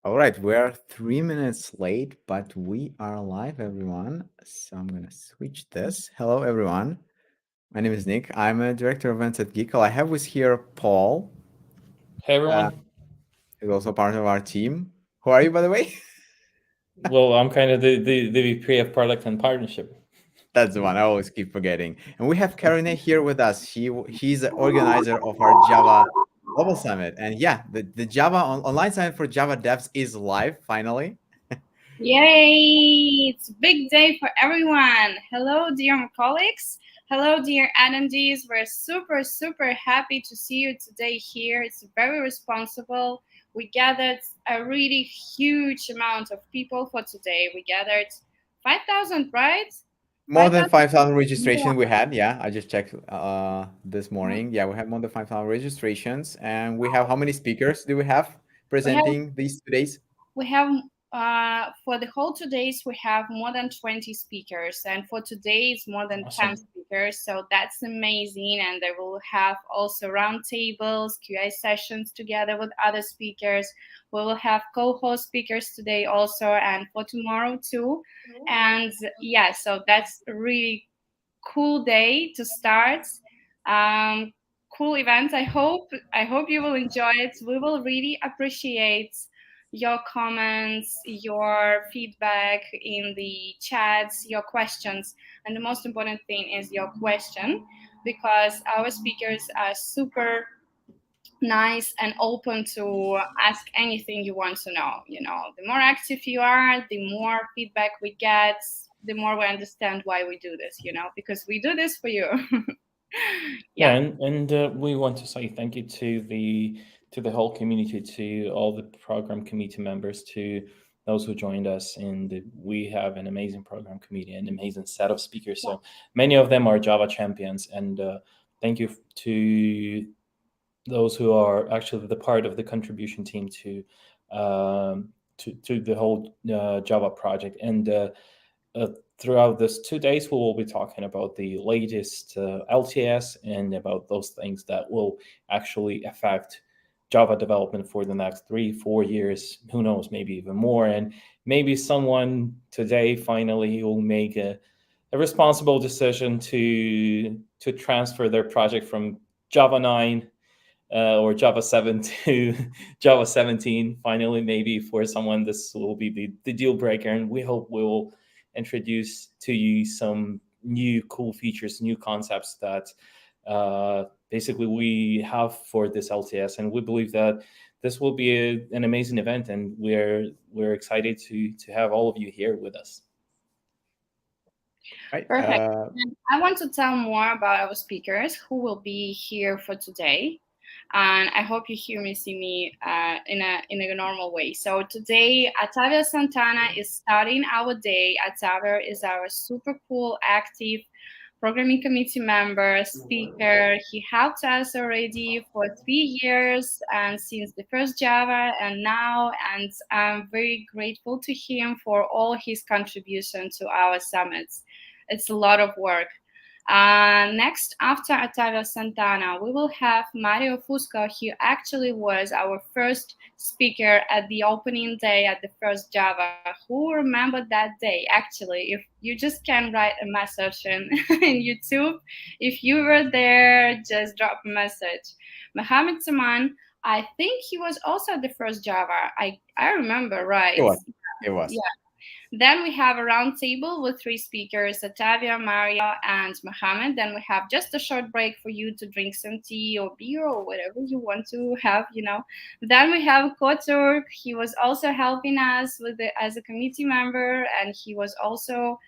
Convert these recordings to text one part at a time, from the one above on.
All right, we're 3 minutes late, but we are live, everyone. So I'm gonna switch this. Hello, everyone. My name is Nick. I'm a director of events at Geekle. I have with here Paul, Hey uh, everyone. who's also part of our team. Who are you, by the way? Well, I'm kind of the VP of product and partnership. That's the one I always keep forgetting. And we have Karine here with us. He's the organizer of our Java Global Summit. And yeah, the Java online summit for Java devs is live finally. Yay! It's a big day for everyone. Hello, dear colleagues. Hello, dear attendees. We're super happy to see you today here. It's very responsible. We gathered a really huge amount of people for today. We gathered 5,000, right? More than 5,000 5,000 more. registration we had. Yeah, I just checked this morning. Yeah, we had more than 5,000 registrations. And we have how many speakers do we have We have presenting these 2 days? we have for the whole 2 days we have more than 20 speakers, and for today it's more than 10 Awesome. speakers, so that's amazing. And they will have also roundtables, QA sessions together with other speakers. We will have co-host speakers today also, and for tomorrow too. And yeah, so that's a really cool day to start. um, cool event. I hope you will enjoy it. We will really appreciate your comments, your feedback in the chats, your questions, and the most important thing is your question, because our speakers are super nice and open to ask anything you want to know. The more active you are, the more feedback we get, the more we understand why we do this, because we do this for you. Yeah, Yeah. and we want to say thank you to the whole community, to all the program committee members, to those who joined us. And we have an amazing program committee, an amazing set of speakers. So many of them are Java champions, and thank you to those who are actually the part of the contribution team to the whole Java project. And uh, throughout this 2 days, we will be talking about the latest LTS and about those things that will actually affect Java development for the next 3-4 years. Who knows, maybe even more. And maybe someone today finally will make a responsible decision to transfer their project from Java 9 or Java 7 to Java 17. Finally, maybe for someone, this will be the deal breaker. And we hope we will introduce to you some new cool features, new concepts that basically we have for this LTS. And we believe that this will be an amazing event. And we're excited to have all of you here with us. Right. Perfect. And I want to tell more about our speakers who will be here for today. And I hope you hear me, see me in a normal way. So today, Otavio Santana is starting our day. Otavio is our super cool, active programming committee member, speaker. He helped us already for 3 years and since the first Java and now. And I'm very grateful to him for all his contribution to our summits. It's a lot of work. Next, after Otavio Santana, we will have Mario Fusco. He actually was our first speaker at the opening day at the first Java. Who remembered that day? Actually, if you just can write a message in YouTube, if you were there, just drop a message. Mohamed Taman, I think he was also the first Java. I remember It right. was. It was. Yeah. Then we have a round table with 3 speakers, Otavio, Mario, and Mohamed. Then we have just a short break for you to drink some tea or beer or whatever you want to have. Then we have Ko Turk. He was also helping us as a committee member, and he was also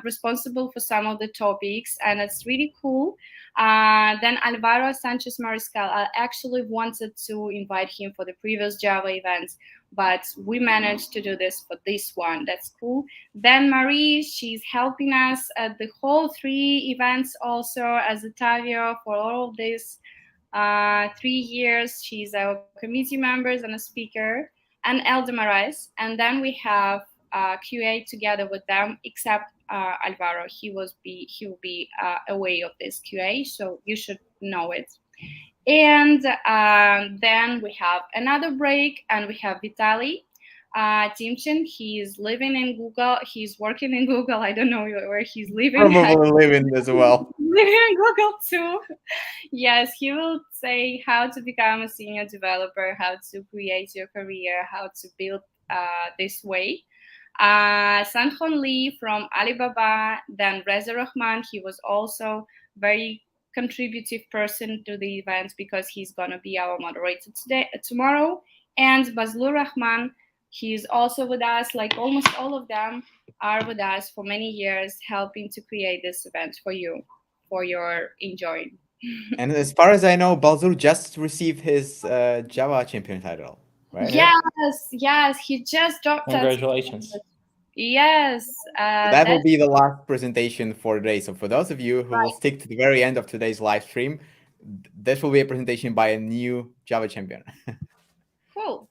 responsible for some of the topics, and it's really cool. Then Álvaro Sánchez-Mariscal, I actually wanted to invite him for the previous Java events, but we managed to do this for this one. That's cool. Then Marie, she's helping us at the whole 3 events also as Otavio for all of this 3 years. She's our committee member and a speaker, and Elder Moraes. And then we have QA together with them, except Alvaro. He will be away of this QA, so you should know it. And then we have another break, and we have Vitalii. Tymchyshyn. He's living in Google. He's working in Google. I don't know where he's living. Probably living as well. Living in Google too. Yes, he will say how to become a senior developer, how to create your career, how to build this way. Sanhong Lee from Alibaba, then Reza Rahman. He was also very contributive person to the event because he's gonna be our moderator tomorrow. And Bazlur Rahman, he's also with us. Like almost all of them are with us for many years, helping to create this event for you, for your enjoying. And as far as I know, Bazlur just received his Java champion title, right? Yes, he just dropped us. Congratulations. Yes. That will be the last presentation for today. So for those of you who will stick to the very end of today's live stream, this will be a presentation by a new Java champion. Cool.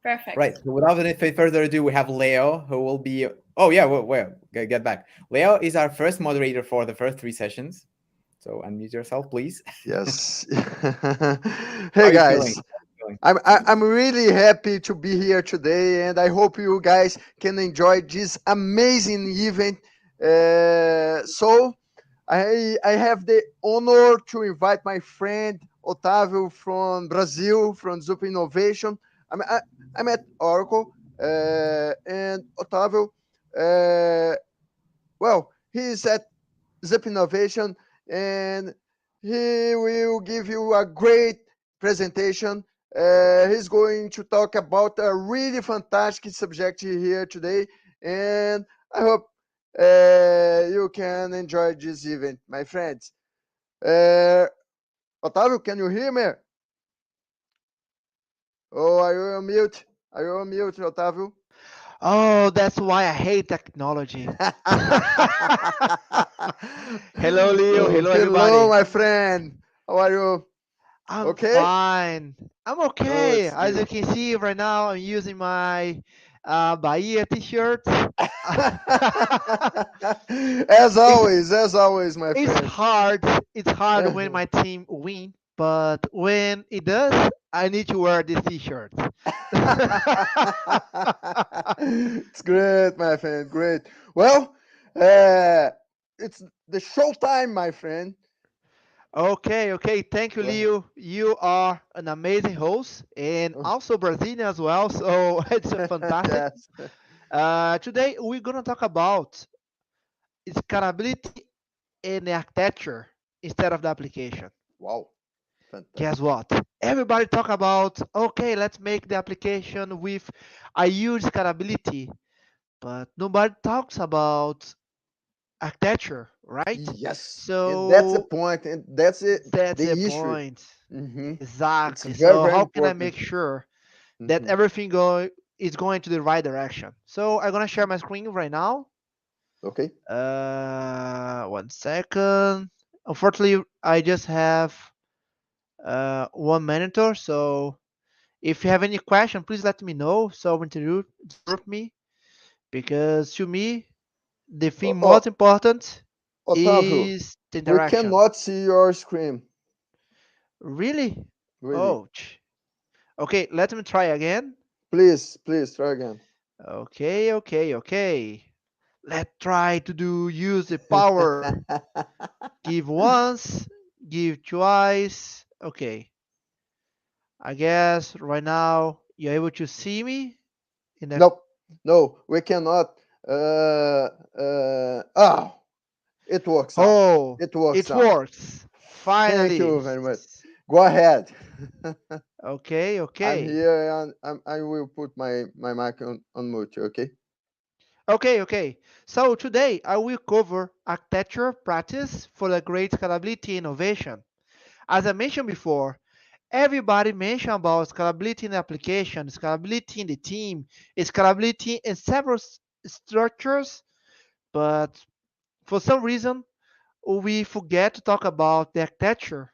Perfect. Right. So without any further ado, we have Leo, who will be... Oh, yeah, well, get back. Leo is our first moderator for the first 3 sessions. So unmute yourself, please. Yes. Hey, guys. I'm really happy to be here today, and I hope you guys can enjoy this amazing event. So I have the honor to invite my friend Otavio from Brazil, from Zup Innovation. I'm at Oracle, and Otavio, well, he's at Zup Innovation, and he will give you a great presentation. He's going to talk about a really fantastic subject here today, and I hope you can enjoy this event, my friends. Otavio, can you hear me? Oh, are you on mute? Are you on mute, Otavio? Oh, that's why I hate technology. Hello, Leo. Hello, everybody. Hello, my friend. How are you? I'm okay? fine. I'm okay. Good, As you can see right now, I'm using my Bahia t-shirt. As always, my friend. It's hard when my team win, but when it does, I need to wear this t-shirt. It's great, my friend. Great. Well, it's the show time, my friend. Okay. Thank you, Leo. You are an amazing host and also Brazilian as well, so it's fantastic. Yes. Today we're gonna talk about scalability and the architecture instead of the application. Wow. Fantastic. Guess what? Everybody talk about, okay, let's make the application with a huge scalability, but nobody talks about architecture, right? Yes. So that's the point, and that's it. That's the issue. point. Mm-hmm. Exactly. Very, So very how can I important. make sure that everything is going to the right direction? So I'm gonna share my screen right now. Okay. 1 second. Unfortunately, I just have one monitor. So if you have any question, please let me know. So interrupt me, because to me, the thing most important Otavio, is the we interaction. cannot see your screen. Really? Really. Oh. Okay, let me try again. Please try again. Okay. Let's try to use the power. Give once, give twice. Okay. I guess right now you're able to see me. No, we cannot. It works. Oh, it works. It works. Finally. Thank you very much. Go ahead. Okay. I'm here, and I will put my mic on mute. Okay. Okay. So today I will cover architecture practice for the great scalability innovation. As I mentioned before, everybody mentioned about scalability in the application, scalability in the team, scalability in several structures, but for some reason we forget to talk about the architecture.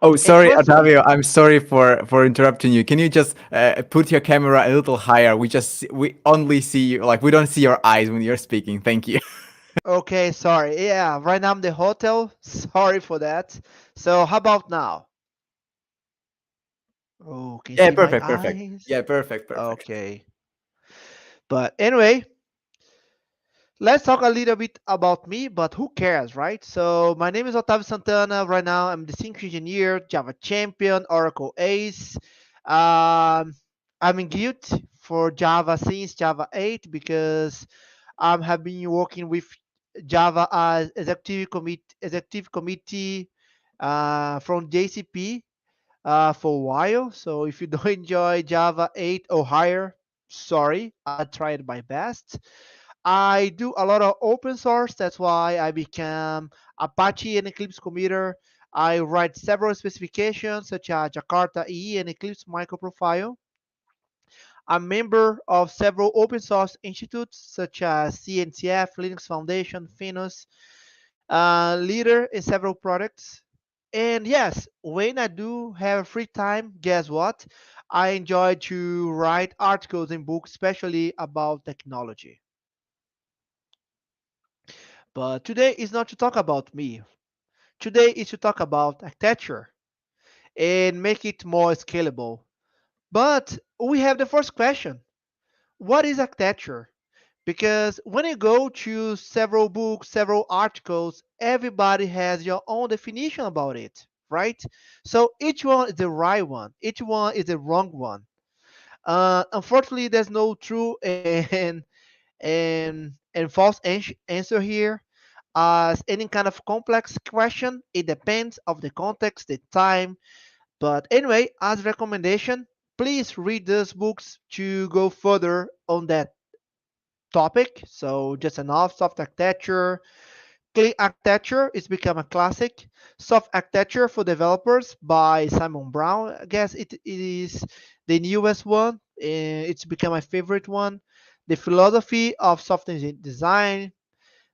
Oh, sorry, Otavio. I'm sorry for interrupting you. Can you just put your camera a little higher? We only see you, like we don't see your eyes when you're speaking. Thank you. Okay, sorry. Yeah, right now I'm in the hotel. Sorry for that. So how about now? Oh, can you see perfect, my perfect. eyes? Yeah, perfect. Okay. But anyway, let's talk a little bit about me, but who cares, right? So my name is Otavio Santana. Right now, I'm the senior engineer, Java champion, Oracle ace. I'm in Guild for Java since Java 8 because I have been working with Java as executive committee from JCP for a while. So if you don't enjoy Java 8 or higher, sorry, I tried my best. I do a lot of open source. That's why I became Apache and Eclipse committer. I write several specifications such as Jakarta EE and Eclipse microprofile. I'm a member of several open source institutes such as CNCF, Linux Foundation, Finos, leader in several products. And yes, when I do have free time, guess what? I enjoy to write articles and books, especially about technology. But today is not to talk about me. Today is to talk about architecture and make it more scalable. But we have the first question. What is architecture? Because when you go to several books, several articles, everybody has your own definition about it, right? So each one is the right one, each one is the wrong one. Unfortunately, there's no true and false answer here. As any kind of complex question, it depends of the context, the time. But anyway, as recommendation, please read those books to go further on that topic. So just enough soft architecture. Clean architecture is become a classic. Soft architecture for developers by Simon Brown. I guess it is the newest one. It's become my favorite one. The philosophy of software design,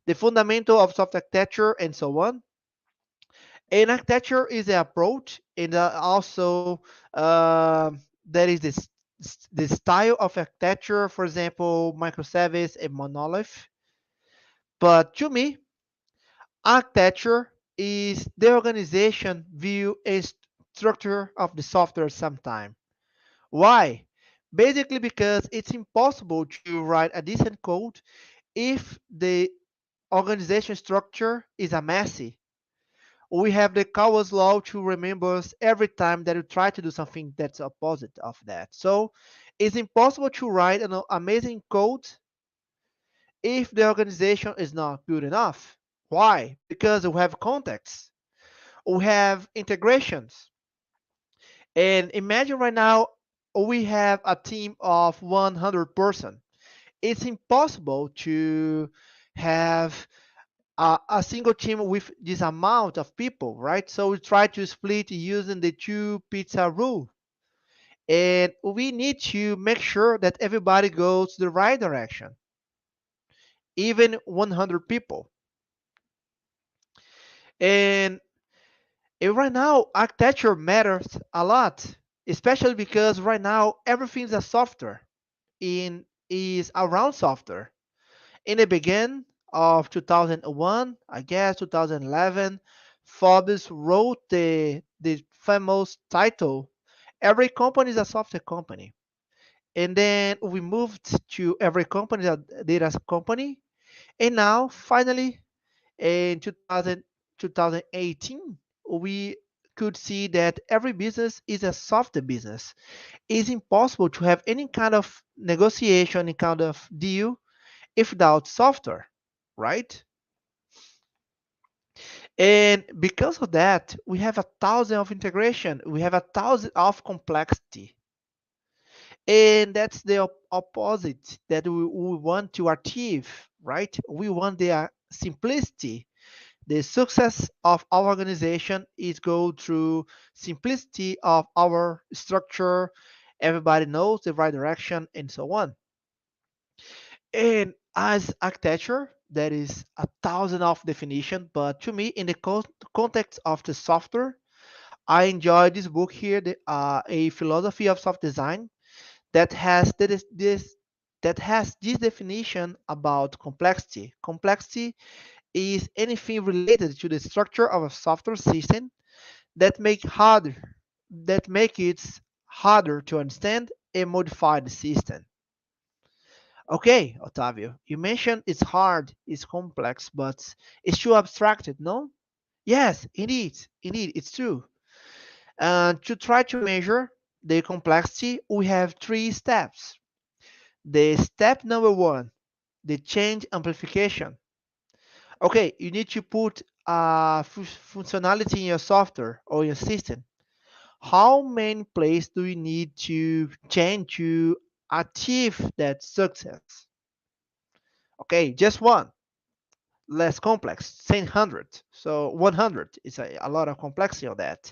the fundamental of soft architecture, and so on. And architecture is the approach, and also there is this style of architecture, for example, microservice and monolith. But to me, architecture is the organization, view, and structure of the software sometime. Why? Basically because it's impossible to write a decent code if the organization structure is a messy. We have the Cowell's law to remember us every time that we try to do something that's opposite of that. So it's impossible to write an amazing code if the organization is not good enough. Why? Because we have contexts, we have integrations. And imagine right now we have a team of 100 person. It's impossible to have a single team with this amount of people, right? So we try to split using the two pizza rule. And we need to make sure that everybody goes the right direction, even 100 people. And right now, architecture matters a lot, especially because right now everything's a software in is around software. In the beginning of 2001, I guess 2011, Forbes wrote the famous title, "Every company is a software company." And then we moved to every company is a data company. And now, finally, in 2018, we could see that every business is a software business. It's impossible to have any kind of negotiation, any kind of deal if without software, right? And because of that, we have 1,000 of integration, we have 1,000 of complexity. And that's the opposite that we want to achieve, right? We want the simplicity. The success of our organization is go through simplicity of our structure. Everybody knows the right direction and so on. And as architecture, there is 1,000 of definition, but to me, in the context of the software, I enjoy this book here, a philosophy of software design that has this definition about complexity. Complexity is anything related to the structure of a software system that make it harder to understand and modify the system. Okay, Otavio, you mentioned it's hard, it's complex, but it's too abstracted, no? Yes, indeed, it's true. And to try to measure the complexity, we have three steps. The step number one, the change amplification. Okay, you need to put functionality in your software or your system. How many places do you need to change to achieve that success? Okay, just one. Less complex, 100. So 100 is a lot of complexity on that.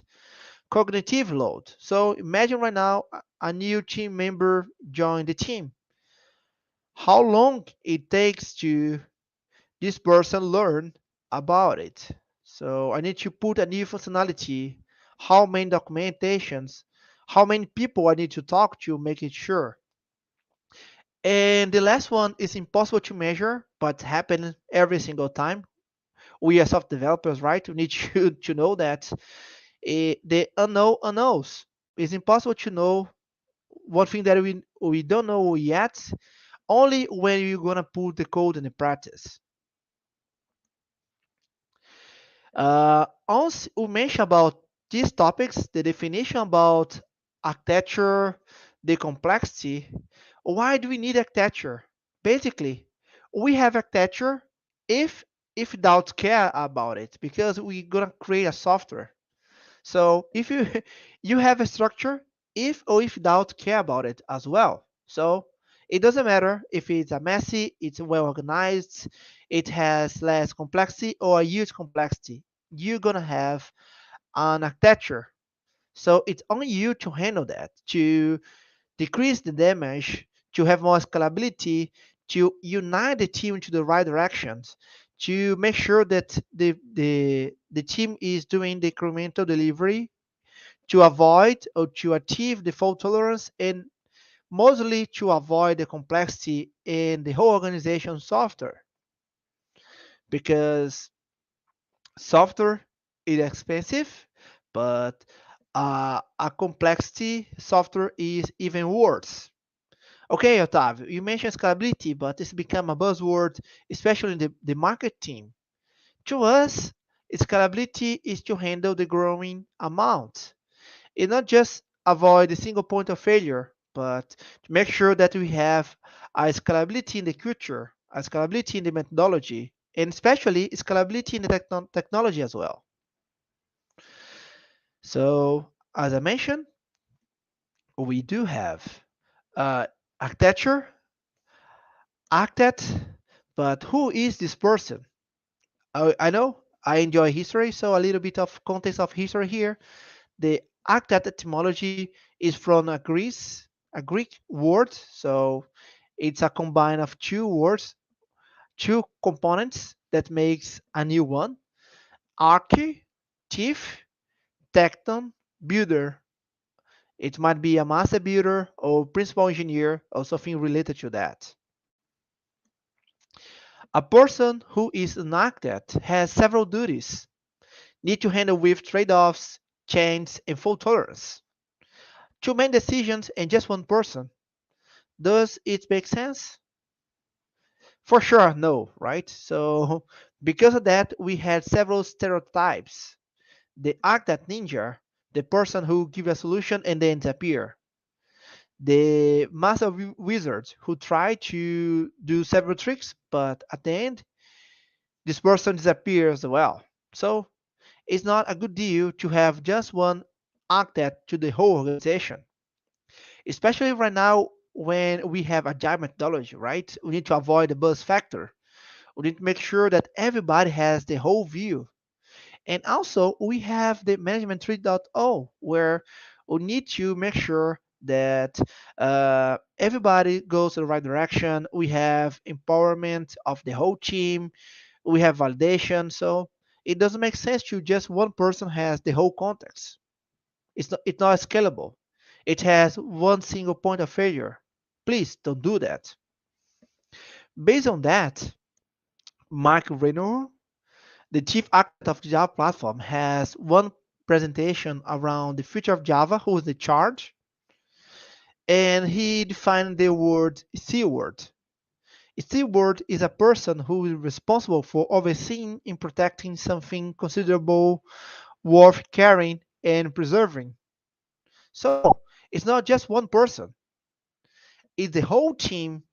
Cognitive load. So imagine right now a new team member join the team. How long it takes to this person learn about it. So I need to put a new functionality, how many documentations, how many people I need to talk to, make it sure. And the last one is impossible to measure, but happen every single time. We as software developers, right? We need to know that the unknown unknowns. It's impossible to know one thing that we don't know yet, only when you're gonna put the code in the practice. Also, we mentioned about these topics, the definition about architecture, the complexity. Why do we need architecture? Basically, we have architecture if if without care about it, because we're gonna create a software. So if you you have a structure, if or if without care about it as well. So it doesn't matter if it's a messy, it's well organized, it has less complexity or a huge complexity. You're gonna have an architecture. So it's on you to handle that, to decrease the damage, to have more scalability, to unite the team into the right directions, to make sure that the team is doing the incremental delivery to avoid or to achieve the fault tolerance, and mostly to avoid the complexity in the whole organization software, because software is expensive, but a complexity software is even worse. Okay, Otavio, you mentioned scalability, but it's become a buzzword, especially in the market team. To us, scalability is to handle the growing amount. It's not just avoid a single point of failure, but to make sure that we have a scalability in the culture, a scalability in the methodology, and especially scalability in the technology as well. So, as I mentioned, we do have architecture, architect, but who is this person? I know I enjoy history, so a little bit of context of history here. The architect etymology is from a Greek word, so it's a combine of two words, two components that makes a new one. Archi, chief, tecton, builder. It might be a master builder or principal engineer or something related to that. A person who is an architect has several duties, need to handle with trade-offs, change, and fault tolerance. Two main decisions and just one person. Does it make sense? For sure, no, right? So, because of that, we had several stereotypes. The architect ninja, the person who gives a solution and then disappear. The master wizard who try to do several tricks, but at the end, this person disappears as well. So, it's not a good deal to have just one architect to the whole organization, especially right now when we have agile methodology, right? We need to avoid the buzz factor. We need to make sure that everybody has the whole view. And also, we have the management 3.0, where we need to make sure that everybody goes in the right direction. We have empowerment of the whole team. We have validation. So it doesn't make sense to just one person has the whole context. It's not scalable. It has one single point of failure. Please don't do that. Based on that, Mark Reno, the chief architect of the Java platform, has one presentation around the future of Java, who is the charge, and he defined the word C word. Steward is a person who is responsible for overseeing and protecting something considerable, worth caring and preserving. So it's not just one person; it's the whole team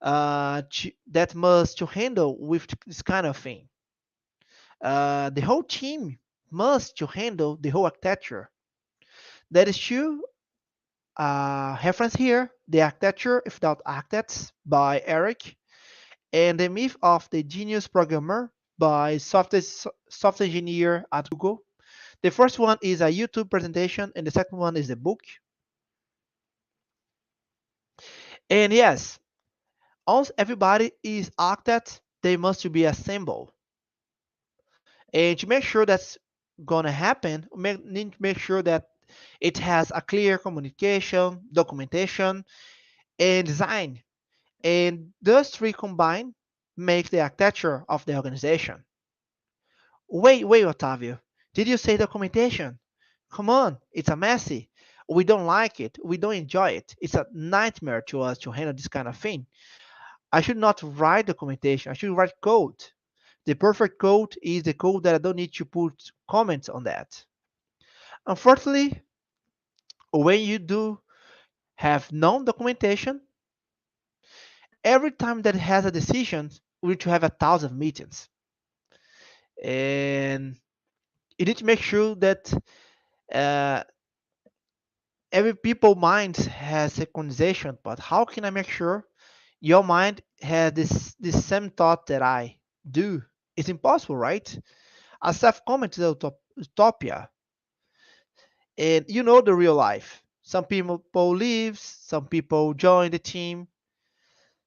that must to handle with this kind of thing. The whole team must to handle the whole architecture. That is true. Reference here: The Architecture Without Architects by Eric, and The Myth of the Genius Programmer by software engineer at Google. The first one is a YouTube presentation, and the second one is the book. And yes, once everybody is architect, they must be assembled. And to make sure that's gonna happen, we need to make sure that it has a clear communication, documentation, and design. And those three combined make the architecture of the organization. Wait, Otavio. Did you say documentation? Come on, it's a messy. We don't like it. We don't enjoy it. It's a nightmare to us to handle this kind of thing. I should not write documentation. I should write code. The perfect code is the code that I don't need to put comments on that. Unfortunately, when you do have non-documentation, every time that it has a decision, we need to have 1,000 meetings. And you need to make sure that uh, every people mind has synchronization. But how can I make sure your mind has this same thought that I do? It's impossible, right? A self-comment is utopia. And you know the real life. Some people leave, some people join the team.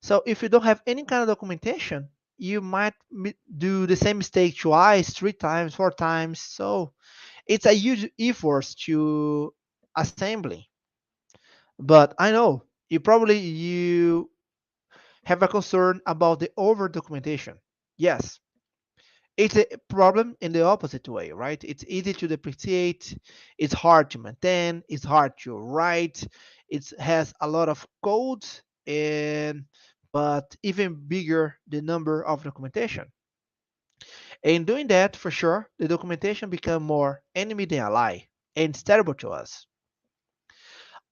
So if you don't have any kind of documentation, you might do the same mistake twice, 3 times, 4 times. So it's a huge effort to assembly. But I know you have a concern about the over documentation. Yes, it's a problem in the opposite way, right? It's easy to depreciate, it's hard to maintain, it's hard to write, it has a lot of code, and but even bigger the number of documentation. In doing that, for sure, the documentation become more enemy than ally, and it's terrible to us.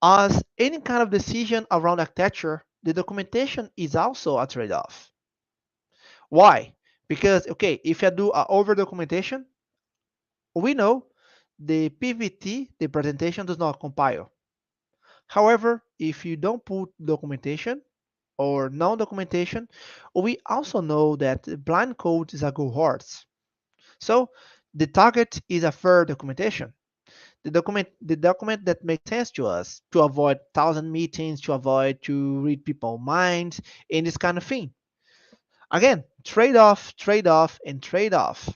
As any kind of decision around architecture, the documentation is also a trade-off. Why? Because okay, if I do a over documentation, we know the PPT, the presentation does not compile. However, if you don't put documentation or no documentation, we also know that blind code is a good horse. So the target is a fair documentation. The document that makes sense to us to avoid 1,000 meetings, to avoid to read people's minds, and this kind of thing. Again, trade-off, trade-off, and trade-off.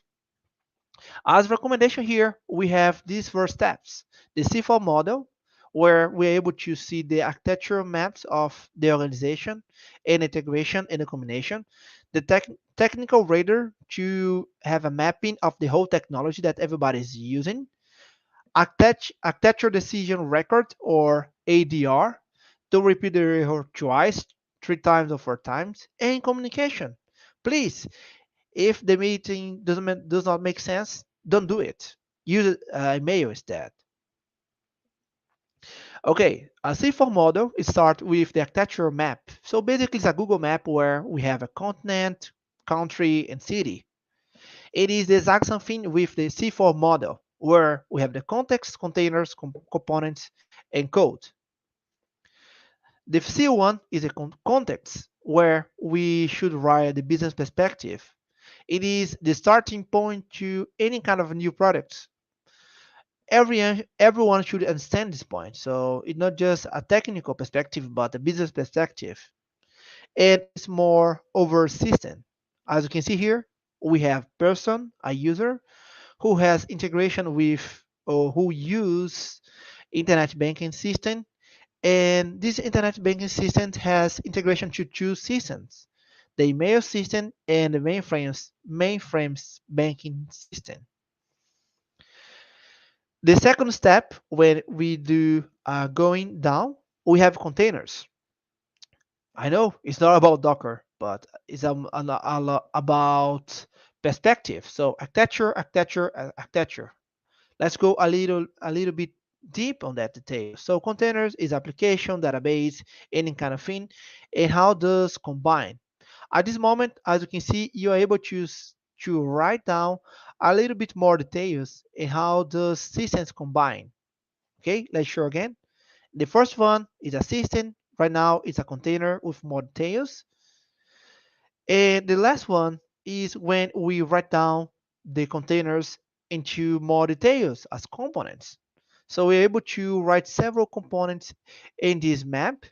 As recommendation here, we have these four steps. The C4 model, where we're able to see the architectural maps of the organization and integration and the combination. The technical radar to have a mapping of the whole technology that everybody is using. Architecture decision record or ADR to repeat the error twice, 3 times or 4 times, and communication. Please, if the meeting does not make sense, don't do it. Use email instead. Okay, a C4 model it starts with the architectural map. So basically, it's a Google map where we have a continent, country, and city. It is the exact same thing with the C4 model, where we have the context, containers, components, and code. The C1 is a context, where we should write the business perspective. It is the starting point to any kind of new product. Everyone should understand this point. So it's not just a technical perspective, but a business perspective. And it's more over system. As you can see here, we have person, a user, who has integration with or who use internet banking system. And this internet banking system has integration to two systems, the email system and the mainframes banking system. The second step, when we do going down, we have containers. I know it's not about Docker. but it's about perspective. So architecture. Let's go a little bit deep on that detail. So containers is application, database, any kind of thing, and how does combine. At this moment, as you can see, you are able to write down a little bit more details and how the systems combine. Okay, let's show again. The first one is a system. Right now, it's a container with more details. And the last one is when we write down the containers into more details as components. So we're able to write several components in this map.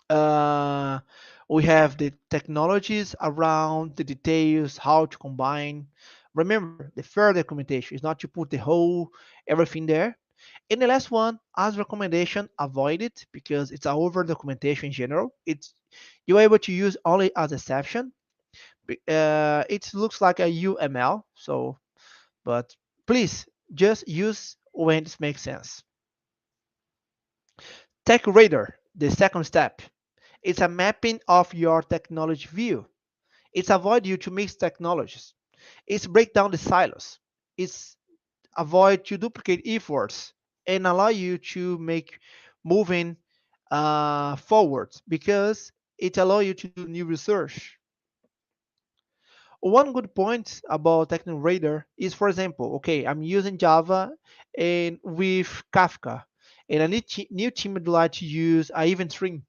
Uh, we have the technologies around the details, how to combine. Remember, the fair documentation is not to put the whole everything there. And the last one, as recommendation, avoid it because it's over documentation in general. It's you're able to use only as exception. It looks like a UML, so but please just use when it makes sense. Tech Radar, the second step. It's a mapping of your technology view. It's avoid you to mix technologies. It's break down the silos. It's avoid to duplicate efforts and allow you to make moving forward because it allow you to do new research. One good point about Techno Radar is, for example, okay, I'm using Java and with Kafka, and a new team would like to use a event stream.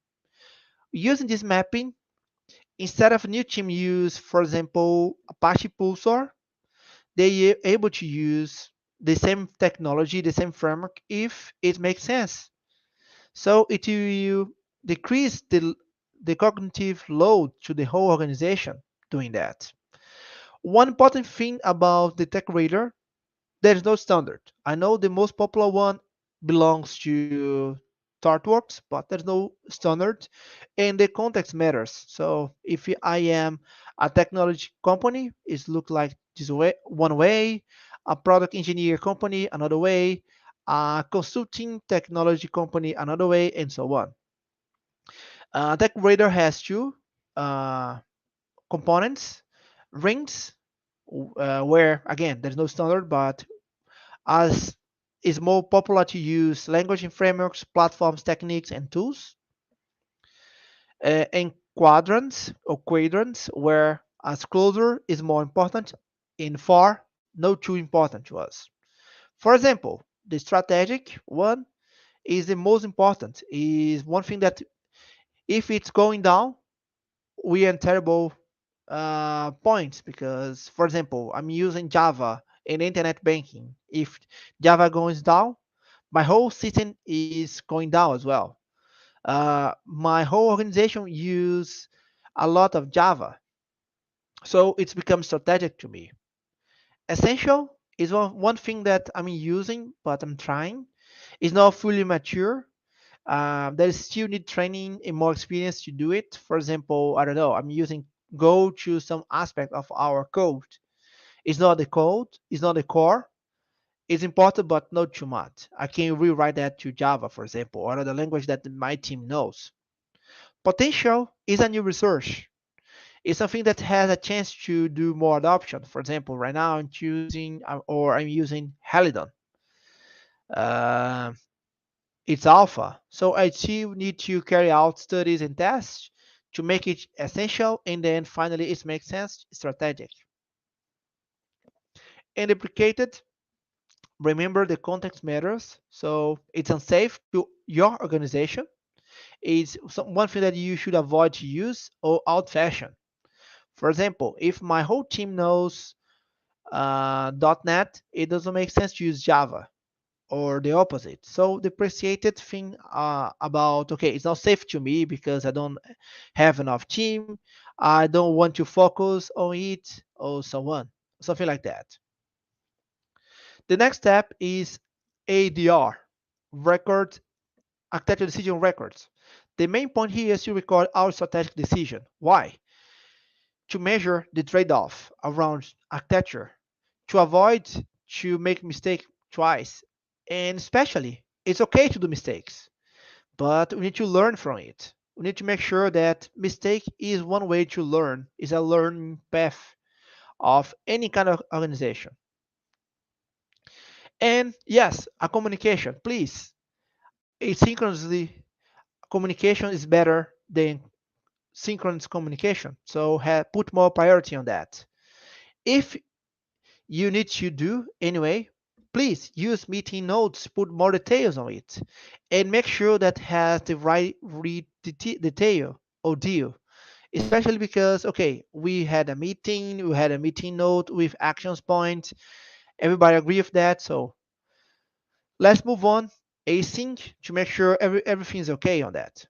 Using this mapping, instead of a new team use, for example, Apache Pulsar, they are able to use the same technology, the same framework, if it makes sense. So it will decrease the cognitive load to the whole organization doing that. One important thing about the tech radar, there is no standard. I know the most popular one belongs to ThoughtWorks, but there's no standard, and the context matters. So if I am a technology company, it look like this way, one way, a product engineer company another way, a consulting technology company another way, and so on. Tech radar has two uh, components, rings, where again there's no standard, but as is more popular to use language and frameworks, platforms, techniques, and tools, and quadrants, where as closer is more important, in far not too important to us. For example, the strategic one is the most important. Is one thing that if it's going down, we are in terrible points because, for example, I'm using Java in internet banking. If Java goes down, my whole system is going down as well. My whole organization use a lot of Java, so it's become strategic to me. Essential is one thing that I'm using, but I'm trying. It's not fully mature. There still need training and more experience to do it. For example, I don't know, I'm using Go to some aspect of our code. It's not the code, it's not the core. It's important, but not too much. I can rewrite that to Java, for example, or the language that my team knows. Potential is a new research. It's something that has a chance to do more adoption. For example, right now I'm choosing or I'm using Halidon. Uh, it's alpha, so I still need to carry out studies and tests to make it essential, and then finally it makes sense, strategic. And deprecated, remember the context matters, so it's unsafe to your organization. It's one thing that you should avoid to use or old fashioned. For example, if my whole team knows .NET, it doesn't make sense to use Java or the opposite. So the appreciated thing about, okay, it's not safe to me because I don't have enough team. I don't want to focus on it or so on, something like that. The next step is ADR, record architecture decision records. The main point here is to record our strategic decision. Why? To measure the trade-off around architecture, to avoid to make mistake twice, and especially it's okay to do mistakes, but we need to learn from it. we need to make sure that mistake is one way to learn, is a learning path of any kind of organization. And yes, a communication, please. Asynchronously communication is better than synchronous communication. So put more priority on that. If you need to do anyway, please use meeting notes, put more details on it, and make sure that has the right detail or deal. Especially because, okay, we had a meeting note with actions points. Everybody agree with that. So let's move on. Async to make sure everything's okay on that.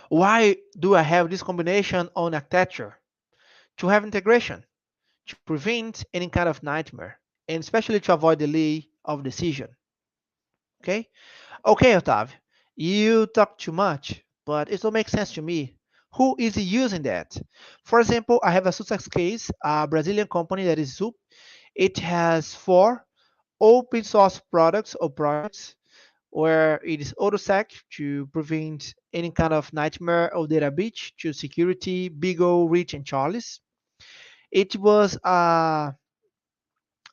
Why do I have this combination on architecture? To have integration, to prevent any kind of nightmare, and especially to avoid delay of decision. Okay? Okay, Otavio, you talk too much, but it will make sense to me. Who is using that? For example, I have a success case, a Brazilian company that is Zoop. It has 4 open source products or projects where it is autosec to prevent any kind of nightmare or data breach, to security, Beagle, Rich, and Charles. It was an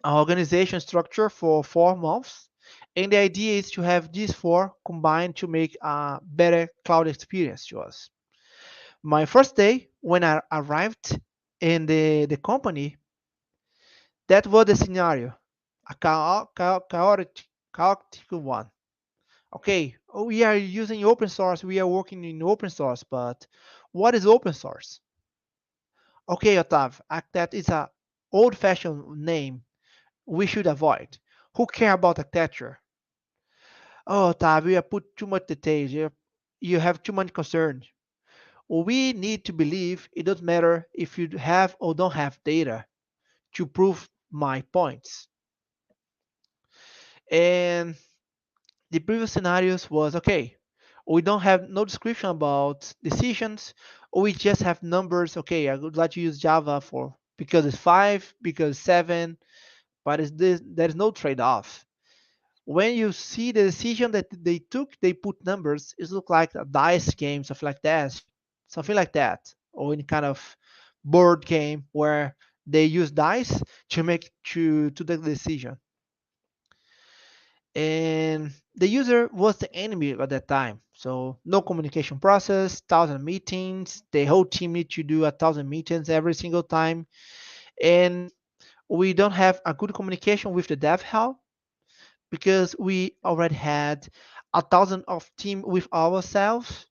organization structure for 4 months, and the idea is to have these 4 combined to make a better cloud experience to us. My first day when I arrived in the company, that was the scenario, a chaotic one. Okay, we are using open source, we are working in open source, but what is open source? Okay, Otav, that is a old-fashioned name we should avoid. Who care about architecture? Oh, Otav, you have put too much details. You have too much concern. We need to believe it doesn't matter if you have or don't have data to prove my points. And the previous scenarios was okay. We don't have no description about decisions. We just have numbers. Okay, I would like to use Java for because it's 5, because 7, but there is no trade-off. When you see the decision that they took, they put numbers. It looks like a dice game, something like that, or any kind of board game where they use dice to make to the decision. And the user was the enemy at that time. So no communication process, 1,000 meetings. The whole team need to do 1,000 meetings every single time, and we don't have a good communication with the dev help because we already had 1,000 of team with ourselves.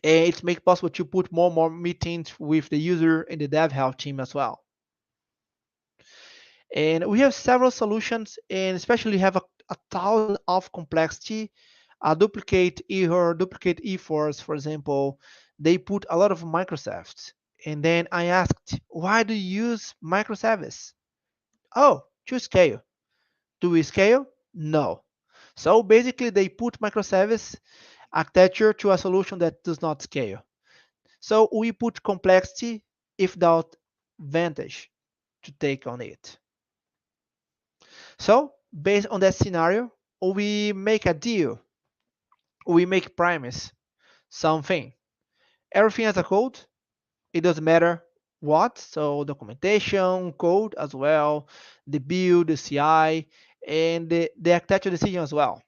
And it makes possible to put more meetings with the user and the dev help team as well. And we have several solutions, and especially have a 1,000 of complexity. A duplicate error, duplicate efforts, for example, they put a lot of microservices. And then I asked, why do you use microservice? Oh, to scale. Do we scale? No. So basically, they put microservice architecture to a solution that does not scale. So we put complexity if without advantage to take on it. So based on that scenario, we make a deal. We make premise something. Everything as a code. It doesn't matter what. So documentation, code as well, the build, the CI, and the architecture decision as well.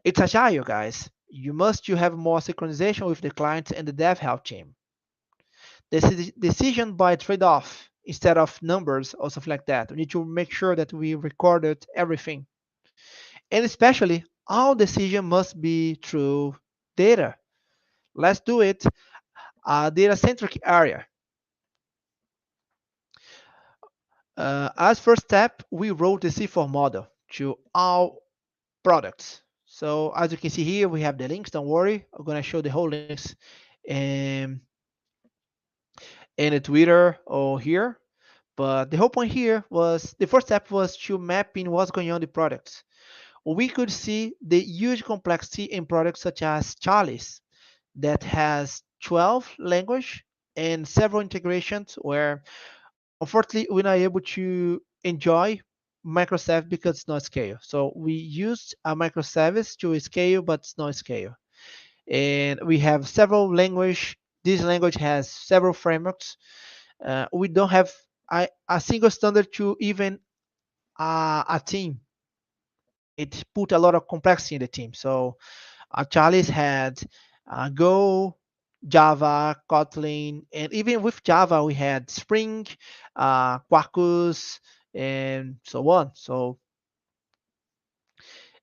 It's agile, guys. You have more synchronization with the client and the dev help team. The decision by trade-off instead of numbers or something like that. We need to make sure that we recorded everything. And especially, all decision must be through data. Let's do it a data-centric area. As first step, we wrote the C4 model to all products. So as you can see here, we have the links. Don't worry, I'm gonna show the whole links in the Twitter or here. But the whole point here was the first step was to mapping what's going on in the products. We could see the huge complexity in products such as Charlie's that has 12 language and several integrations where unfortunately we're not able to enjoy microservice because it's not scale. So we used a microservice to scale, but it's not scale. And we have several language. This language has several frameworks. We don't have a single standard to even a team. It put a lot of complexity in the team. So Charlie's had Go, Java, Kotlin, and even with Java we had Spring, Quarkus, and so on. So,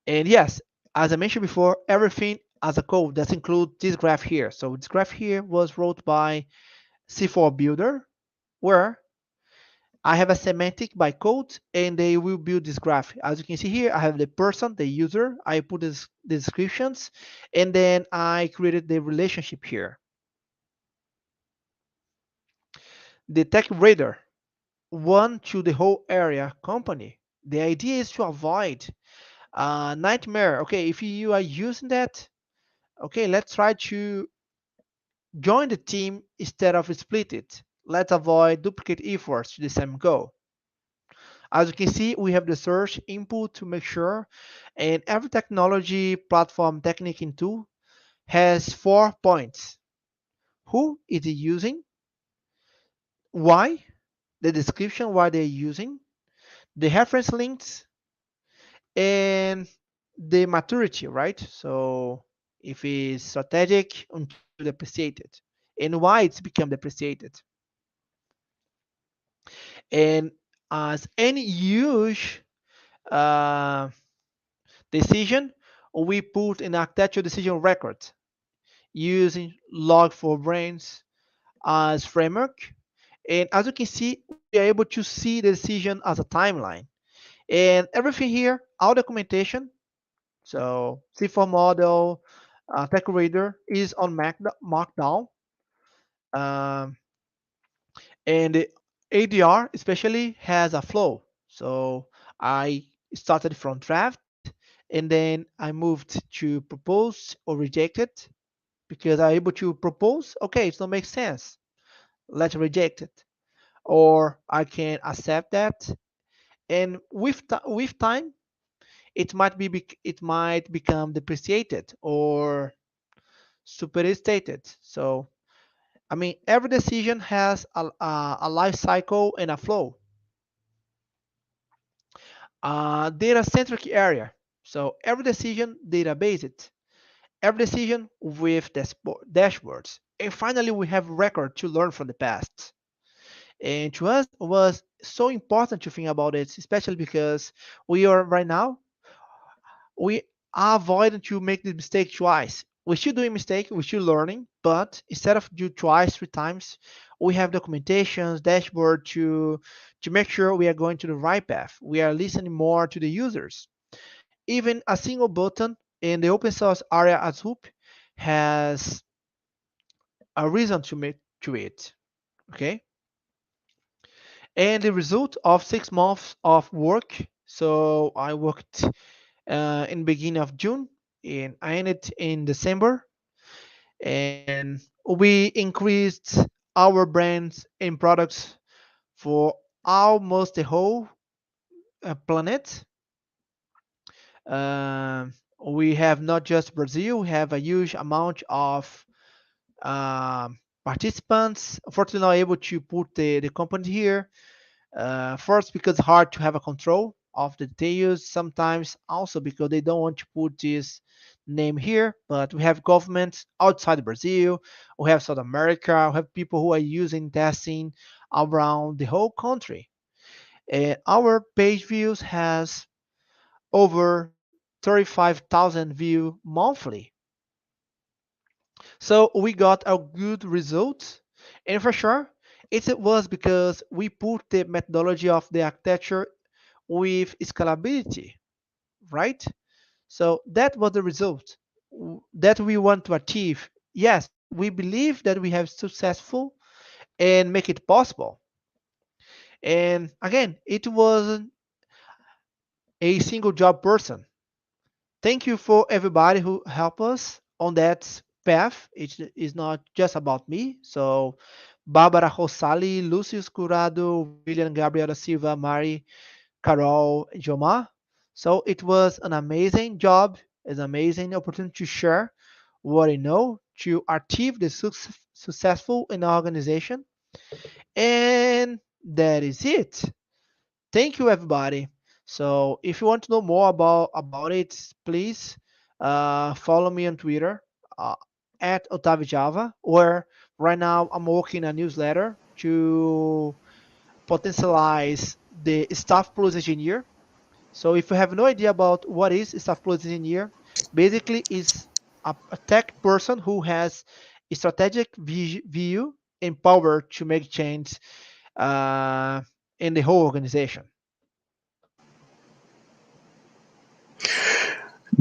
and yes, as I mentioned before, everything as a code does include this graph here. So this graph here was wrote by C4 Builder, where I have a semantic by code, and they will build this graph. As you can see here, I have the person, the user. I put the descriptions, and then I created the relationship here. The tech radar, one to the whole area company. The idea is to avoid a nightmare. Okay, if you are using that, okay, let's try to join the team instead of split it. Let's avoid duplicate efforts to the same goal. As you can see, we have the search input to make sure, and every technology platform technique and tool has 4 points. Who is it using? Why? The description, why they're using, the reference links, and the maturity, right? So if it's strategic until depreciated, and why it's become depreciated. And as any huge uh, decision, we put an architecture decision record using log4brains as framework. And as you can see, we are able to see the decision as a timeline. And everything here, all documentation, so C4 model, tech reader is on Markdown. Um, and the ADR especially has a flow. So I started from draft, and then I moved to propose or reject it because I'm able to propose, okay, it don't make sense, let's reject it. Or I can accept that, and with time, it might become depreciated or superstated. So I mean, every decision has a life cycle and a flow. Data centric area. So every decision data based, every decision with dashboards. And finally, we have record to learn from the past. And to us, it was so important to think about it, especially because we are right now, we are avoiding to make the mistake twice. We're still doing mistake, we're still learning, but instead of do twice, 3 times, we have documentations, dashboard to make sure we are going to the right path. We are listening more to the users. Even a single button in the open source area at Swoop has a reason to make to it. Okay. And the result of 6 months of work. So I worked in the beginning of June, and I ended in December, and we increased our brands and products for almost the whole planet. Uh, we have not just Brazil; we have a huge amount of participants. Unfortunately, not able to put the company here. First, because it's hard to have a control of the details. Sometimes also because they don't want to put this name here. But we have governments outside Brazil. We have South America. We have people who are using testing around the whole country. Our page views has over 35,000 view monthly. So we got a good result, and for sure, it was because we put the methodology of the architecture with scalability, right? So that was the result that we want to achieve. Yes, we believe that we have successful and make it possible. And again, it wasn't a single job person. Thank you for everybody who helped us on that path. It is not just about me. So Barbara Rosali, Lucius Curado, William Gabriel da Silva, Mari, Carol, Joma. So it was an amazing job, an amazing opportunity to share what I know to achieve the successful in our organization. And that is it. Thank you, everybody. So if you want to know more about it, please follow me on Twitter uh, at Otavio Java, where right now I'm working a newsletter to potentialize the staff plus engineer. So if you have no idea about what is staff plus engineer, basically is a tech person who has a strategic view and power to make change uh, in the whole organization.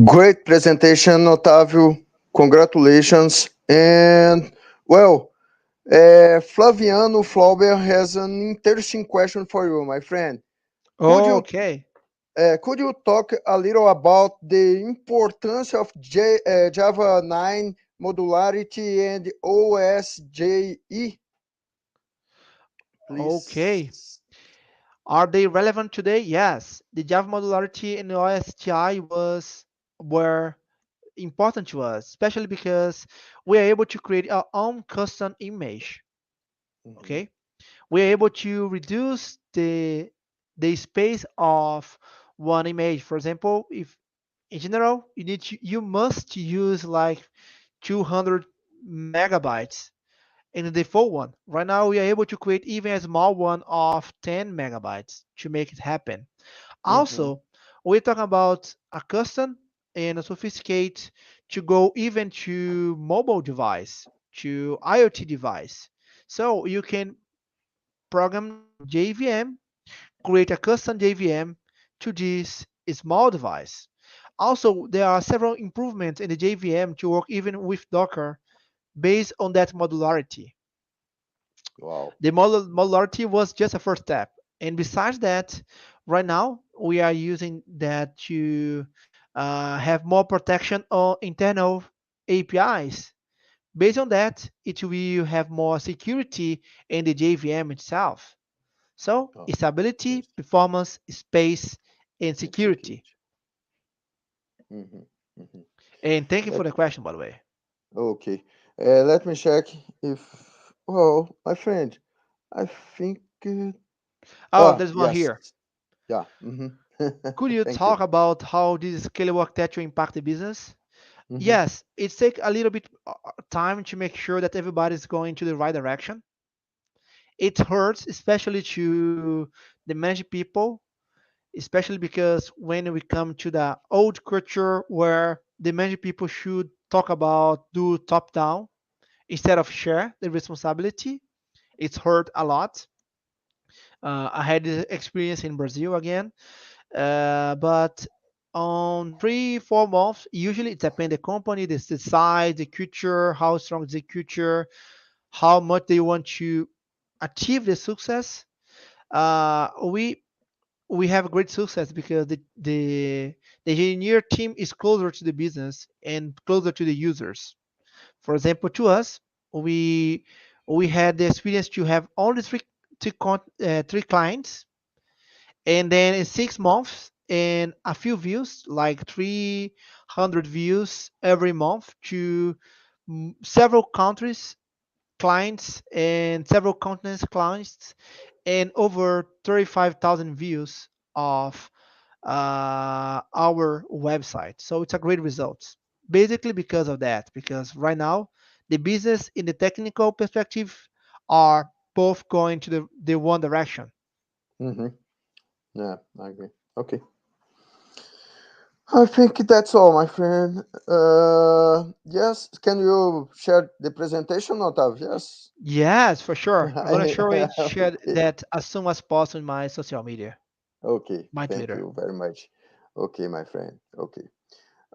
Great presentation, Otavio. Congratulations. And well, Flaviano Flauber has an interesting question for you, my friend. Okay. Could you talk a little about the importance of Java 9 modularity and OSJE? Okay. Please. Are they relevant today? Yes. The Java modularity and OSTI were important to us, especially because we are able to create our own custom image. Okay. We are able to reduce the space of one image. For example, if in general you must use like 200 megabytes in the default one. Right now, we are able to create even a small one of 10 megabytes to make it happen. Also, we're talking about a custom and a sophisticate to go even to mobile device, to IoT device. So you can program JVM, create a custom JVM to this small device. Also, there are several improvements in the JVM to work even with Docker based on that modularity. Wow. The modularity was just a first step. And besides that, right now we are using that to have more protection on internal APIs. Based on that, it will have more security in the JVM itself. So, Oh, stability, yes. performance, space, and And security. security. Mhm, mhm. And thank you for Let, the question, by the way. okay. Let me check if. Well, my friend, I think. Oh, there's one Yes. here. Yeah. Could you Thank you. talk about how this scalable architecture impact the business? Mhm, Yes, it takes a little bit time to make sure that everybody's going to the right direction. It hurts, especially to the managed people, especially because when we come to the old culture where the managed people should talk about do top down instead of share the responsibility, it's hurt a lot. I had this experience in Brazil again, but on 3 4 months, usually it depends the company, the size, the culture, how strong is the culture, how much they want to achieve the success. We have great success because the engineer team is closer to the business and closer to the users. For example, to us, we we had the experience to have only three clients, and then in 6 months and a few views, like 300 views every month to several countries clients and several continents clients and over 35,000 views of our website. So it's a great result. Basically because of that, because right now the business in the technical perspective are both going to the one direction. mhm. Yeah, I agree. Okay. I think that's all, my friend. Yes, can you share the presentation, Otav? Yes. Yes, for sure. I'm gonna share Okay. that as soon as possible in my social media, Okay. my Thank Twitter. you very much. Okay, my friend. Okay.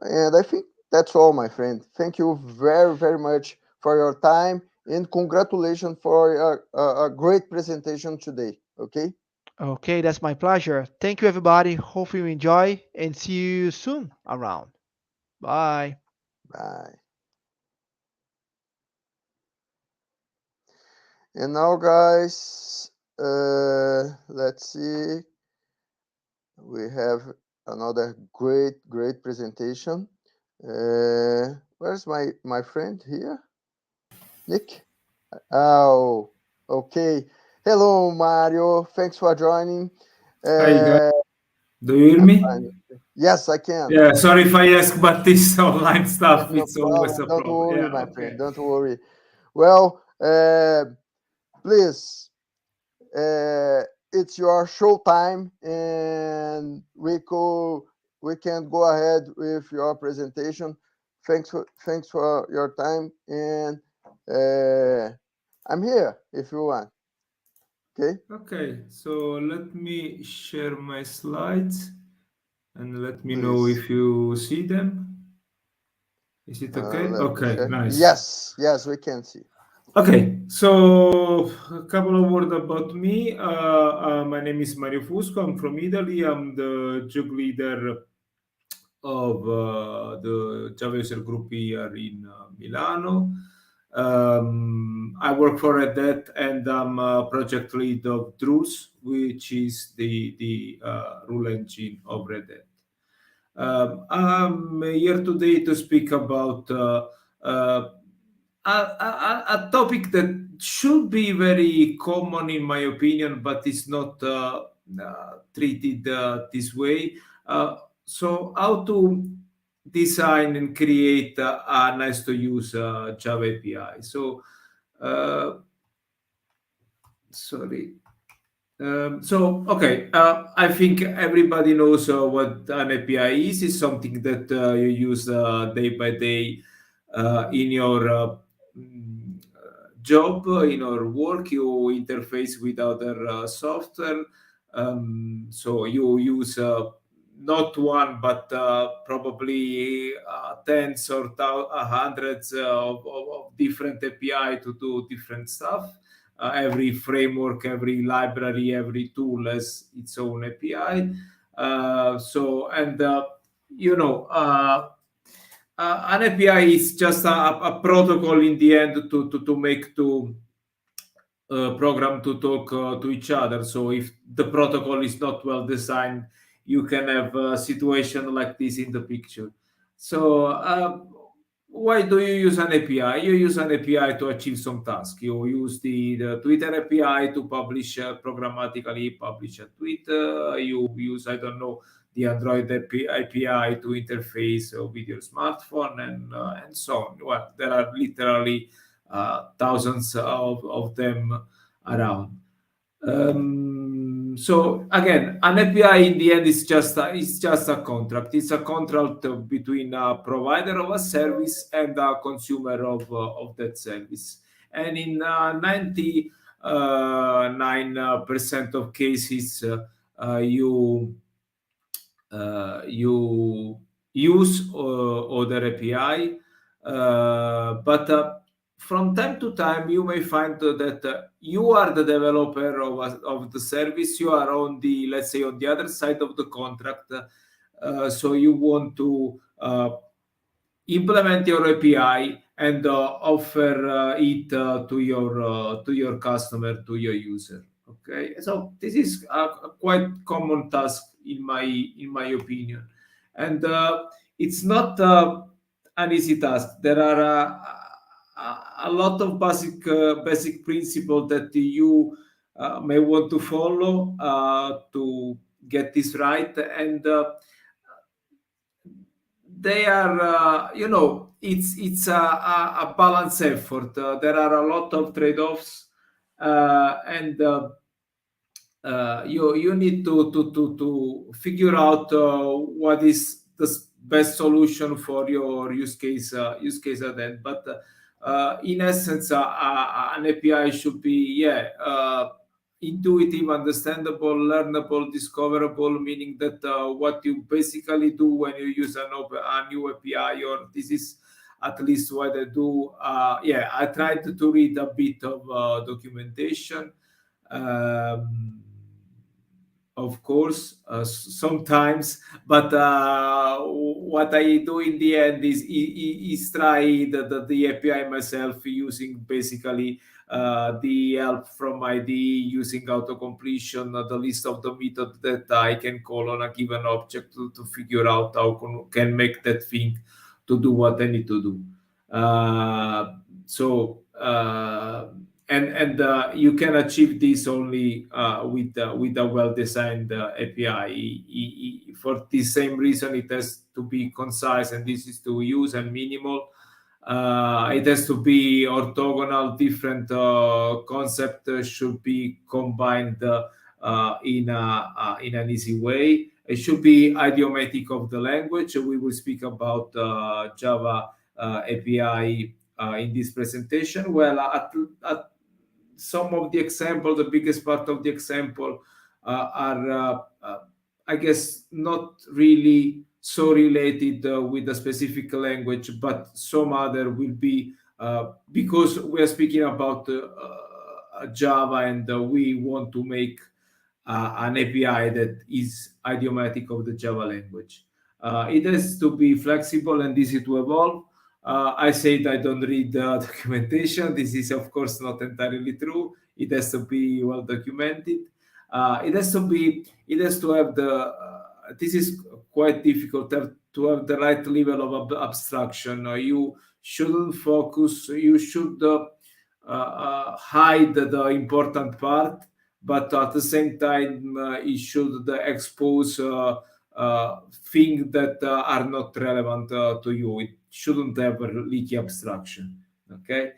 And I think that's all, my friend. Thank you very, very much for your time and congratulations for a great presentation today. Okay. Okay, that's my pleasure. Thank you, everybody. Hope you enjoy and see you soon around. Bye. Bye. And now, guys, let's see. We have another great presentation. Where's my friend here? Nick? Oh, okay. Hello, Mario. Thanks for joining. Hi guys, do you hear me? Yes, I can. Yeah, sorry if I ask, but this online stuff, No it's always a Don't problem. worry, Yeah, my okay. friend. Don't worry. Well, please, it's your show time, and we can go ahead with your presentation. Thanks for your time, and I'm here if you want. Okay. Okay, so let me share my slides and let me know Please. if you see them. Is it okay? Let me Okay, check. nice. Yes, we can see. Okay, so a couple of words about me. My name is Mario Fusco. I'm from Italy. I'm the jug leader of the Java user group here in Milano. I work for Red Hat and I'm a project lead of Druze, which is the rule engine of Red Hat. I'm here today to speak about a topic that should be very common in my opinion, but it's not treated this way. So how to design and create a nice to use Java API. So sorry. Okay, I think everybody knows what an API is. It's something that you use day by day in your job, in your work. You interface with other software. So you use not one, but probably tens or hundreds of different API to do different stuff. Every framework, every library, every tool has its own API. An API is just a protocol in the end to make two program to talk to each other. So if the protocol is not well designed, you can have a situation like this in the picture. So why do you use an API? You use an API to achieve some task. You use the Twitter API to publish programmatically publish a tweet. You use, I don't know, the Android API to interface with your smartphone and so on. Well, there are literally thousands of them around. So again, an API in the end is just a contract. It's a contract between a provider of a service and a consumer of that service. And in 99% of cases, you use other API, but from time to time you may find that you are the developer of the service. You are on the, let's say, on the other side of the contract, so you want to implement your API and offer it to your customer, to your user. Okay, so this is a quite common task in my opinion, and it's not an easy task. There are a lot of basic principles that you may want to follow to get this right, and they are it's a balance effort. There are a lot of trade-offs, and you need to figure out what is the best solution for your use case at that. But in essence, an API should be intuitive, understandable, learnable, discoverable, meaning that what you basically do when you use a new API, or this is at least what I do. I tried to read a bit of documentation. Of course, sometimes, but what I do in the end is try the API myself, using basically the help from IDE using autocompletion, the list of the method that I can call on a given object to figure out how can make that thing to do what I need to do. You can achieve this only with a well-designed API. For the same reason, it has to be concise and easy to use and minimal. It has to be orthogonal. Different concepts should be combined in an easy way. It should be idiomatic of the language. We will speak about Java API in this presentation. Well, at some of the example, the biggest part of the example are, I guess, not really so related with the specific language, but some other will be, because we are speaking about Java and we want to make an API that is idiomatic of the Java language. It has to be flexible and easy to evolve. I said I don't read the documentation. This is, of course, not entirely true. It has to be well documented. It has to have the, this is quite difficult to have the right level of abstraction. You shouldn't focus, you should hide the important part, but at the same time, it should expose things that are not relevant to you. It shouldn't have a leaky abstraction. Okay,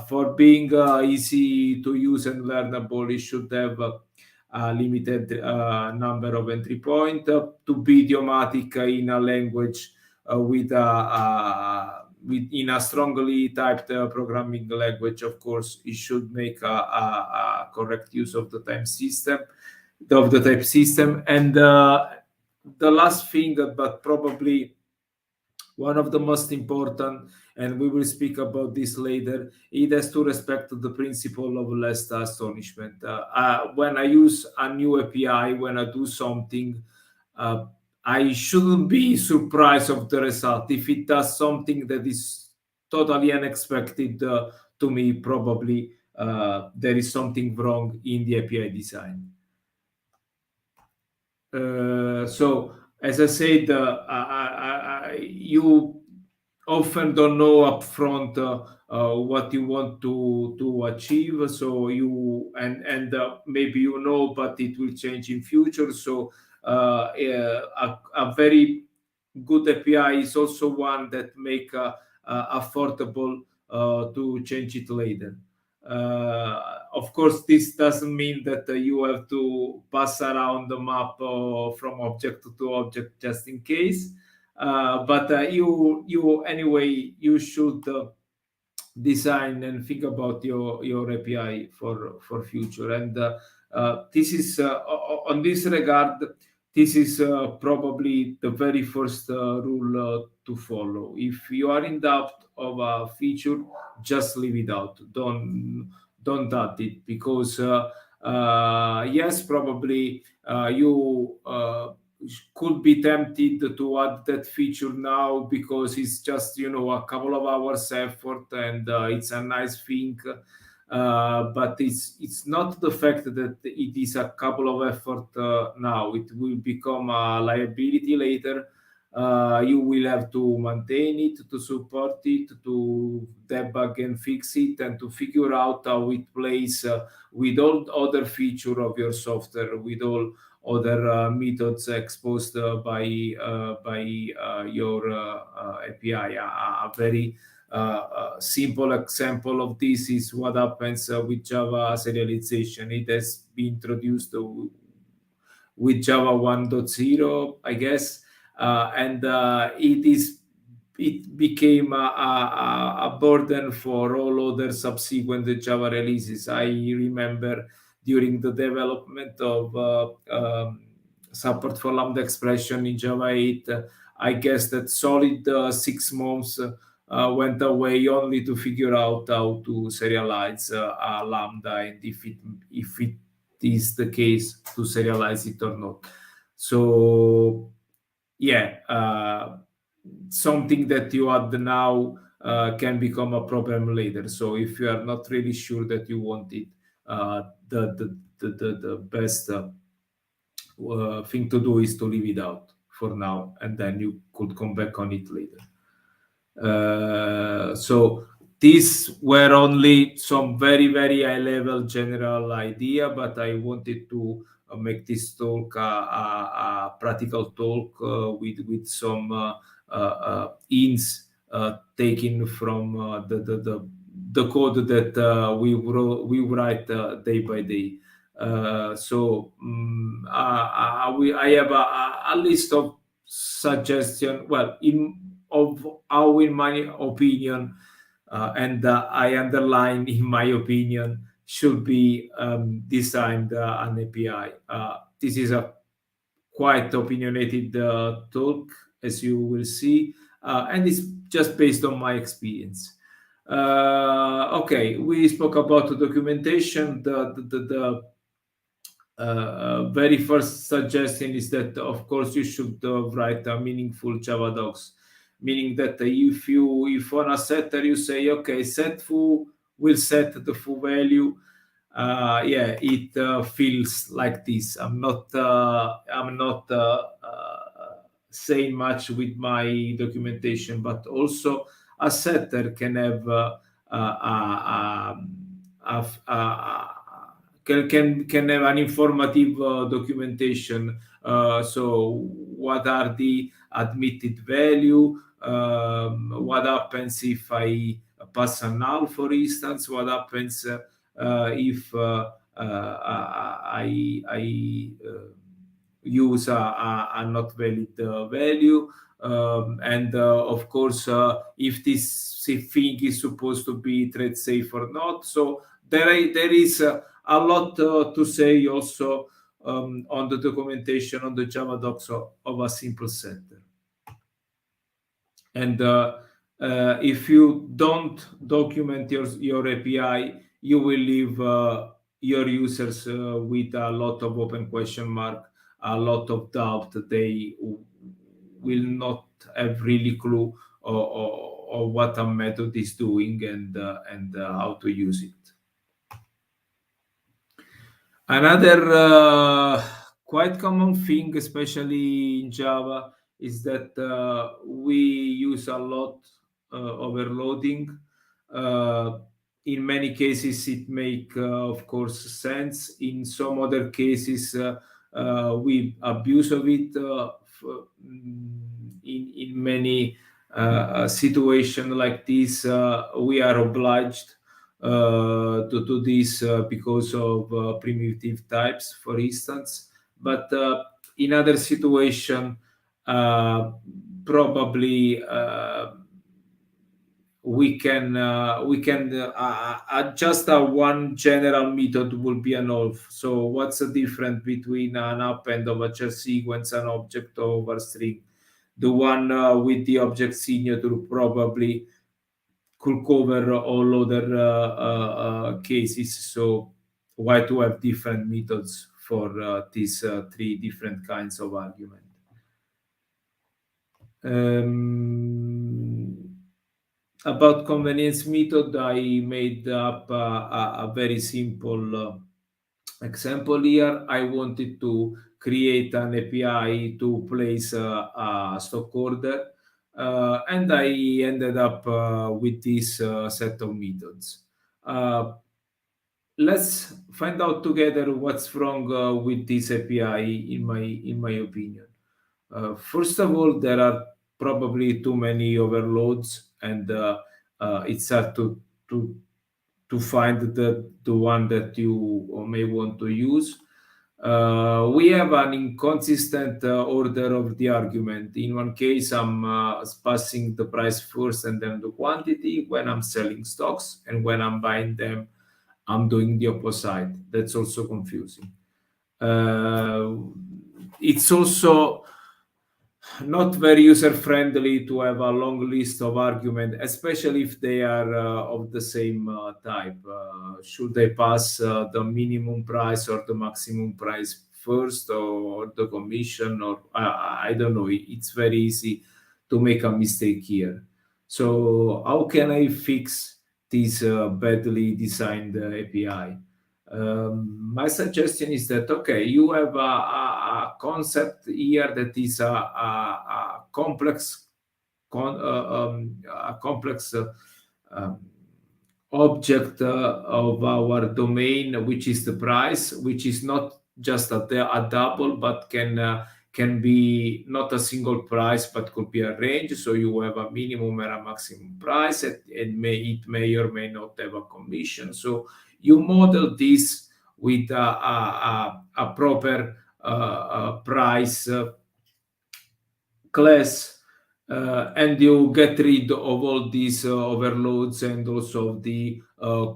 for being easy to use and learnable, it should have a limited number of entry point to be idiomatic in a language in a strongly typed programming language. Of course, it should make a correct use of the type system, and the last thing, but probably one of the most important, and we will speak about this later, it has to respect the principle of less astonishment. When I use a new API, when I do something, I shouldn't be surprised of the result. If it does something that is totally unexpected to me, probably there is something wrong in the API design. So, as I said, you often don't know upfront what you want to achieve. So maybe you know, but it will change in future. So a very good API is also one that make affordable to change it later. Of course, this doesn't mean that you have to pass around the map from object to object just in case. But you should design and think about your API for future. And this is on this regard, this is probably the very first rule to follow. If you are in doubt of a feature, just leave it out. Don't add it, because yes, probably you could be tempted to add that feature now because it's just a couple of hours effort and it's a nice thing. But it's not the fact that it is a couple of effort now. It will become a liability later. You will have to maintain it, to support it, to debug and fix it, and to figure out how it plays with all other features of your software, with all other methods exposed by your API. A very simple example of this is what happens with Java serialization. It has been introduced with Java 1.0, I guess, and it became a burden for all other subsequent Java releases. I remember during the development of support for lambda expression in Java 8, I guess that solid 6 months went away only to figure out how to serialize a lambda, and if it is the case, to serialize it or not. So yeah, something that you add now can become a problem later. So if you are not really sure that you want it, the best thing to do is to leave it out for now, and then you could come back on it later. So these were only some very, very high-level general idea, but I wanted to make this talk a practical talk with some hints taken from the code that we write day by day. So I have a list of suggestions. Well, of how, in my opinion, and I underline in my opinion, should be designed an API. This is a quite opinionated talk, as you will see, and it's just based on my experience. Okay, we spoke about the documentation. The very first suggestion is that, of course, you should write a meaningful Java docs, meaning that if on a setter you say, okay, set foo will set the foo value, it feels like this. I'm not saying much with my documentation, but also a setter can have can have an informative documentation. So what are the admitted value? What happens if I pass a null, for instance? What happens if I use a not valid value? And of course, if this thing is supposed to be thread safe or not. So there is a lot to say also on the documentation on the Java docs of a simple setter. And if you don't document your API, you will leave your users with a lot of open question mark, a lot of doubt. They will not have really clue of what a method is doing and how to use it. Another quite common thing, especially in Java, is that we use a lot overloading. In many cases, it makes, of course, sense. In some other cases, we abuse of it. In many situations like this, we are obliged to do this because of primitive types, for instance. But in other situations, probably we can just one general method will be enough. So what's the difference between an append of a char sequence and object over string? The one with the object signature probably could cover all other cases. So why to have different methods for these three different kinds of argument? About convenience method, I made up a very simple example here. I wanted to create an API to place a stock order, and I ended up with this set of methods. Let's find out together what's wrong with this API, in my opinion. First of all, there are probably too many overloads, and it's hard to find the one that you may want to use. We have an inconsistent order of the argument. In one case, I'm passing the price first and then the quantity when I'm selling stocks, and when I'm buying them, I'm doing the opposite. That's also confusing. It's also not very user-friendly to have a long list of arguments, especially if they are of the same type. Should they pass the minimum price or the maximum price first, or the commission, or I don't know. It's very easy to make a mistake here. So how can I fix this badly designed API? My suggestion is that, okay, you have a concept here that is a complex object of our domain, which is the price, which is not just a double, but can be not a single price, but could be a range. So you have a minimum and a maximum price, and it may or may not have a commission. So you model this with a proper price class, and you get rid of all these overloads and also of the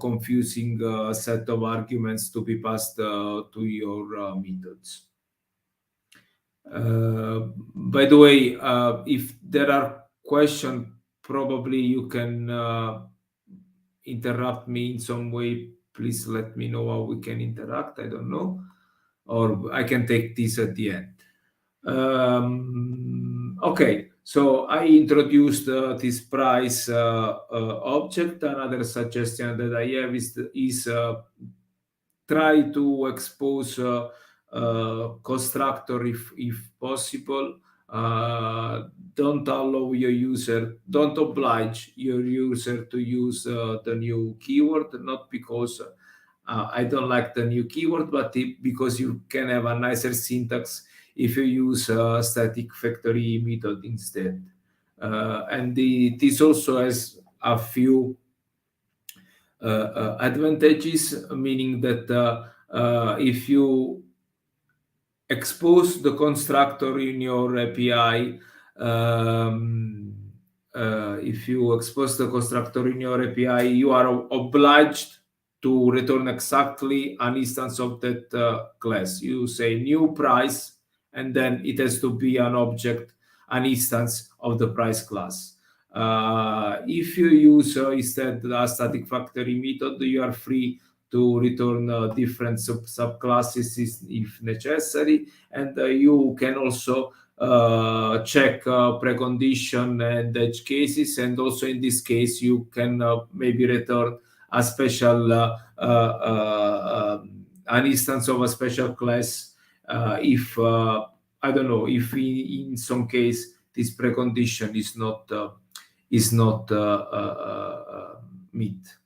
confusing set of arguments to be passed to your methods. By the way, if there are questions, probably you can interrupt me in some way. Please let me know how we can interact. I don't know, or I can take this at the end. Okay, so I introduced this price object. Another suggestion that I have is try to expose constructor if possible. Don't allow your user, don't oblige your user to use the new keyword, not because I don't like the new keyword, but because you can have a nicer syntax if you use a static factory method instead. And this also has a few advantages, meaning that if you expose the constructor in your API, if you expose the constructor in your API, you are obliged to return exactly an instance of that class. You say new price, and then it has to be an object, an instance of the price class. If you use instead a static factory method, you are free to return different subclasses if necessary, and you can also check precondition and edge cases, and also in this case you can maybe return a special an instance of a special class if I don't know, if in some case this precondition is not met.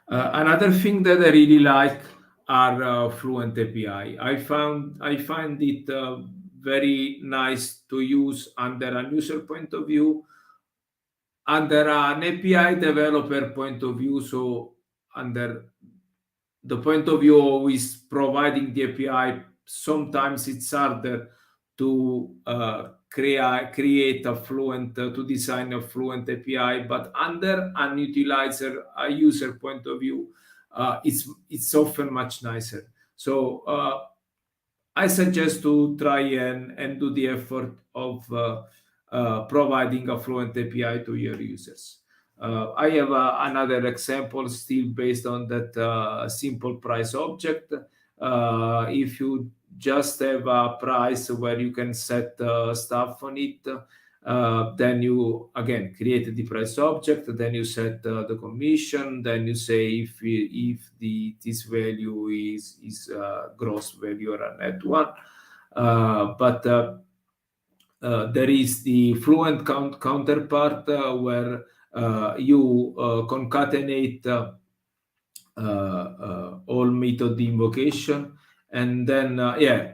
Another thing that I really like are Fluent API. I find it very nice to use under a user point of view, under an API developer point of view. So under the point of view of is providing the API, sometimes it's harder to create a Fluent, to design a Fluent API, but under an utilizer, a user point of view, it's often much nicer. So I suggest to try and do the effort of providing a Fluent API to your users. I have another example still based on that simple price object. If you just have a price where you can set stuff on it, then you again create the price object, then you set the commission, then you say if this value is gross value or a net one. But there is the Fluent counterpart where you concatenate all method invocation, and then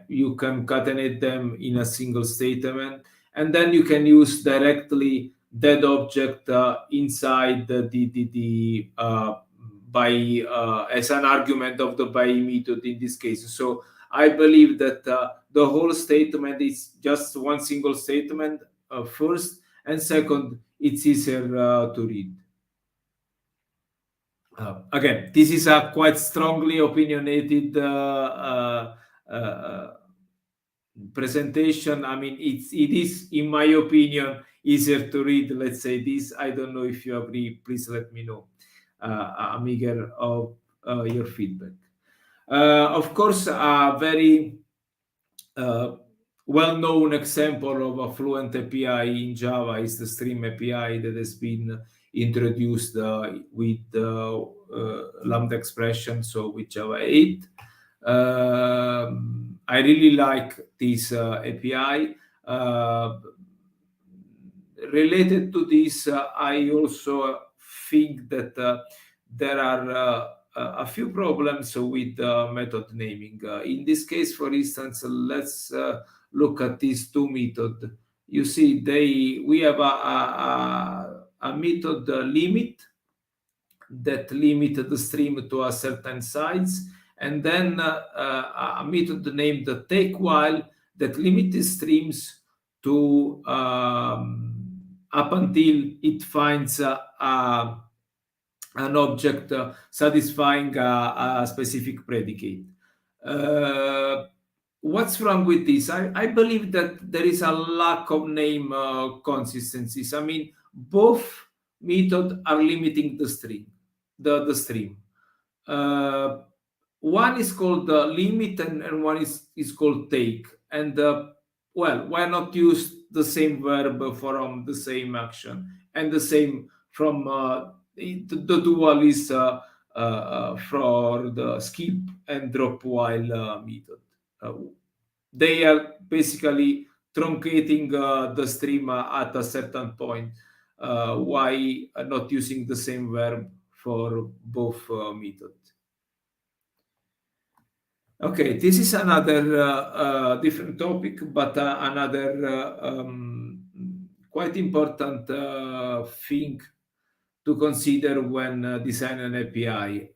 you can concatenate them in a single statement, and then you can use directly that object inside the by as an argument of the by method in this case. So I believe that the whole statement is just one single statement first, and second, it's easier to read. Again, this is a quite strongly opinionated presentation. I mean, it is, in my opinion, easier to read. Let's say this. I don't know if you agree. Please let me know, Miguel, of your feedback. Of course, a very well-known example of a Fluent API in Java is the Stream API that has been introduced with Lambda expression, so with Java 8. I really like this API. Related to this, I also think that there are a few problems with method naming. In this case, for instance, let's look at these two methods. You see, we have a method limit that limit the stream to a certain size, and then a method named take while that limit the streams to up until it finds an object satisfying a specific predicate. What's wrong with this? I believe that there is a lack of name consistencies. I mean, both methods are limiting the stream. The stream. One is called limit and one is called take. And well, why not use the same verb from the same action and the same from the dual is for the skip and drop while method. They are basically truncating the stream at a certain point. Why not using the same verb for both methods? Okay, this is another different topic, but another quite important thing to consider when designing an API.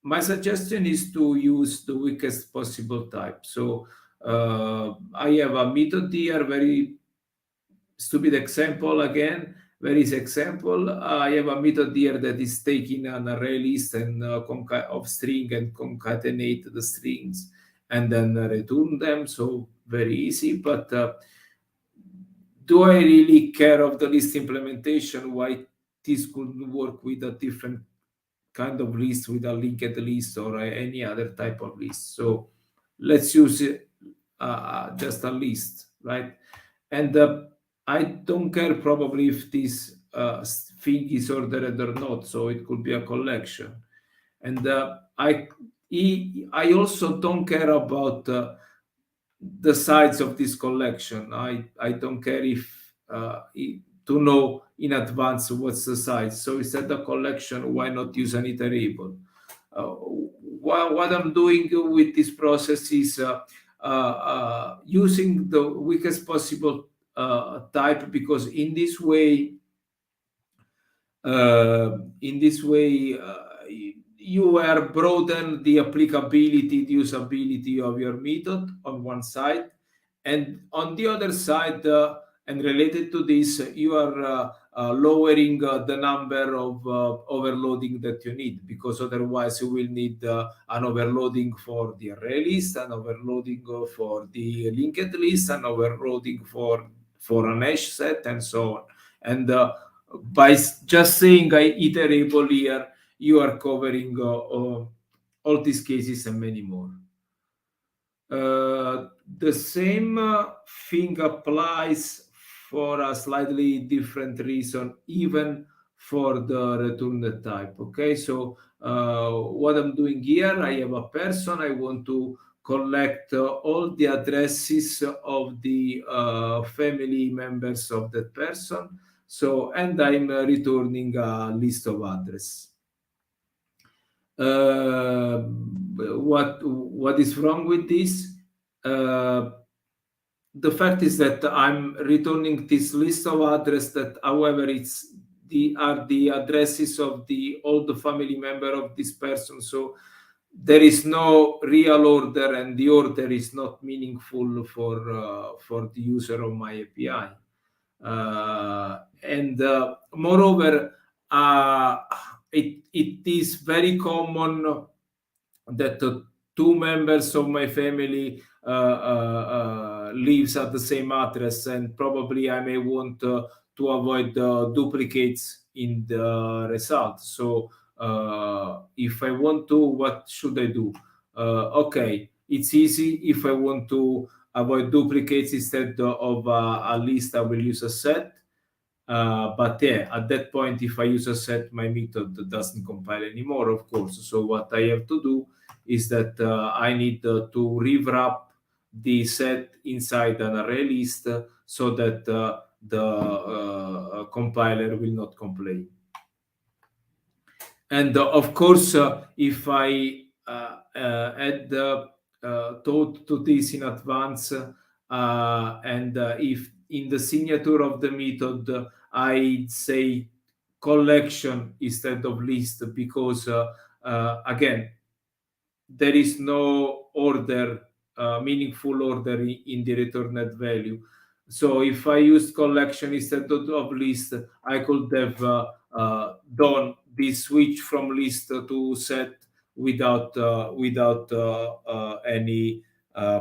My suggestion is to use the weakest possible type. So I have a method here, very stupid example again. Where is example? I have a method here that is taking an array list and of string and concatenate the strings and then return them. So very easy, but do I really care of the list implementation? Why this could work with a different kind of list, with a linked list or any other type of list? So let's use just a list, right? And I don't care probably if this thing is ordered or not, so it could be a collection. And I also don't care about the size of this collection. I don't care if to know in advance what's the size. So instead of collection, why not use an iterable? What I'm doing with this process is using the weakest possible type, because in this way you are broaden the applicability, the usability of your method on one side, and on the other side, and related to this, you are lowering the number of overloading that you need, because otherwise you will need an overloading for the array list, an overloading for the linked list, an overloading for an hash set, and so on. And by just saying iterable here, you are covering all these cases and many more. The same thing applies for a slightly different reason, even for the return type. Okay, so what I'm doing here, I have a person, I want to collect all the addresses of the family members of that person. So, and I'm returning a list of address. What is wrong with this? The fact is that I'm returning this list of address that, however, are the addresses of all the family member of this person. So there is no real order, and the order is not meaningful for the user of my API. And moreover, it is very common that two members of my family lives at the same address, and probably I may want to avoid duplicates in the result. So if I want to, what should I do? Okay, it's easy. If I want to avoid duplicates. Instead of a list, I will use a set. But yeah, at that point, if I use a set, my method doesn't compile anymore, of course. So what I have to do is that I need to rewrap the set inside an array list so that the compiler will not complain. And of course, if I add thought to this in advance, and if in the signature of the method I say collection instead of list, because again, there is no order, meaningful order in the returned value. So if I use collection instead of list, I could have done this switch from list to set without any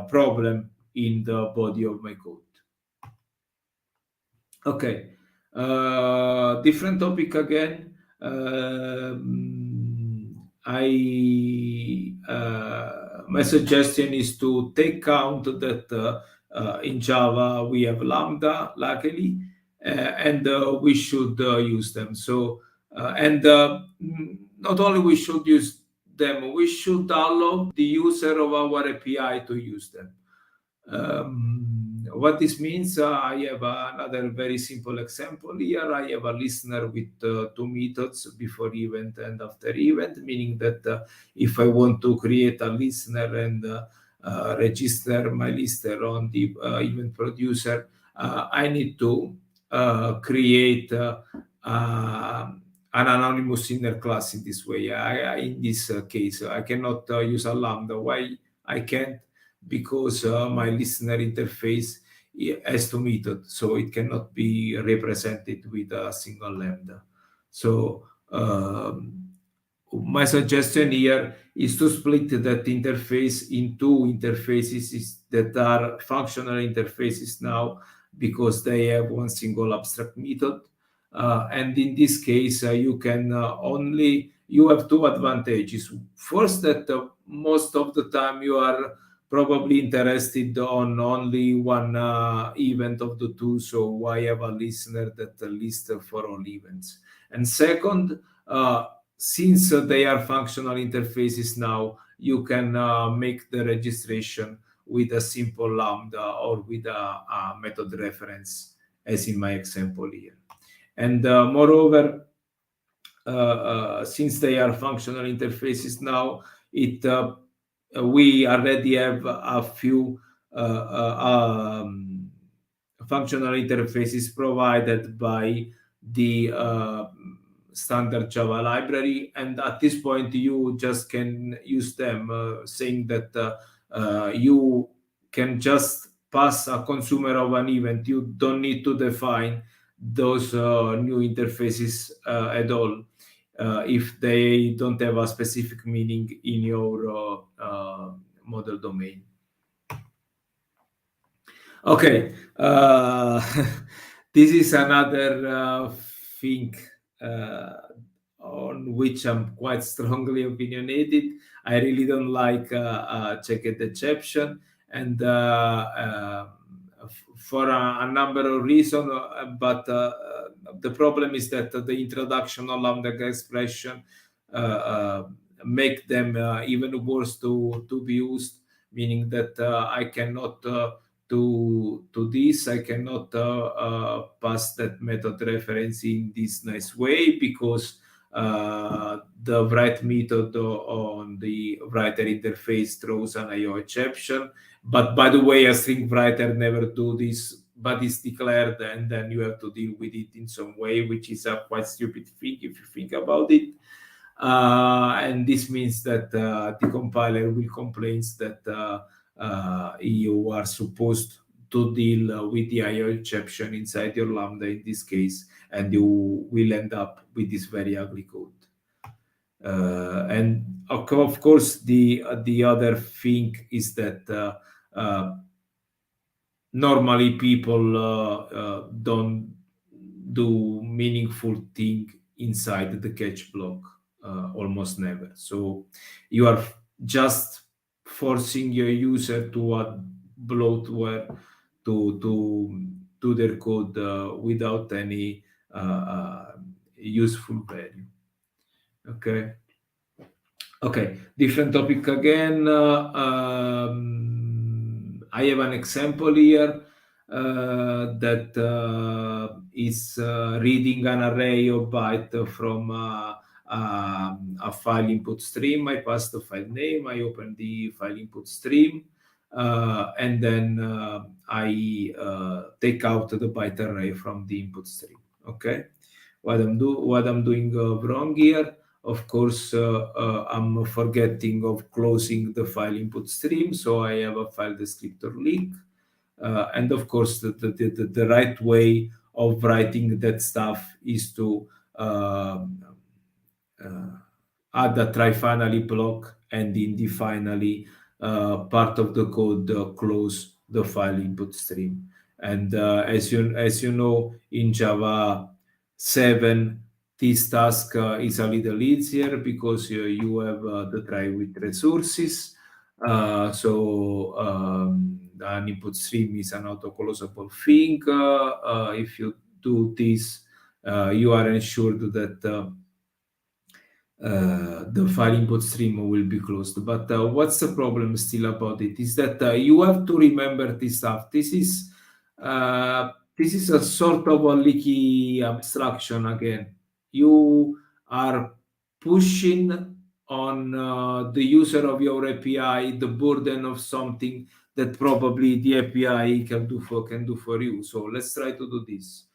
problem in the body of my code. Okay, different topic again. My suggestion is to take count that in Java we have Lambda, luckily, and we should use them. So, and not only we should use them, we should allow the user of our API to use them. What this means, I have another very simple example here. I have a listener with two methods, before event and after event, meaning that if I want to create a listener and register my listener on the event producer, I need to create an anonymous inner class in this way. In this case, I cannot use a Lambda. Why I can't? Because my listener interface has two methods, so it cannot be represented with a single lambda. So my suggestion here is to split that interface in two interfaces that are functional interfaces now, because they have one single abstract method. And in this case, you can you have two advantages. First, that most of the time you are probably interested on only one event of the two, so why have a listener that lists for all events? And second, since they are functional interfaces now, you can make the registration with a simple lambda or with a method reference, as in my example here. And moreover, since they are functional interfaces now, we already have a few functional interfaces provided by the standard Java library, and at this point you just can use them, saying that you can just pass a consumer of an event. You don't need to define those new interfaces at all. If they don't have a specific meaning in your model domain. Okay, this is another thing on which I'm quite strongly opinionated. I really don't like checked exception, and for a number of reasons, but the problem is that the introduction of lambda expression make them even worse to be used, meaning that I cannot do this. I cannot pass that method reference in this nice way, because the write method on the writer interface throws an IO exception. But by the way, a string writer never do this, but it's declared, and then you have to deal with it in some way, which is a quite stupid thing if you think about it. And this means that the compiler will complain that you are supposed to deal with the IO exception inside your lambda in this case, and you will end up with this very ugly code. And of course, the other thing is that normally people don't do meaningful thing inside the catch block, almost never. So you are just forcing your user to bloatware to their code without any useful value. Okay, different topic again. I have an example here that is reading an array of bytes from a file input stream. I pass the file name, I open the file input stream, and then I take out the byte array from the input stream. Okay, what I'm doing wrong here? Of course, I'm forgetting of closing the file input stream, so I have a file descriptor leak. And of course, the right way of writing that stuff is to add a try finally block, and in the finally part of the code close the file input stream. And as you know, in Java 7, this task is a little easier because you have the try with resources. So an input stream is an auto-closable thing. If you do this, you are ensured that the file input stream will be closed. But what's the problem still about it is that you have to remember this stuff. This is a sort of a leaky abstraction again. You are pushing on the user of your API the burden of something that probably the API can do for you. So let's try to do this.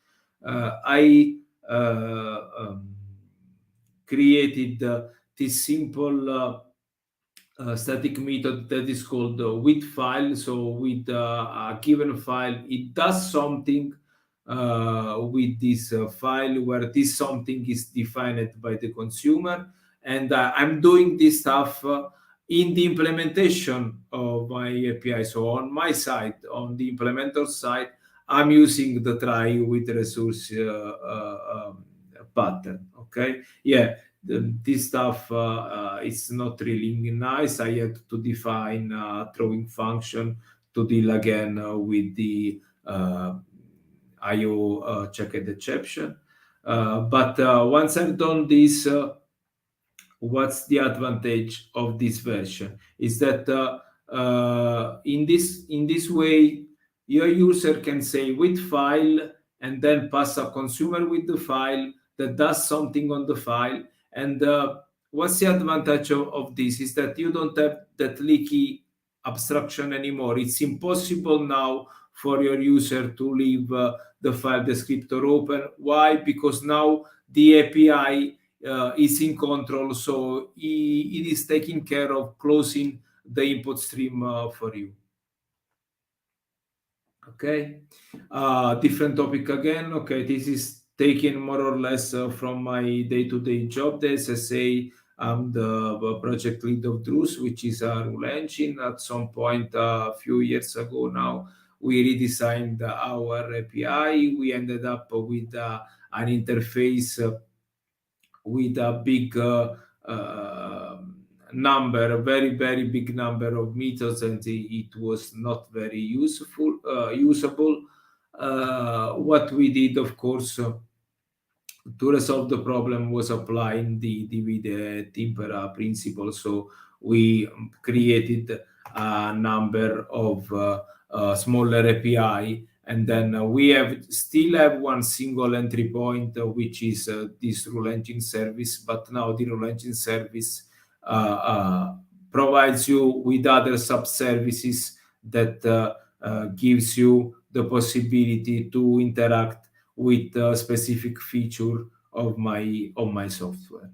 I created this simple static method that is called with file. So with a given file, it does something with this file where this something is defined by the consumer. And I'm doing this stuff in the implementation of my API. So on my side, on the implementer side, I'm using the try with resource pattern. Okay, yeah, this stuff is not really nice. I had to define a throwing function to deal again with the IO checked exception. But once I've done this, what's the advantage of this version? Is that in this way, your user can say with file and then pass a consumer with the file that does something on the file. And what's the advantage of this is that you don't have that leaky abstraction anymore. It's impossible now for your user to leave the file descriptor open. Why? Because now the API is in control, so it is taking care of closing the input stream for you. Okay, different topic again. Okay, this is taken more or less from my day-to-day job. The SSA, I'm the project lead of Druze, which is a rule engine. At some point, a few years ago now, we redesigned our API. We ended up with an interface with a big number, a very, very big number of methods, and it was not very usable. What we did, of course, to resolve the problem was applying the divide impera principle. So we created a number of smaller API, and then we still have one single entry point, which is this rule engine service. But now the rule engine service provides you with other sub-services that gives you the possibility to interact with a specific feature of my software.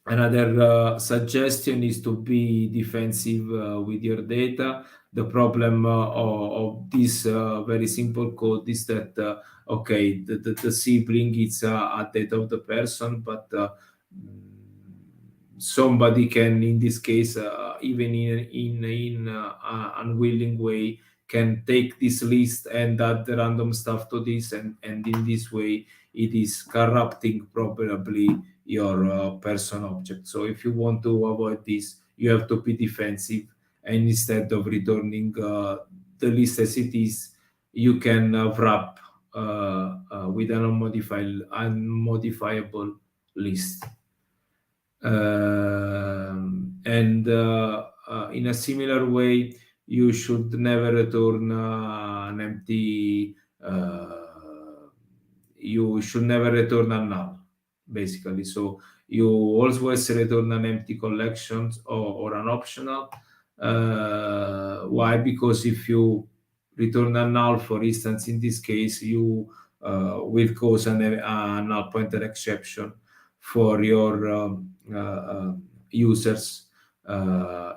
Another suggestion is to be defensive with your data. The problem of this very simple code is that okay, the sibling is a data of the person, but somebody can, in this case, even in an unwilling way, can take this list and add the random stuff to this, and in this way it is corrupting probably your person object. So if you want to avoid this, you have to be defensive and instead of returning the list as it is, you can wrap with an unmodifiable list. And in a similar way, you should never return an empty. You should never return a null, basically. So you always return an empty collection or an optional. Why? Because if you return a null, for instance, in this case, you will cause a null pointer exception for your users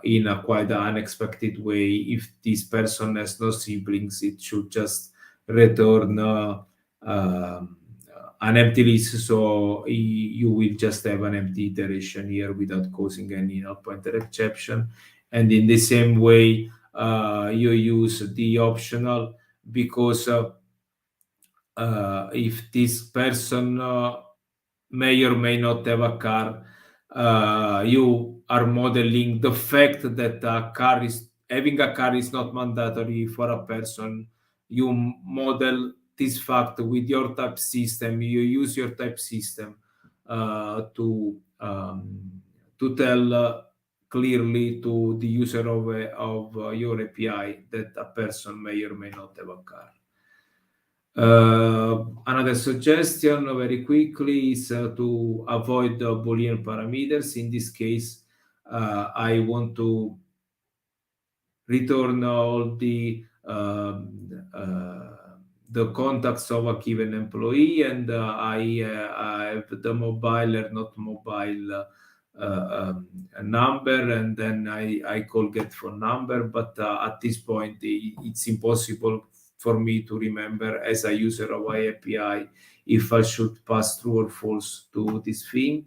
in a quite unexpected way. If this person has no siblings, it should just return an empty list, so you will just have an empty iteration here without causing any null pointer exception. And in the same way, you use the optional because if this person may or may not have a car, you are modeling the fact that having a car is not mandatory for a person. You model this fact with your type system. You use your type system to tell clearly to the user of your API that a person may or may not have a car. Another suggestion very quickly is to avoid the Boolean parameters. In this case, I want to return all the contacts of a given employee, and I have the mobile or not mobile number, and then I call get phone number. But at this point, it's impossible for me to remember as a user of my API if I should pass true or false to this thing.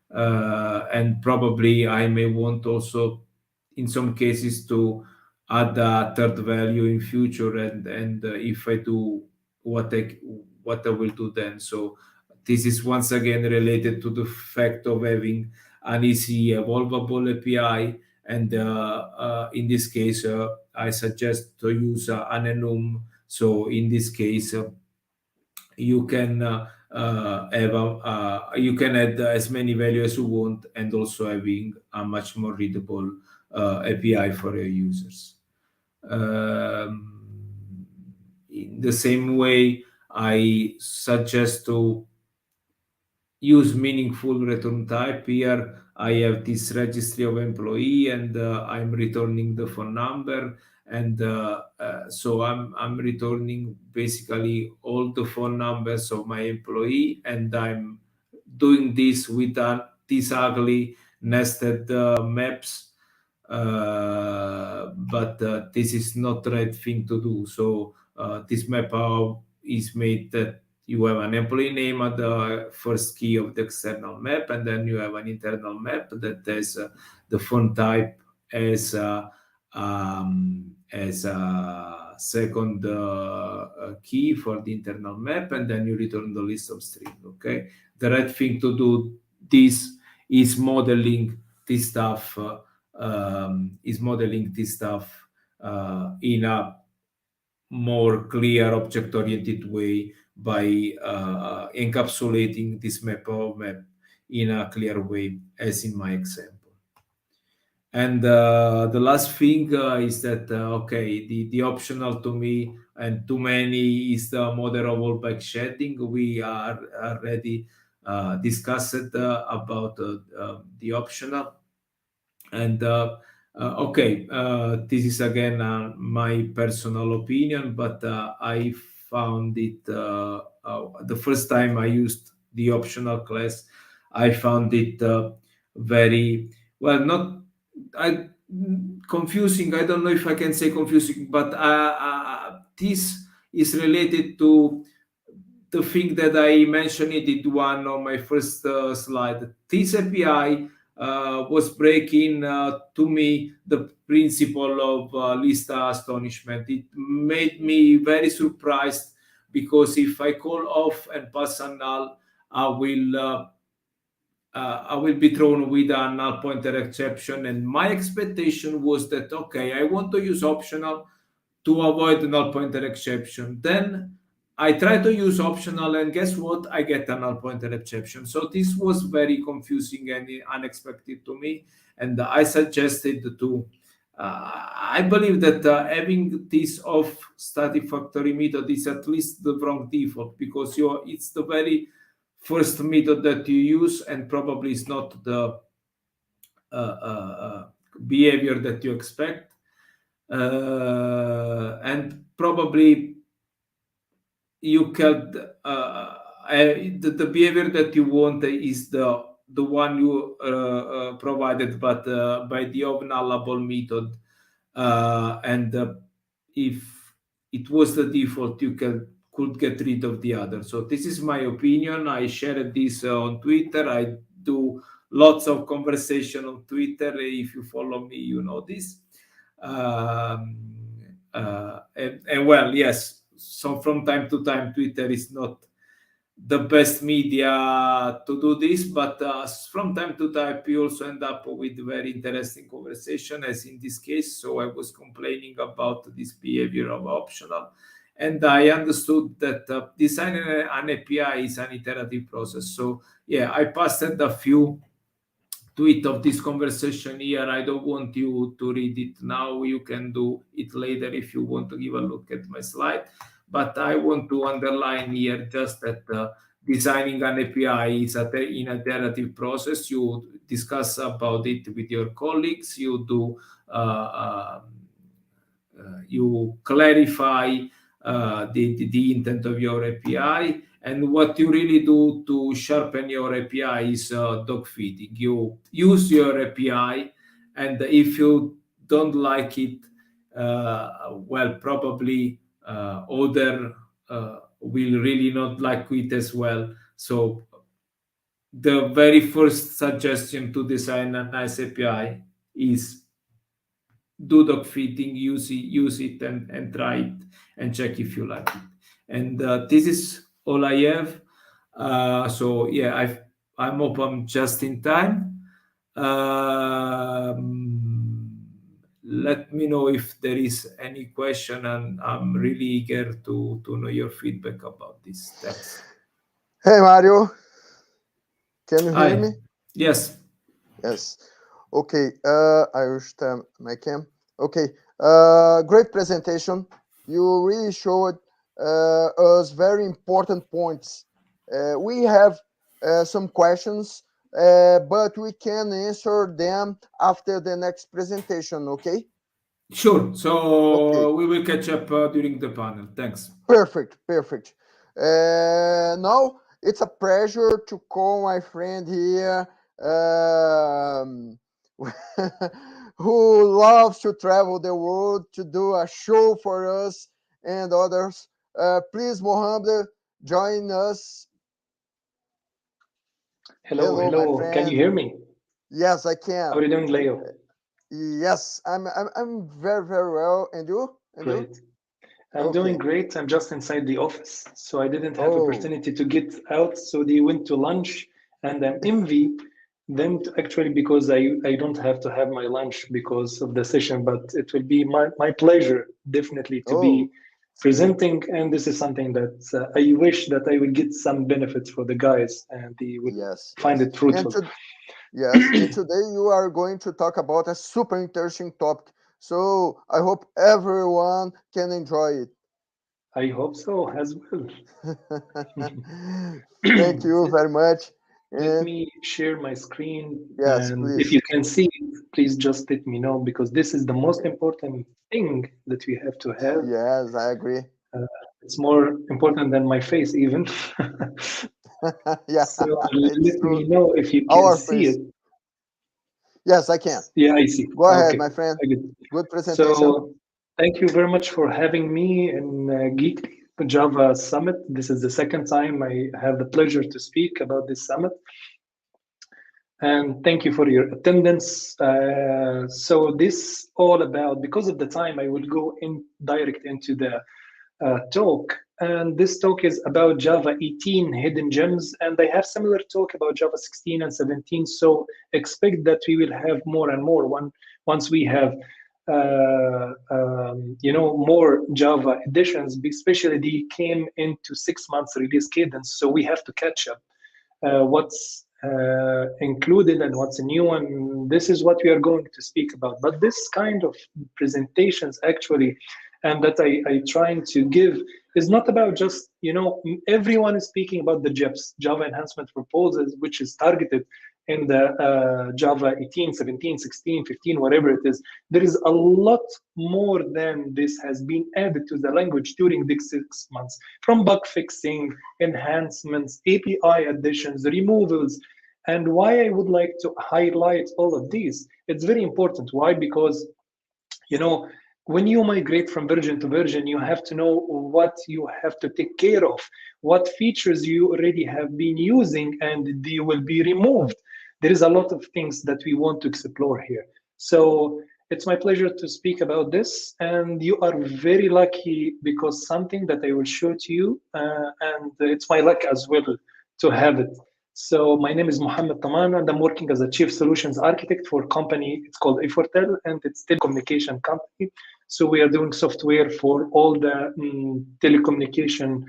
And probably I may want also in some cases to add a third value in future, and if I do what I will do then. So this is once again related to the fact of having an easy evolvable API, and in this case I suggest to use an enum. So in this case you can you can add as many values as you want, and also having a much more readable API for your users. In the same way, I suggest to use meaningful return type. Here I have this registry of employee, and I'm returning the phone number, and so I'm returning basically all the phone numbers of my employee, and I'm doing this with these ugly nested maps. But this is not the right thing to do. So this map is made that you have an employee name at the first key of the external map, and then you have an internal map that has the phone type as a second key for the internal map, and then you return the list of string. Okay, the right thing to do this is modeling this stuff. In a more clear object-oriented way by encapsulating this map in a clear way, as in my example. And the last thing is that okay, the optional to me and to many is the model of rollback shedding. We are already discussed about the optional. And okay, this is again my personal opinion, but I found it the first time I used the optional class, I found it very well, not confusing. I don't know if I can say confusing, but this is related to the thing that I mentioned in one of my first slide. This API was breaking to me the principle of list astonishment. It made me very surprised, because if I call off and pass a null, I will I will be thrown with a null pointer exception. And my expectation was that, okay, I want to use optional to avoid the null pointer exception. Then I try to use optional, and guess what? I get a null pointer exception. So this was very confusing and unexpected to me. And I suggested to, I believe that having this off static factory method is at least the wrong default, because it's the very first method that you use, and probably is not the behavior that you expect. And probably you can the behavior that you want is the one you provided, but by the nullable method. And if it was the default, you could get rid of the other. So this is my opinion. I shared this on Twitter. I do lots of conversation on Twitter. If you follow me, you know this. And well, yes, so from time to time, Twitter is not the best media to do this, but from time to time, you also end up with very interesting conversation, as in this case. So I was complaining about this behavior of optional, and I understood that designing an API is an iterative process. So yeah, I posted a few tweet of this conversation here. I don't want you to read it now. You can do it later if you want to give a look at my slide. But I want to underline here just that designing an API is an iterative process. You discuss about it with your colleagues. You do you clarify the intent of your API. And what you really do to sharpen your API is dog feeding. You use your API, and if you don't like it, well, probably other will really not like it as well. So the very first suggestion to design a nice API is do dog feeding, use it and try it and check if you like it. And this is all I have. So yeah, I hope I'm just in time. Let me know if there is any question, and I'm really eager to know your feedback about this. Thanks. Hey Mario, can you hear me? Yes. Yes. Okay. I will start my cam. Okay. Great presentation. You really showed us very important points. We have some questions, but we can answer them after the next presentation. Okay. Sure. So we will catch up during the panel. Thanks. Perfect. Perfect. Now it's a pleasure to call my friend here. Who loves to travel the world to do a show for us and others. Please, Mohamed, join us. Hello, my friend. Can you hear me? Yes, I can. How are you doing, Leo? Yes, I'm very, very well. And you? Great. I'm doing great. I'm just inside the office, so I didn't have opportunity to get out. So they went to lunch, and I'm envy them actually, because I don't have to have my lunch because of the session, but it will be my pleasure definitely to be presenting. And this is something that I wish that I would get some benefits for the guys, and they would find it fruitful. And today you are going to talk about a super interesting topic. So I hope everyone can enjoy it. I hope so as well. Thank you very much. Let me share my screen. Yes, and please. If you can see it, please just let me know, because this is the most important thing that we have to have. Yes, I agree. It's more important than my face even. Yeah, so let me know if you can see it. Yes, I can. Yeah, I see. Go ahead, my friend. Good presentation. So thank you very much for having me in Geekle Java Summit. This is the second time I have the pleasure to speak about this summit. And thank you for your attendance. So this all about, because of the time, I will go in direct into the talk. and this talk is about Java 18 hidden gems, and I have similar talk about Java 16 and 17. So expect that we will have more and more once we have more Java editions, especially they came into 6 months release cadence, so we have to catch up what's included and what's new, and this is what we are going to speak about. But this kind of presentations actually, and that I trying to give, is not about just, everyone is speaking about the JEPs, Java Enhancement Proposals, which is targeted in the Java 18, 17, 16, 15, whatever it is. There is a lot more than this has been added to the language during these 6 months, from bug fixing, enhancements, API additions, removals. And why I would like to highlight all of these, it's very important. Why? Because, when you migrate from version to version, you have to know what you have to take care of, what features you already have been using, and they will be removed. There is a lot of things that we want to explore here. So it's my pleasure to speak about this, and you are very lucky because something that I will show to you, and it's my luck as well to have it. So my name is Mohamed Taman, and I'm working as a Chief Solutions Architect for a company. It's called Ifortel, and it's a telecommunication company. So we are doing software for all the telecommunication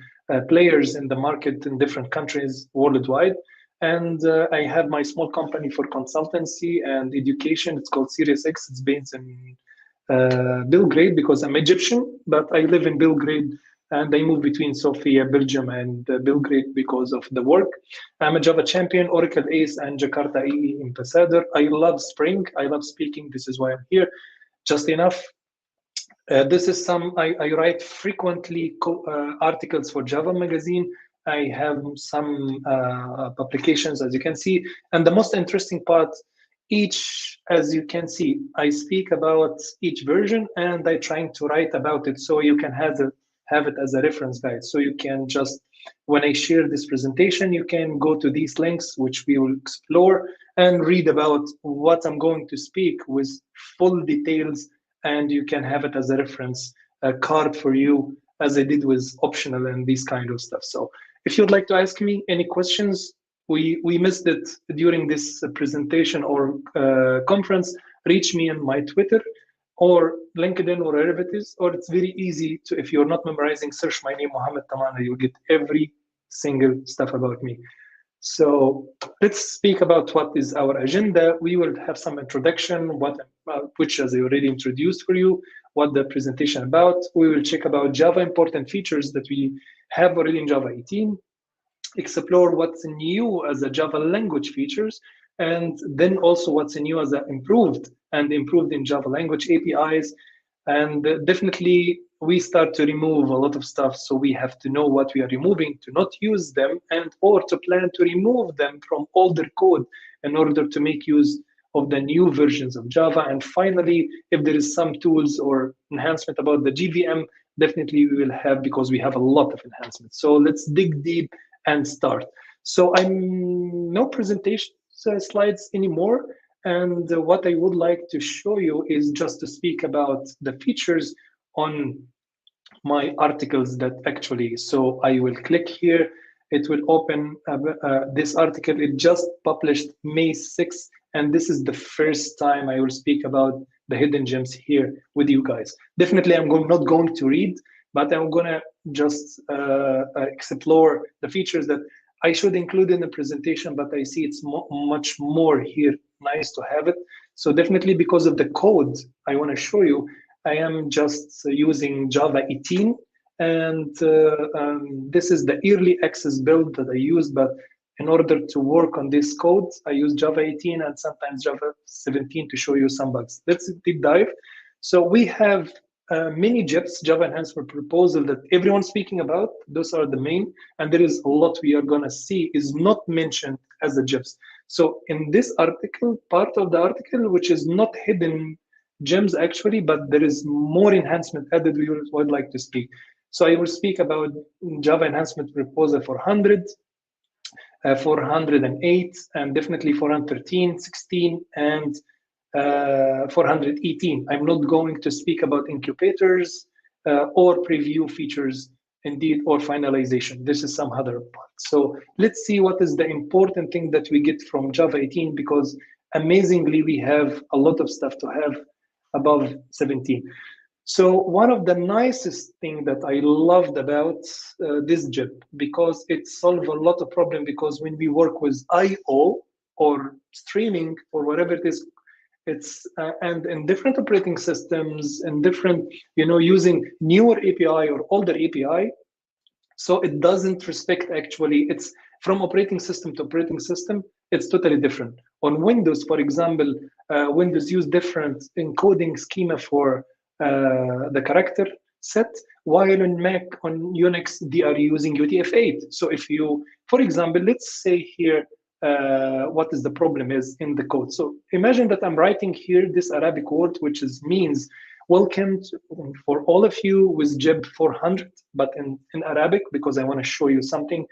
players in the market in different countries worldwide. And I have my small company for consultancy and education. It's called Sirius X. It's based in Belgrade because I'm Egyptian, but I live in Belgrade. And I move between Sofia, Belgium, and Belgrade because of the work. I'm a Java champion, Oracle Ace, and Jakarta EE ambassador. I love Spring. I love speaking. This is why I'm here. Just enough. This is I write frequently articles for Java magazine. I have some publications, as you can see. And the most interesting part, as you can see, I speak about each version and I trying to write about it so you can have it as a reference guide. So you can just, when I share this presentation, you can go to these links, which we will explore, and read about what I'm going to speak with full details, and you can have it as a reference card for you, as I did with optional and these kind of stuff. So if you'd like to ask me any questions, we missed it during this presentation or conference, reach me on my Twitter or LinkedIn or wherever it is, or it's very easy to, if you're not memorizing, search my name, Mohamed Taman, you'll get every single stuff about me. So let's speak about what is our agenda. We will have some introduction, which as I already introduced for you, what the presentation about. We will check about Java important features that we have already in Java 18, explore what's new as a Java language features, and then also what's new as a improved in Java language APIs. And definitely we start to remove a lot of stuff, so we have to know what we are removing to not use them, and or to plan to remove them from older code in order to make use of the new versions of Java. And finally, if there is some tools or enhancement about the GVM, definitely we will have, because we have a lot of enhancements. So let's dig deep and start. So I'm no presentation slides anymore. And what I would like to show you is just to speak about the features on my articles that actually, so I will click here. It will open this article. It just published May 6th. And this is the first time I will speak about the hidden gems here with you guys. Definitely, I'm not going to read, but I'm going to just explore the features that I should include in the presentation, but I see it's much more here. Nice to have it. So definitely, because of the code I want to show you, I am just using Java 18, and this is the early access build that I use. But in order to work on this code, I use Java 18 and sometimes Java 17 to show you some bugs. Let's deep dive. So we have many JEPs, Java Enhancement Proposal, that everyone's speaking about. Those are the main, and there is a lot we are gonna see is not mentioned as the JEPs. So in this article, part of the article, which is not hidden gems actually, but there is more enhancement added, we would like to speak. So I will speak about Java Enhancement Proposal 400, 408, and definitely 413, 16, and 418. I'm not going to speak about incubators or preview features indeed, or finalization. This is some other part. So let's see what is the important thing that we get from Java 18, because amazingly, we have a lot of stuff to have above 17. So one of the nicest thing that I loved about this JIP, because it solved a lot of problem, because when we work with I/O or streaming or whatever it is, it's and in different operating systems and different, using newer API or older API, so it doesn't respect actually. It's from operating system to operating system. It's totally different. On Windows, for example, Windows use different encoding schema for the character set, while on Mac, on Unix, they are using UTF-8. So if you, for example, let's say here, what is the problem is in the code. So imagine that I'm writing here this Arabic word, which means welcome for all of you with JIB 400, but in Arabic, because I want to show you something,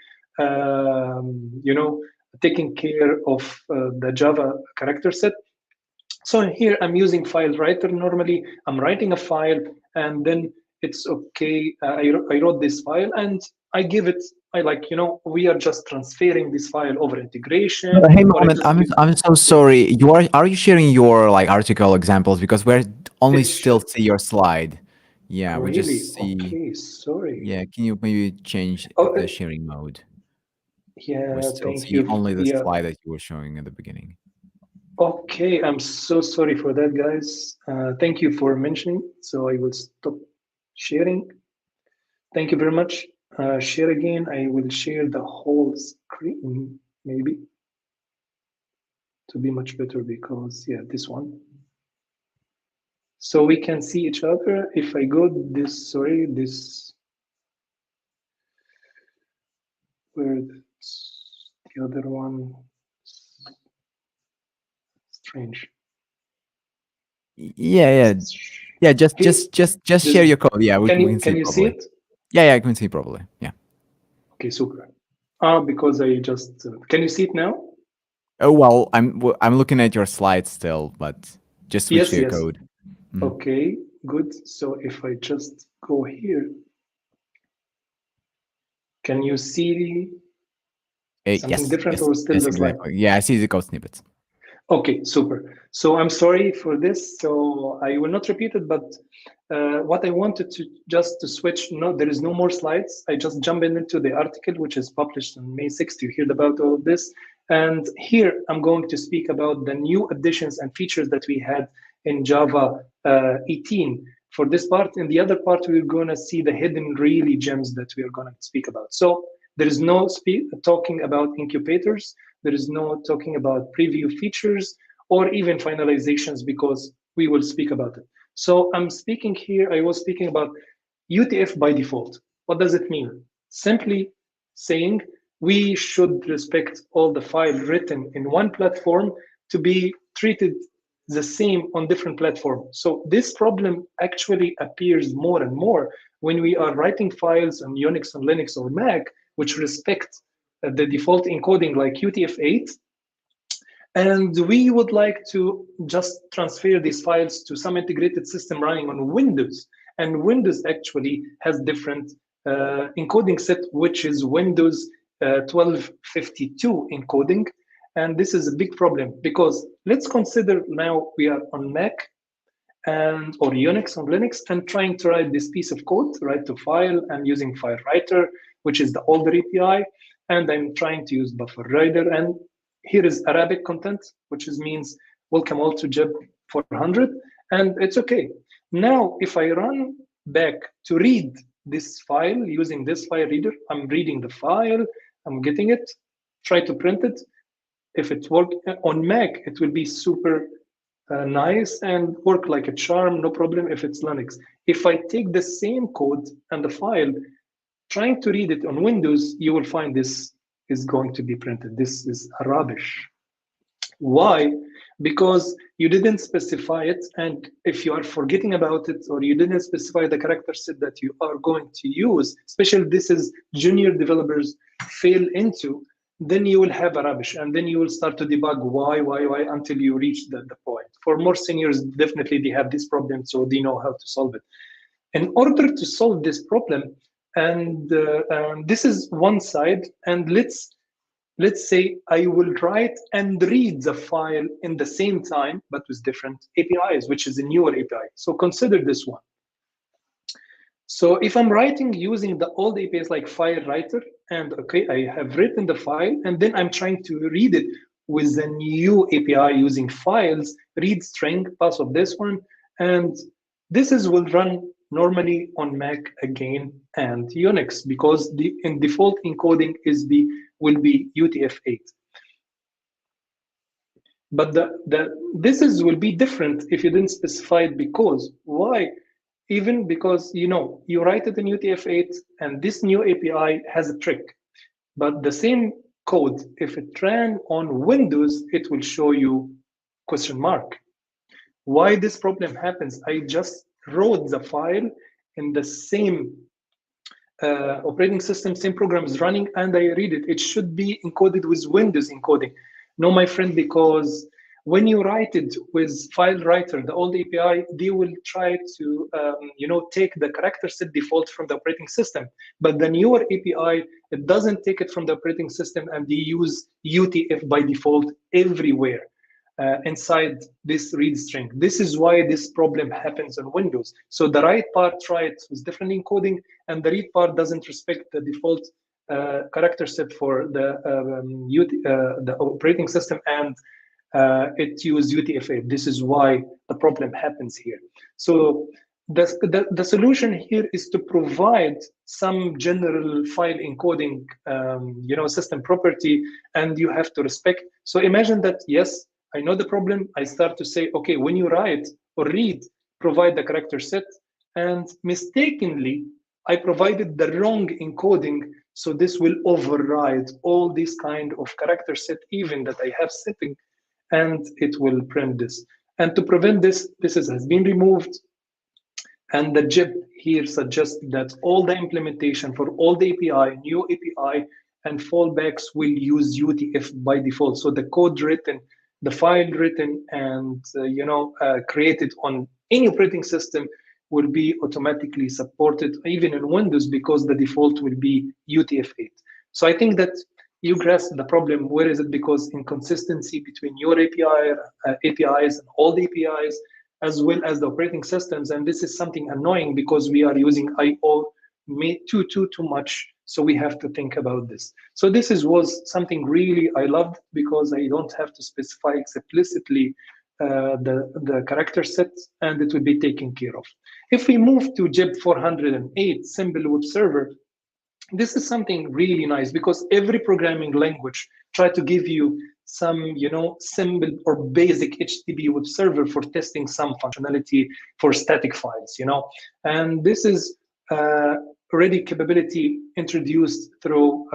taking care of the Java character set. So here I'm using file writer. Normally I'm writing a file, and then it's okay. I wrote this file and I give it. We are just transferring this file over integration. Hey, Mohamed, I'm so sorry. Are you sharing your article examples, because we're only still see your slide? Yeah, really? We just see. Okay, sorry. Yeah, can you maybe change the sharing mode? Yeah, we still thank see you. only the slide that you were showing at the beginning. Okay, I'm so sorry for that, guys. Thank you for mentioning. So I will stop sharing. Thank you very much. Share again. I will share the whole screen, maybe, to be much better, because this one. So we can see each other. If I go this, where the other one? Strange. Yeah. Just share your code. Yeah, can you see it? Yeah, I can see probably. Yeah. Okay, super. Because I just can you see it now? Oh well, I'm looking at your slides still, but just switch to your code. Mm-hmm. Okay, good. So if I just go here, can you see something different, or still the slide? Exactly. Yeah, I see the code snippets. Okay, super. So I'm sorry for this. So I will not repeat it, but what I wanted to switch, there is no more slides. I just jump into the article, which is published on May 6th. You heard about all of this. And here I'm going to speak about the new additions and features that we had in Java 18. For this part, in the other part, we're going to see the hidden really gems that we are going to speak about. So there is no talking about incubators. There is no talking about preview features or even finalizations, because we will speak about it. So I'm speaking here, I was speaking about UTF by default. What does it mean? Simply saying we should respect all the files written in one platform to be treated the same on different platforms. So this problem actually appears more and more when we are writing files on Unix, on Linux, or Mac, which respect the default encoding like UTF-8. And we would like to just transfer these files to some integrated system running on Windows. And Windows actually has different encoding set, which is Windows 1252 encoding. And this is a big problem, because let's consider now we are on Mac or Unix or Linux and trying to write this piece of code, write to file. I'm using file writer, which is the older API, and I'm trying to use buffer writer. And here is Arabic content, which means welcome all to JIB 400, and it's okay. Now, if I run back to read this file using this file reader, I'm reading the file, I'm getting it, try to print it. If it works on Mac, it will be super nice and work like a charm, no problem if it's Linux. If I take the same code and the file, trying to read it on Windows, you will find this is going to be printed. This is rubbish. Why? Because you didn't specify it, and if you are forgetting about it, or you didn't specify the character set that you are going to use, especially this is junior developers fail into, then you will have a rubbish, and then you will start to debug why, until you reach the point. For more seniors, definitely they have this problem, so they know how to solve it. In order to solve this problem, And this is one side. And let's say I will write and read the file in the same time, but with different APIs, which is a newer API. So consider this one. So if I'm writing using the old APIs like file writer, and okay, I have written the file, and then I'm trying to read it with the new API using files, read string, pass of this one, and this will run normally on Mac again and Unix, because the default encoding will be UTF-8. But this will be different if you didn't specify it. Because why? Even because you write it in UTF-8, and this new API has a trick. But the same code, if it ran on Windows, it will show you question mark. Why this problem happens? I just wrote the file in the same operating system, same program is running, and I read it. It should be encoded with Windows encoding. No, my friend, because when you write it with file writer, the old API, they will try to take the character set default from the operating system. But the newer API, it doesn't take it from the operating system, and they use UTF by default everywhere inside this read string. This is why this problem happens on Windows. So the write part tries with different encoding, and the read part doesn't respect the default character set for the operating system, and it uses UTF-8. This is why the problem happens here. So the solution here is to provide some general file encoding system property, and you have to respect. So imagine that, yes, I know the problem. I start to say, okay, when you write or read, provide the character set, and mistakenly I provided the wrong encoding, so this will override all these kind of character set even that I have setting, and it will print this. And to prevent this, this has been removed. And the JIP here suggests that all the implementation for all the API, new API, and fallbacks will use UTF by default. So the code written, the file written, and created on any operating system will be automatically supported, even in Windows, because the default will be UTF-8. So I think that you grasp the problem. Where is it? Because inconsistency between your APIs and all the APIs, as well as the operating systems. And this is something annoying because we are using IO too much. So we have to think about this. So this was something really I loved, because I don't have to specify explicitly the character set, and it will be taken care of. If we move to JIP 408, simple web server, this is something really nice, because every programming language try to give you some, simple or basic HTTP web server for testing some functionality for static files, and this is already capability introduced through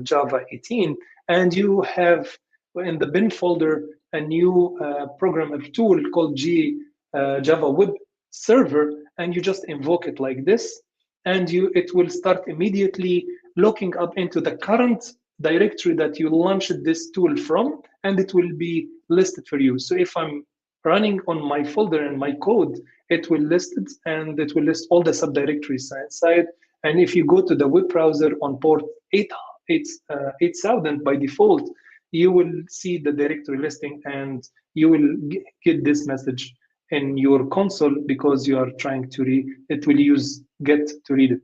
Java 18, and you have in the bin folder a new programmer tool called Java Web Server, and you just invoke it like this, and it will start immediately looking up into the current directory that you launched this tool from, and it will be listed for you. So if I'm running on my folder and my code, it will list it, and it will list all the subdirectories inside. And if you go to the web browser on port 8000 by default, you will see the directory listing, and you will get this message in your console, because you are trying to read. It will use get to read it.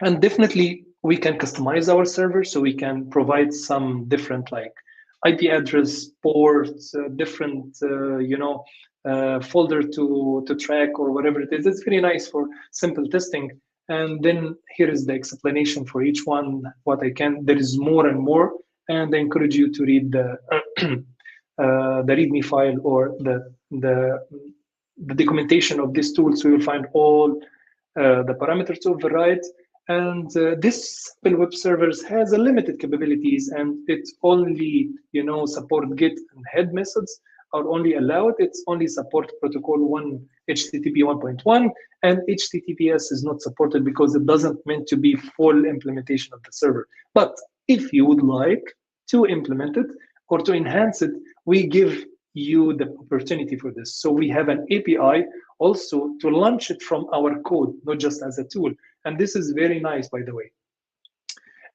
And definitely we can customize our server, so we can provide some different like IP address, ports, different folder to track or whatever it is. It's very nice for simple testing. And then here is the explanation for each one. There is more and more, and I encourage you to read the README file or the documentation of this tool, so you'll find all the parameters to override. And this simple web servers has a limited capabilities, and it only support get and head methods are only allowed. It's only support protocol 1 HTTP 1.1, and HTTPS is not supported because it doesn't meant to be full implementation of the server. But if you would like to implement it or to enhance it, we give you the opportunity for this. So we have an API also to launch it from our code, not just as a tool. And this is very nice, by the way.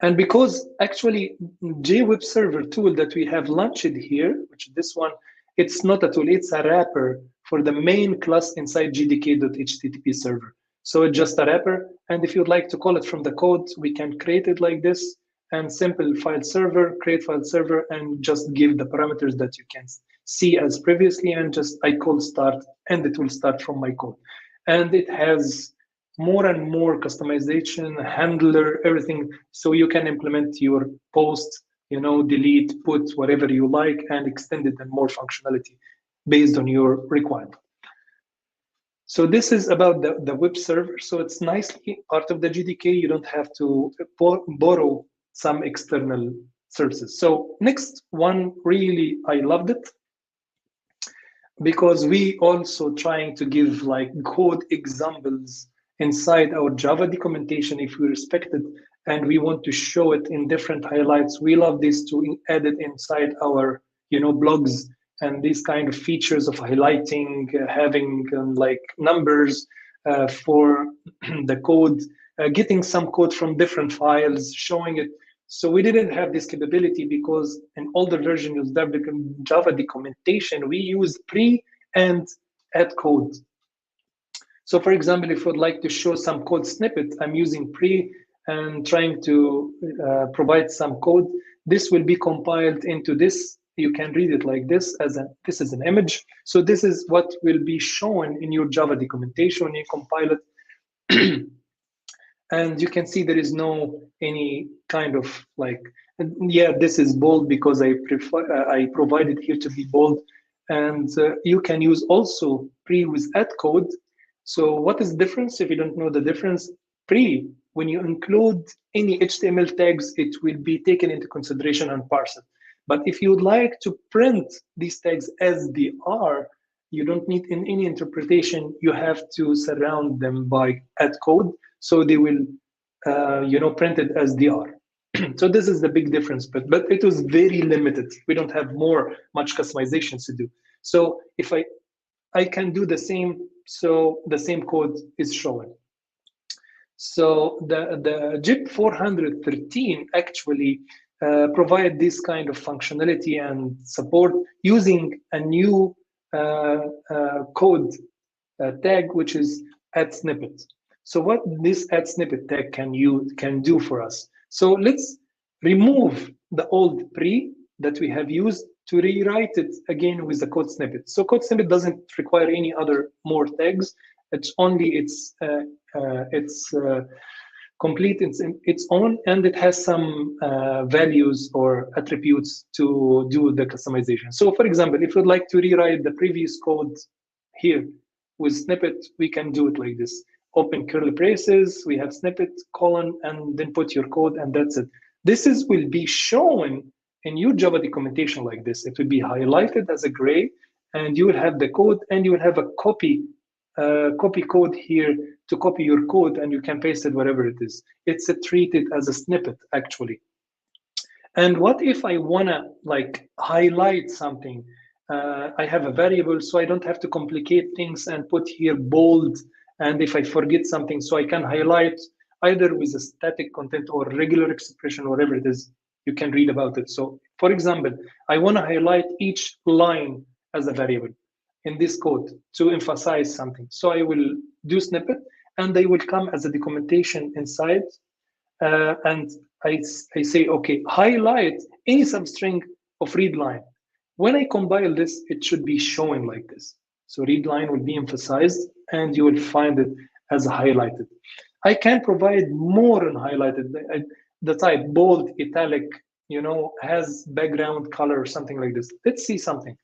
And because actually JWeb Server tool that we have launched here, which this one, it's not a tool, it's a wrapper for the main class inside gdk.http server. So it's just a wrapper. And if you'd like to call it from the code, we can create it like this and simple file server, create file server, and just give the parameters that you can see as previously, and just I call start, and it will start from my code. And it has more and more customization, handler, everything. So you can implement your post, delete, put whatever you like, and extend it and more functionality based on your requirement. So this is about the web server. So it's nicely part of the GDK. You don't have to borrow some external services. So next one, really, I loved it, because we also trying to give like code examples inside our Java documentation if we respect it, and we want to show it in different highlights. We love this to add it inside our blogs, and these kind of features of highlighting, having like numbers for the code, getting some code from different files, showing it. So we didn't have this capability because in older versions of Java documentation, we use pre and add code. So for example, if I'd like to show some code snippet, I'm using pre and trying to provide some code. This will be compiled into this. You can read it like this, this is an image. So this is what will be shown in your Java documentation when you compile it. And you can see there is no any kind of like, yeah, this is bold because I provided here to be bold. And you can use also pre with add code. So what is the difference? If you don't know the difference, pre, when you include any HTML tags, it will be taken into consideration and parsed. But if you would like to print these tags as they are, you don't need in any interpretation. You have to surround them by add code, so they will, print it as they are. So this is the big difference, but it was very limited. We don't have much customizations to do. So if I can do the same, so the same code is shown. So the JIP 413 actually provide this kind of functionality and support using a new code tag, which is add snippet. So what this add snippet tag can do for us? So let's remove the old pre that we have used to rewrite it again with the code snippet. So code snippet doesn't require any other more tags. It's only it's complete its own, and it has some values or attributes to do the customization. So for example, if you'd like to rewrite the previous code here with snippet, we can do it like this. Open curly braces, we have snippet, colon, and then put your code, and that's it. This will be shown in your Java documentation like this. It will be highlighted as a gray, and you will have the code, and you will have a copy code here to copy your code, and you can paste it wherever it is. It's treated as a snippet actually. And what if I wanna like highlight something? I have a variable, so I don't have to complicate things and put here bold. And if I forget something, so I can highlight either with a static content or regular expression, whatever it is, you can read about it. So for example, I wanna highlight each line as a variable in this code to emphasize something. So I will do snippet, and they will come as a documentation inside. And I say, okay, highlight any substring of read line. When I compile this, it should be showing like this. So read line will be emphasized, and you will find it as highlighted. I can provide more on highlighted. The type bold, italic, has background color or something like this. Let's see something.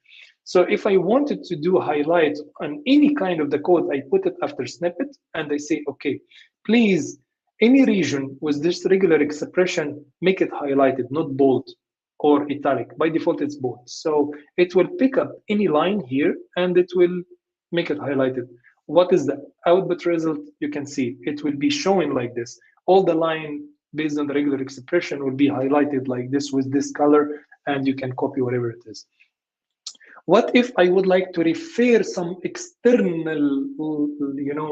So if I wanted to do highlight on any kind of the code, I put it after snippet, and I say, okay, please, any region with this regular expression, make it highlighted, not bold or italic. By default, it's bold. So it will pick up any line here, and it will make it highlighted. What is the output result? You can see it will be showing like this. All the line based on the regular expression will be highlighted like this with this color, and you can copy whatever it is. What if I would like to refer some external,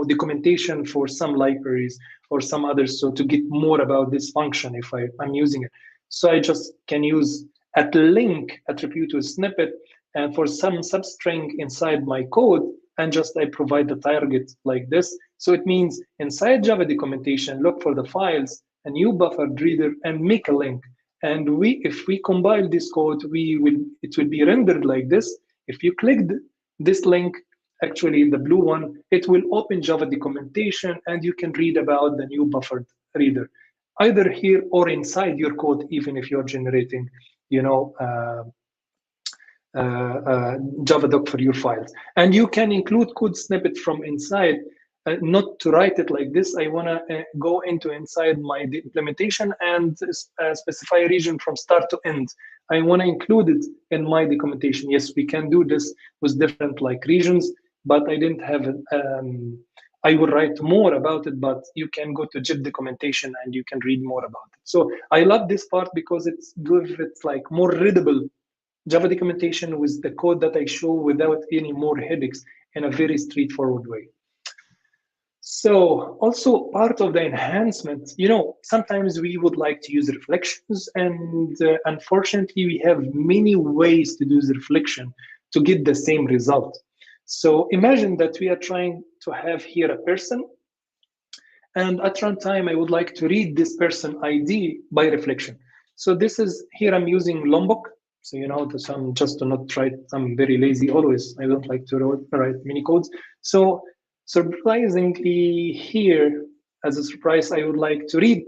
documentation for some libraries or some others, so to get more about this function if I'm using it? So I just can use at link attribute with snippet, and for some substring inside my code, and just I provide the target like this. So it means inside Java documentation, look for the files, a new buffered reader, and make a link. And if we compile this code, it will be rendered like this. If you click this link, actually the blue one, it will open Java documentation, and you can read about the new buffered reader, either here or inside your code, even if you're generating, Java doc for your files. And you can include code snippet from inside, not to write it like this. I want to go inside my implementation and specify a region from start to end. I want to include it in my documentation. Yes, we can do this with different regions, but I didn't have it. I will write more about it, but you can go to JIT documentation and you can read more about it. So I love this part because it's more readable Java documentation with the code that I show without any more headaches in a very straightforward way. So also part of the enhancement, sometimes we would like to use reflections, and unfortunately we have many ways to do the reflection to get the same result. So imagine that we are trying to have here a person, and at runtime I would like to read this person ID by reflection. So this is here I'm using Lombok. So just to not write, I'm very lazy always. I don't like to write many codes. So surprisingly here, as a surprise, I would like to read.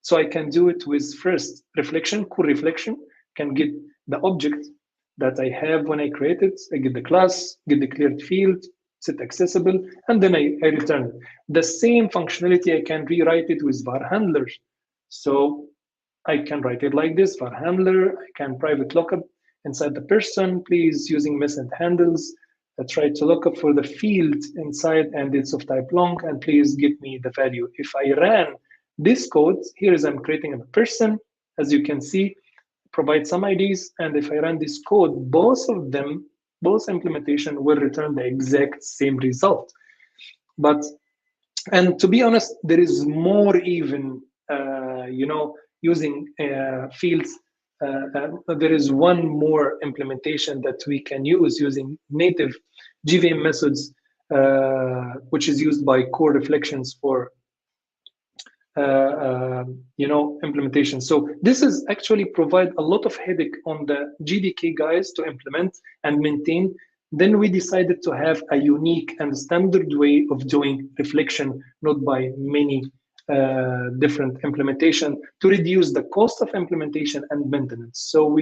So I can do it with first reflection, cool reflection, can get the object that I have when I create it. I get the class, get the cleared field, set accessible, and then I return it. The same functionality, I can rewrite it with var handlers. So I can write it like this, var handler, I can private lookup inside the person, please using method handles. I try to look up for the field inside and it's of type long, and please give me the value. If I ran this code, here is I'm creating a person, as you can see, provide some IDs, and if I run this code, both implementation will return the exact same result. And to be honest, there is more even, using fields. There is one more implementation that we can use using native GVM methods, which is used by core reflections for implementation. So this is actually provide a lot of headache on the GDK guys to implement and maintain. Then we decided to have a unique and standard way of doing reflection, not by many different implementation, to reduce the cost of implementation and maintenance. So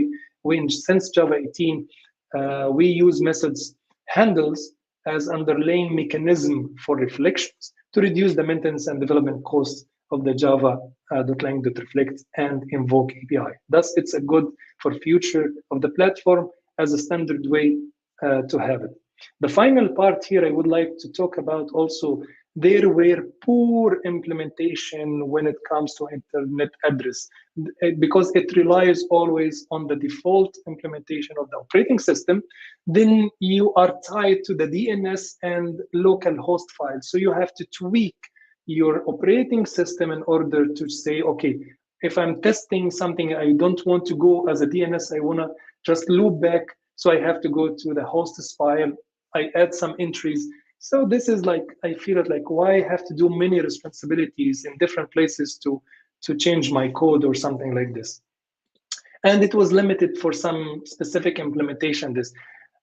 since Java 18, we use methods handles as underlying mechanism for reflections to reduce the maintenance and development costs of the Java.lang.reflect and invoke API. Thus, it's a good for future of the platform as a standard way to have it. The final part here I would like to talk about also, there were poor implementation when it comes to internet address, because it relies always on the default implementation of the operating system. Then you are tied to the DNS and local host files. So you have to tweak your operating system in order to say, okay, if I'm testing something, I don't want to go as a DNS, I want to just loop back. So I have to go to the hosts file, I add some entries. So this is I feel it why I have to do many responsibilities in different places to change my code or something like this. And it was limited for some specific implementation this.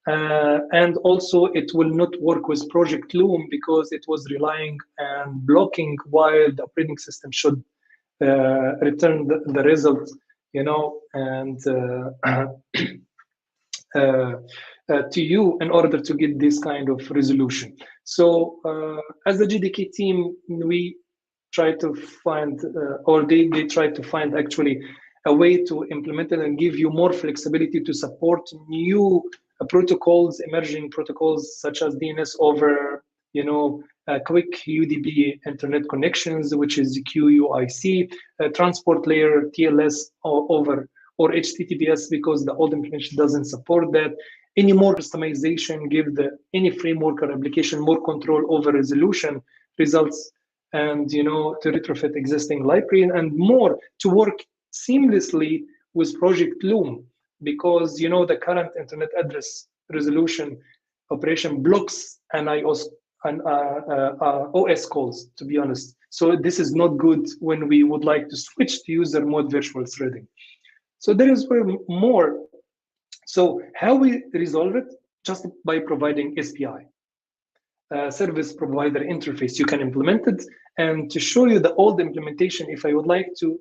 And also it will not work with Project Loom because it was relying and blocking while the operating system should return the result, and to you in order to get this kind of resolution. So as the GDK team, we try to find, or they try to find actually a way to implement it and give you more flexibility to support new protocols, emerging protocols such as DNS over, quick UDP internet connections, which is QUIC, transport layer TLS over or HTTPS, because the old implementation doesn't support that. any more customization, give any framework or application more control over resolution, results, and to retrofit existing library, and more to work seamlessly with Project Loom, because the current internet address resolution operation blocks an OS calls, to be honest. So this is not good when we would like to switch to user mode virtual threading. So there is more. So how we resolve it? Just by providing SPI, service provider interface. You can implement it, and to show you the old implementation, if I would like to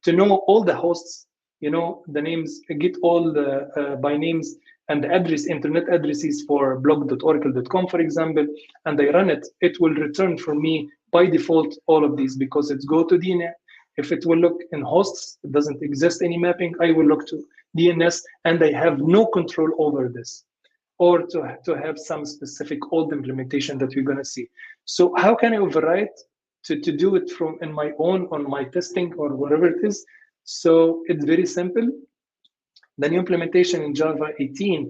know all the hosts, the names, get all the by names and the address, internet addresses for blog.oracle.com, for example, and I run it, it will return for me by default all of these, because it's go to DNS. If it will look in hosts, it doesn't exist any mapping, I will look to DNS, and I have no control over this, or to have some specific old implementation that we're going to see. So how can I override to do it from in my own, on my testing or whatever it is? So it's very simple. The new implementation in Java 18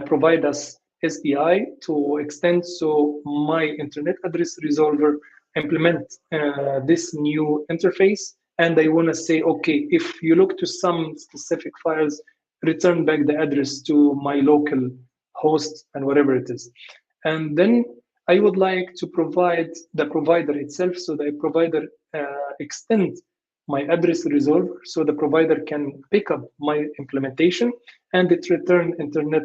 provide us SPI to extend, so my internet address resolver implement this new interface, and I want to say, okay, if you look to some specific files, return back the address to my local host and whatever it is. And then I would like to provide the provider itself, so the provider extend my address resolver, so the provider can pick up my implementation, and it return internet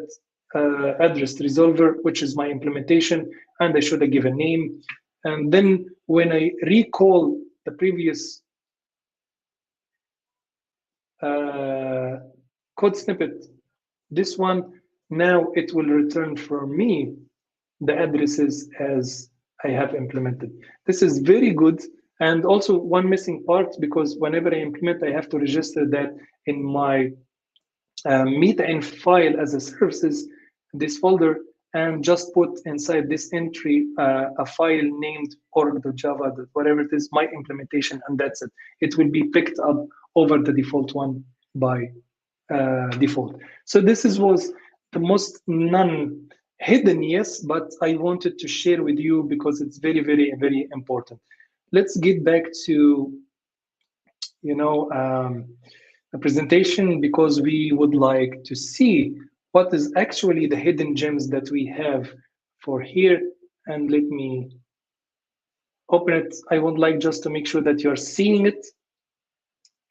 address resolver, which is my implementation, and I should have given a name. And then when I recall the previous code snippet, this one, now it will return for me the addresses as I have implemented. This is very good. And also one missing part, because whenever I implement, I have to register that in my meta-inf file as a services, this folder, and just put inside this entry a file named org.java, whatever it is, my implementation, and that's it. It will be picked up over the default one by default. So this was the most non-hidden, yes, but I wanted to share with you because it's very, very, very important. Let's get back to, a presentation, because we would like to see what is actually the hidden gems that we have for here. And let me open it. I would like just to make sure that you're seeing it.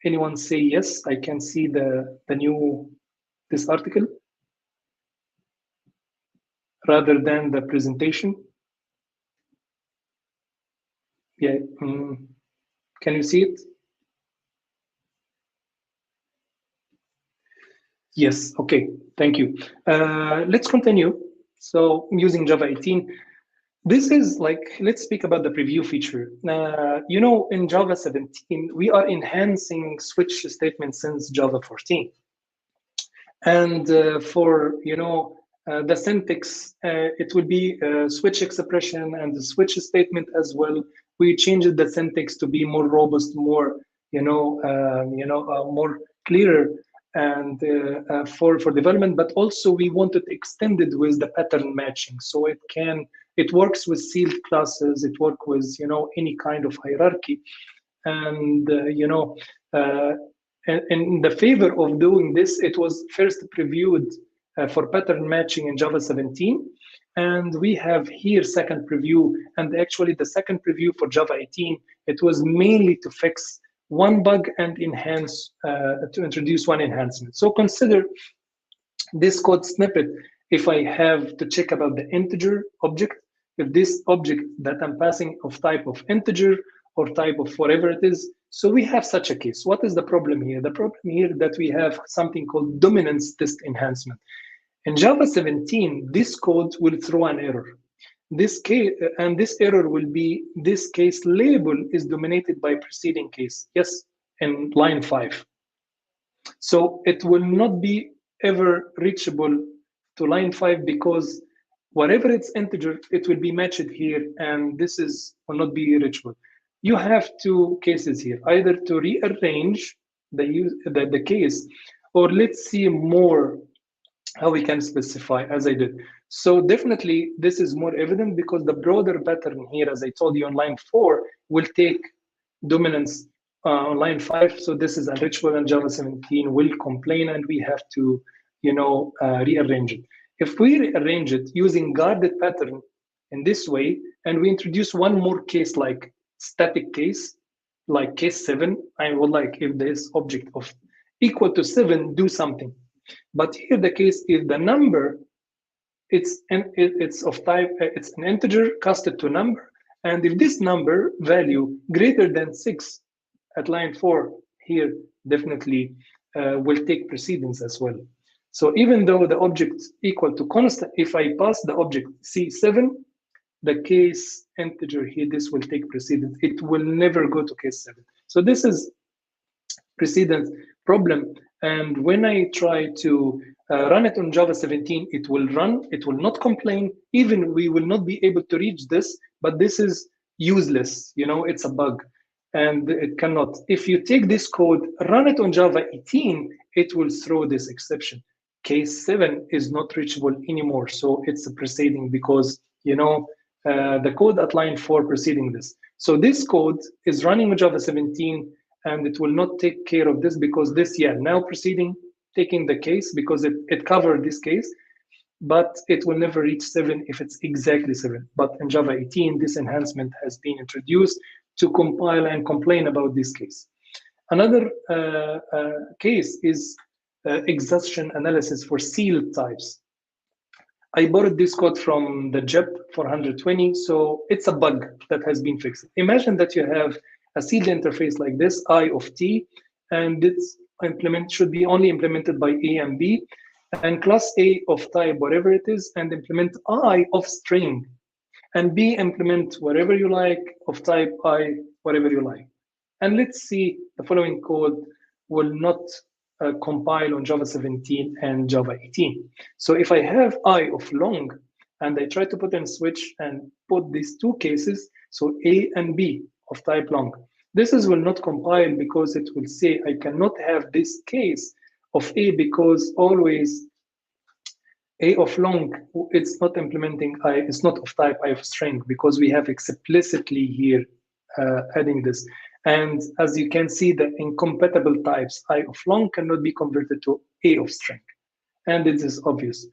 Anyone say yes? I can see this article rather than the presentation. Yeah, can you see it? Yes, okay, thank you. Let's continue. So using Java 18, this is like, let's speak about the preview feature. In Java 17, we are enhancing switch statements since Java 14. And for, the syntax, it will be a switch expression and the switch statement as well. We changed the syntax to be more robust, more, more clearer, and for development. But also we wanted to extend it with the pattern matching, so it works with sealed classes. It works with any kind of hierarchy, and in the favor of doing this, it was first previewed for pattern matching in Java 17, and we have here second preview. And actually the second preview for Java 18, it was mainly to fix one bug and enhance, to introduce one enhancement. So consider this code snippet. If I have to check about the integer object, if this object that I'm passing of type of integer or type of whatever it is, so we have such a case. What is the problem here? The problem here that we have something called dominance test enhancement. In Java 17, this code will throw an error. This case, and this error will be, this case label is dominated by preceding case. Yes, in line 5. So it will not be ever reachable to line 5, because whatever it's integer, it will be matched here, and this will not be reachable. You have two cases here, either to rearrange the case, or let's see more how we can specify as I did. So definitely this is more evident because the broader pattern here, as I told you on line 4, will take dominance on line 5. So this is unreachable and Java 17 will complain and we have to, rearrange it. If we rearrange it using guarded pattern in this way, and we introduce one more case like static case, like case 7, I would like if this object of equal to 7, do something. But here the case is the number, it's of type, it's an integer casted to number. And if this number value greater than 6 at line 4 here, definitely will take precedence as well. So even though the object equal to constant, if I pass the object C7, the case integer here, this will take precedence. It will never go to case 7. So this is precedence problem. And when I try to run it on Java 17, it will run, it will not complain, even we will not be able to reach this, but this is useless, it's a bug and it cannot. If you take this code, run it on Java 18, it will throw this exception. Case 7 is not reachable anymore, so it's a preceding because, the code at line 4 preceding this. So this code is running on Java 17, and it will not take care of this because this, now proceeding, taking the case because it covered this case, but it will never reach 7 if it's exactly 7. But in Java 18, this enhancement has been introduced to compile and complain about this case. Another case is exhaustion analysis for sealed types. I borrowed this code from the JEP 420, so it's a bug that has been fixed. Imagine that you have a sealed interface like this, I of t, and it's should be only implemented by A and B, and class A of type whatever it is, and implement I of string, and B implement whatever you like of type I, whatever you like. And let's see, the following code will not compile on Java 17 and Java 18. So if I have I of long, and I try to put in switch and put these two cases, so A and B of type long, this will not compile because it will say I cannot have this case of A because always A of long, it's not implementing I, it's not of type I of string because we have explicitly here adding this. And as you can see, the incompatible types I of long cannot be converted to A of string. And it is obvious.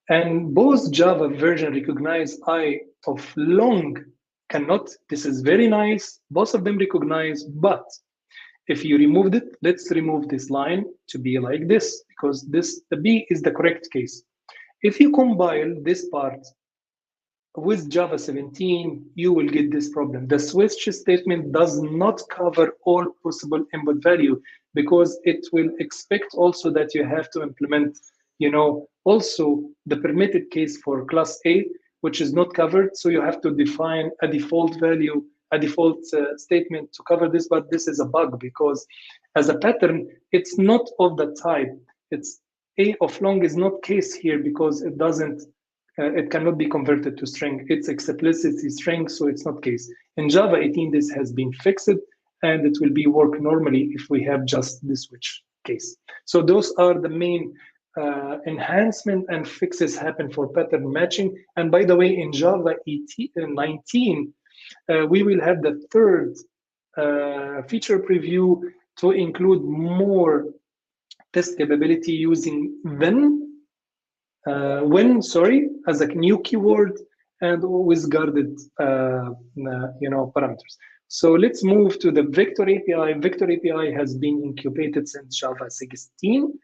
And both Java version recognize I of long cannot. This is very nice. Both of them recognize, but if you removed it, let's remove this line to be like this, because the B is the correct case. If you compile this part with Java 17, you will get this problem. The switch statement does not cover all possible input value because it will expect also that you have to implement, also the permitted case for class A, which is not covered. So you have to define a default value, a default statement to cover this, but this is a bug because as a pattern, it's not of the type. It's A of long is not case here because it doesn't, it cannot be converted to string. It's explicitly string, so it's not case. In Java 18, this has been fixed, and it will be work normally if we have just the switch case. So those are the main enhancement and fixes happen for pattern matching. And by the way, in Java 19, we will have the third feature preview to include more test capability using when as a new keyword and with guarded parameters. So let's move to the vector API. Vector API has been incubated since Java 16,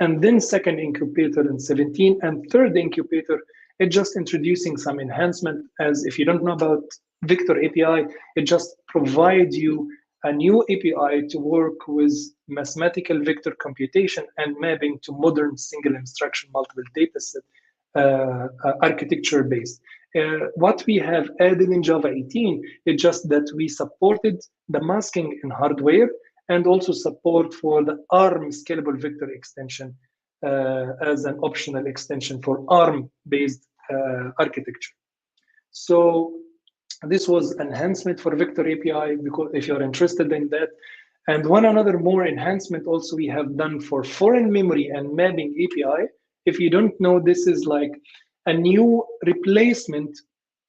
and then second incubator in 17, and third incubator, it's just introducing some enhancement. As if you don't know about vector API, it just provides you a new API to work with mathematical vector computation and mapping to modern single instruction multiple dataset architecture based. What we have added in Java 18 is just that we supported the masking in hardware and also support for the ARM scalable vector extension as an optional extension for ARM-based architecture. So this was enhancement for vector API, because if you're interested in that. And one another more enhancement also we have done for foreign memory and mapping API If you don't know, this is like a new replacement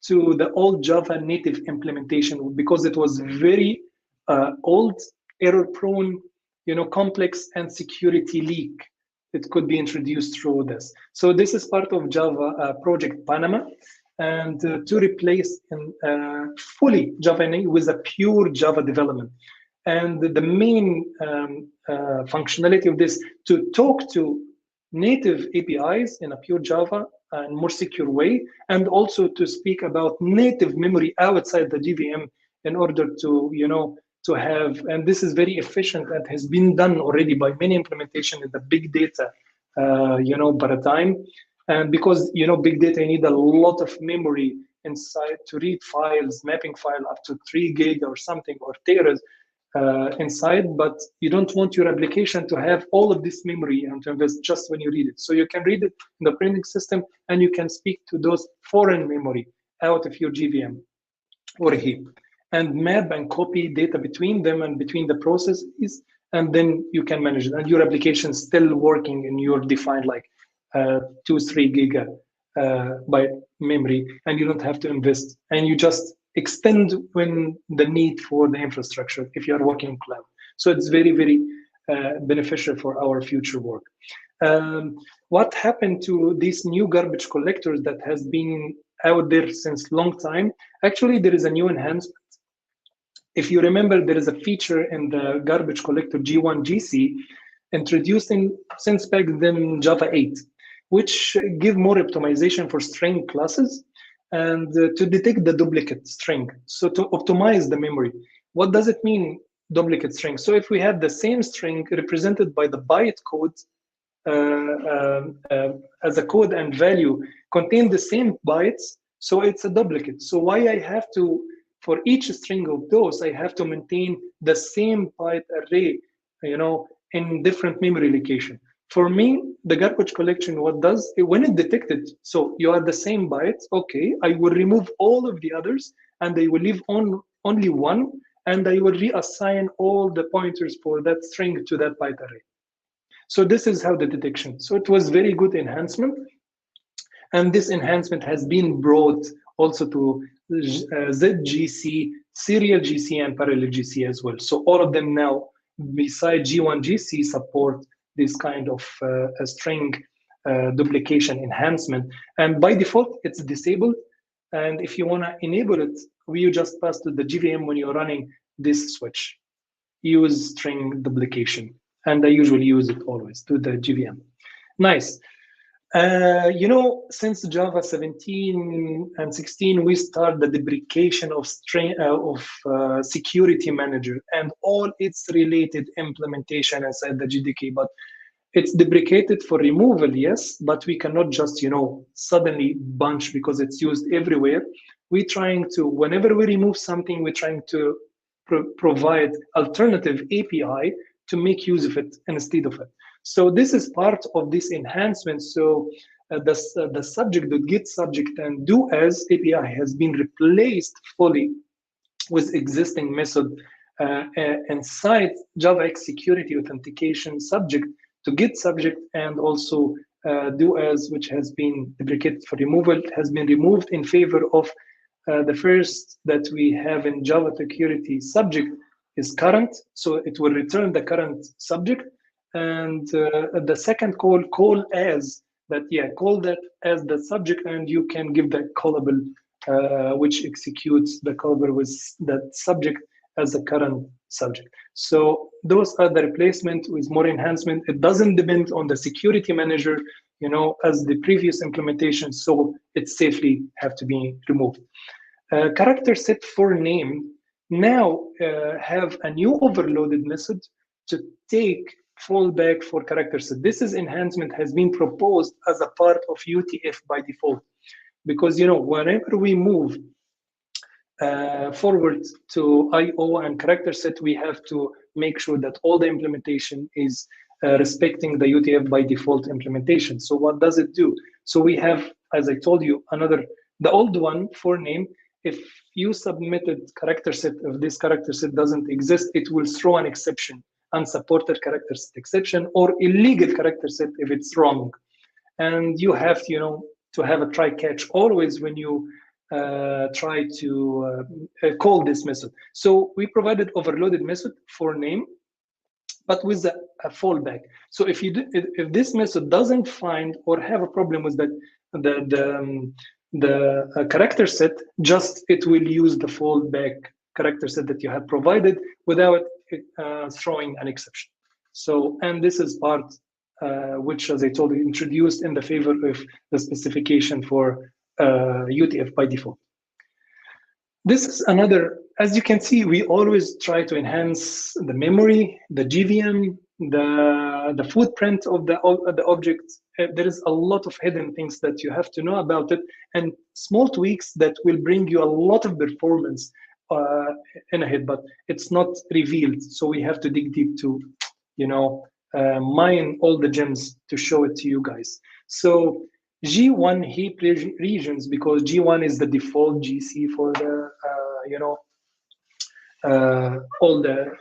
to the old Java native implementation, because it was very old, error-prone, complex, and security leak. It could be introduced through this. So this is part of Java project Panama, and to replace fully Java with a pure Java development. And the main functionality of this, to talk to native APIs in a pure Java and more secure way, and also to speak about native memory outside the JVM in order to, to have, and this is very efficient and has been done already by many implementation in the big data, paradigm. And because, big data, you need a lot of memory inside to read files, mapping file up to 3 gig or something, or teras inside, but you don't want your application to have all of this memory and to invest just when you read it. So you can read it in the operating system, and you can speak to those foreign memory out of your JVM or heap, and map and copy data between them and between the processes, and then you can manage it. And your application is still working in your defined like 2-3 gigabyte memory, and you don't have to invest, and you just extend when the need for the infrastructure if you are working in cloud. So it's very, very beneficial for our future work. What happened to these new garbage collectors that has been out there since long time? Actually, there is a new enhancement. If you remember, there is a feature in the garbage collector G1 GC introduced since back then Java 8, which give more optimization for string classes and to detect the duplicate string. So to optimize the memory. What does it mean, duplicate string? So if we have the same string represented by the byte code as a code and value contain the same bytes, so it's a duplicate. So why I have to, for each string of those, I have to maintain the same byte array, in different memory location. For me, the garbage collection, what does, when it detected, so you are the same bytes, okay, I will remove all of the others, and I will leave on only one, and I will reassign all the pointers for that string to that byte array. So this is how the detection. So it was very good enhancement. And this enhancement has been brought also to ZGC, serial GC, and parallel GC as well. So all of them now, besides G1 GC, support this kind of string duplication enhancement. And by default, it's disabled. And if you want to enable it, you just pass to the JVM when you're running this switch. Use string duplication. And I usually use it always to the JVM. Nice. Since Java 17 and 16, we start the deprecation of security manager and all its related implementation inside the JDK. But it's deprecated for removal, yes, but we cannot just, suddenly bunch because it's used everywhere. We're trying to, whenever we remove something, we're trying to provide alternative API to make use of it instead of it. So this is part of this enhancement. So the subject.get subject and do as API has been replaced fully with existing method inside JavaX security authentication subject to get subject, and also do as, which has been deprecated for removal, has been removed in favor of the first that we have in Java security subject is current. So it will return the current subject. And the second call as that, call that as the subject, and you can give the callable, which executes the callable with that subject as the current subject. So those are the replacement with more enhancement. It doesn't depend on the security manager, as the previous implementation, so it safely have to be removed. Character set for name now have a new overloaded method to take fallback for character set. This is enhancement has been proposed as a part of UTF by default, because whenever we move forward to IO and character set, we have to make sure that all the implementation is respecting the UTF by default implementation. So what does it do? So we have, as I told you, the old one for name. If you submitted character set, if this character set doesn't exist, it will throw an exception, unsupported character set exception, or illegal character set if it's wrong. and you have to, to have a try catch always when you try to call this method. So we provided overloaded method for name, but with a fallback. So if this method doesn't find or have a problem with the character set, just it will use the fallback character set that you have provided without throwing an exception. So, and this is part which, as I told you, introduced in the favor of the specification for UTF by default. This is another, as you can see, we always try to enhance the memory, the GVM, the footprint of the object. There is a lot of hidden things that you have to know about it, and small tweaks that will bring you a lot of performance in ahead, but it's not revealed. So we have to dig deep to, mine all the gems to show it to you guys. So G1 heap regions, because G1 is the default GC for the all the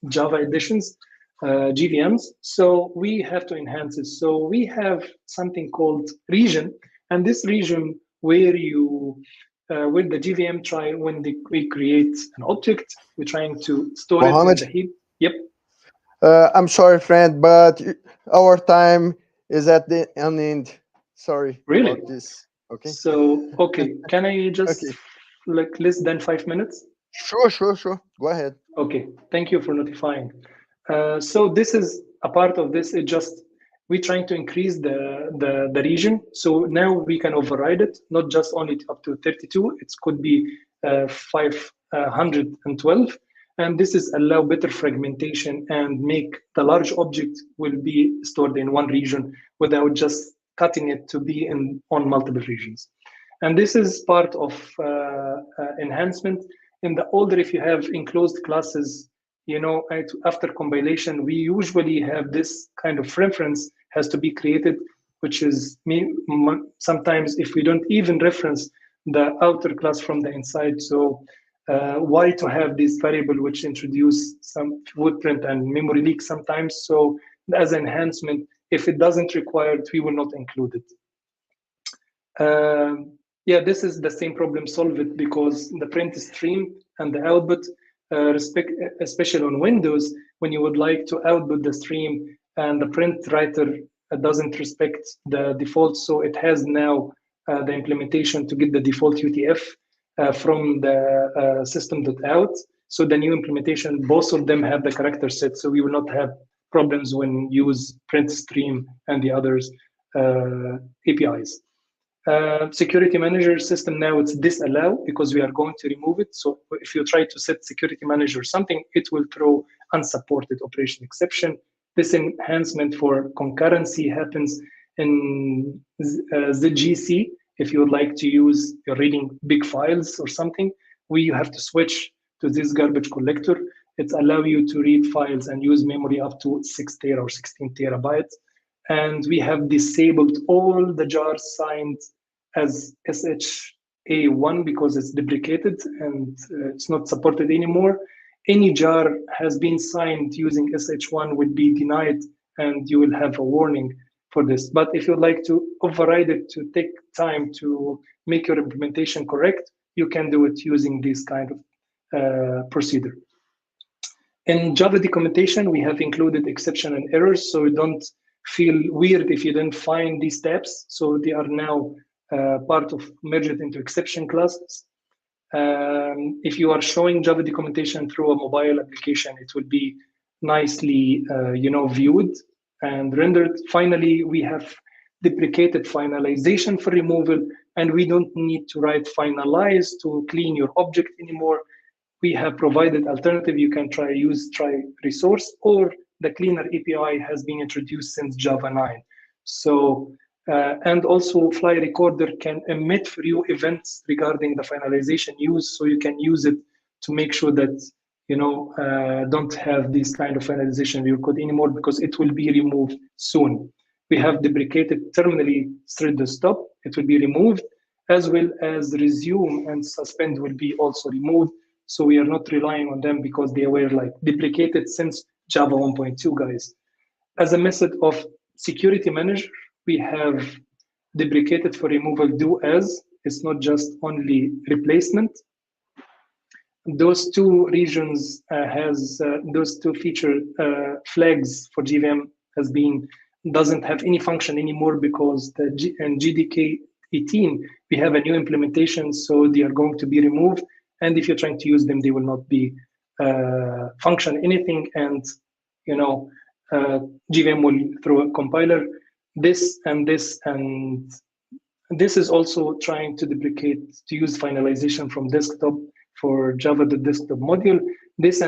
Java editions, GVMs. So we have to enhance it. So we have something called region, and this region where you with the GVM try when we create an object, we're trying to store Mohamed? it in the heap. Yep. I'm sorry, friend, but our time is at the end. Sorry. Really? About this. Okay. So, okay, can I just like less than 5 minutes? Sure. Go ahead. Okay, thank you for notifying. So this is a part of this. It just we're trying to increase the region. So now we can override it, not just only up to 32. It could be 512. And this is allow better fragmentation and make the large object will be stored in one region without just cutting it to be on multiple regions. And this is part of enhancement. In the older, if you have enclosed classes, after compilation, we usually have this kind of reference has to be created, which is sometimes if we don't even reference the outer class from the inside. So why to have this variable which introduce some footprint and memory leak sometimes? So as enhancement, if it doesn't require it, we will not include it. Yeah, this is the same problem. Solve it because the print stream and the output, especially on Windows, when you would like to output the stream and the print writer doesn't respect the default, so it has now the implementation to get the default UTF from the system.out. So the new implementation, both of them have the character set, so we will not have problems when use print stream and the others APIs. Security manager system, now it's disallow because we are going to remove it. So if you try to set security manager something, it will throw unsupported operation exception. This enhancement for concurrency happens in ZGC. If you would like to use, you're reading big files or something, we have to switch to this garbage collector. It allows you to read files and use memory up to 6 tera or 16 terabytes. And we have disabled all the jars signed as SHA1 because it's deprecated and it's not supported anymore. Any jar has been signed using SH1 will be denied and you will have a warning for this. But if you'd like to override it to take time to make your implementation correct, you can do it using this kind of procedure. In Java documentation, we have included exception and errors, so you don't feel weird if you didn't find these steps. So they are now part of merged into exception classes. If you are showing Java documentation through a mobile application, it will be nicely viewed and rendered. Finally, we have deprecated finalization for removal, and we don't need to write finalize to clean your object anymore. We have provided alternative. You can try resource, or the cleaner API has been introduced since Java 9. So, and also Fly Recorder can emit for you events regarding the finalization use, so you can use it to make sure that don't have this kind of finalization in your code anymore, because it will be removed soon. We have deprecated terminally thread the stop. It will be removed, as well as resume and suspend will be also removed. So we are not relying on them because they were like deprecated since Java 1.2, guys. As a method of security manager, we have deprecated for removal do as. It's not just only replacement. Those two regions those two feature flags for GVM has been doesn't have any function anymore because in GDK 18 we have a new implementation, so they are going to be removed. And if you're trying to use them, they will not be function anything. And GVM will throw a compiler. This is also trying to deprecate to use finalization from desktop for Java the desktop module. This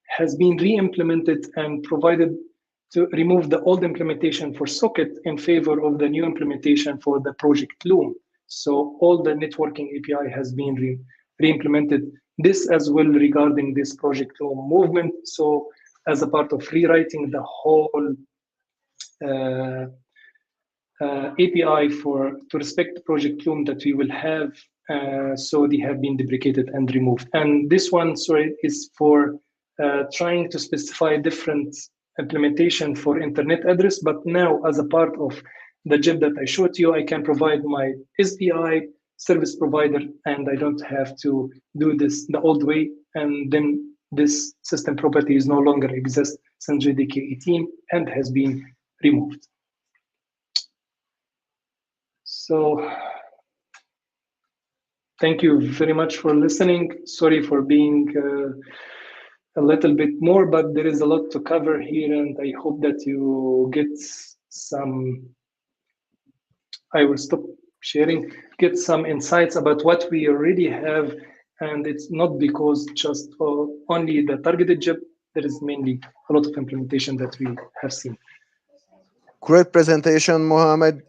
has been re-implemented and provided to remove the old implementation for socket in favor of the new implementation for the project Loom. So all the networking API has been re-implemented. This as well regarding this project Loom movement. So as a part of rewriting the whole API to respect project Loom that we will have, so they have been deprecated and removed. And this one, sorry, is for trying to specify different implementation for internet address. But now, as a part of the JIP that I showed you, I can provide my SPI service provider, and I don't have to do this the old way. And then this system property is no longer exists since JDK 18 and has been removed. So thank you very much for listening. Sorry for being a little bit more, but there is a lot to cover here, and I hope that you get some, I will stop sharing, get some insights about what we already have. And it's not because just only the targeted JIP, there is mainly a lot of implementation that we have seen. Great presentation, Mohamed.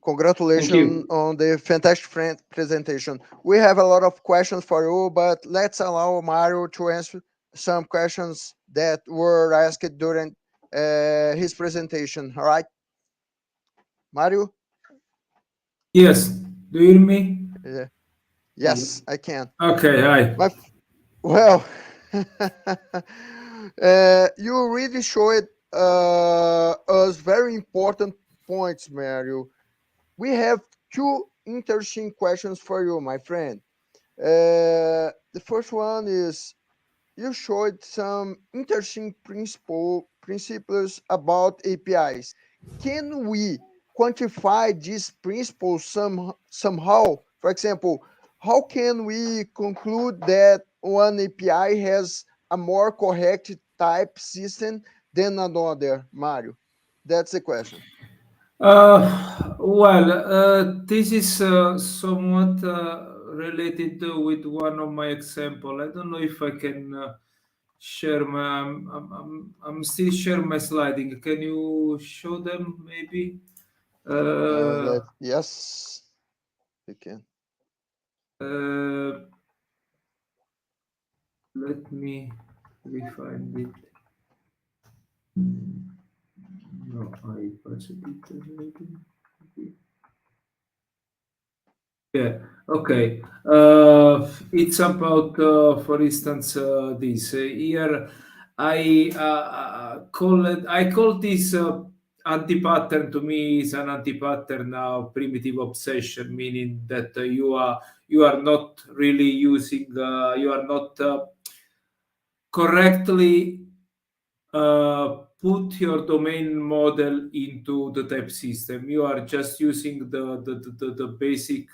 Congratulations on the fantastic presentation. We have a lot of questions for you, but let's allow Mario to answer some questions that were asked during his presentation. All right, Mario? Yes. Do you hear me? Yeah. Yes, I can. Okay, hi. Well, you really showed us very important points, Mario. We have two interesting questions for you, my friend. The first one is, you showed some interesting principles about APIs. Can we quantify these principles somehow? For example, how can we conclude that one API has a more correct type system than another, Mario? That's the question. This is somewhat related with one of my example. I don't know if I can share my. I'm still sharing my sliding. Can you show them maybe? Yes, we can. Let me refine it. No, I press it already. Yeah, okay. It's about, for instance, this here. I call this anti-pattern. To me, is an anti-pattern now primitive obsession, meaning that you are not really using, you are not correctly put your domain model into the type system. You are just using the basic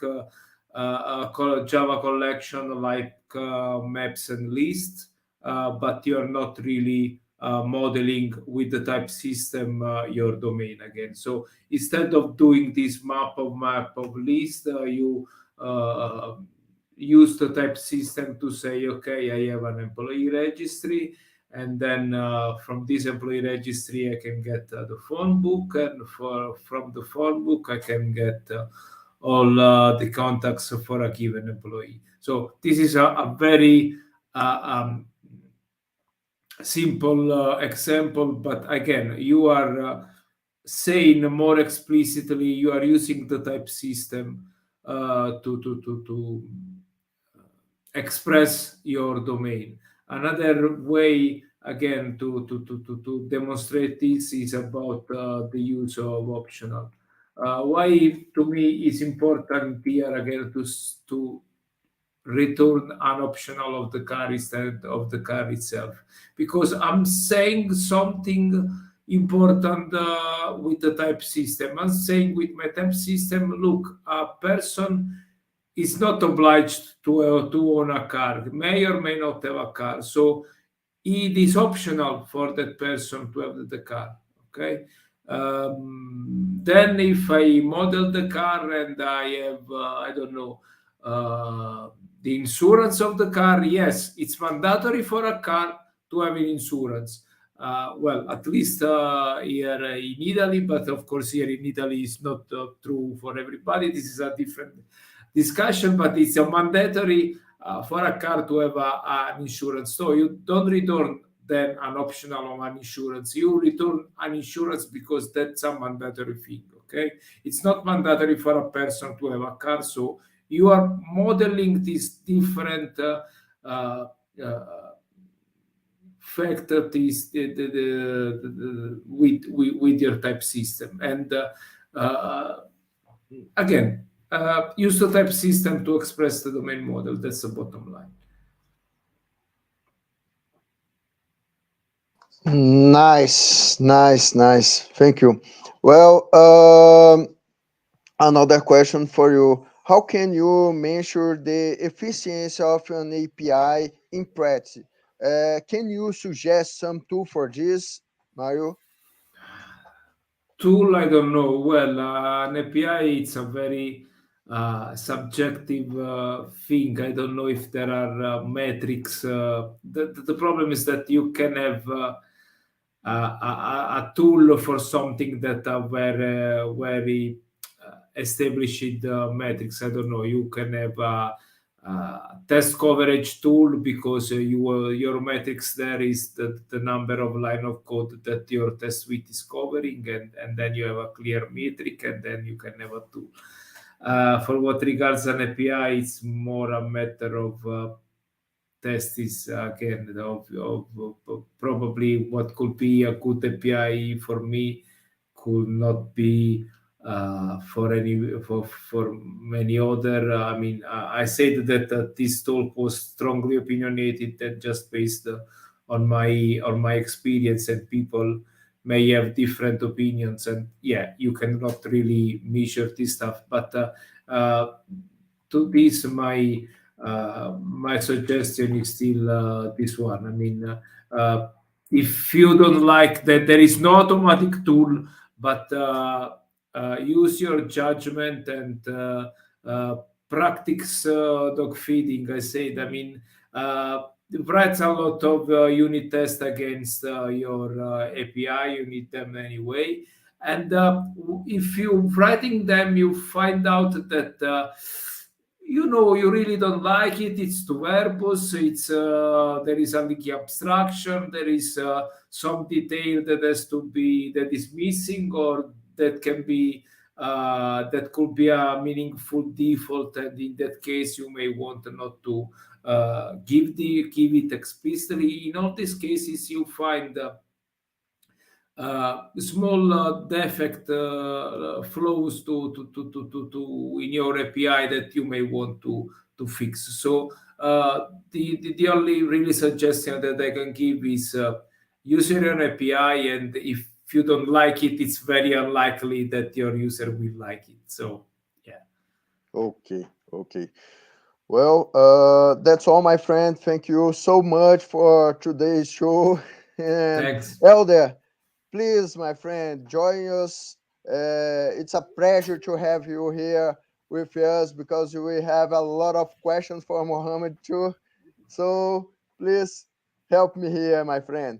Java collection like maps and lists, but you are not really modeling with the type system your domain again. So instead of doing this map of list, you use the type system to say, okay, I have an employee registry, and then from this employee registry I can get the phone book, and from the phone book I can get all the contacts for a given employee. So this is a very simple example, but again, you are saying more explicitly, you are using the type system to express your domain. Another way again, to demonstrate this is about the use of optional. Why to me is important here again to return an optional of the car instead of the car itself, because I'm saying something important with the type system. I'm saying with my type system, look, a person is not obliged to own a car, may or may not have a car, so it is optional for that person to have the car. Okay. Then if I model the car and I have I don't know, the insurance of the car, yes, it's mandatory for a car to have an insurance. Well, at least here in Italy, but of course here in Italy is not true for everybody. This is a different discussion, but it's a mandatory for a car to have an insurance. So you don't return then an optional of an insurance. You return an insurance because that's a mandatory thing. Okay, it's not mandatory for a person to have a car. So you are modeling these different factor with your type system, and again, use the type system to express the domain model. That's the bottom line. Nice. Thank you. Well, another question for you. How can you measure the efficiency of an API in practice? Can you suggest some tool for this, Mario? Tool, I don't know. Well, an API, it's a very subjective thing. I don't know if there are metrics. The problem is that you can have a tool for something that are very established metrics. I don't know. You can have a test coverage tool because your metrics there is the number of line of code that your test suite is covering, and then you have a clear metric, and then you can have a tool. For what regards an API, it's more a matter of test is again of probably what could be a good API for me could not be for many other. I mean, I said that this talk was strongly opinionated and just based on my experience, and people may have different opinions, and yeah, you cannot really measure this stuff. But to this, my suggestion is still this one. I mean, if you don't like that, there is no automatic tool, but use your judgment and practice dog feeding. I said, I mean, write a lot of unit tests against your API. You need them anyway. And if you writing them, you find out that you really don't like it. It's too verbose. It's there is a leaky abstraction. There is some detail that is missing, or that can be that could be a meaningful default. And in that case, you may want not to give it explicitly. In all these cases, you find small defect flows to in your API that you may want to fix. So the only really suggestion that I can give is use your API, and if you don't like it, it's very unlikely that your user will like it. So yeah. Okay. Well, that's all, my friend. Thank you so much for today's show. And Thanks. Elder, please, my friend, join us. It's a pleasure to have you here with us, because we have a lot of questions for Mohamed too. So please help me here, my friend.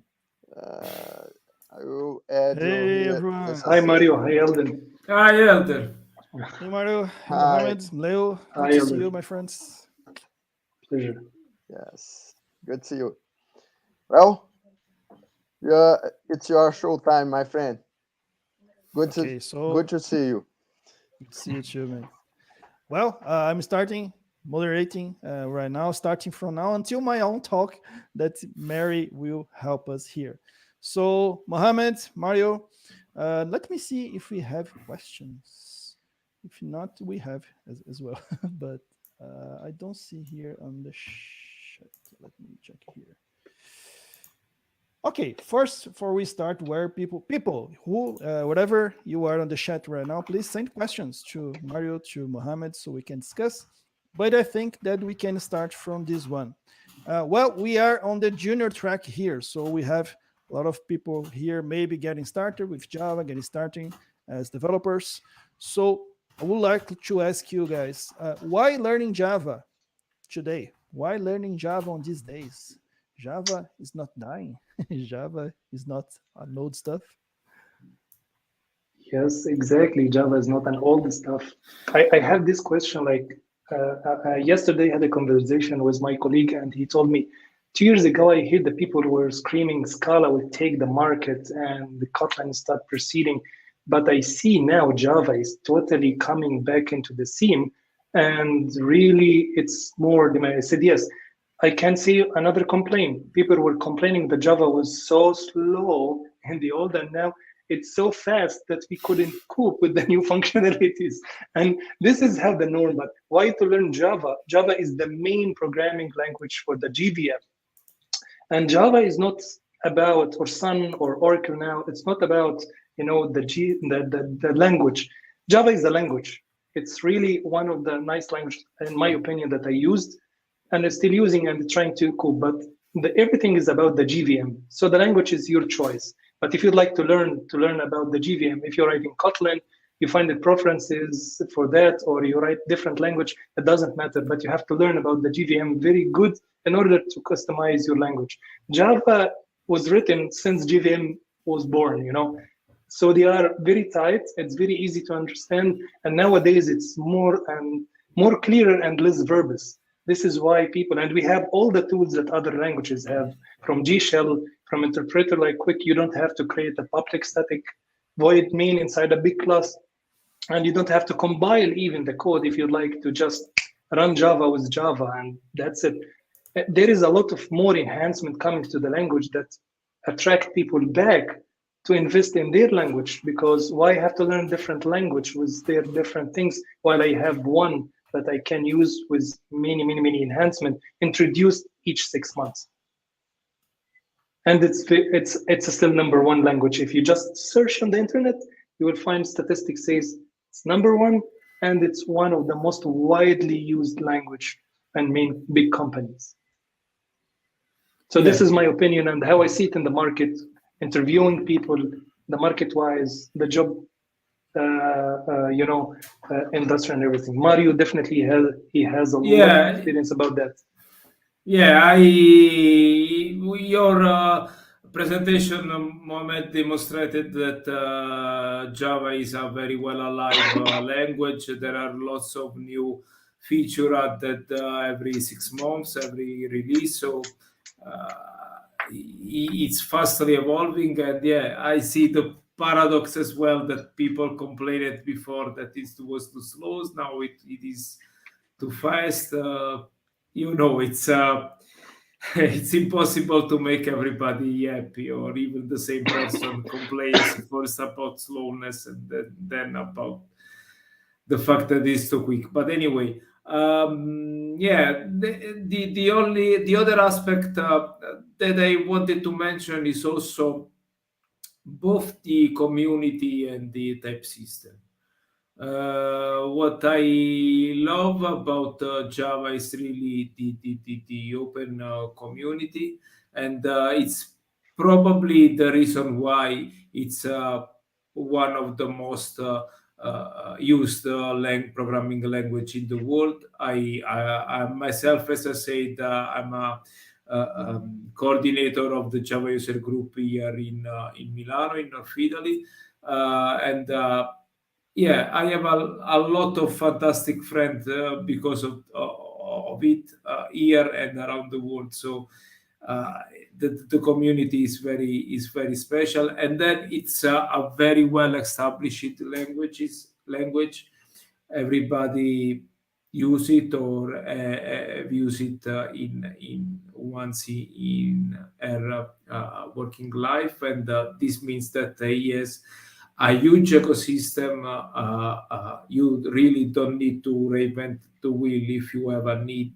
I will add you Hey here. everyone. Hi Mario, hi Elden. Hi, Elder. Hey Mario, hey Hi. Mohamed, Leo, Hi, good to see Elder. you, my friends. Pleasure. Yes, good to see you. Well, yeah, it's your show time, my friend. Good Okay, to so see you. good to see you too, man. Well, I'm starting moderating right now, starting from now until my own talk that Mary will help us here. So, Mohamed, Mario, let me see if we have questions. If not, we have as well. But I don't see here on the chat. Let me check here. Okay, first, before we start, where people who, whatever you are on the chat right now, please send questions to Mario, to Mohamed, so we can discuss. But I think that we can start from this one. Well, we are on the junior track here, so we have a lot of people here maybe getting started with Java, getting starting as developers. So I would like to ask you guys, why learning Java today? Why learning Java on these days? Java is not dying. Java is not an old stuff. Yes, exactly. Java is not an old stuff. I have this question like yesterday I had a conversation with my colleague and he told me 2 years ago I heard the people were screaming Scala will take the market and the Kotlin start proceeding. But I see now Java is totally coming back into the scene and really it's more demand. I said, yes, I can see another complaint. People were complaining that Java was so slow in the old and now it's so fast that we couldn't cope with the new functionalities. And this is how the norm, but why to learn Java? Java is the main programming language for the GVM. And Java is not about, or Sun or Oracle now, it's not about, the language. Java is the language. It's really one of the nice languages, in my opinion, that I used and I'm still using and trying to cope, but everything is about the GVM. So the language is your choice. But if you'd like to learn about the GVM, if you're writing Kotlin, you find the preferences for that, or you write different language, it doesn't matter, but you have to learn about the GVM very good in order to customize your language. Java was written since GVM was born, So they are very tight, it's very easy to understand, and nowadays it's more clearer and less verbose. This is why people, and we have all the tools that other languages have, from G shell, from interpreter like Quick. You don't have to create a public static void main inside a big class, and you don't have to compile even the code if you'd like to just run Java with Java, and that's it. There is a lot of more enhancement coming to the language that attract people back to invest in their language, because why have to learn different language with their different things while I have one that I can use with many enhancement introduced each 6 months. And it's still #1 language. If you just search on the internet, you will find statistics says it's #1, and it's one of the most widely used language and main big companies. So this is my opinion and how I see it in the market, interviewing people, the market-wise, the job industry and everything. Mario definitely has a lot of experience about that. Yeah, your presentation, Mohamed, demonstrated that Java is a very well alive language. There are lots of new features added every 6 months, every release. So it's fastly evolving, and I see the paradox as well that people complained before that it was too slow. Now it is too fast. It's impossible to make everybody happy, or even the same person complains first about slowness and then about the fact that it's too quick. But anyway, the other aspect that I wanted to mention is also both the community and the type system. What I love about Java is really the open community, and it's probably the reason why it's one of the most used programming language in the world. I myself, as I said, I'm a coordinator of the Java user group here in Milano, in North Italy, and I have a lot of fantastic friends because of it here and around the world. So the community is very special, and then it's a very well established language. Everybody, use it or use it in once in her working life, and this means that he has a huge ecosystem. You really don't need to reinvent the wheel if you have a need.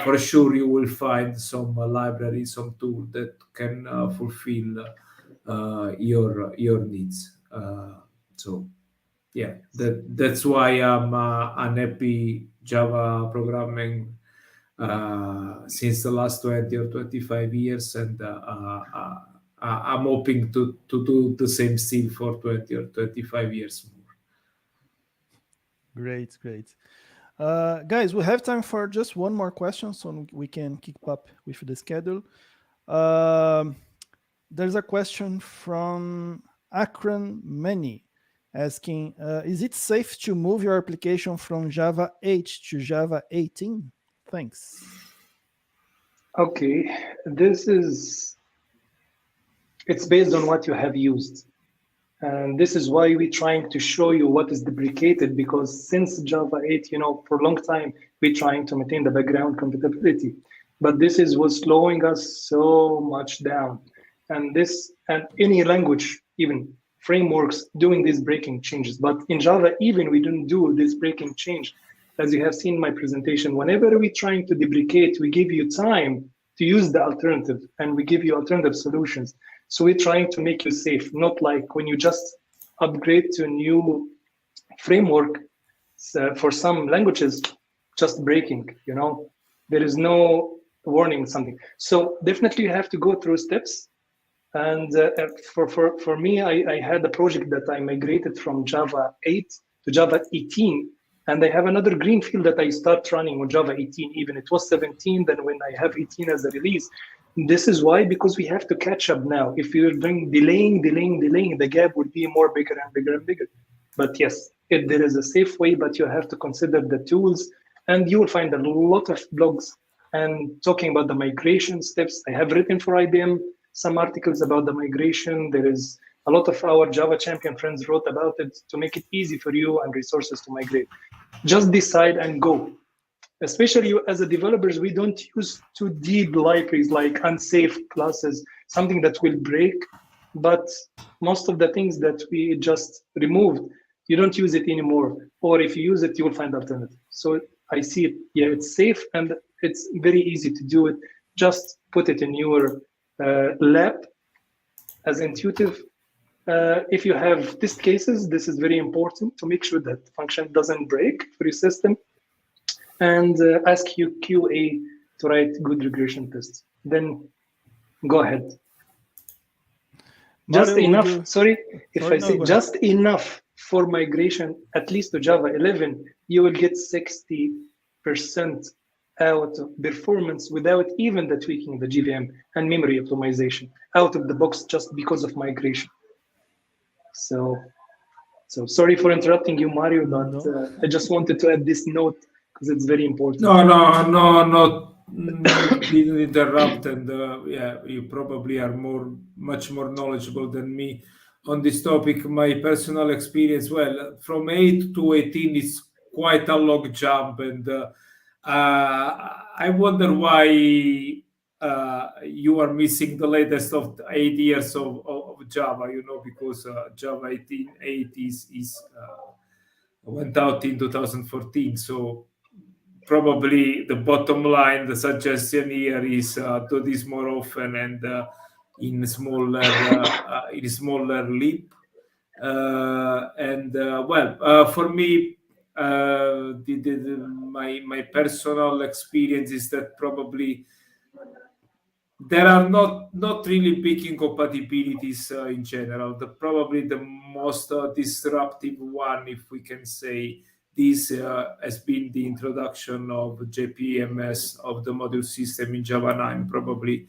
For sure, you will find some library, some tool that can fulfill your needs. So yeah, that's why I'm unhappy Java programming since the last 20 or 25 years, and I'm hoping to do the same still for 20 or 25 years more. Great. Guys, we have time for just one more question, so we can keep up with the schedule. There's a question from Akron Many asking, is it safe to move your application from Java 8 to Java 18? Thanks. Okay, it's based on what you have used. And this is why we're trying to show you what is deprecated, because since Java 8, for a long time, we're trying to maintain the background compatibility. But this was slowing us so much down. And any language, even frameworks, doing these breaking changes. But in Java, even we didn't do this breaking change. As you have seen in my presentation, whenever we're trying to deprecate, we give you time to use the alternative, and we give you alternative solutions. So we're trying to make you safe, not like when you just upgrade to a new framework for some languages, just breaking, there is no warning something. So definitely you have to go through steps. And for me, I had a project that I migrated from Java 8 to Java 18. And I have another greenfield that I start running on Java 18, even it was 17, then when I have 18 as a release. This is why, because we have to catch up now. If you're doing delaying, the gap would be more bigger and bigger and bigger. But yes, there is a safe way, but you have to consider the tools, and you will find a lot of blogs and talking about the migration steps. I have written for IBM some articles about the migration. There is a lot of our Java champion friends wrote about it to make it easy for you and resources to migrate. Just decide and go. Especially as a developers, we don't use too deep libraries like unsafe classes, something that will break. But most of the things that we just removed, you don't use it anymore. Or if you use it, you will find alternative. So I see it, yeah, it's safe and it's very easy to do it. Just put it in your lab as intuitive. If you have test cases, this is very important to make sure that the function doesn't break for your system. And ask your QA to write good regression tests. Then go ahead. Mario, just enough, just enough for migration, at least to Java 11, you will get 60% out of performance without even the tweaking the GVM and memory optimization out of the box just because of migration. So sorry for interrupting you, Mario, but I just wanted to add this note because it's very important. No, didn't interrupt, and yeah, you probably are much more knowledgeable than me on this topic. My personal experience, well, from 8 to 18 is quite a log jump, and I wonder why you are missing the latest of 8 years of Java, because Java 18.8 is went out in 2014, so probably the bottom line, the suggestion here is do this more often and in smaller leap. For me, my personal experience is that probably there are not really big incompatibilities in general. Probably the most disruptive one, if we can say, this has been the introduction of JPMS of the module system in Java 9. Probably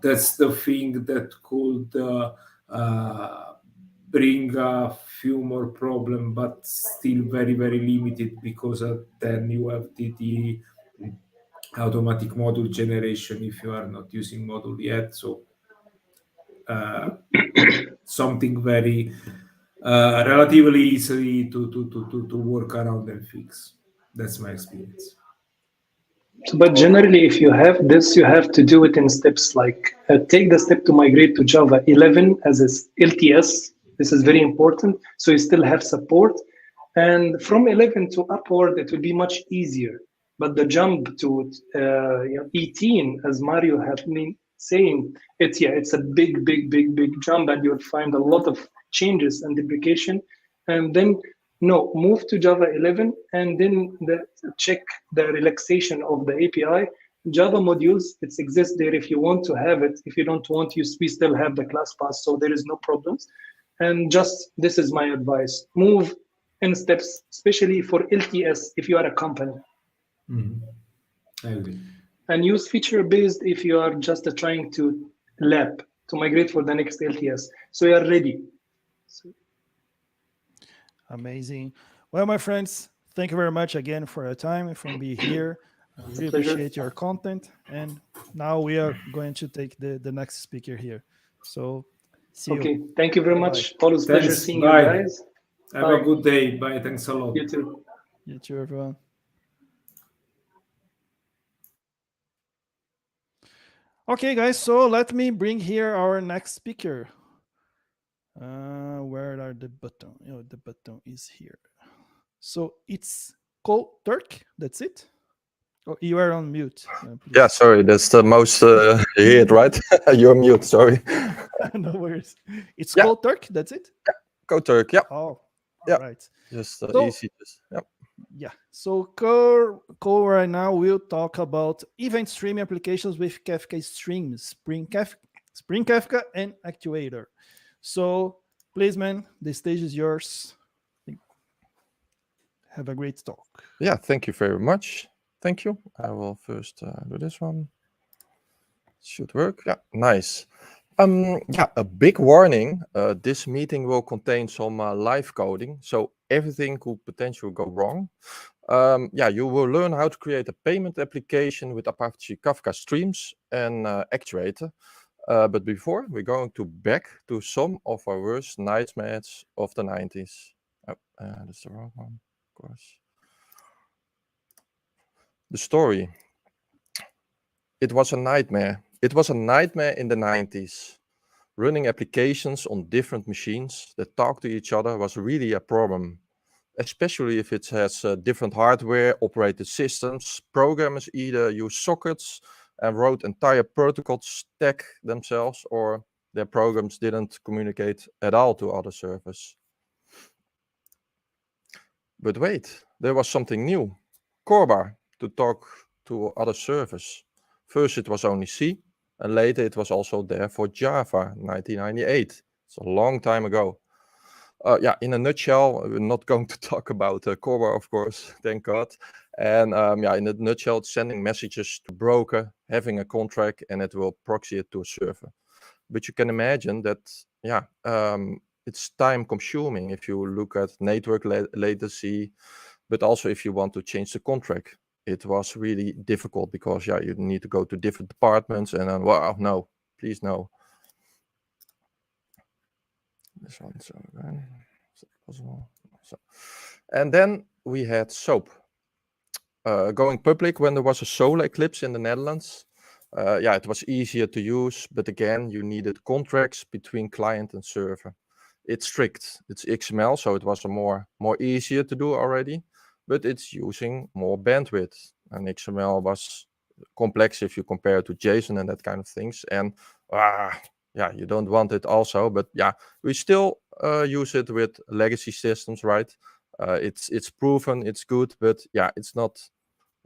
that's the thing that could bring a few more problems, but still very, very limited, because then you have the automatic module generation if you are not using module yet. So something very relatively easily to work around and fix. That's my experience. But generally, if you have this, you have to do it in steps. Like take the step to migrate to Java 11 as a LTS. This is very important. So you still have support. And from 11 to upward, it will be much easier. But the jump to 18, as Mario has been saying, it's a big jump, and you'll find a lot of changes and deprecation. And then move to Java 11, and then check the relaxation of the API. Java modules, it exists there if you want to have it. If you don't want, we still have the class pass, so there is no problems. And this is my advice. Move in steps, especially for LTS if you are a company. I agree. And use feature-based if you are just trying to migrate for the next LTS. So you are ready. Amazing. Well, my friends, thank you very much again for your time, for being here. I really appreciate your content. And now we are going to take the next speaker here. So see you. Okay, thank you very much. Always pleasure seeing you guys. Have a good day. Bye. Thanks a lot. You too. You too, everyone. Okay, guys, so let me bring here our next speaker. Where are the button? Oh, the button is here. So it's Ko Turk. That's it. Oh, you are on mute. Yeah, sorry. That's the most hit, right? You're mute. Sorry. No worries. It's Ko Turk. That's it. Yeah, Ko Turk. Yeah. Oh, yeah. Right. Just so, easy. Yeah. So Ko right now will talk about event streaming applications with Kafka Streams, Spring Kafka and Actuator. So please, man, the stage is yours. Have a great talk. Yeah, thank you very much. Thank you. I will first do this one. Should work. Yeah, nice. Yeah, a big warning. This meeting will contain some live coding, so everything could potentially go wrong. Yeah, you will learn how to create a payment application with Apache Kafka Streams and Actuator. But before, we're going back to some of our worst nightmares of the 90s. Oh, that's the wrong one, of course. The story. It was a nightmare. It was a nightmare in the 90s. Running applications on different machines that talk to each other was really a problem, especially if it has different hardware, operated systems. Programmers either use sockets and wrote entire protocol stack themselves, or their programs didn't communicate at all to other servers. But wait, there was something new. Corba to talk to other servers. First it was only C, and later it was also there for Java, 1998. It's a long time ago. Yeah, in a nutshell, we're not going to talk about Corba, of course, thank God. And yeah, in a nutshell, it's sending messages to broker, having a contract, and it will proxy it to a server. But you can imagine that, yeah, it's time consuming if you look at network latency, but also if you want to change the contract. It was really difficult because, yeah, you need to go to different departments and then, wow, no, please no. This one, so then, possible. So, and then we had SOAP. Going public when there was a solo Eclipse in the Netherlands. Yeah, it was easier to use, but again, you needed contracts between client and server. It's strict. It's XML, so it was a more easier to do already, but it's using more bandwidth. And XML was complex if you compare it to JSON and that kind of things. And yeah, you don't want it also, but yeah, we still use it with legacy systems, right? It's proven, it's good, but yeah, it's not,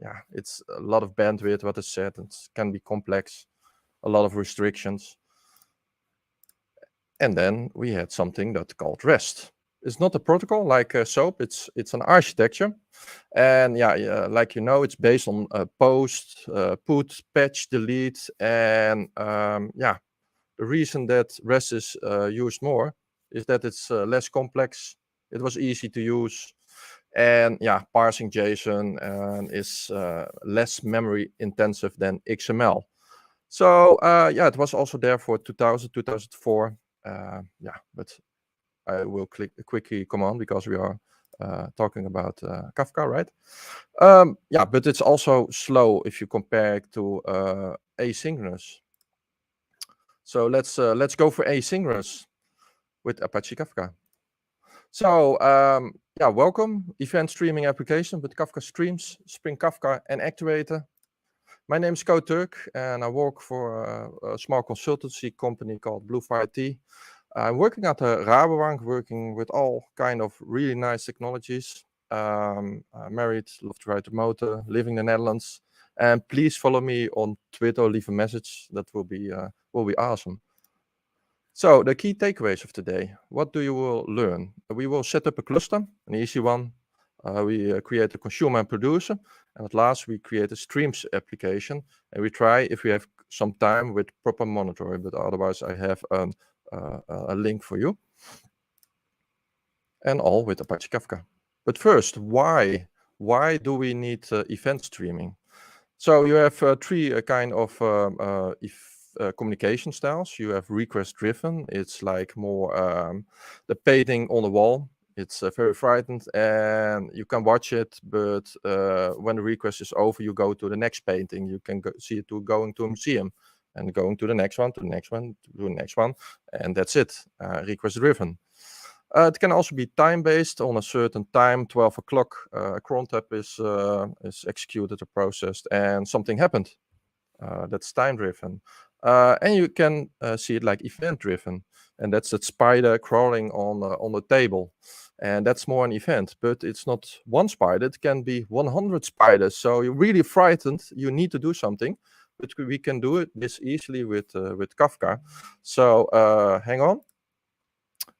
yeah, it's a lot of bandwidth, what is said, it can be complex, a lot of restrictions. And then we had something that's called REST. It's not a protocol like SOAP, it's an architecture. And yeah, like you know, it's based on post, put, patch, delete. And yeah, the reason that REST is used more is that it's less complex. It was easy to use. And yeah, parsing JSON is less memory intensive than XML. So yeah, it was also there for 2000, 2004. Yeah, but I will quickly come on because we are talking about Kafka, right? Yeah, but it's also slow if you compare it to asynchronous. So let's go for asynchronous with Apache Kafka. So yeah, welcome, event streaming application with Kafka Streams, Spring Kafka and Actuator. My name is Ko Turk and I work for a small consultancy company called Bluefire IT. I'm working at the Rabobank, working with all kind of really nice technologies. Married, love to ride a motor, living in the Netherlands. And please follow me on Twitter, leave a message. That will be awesome. So the key takeaways of today, what do you will learn? We will set up a cluster, an easy one. We create a consumer and producer. And at last, we create a streams application. And we try, if we have some time, with proper monitoring. But otherwise, I have a link for you. And all with Apache Kafka. But first, why? Why do we need event streaming? So you have three kind of communication styles. You have request driven. It's like more the painting on the wall. It's very frightened and you can watch it, but when the request is over, you go to the next painting. You can see it going to a museum and going to the next one, to the next one, to the next one. And that's it, request driven. It can also be time-based. On a certain time, 12 o'clock, a cron tab is executed or processed and something happened. That's time-driven. And you can see it like event-driven. And that's that spider crawling on the table. And that's more an event, but it's not one spider. It can be 100 spiders. So you're really frightened. You need to do something, but we can do it this easily with Kafka. So hang on.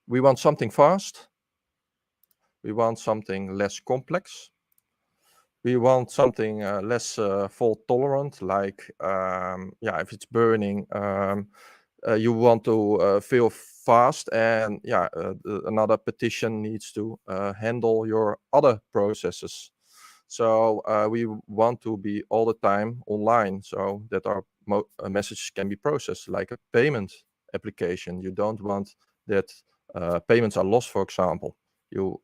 We want something fast. We want something less complex. We want something less fault tolerant, like yeah, if it's burning, you want to fail fast, and yeah, another petition needs to handle your other processes. So we want to be all the time online, so that our messages can be processed, like a payment application. You don't want that payments are lost, for example. You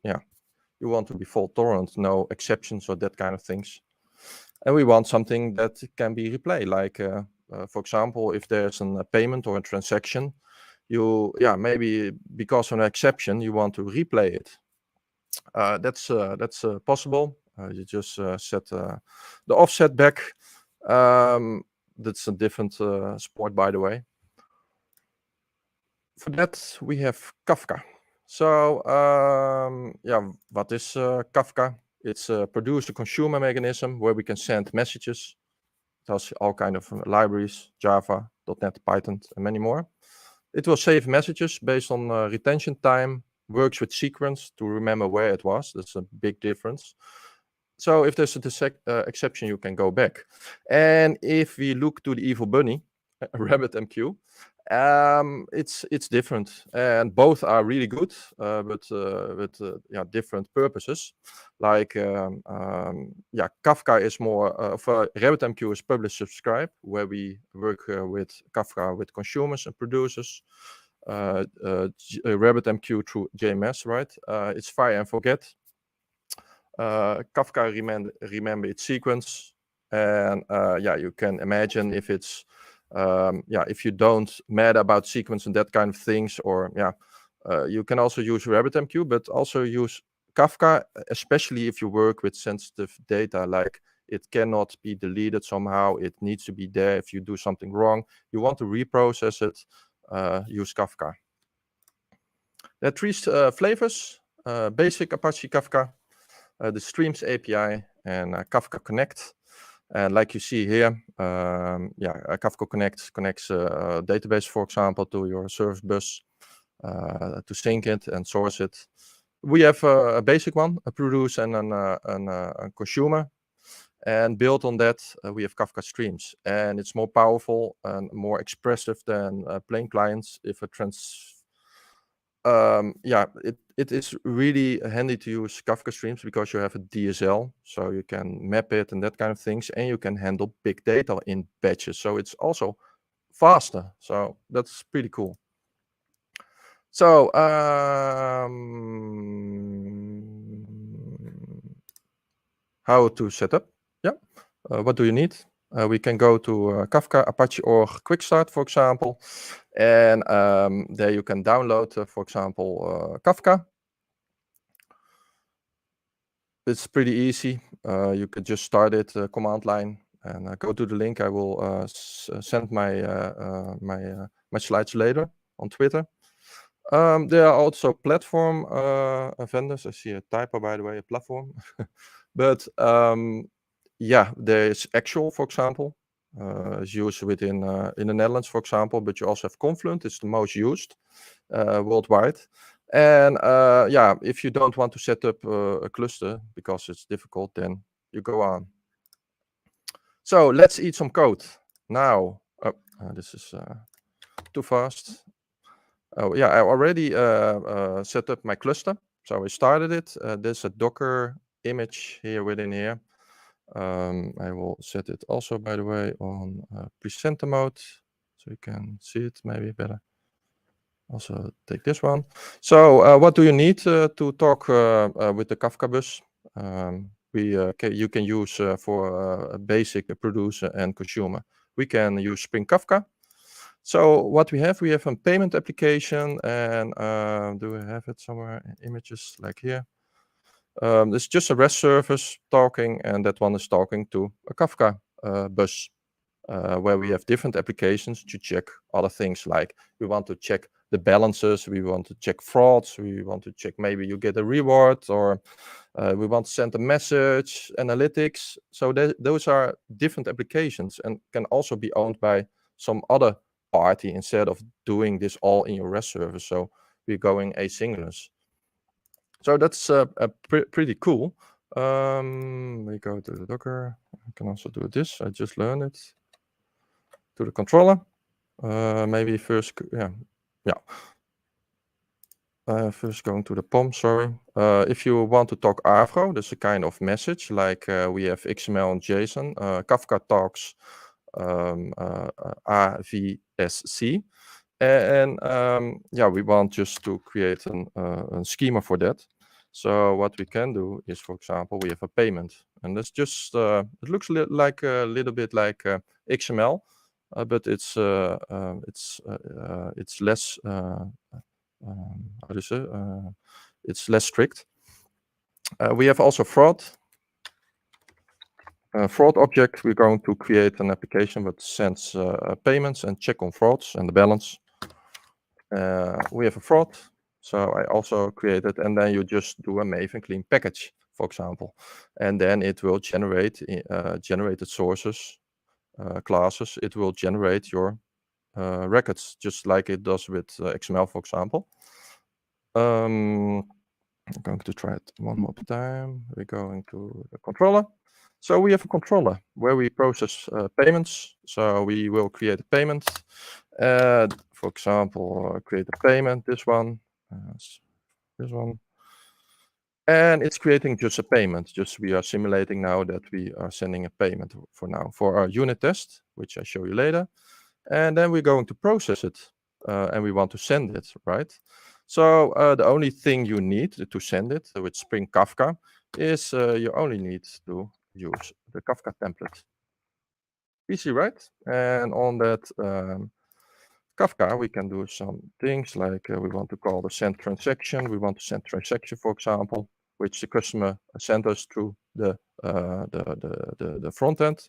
want to be fault tolerant, no exceptions or that kind of things. And we want something that can be replayed, like for example, if there's a payment or a transaction, maybe because of an exception, you want to replay it. That's possible. You just set the offset back. That's a different sport, by the way. For that, we have Kafka. So yeah, what is Kafka? It's a producer-consumer mechanism where we can send messages. It has all kind of libraries, Java, .NET, Python, and many more. It will save messages based on retention time, works with sequence to remember where it was. That's a big difference. So if there's a exception, you can go back. And if we look to the evil bunny, RabbitMQ, it's different, and both are really good, but with different purposes. Like Kafka is more for RabbitMQ is publish subscribe, where we work with Kafka with consumers and producers. RabbitMQ through JMS, right? It's fire and forget. Kafka remember its sequence, and you can imagine if it's if you don't matter about sequence and that kind of things, or you can also use RabbitMQ, but also use Kafka, especially if you work with sensitive data, like it cannot be deleted somehow, it needs to be there. If you do something wrong, you want to reprocess it, use Kafka. There are three flavors: basic Apache Kafka, the Streams API, and Kafka Connect. And like you see here, Kafka Connect connects a database, for example, to your service bus to sync it and source it. We have a basic one, a produce and a consumer. And built on that, we have Kafka Streams. And it's more powerful and more expressive than plain clients. If a it is really handy to use Kafka Streams because you have a DSL, so you can map it and that kind of things, and you can handle big data in batches. So it's also faster. So that's pretty cool. So how to set up. Yeah, what do you need? We can go to Kafka, Apache, or Quick Start, for example, and there you can download, for example, Kafka. It's pretty easy. You could just start it command line and go to the link. I will send my my slides later on Twitter. There are also platform vendors. I see a typo, by the way, a platform. But yeah, there is Actual, for example, is used within in the Netherlands, for example. But you also have Confluent. It's the most used worldwide. And yeah, if you don't want to set up a cluster because it's difficult, then you go on. So let's eat some code now. This is too fast. Oh yeah, I already set up my cluster. So I started it. There's a Docker image here within here. I will set it also, by the way, on presenter mode, so you can see it maybe better. Also take this one. So what do you need to talk with the Kafka bus? You can use for a basic producer and consumer. We can use Spring Kafka. So what we have a payment application, and do we have it somewhere? Images like here. It's just a REST service talking, and that one is talking to a Kafka bus, where we have different applications to check other things, like we want to check the balances, we want to check frauds, we want to check maybe you get a reward, or we want to send a message, analytics. So those are different applications and can also be owned by some other party instead of doing this all in your REST service. So we're going asynchronous. So that's pretty cool. We go to the Docker. I can also do this. I just learned it. To the controller. Maybe first, first going to the POM, sorry. If you want to talk Avro, there's a kind of message, like we have XML and JSON. Kafka talks AVSC. And yeah, we want just to create a schema for that. So what we can do is, for example, we have a payment, and that's just it looks like a little bit like XML, but it's less how do you say? It's less strict. We have also fraud. Fraud object. We're going to create an application that sends payments and check on frauds and the balance. We have a fraud. So I also created, and then you just do a Maven clean package, for example, and then it will generate generated sources, classes. It will generate your records, just like it does with XML, for example. I'm going to try it one more time. We're going to the controller. So we have a controller where we process payments. So we will create a payment. For example, create a payment, this one. And it's creating just a payment. Just we are simulating now that we are sending a payment for now for our unit test, which I show you later. And then we're going to process it, and we want to send it, right? So the only thing you need to send it with Spring Kafka is you only need to use the Kafka template. Easy, right? And on that Kafka, we can do some things like we want to call the send transaction. We want to send transaction, for example, which the customer sent us through the front end.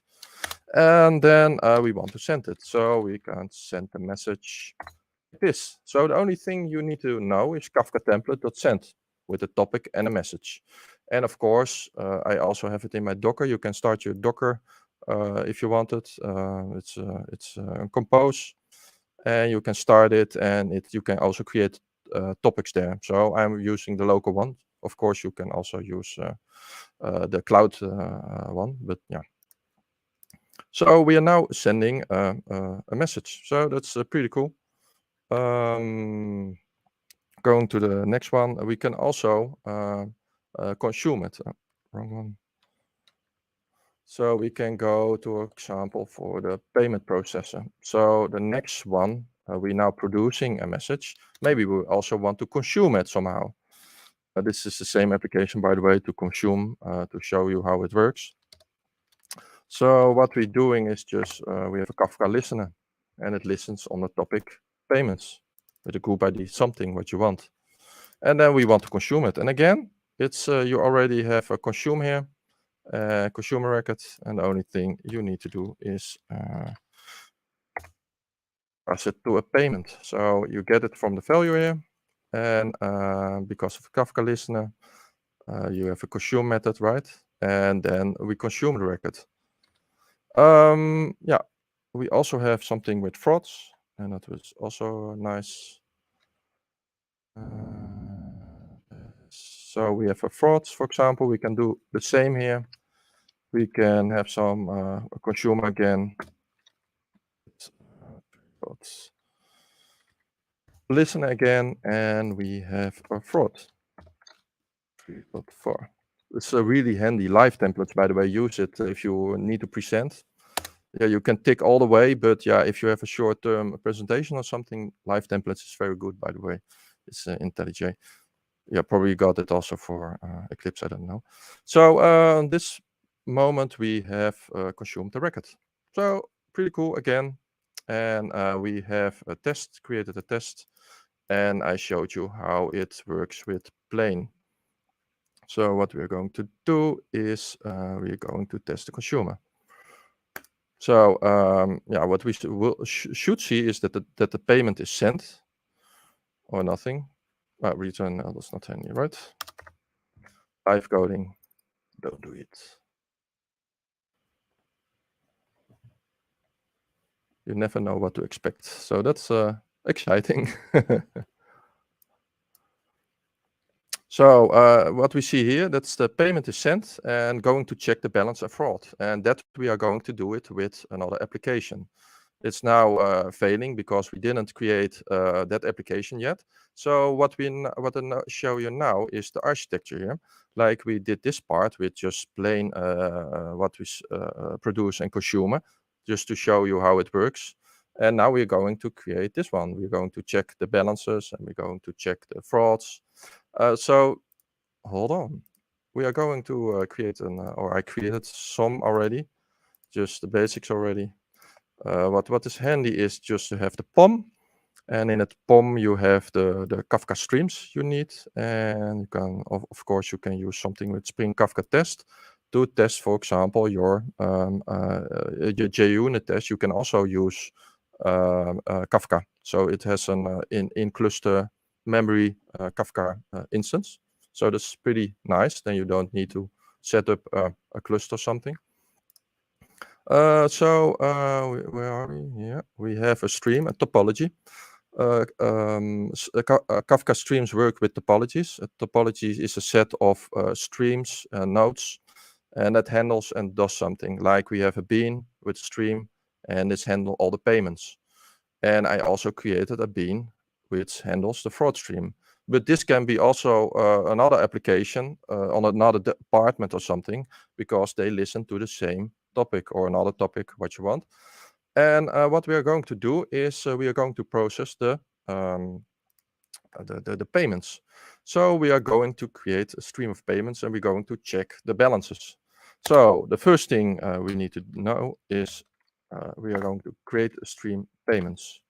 And then we want to send it. So we can send the message like this. So the only thing you need to know is Kafka template.send with a topic and a message. And of course, I also have it in my Docker. You can start your Docker if you want it. It's compose. And you can start it, and you can also create topics there. So I'm using the local one. Of course, you can also use the cloud one, but yeah. So we are now sending a message. So that's pretty cool. Going to the next one, we can also consume it. Wrong one. So we can go to an example for the payment processor. So the next one, we're now producing a message. Maybe we also want to consume it somehow. This is the same application, by the way, to consume, to show you how it works. So what we're doing is just, we have a Kafka listener, and it listens on the topic payments with a group ID, something what you want. And then we want to consume it. And again, it's you already have a consume here, consumer record, and the only thing you need to do is pass it to a payment. So you get it from the value here, and because of Kafka listener, you have a consume method, right? And then we consume the record. Yeah, we also have something with frauds, and that was also nice. So we have a frauds, for example. We can do the same here. We can have some consumer again. Listen again, and we have a fraud. 3.4. It's a really handy live templates, by the way. Use it if you need to present. Yeah, you can tick all the way, but yeah, if you have a short-term presentation or something, live templates is very good, by the way. It's IntelliJ. Yeah, probably got it also for Eclipse, I don't know. So this moment we have consumed the record. So pretty cool again. And we have a test, created a test, and I showed you how it works with plain. So what we're going to do is we're going to test the consumer. So yeah, what we should see is that the payment is sent or nothing. Return that's not any, right? Live coding, don't do it. You never know what to expect. So that's exciting. So what we see here, that's the payment is sent and going to check the balance and fraud. And that we are going to do it with another application. It's now failing because we didn't create that application yet. So what I show you now is the architecture here. Like we did this part with just plain what we produce and consumer, just to show you how it works. And now we're going to create this one. We're going to check the balances and we're going to check the frauds. So hold on. We are going to create or I created some already, just the basics already. What is handy is just to have the POM, and in that POM you have the Kafka Streams you need, and you can of course you can use something with Spring Kafka Test to test, for example, your JUnit test. You can also use Kafka, so it has an in cluster memory Kafka instance. So that's pretty nice. Then you don't need to set up a cluster or something. So where are we? Yeah, we have a stream, a topology. Kafka Streams work with topologies. A topology is a set of streams, nodes, and that handles and does something. Like we have a bean with stream, and this handles all the payments. And I also created a bean which handles the fraud stream. But this can be also another application on another department or something, because they listen to the same topic or another topic, what you want. And what we are going to do is we are going to process the payments. So we are going to create a stream of payments, and we're going to check the balances. So the first thing we need to know is we are going to create a stream payments.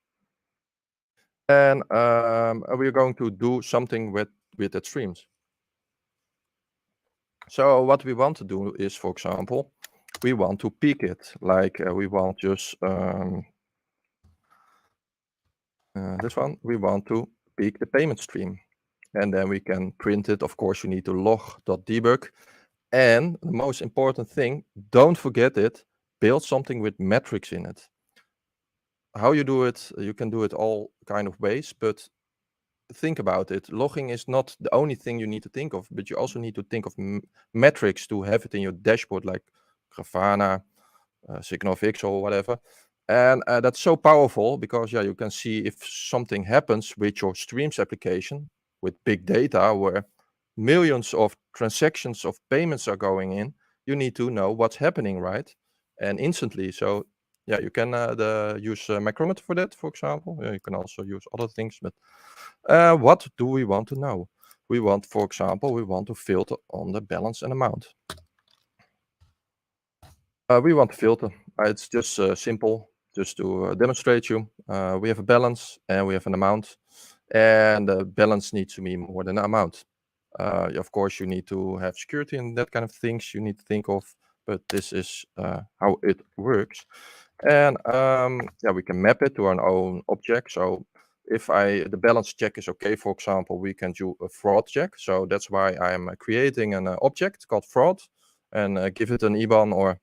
And we are going to do something with the streams. So what we want to do is, for example, we want to peek it, like we want just this one. We want to peek the payment stream, and then we can print it. Of course, you need to log.debug. And the most important thing, don't forget it, build something with metrics in it. How you do it, you can do it all kind of ways, but think about it. Logging is not the only thing you need to think of, but you also need to think of metrics to have it in your dashboard, like Grafana, SignalFX or whatever. And that's so powerful because, yeah, you can see if something happens with your streams application with big data where millions of transactions of payments are going in, you need to know what's happening, right? And instantly. So yeah, you can use Micronaut for that, for example. You can also use other things, but what do we want to know? we want, for example, we want to filter on the balance and amount. We want to filter. It's just simple, just to demonstrate you. We have a balance and we have an amount, and the balance needs to be more than the amount. Of course, you need to have security and that kind of things you need to think of, but this is how it works. And yeah, we can map it to our own object. So if the balance check is okay, for example, we can do a fraud check. So that's why I'm creating an object called fraud and give it an IBAN or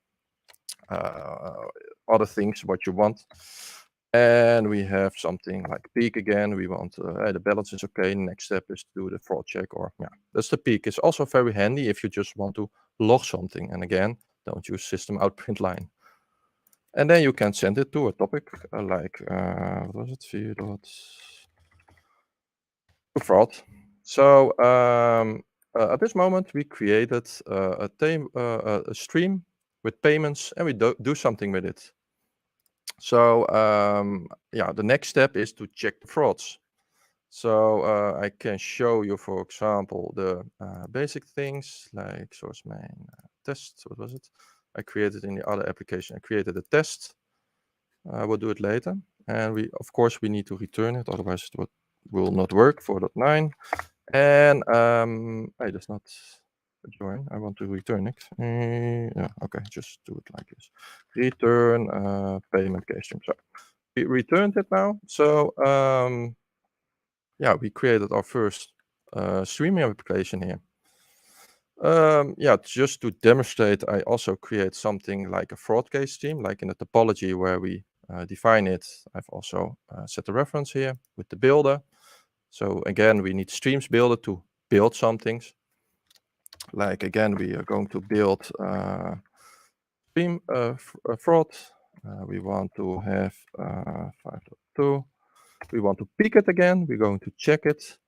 other things what you want. And we have something like peak again. We want the balance is okay. Next step is to do the fraud check, or yeah, that's the peak. It's also very handy if you just want to log something. And again, don't use system out print line. And then you can send it to a topic like what was it? Fraud. So at this moment we created a stream with payments, and we do something with it. So yeah, the next step is to check the frauds. So I can show you, for example, the basic things like source main test. What was it? I created in the other application. I created a test. We'll do it later, and of course we need to return it, otherwise it will not work. 4.9, and I does not join. I want to return it. Yeah, okay, just do it like this. Return payment case stream. So we returned it now. So yeah, we created our first streaming application here. Yeah, just to demonstrate, I also create something like a fraud case stream, like in the topology where we define it. I've also set a reference here with the builder. So again, we need streams builder to build some things. Like again, we are going to build stream fraud. We want to have 5.2. We want to pick it again. We're going to check it.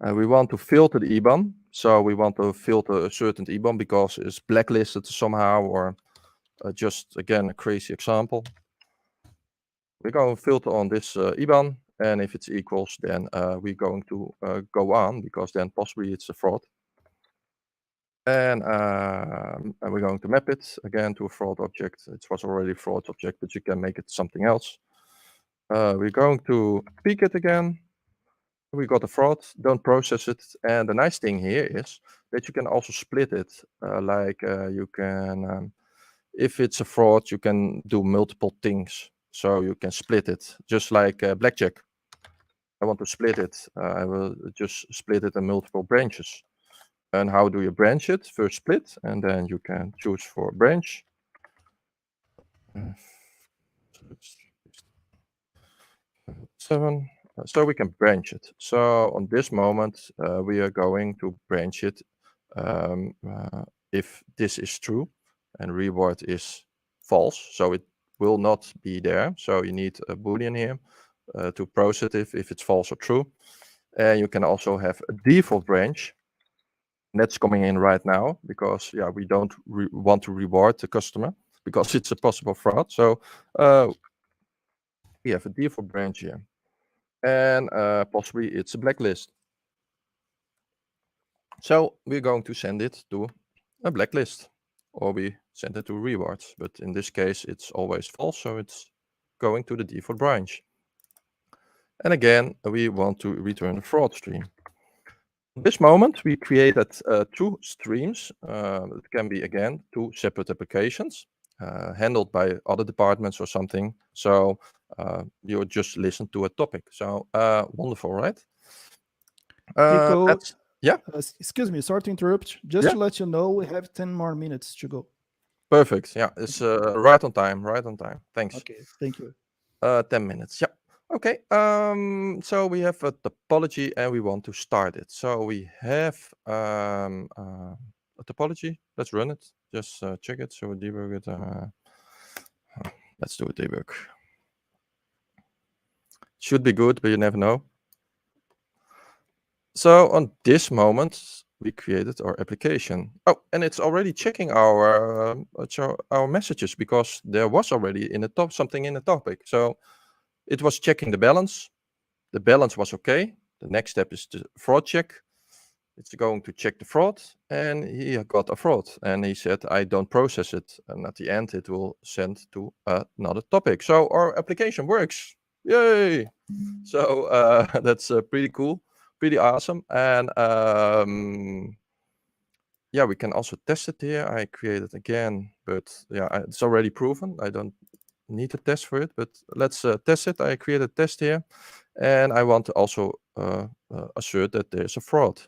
We want to filter the IBAN. So we want to filter a certain IBAN because it's blacklisted somehow, or just again a crazy example. We're going to filter on this IBAN, and if it's equals, then we're going to go on, because then possibly it's a fraud. And we're going to map it again to a fraud object. It was already a fraud object, but you can make it something else. We're going to peek it again. We got a fraud, don't process it. And the nice thing here is that you can also split it. You can, if it's a fraud, you can do multiple things. So you can split it, just like blackjack. I want to split it. I will just split it in multiple branches. And how do you branch it? First split, and then you can choose for branch. 7. So we can branch it. So on this moment, we are going to branch it if this is true and reward is false. So it will not be there. So you need a Boolean here to process it if it's false or true. And you can also have a default branch. That's coming in right now because yeah, we don't want to reward the customer because it's a possible fraud. So we have a default branch here. And possibly it's a blacklist. So we're going to send it to a blacklist, or we send it to rewards. But in this case, it's always false, so it's going to the default branch. And again, we want to return a fraud stream. At this moment, we created 2 streams. It can be, again, 2 separate applications handled by other departments or something. So you just listen to a topic. So wonderful, right? Yeah. Excuse me, sorry to interrupt. Just to let you know, we have 10 more minutes to go. Perfect. Yeah, it's right on time. Right on time. Thanks. Okay, thank you. 10 minutes. Yeah. Okay. So we have a topology and we want to start it. So we have a topology. Let's run it. Just check it. So we debug it. Let's do a debug. Should be good, but you never know. So on this moment, we created our application. Oh, and it's already checking our messages because there was already in the top something in the topic. So it was checking the balance. The balance was okay. The next step is the fraud check. It's going to check the fraud, and he got a fraud, and he said, I don't process it. And at the end, it will send to another topic. So our application works. Yay! So that's pretty cool, pretty awesome. And yeah, we can also test it here. I created again, but yeah, it's already proven. I don't need to test for it, but let's test it. I created a test here, and I want to also assert that there's a fraud.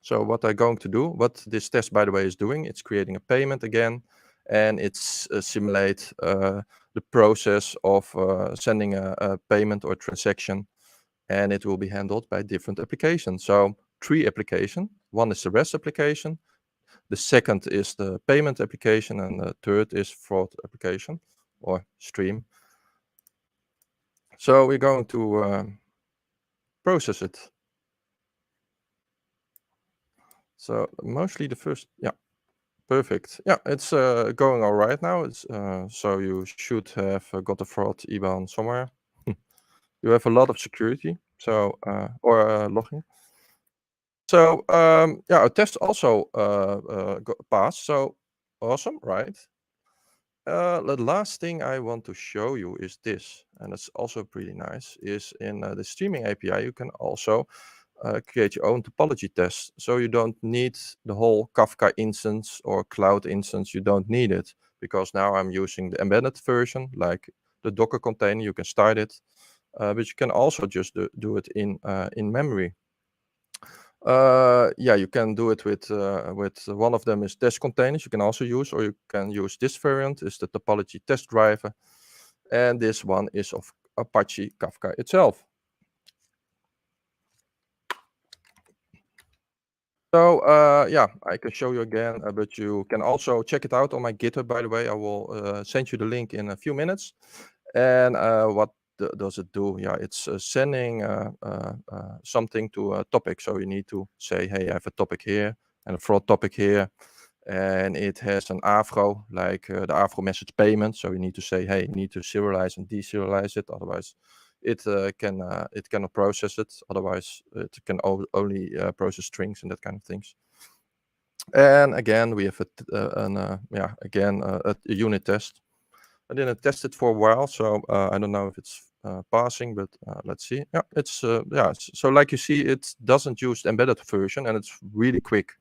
So what I'm going to do, what this test, by the way, is doing, it's creating a payment again, and it's simulate the process of sending a payment or transaction, and it will be handled by different applications. So 3 applications. One is the REST application, the second is the payment application, and the third is fraud application or stream. So we're going to process it. So mostly the first, yeah, perfect. Yeah, it's going all right now. It's so you should have got a fraud IBAN somewhere. You have a lot of security, so or logging. So yeah, our test also passed. So awesome, right? The last thing I want to show you is this, and it's also pretty nice. Is in the streaming API, you can also create your own topology test. So you don't need the whole Kafka instance or cloud instance. You don't need it, because now I'm using the embedded version, like the Docker container. You can start it, but you can also just do it in memory. Yeah, you can do it with one of them is test containers you can also use, or you can use this variant, is the topology test driver, and this one is of Apache Kafka itself. So yeah, I can show you again, but you can also check it out on my GitHub, by the way. I will send you the link in a few minutes. And what does it do? Yeah, it's sending something to a topic. So you need to say, hey, I have a topic here and a fraud topic here. And it has an AFRO, like the AFRO message payment. So you need to say, hey, you need to serialize and deserialize it. Otherwise, it cannot process it. Otherwise, it can only process strings and that kind of things. And again, we have a unit test. I didn't test it for a while, so I don't know if it's passing, but let's see. Yeah, it's yeah. So like you see, it doesn't use the embedded version, and it's really quick.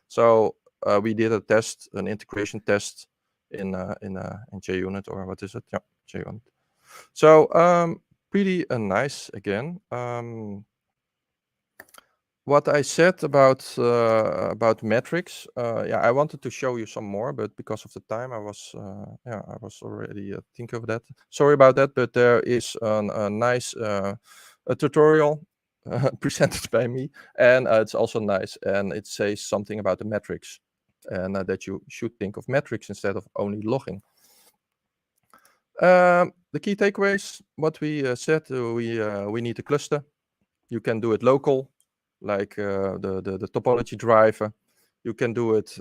So we did a test, an integration test in JUnit, or what is it? Yeah, JUnit. So pretty nice again. What I said about metrics, yeah, I wanted to show you some more, but because of the time, I was already thinking of that. Sorry about that, but there is a nice a tutorial presented by me, and it's also nice, and it says something about the metrics, and that you should think of metrics instead of only logging. The key takeaways: what we said, we need a cluster. You can do it local, like the topology driver. You can do it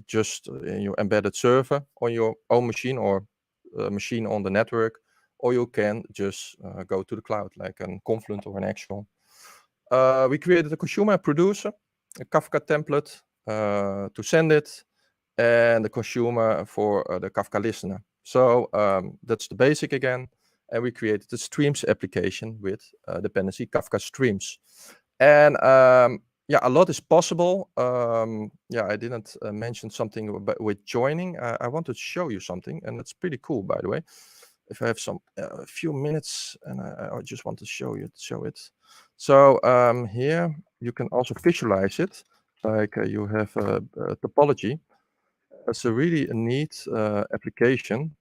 just in your embedded server on your own machine, or a machine on the network, or you can just go to the cloud, like a Confluent or an Actual. We created a consumer producer, a Kafka template to send it, and the consumer for the Kafka listener. So that's the basic again. And we created the Streams application with dependency Kafka Streams. And yeah, a lot is possible. Yeah, I didn't mention something with joining. I want to show you something, and it's pretty cool, by the way. If I have some a few minutes, and I just want to show it. So here you can also visualize it, like you have a topology. It's a really neat application.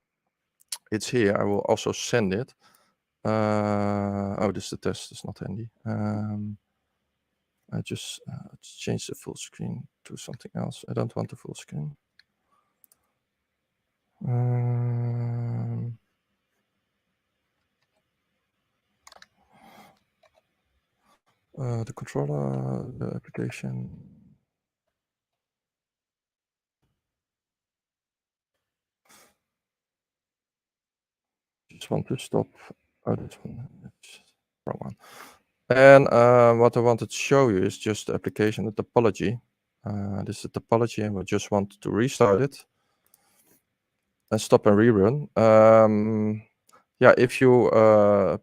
It's here. I will also send it. Oh, this is the test. It's not handy. I just change the full screen to something else. I don't want the full screen. The controller, the application. Just want to stop. Oh, this one. It's wrong one. And what I wanted to show you is just the application, the topology. This is the topology, and we just want to restart it and stop and rerun. Yeah, if you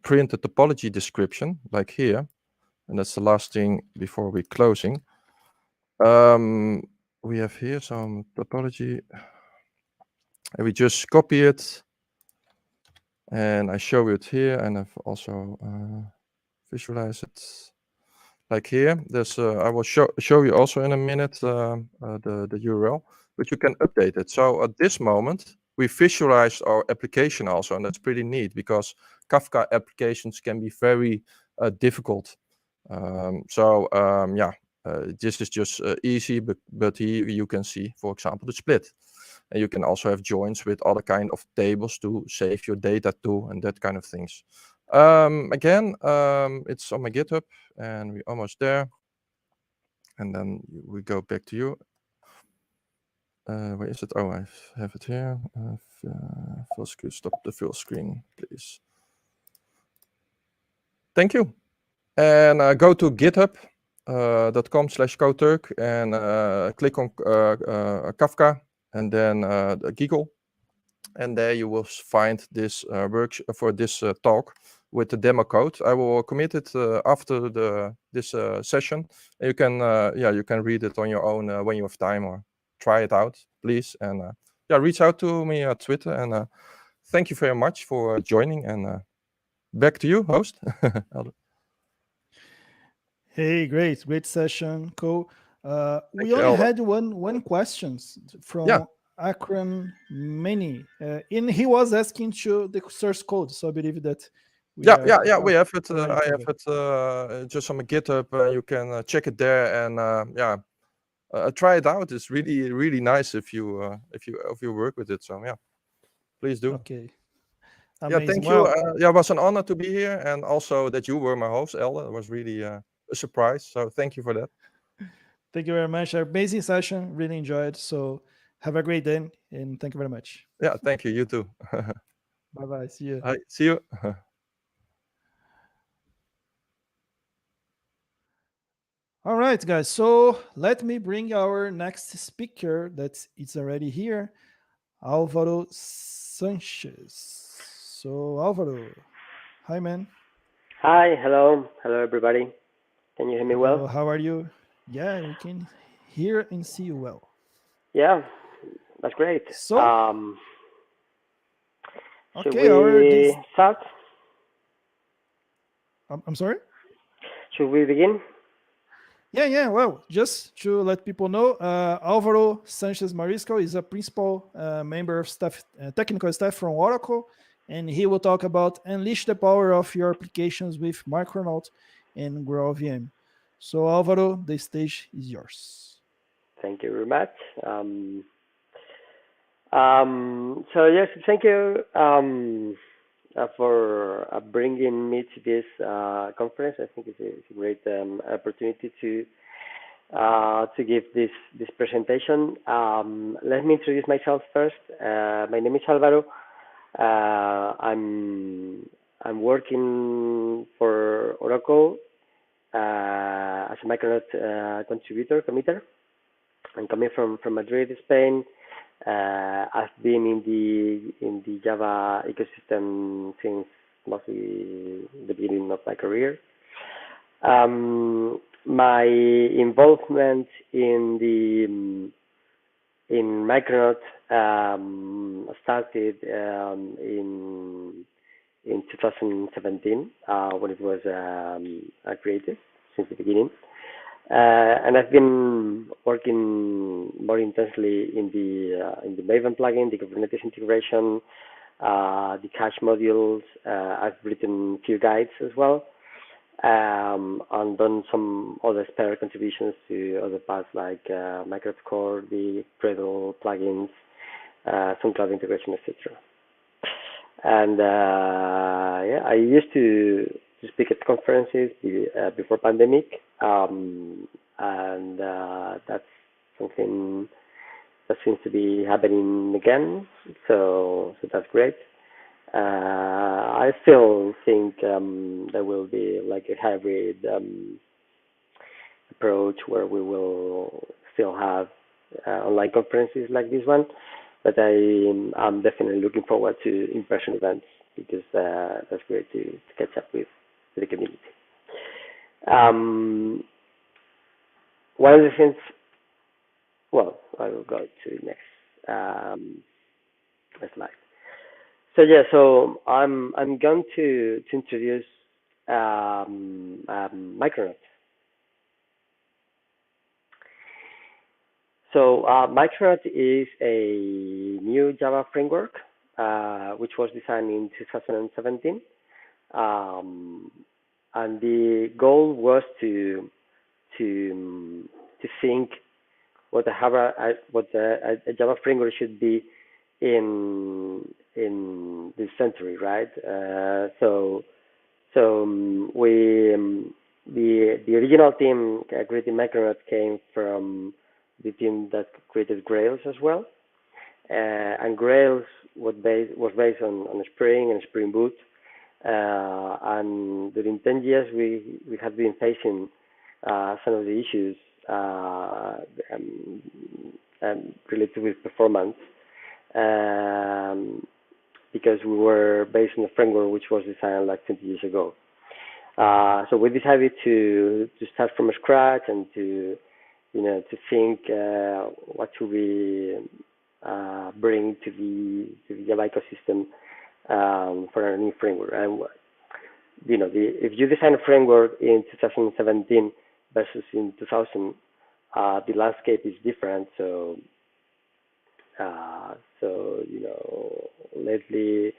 print the topology description, like here, and that's the last thing before we're closing. We have here some topology, and we just copy it, and I show it here, and I've also visualized it. Like here, there's I will show you also in a minute the URL, but you can update it. So at this moment, we visualized our application also, and that's pretty neat because Kafka applications can be very difficult. Yeah, this is just easy, but here you can see, for example, the split. And you can also have joins with other kind of tables to save your data to and that kind of things. Again, it's on my GitHub, and we're almost there. And then we go back to you. Where is it? Oh, I have it here. Full screen. Stop the full screen, please. Thank you. And go to github.com/Ko Turk and click on Kafka and then Geekle. And there you will find this for this talk with the demo code. I will commit it after this session. You can you can read it on your own when you have time, or try it out, please. And yeah, reach out to me at Twitter. And thank you very much for joining. And back to you, host. Hey, great session, Ko. We only had one question from Akron Many, and he was asking to the source code. So I believe that we have it. I have it just on my GitHub. You can check it there, and try it out. It's really nice if you work with it. So yeah, please do. Okay. Amazing. Yeah, thank you. Yeah, it was an honor to be here, and also that you were my host, Elder. It was really a surprise. So thank you for that. Thank you very much. Amazing session. Really enjoyed. So have a great day, and thank you very much. Yeah, thank you. You too. Bye-bye. See you. Hi, see you. All right, guys. So let me bring our next speaker. It's already here, Álvaro Sánchez. So Álvaro, hi, man. Hi, hello everybody. Can you hear me well? How are you? Yeah, we can hear and see you well. Yeah, that's great. So, should we start? I'm sorry? Should we begin? Yeah. Well, just to let people know, Álvaro Sánchez-Mariscal is a principal member of staff, technical staff from Oracle, and he will talk about unleash the power of your applications with Micronaut and GraalVM. So, Álvaro, the stage is yours. Thank you very much. So yes, thank you for bringing me to this conference. I think it's a great opportunity to give this presentation. Let me introduce myself first. My name is Álvaro. I'm working for Oracle as a Micronaut committer. I'm coming from Madrid, Spain. I've been in the Java ecosystem since mostly the beginning of my career. My involvement in Micronaut started in 2017 when it was created since the beginning. And I've been working more intensely in the Maven plugin, the Kubernetes integration, the cache modules. I've written a few guides as well, and done some other spare contributions to other parts like Micronaut Core, the Gradle plugins, some cloud integration, etc. And I used to speak at conferences before pandemic, and that's something that seems to be happening again. So that's great. I still think there will be like a hybrid approach where we will still have online conferences like this one, but I'm definitely looking forward to in-person events because that's great to catch up with the community. One of the things, well, I will go to the next slide. So yeah, so I'm going to introduce Micronaut. So Micronaut is a new Java framework which was designed in 2017, and the goal was to think what a Java framework should be in this century, right? The original team creating Micronaut came from the team that created Grails as well, and Grails was based on Spring and Spring Boot, and during 10 years we have been facing some of the issues related with performance, because we were based on a framework which was designed like 20 years ago. So we decided to start from scratch and to think what should we bring to the Java ecosystem for a new framework. And if you design a framework in 2017 versus in 2000, the landscape is different. So lately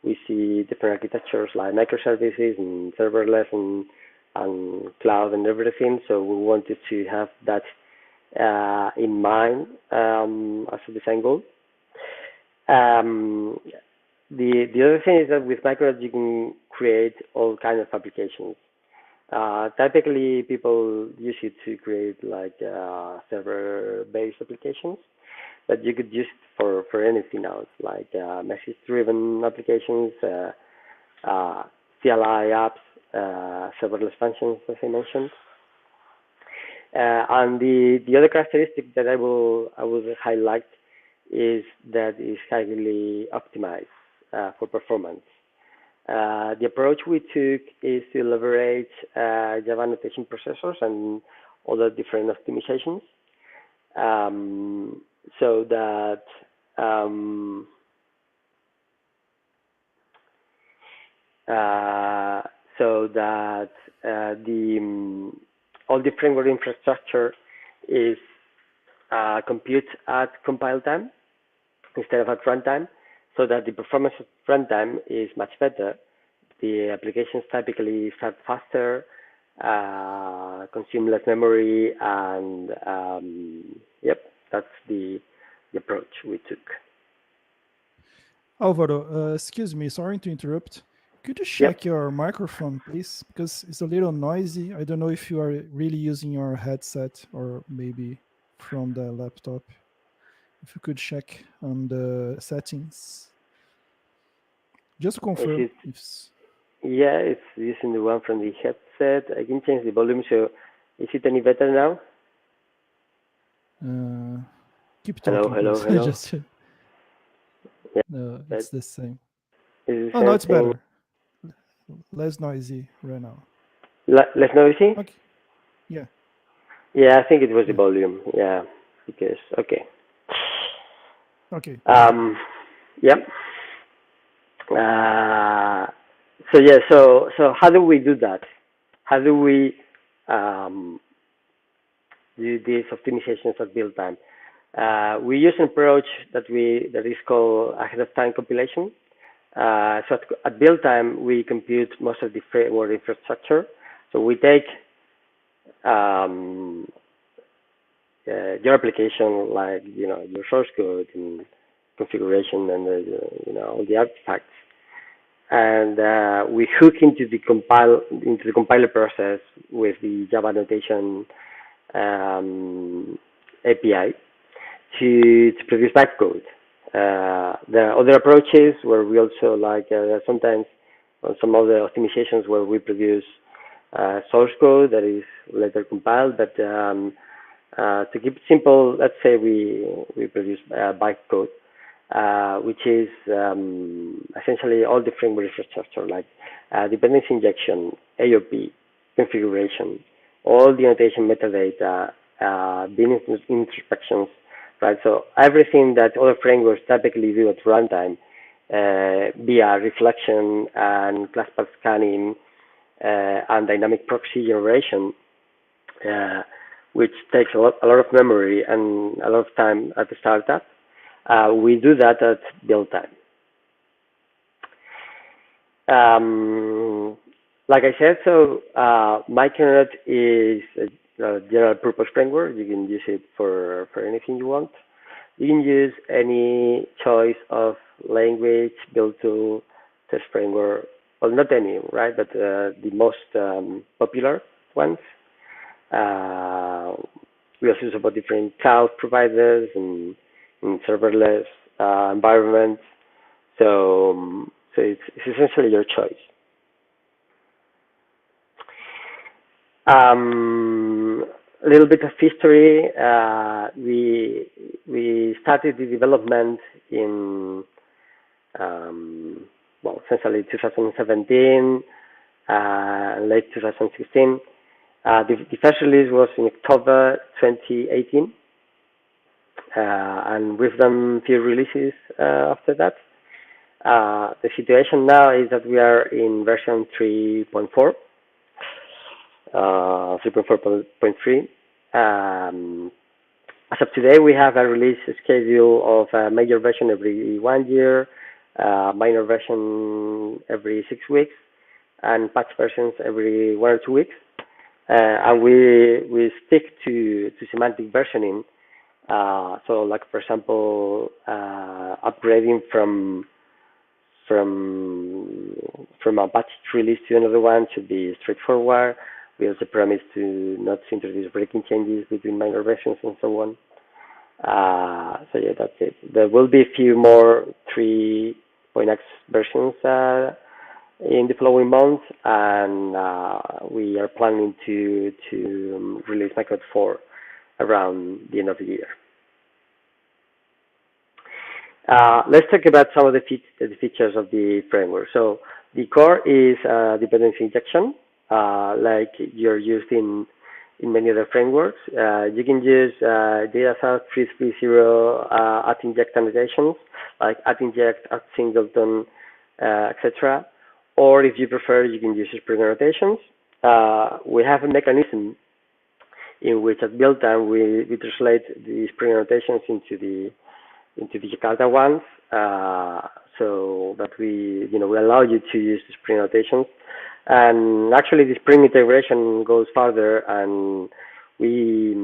we see different architectures like microservices and serverless and cloud and everything. So we wanted to have that in mind as a design goal. The other thing is that with Micronaut you can create all kinds of applications. Typically, people use it to create like server-based applications, but you could use it for anything else, like message-driven applications, CLI apps, serverless functions, as I mentioned. And the other characteristic that I would highlight is that it's highly optimized for performance. The approach we took is to leverage Java annotation processors and other different optimizations, so that all the framework infrastructure is compute at compile time instead of at runtime, so that the performance at runtime is much better. The applications typically start faster, consume less memory, and that's the approach we took. Álvaro, excuse me, sorry to interrupt. Could you check your microphone, please? Because it's a little noisy. I don't know if you are really using your headset or maybe from the laptop. If you could check on the settings. Just confirm. Yeah, it's using the one from the headset. I can change the volume, so is it any better now? Keep talking. Hello. Just, no, it's the same. Oh, no, it's better. Less noisy right now. Less noisy? Okay. Yeah. Yeah, I think it was the volume. Yeah, because okay. Okay. Yep. So how do we do that? How do we do these optimizations at build time? We use an approach that is called ahead of time compilation. So at build time, we compute most of the framework infrastructure. So we take your application, like your source code and configuration and all the artifacts, and we hook into the compiler process with the Java annotation API to produce bytecode. There are other approaches where we also sometimes on some other optimizations where we produce source code that is later compiled. But to keep it simple, let's say we produce bytecode, which is essentially all the framework infrastructure, like dependency injection, AOP, configuration, all the annotation metadata, bin introspections, right? So everything that other frameworks typically do at runtime via reflection and class path scanning and dynamic proxy generation, which takes a lot of memory and a lot of time at the startup. We do that at build time. Like I said, so Micronaut is a general purpose framework. You can use it for anything you want. You can use any choice of language, build tool, test framework. Well, not any, right? But the most popular ones. We also support different cloud providers and serverless environments. So it's essentially your choice. A little bit of history. We started the development in essentially 2017, late 2016. The first release was in October 2018, and we've done a few releases after that. The situation now is that we are in version 3.4. 3.4.3. As of today, we have a release schedule of a major version every 1 year, minor version every 6 weeks, and patch versions every 1 or 2 weeks. And we stick to semantic versioning. So, like for example, upgrading from a batch release to another one should be straightforward. We also promise to not introduce breaking changes between minor versions and so on. So yeah, that's it. There will be a few more 3.x versions in the following months, and we are planning to release Micronaut 4 around the end of the year. Let's talk about some of the features of the framework. So the core is dependency injection, like you're used in many other frameworks. You can use data 330 at inject annotations, like at inject, at singleton, etc. Or if you prefer, you can use Spring annotations. We have a mechanism in which at build time we translate the Spring annotations into the Jakarta ones, so that we allow you to use the Spring annotations. And actually, the Spring integration goes further, and we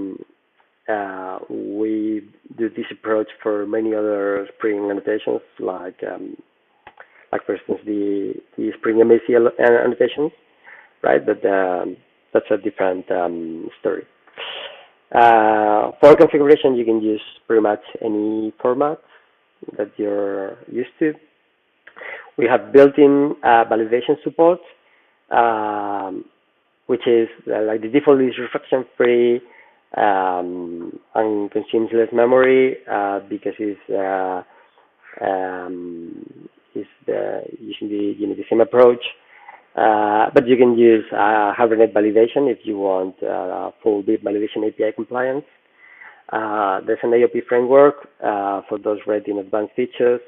do this approach for many other Spring annotations, like for instance the Spring MAC annotations, right? But that's a different story. For configuration, you can use pretty much any format that you're used to. We have built-in validation support, which is like the default is reflection-free and consumes less memory because it's using the same approach. But you can use Hibernate validation if you want full BIP validation API compliance. There's an AOP framework for those writing advanced features.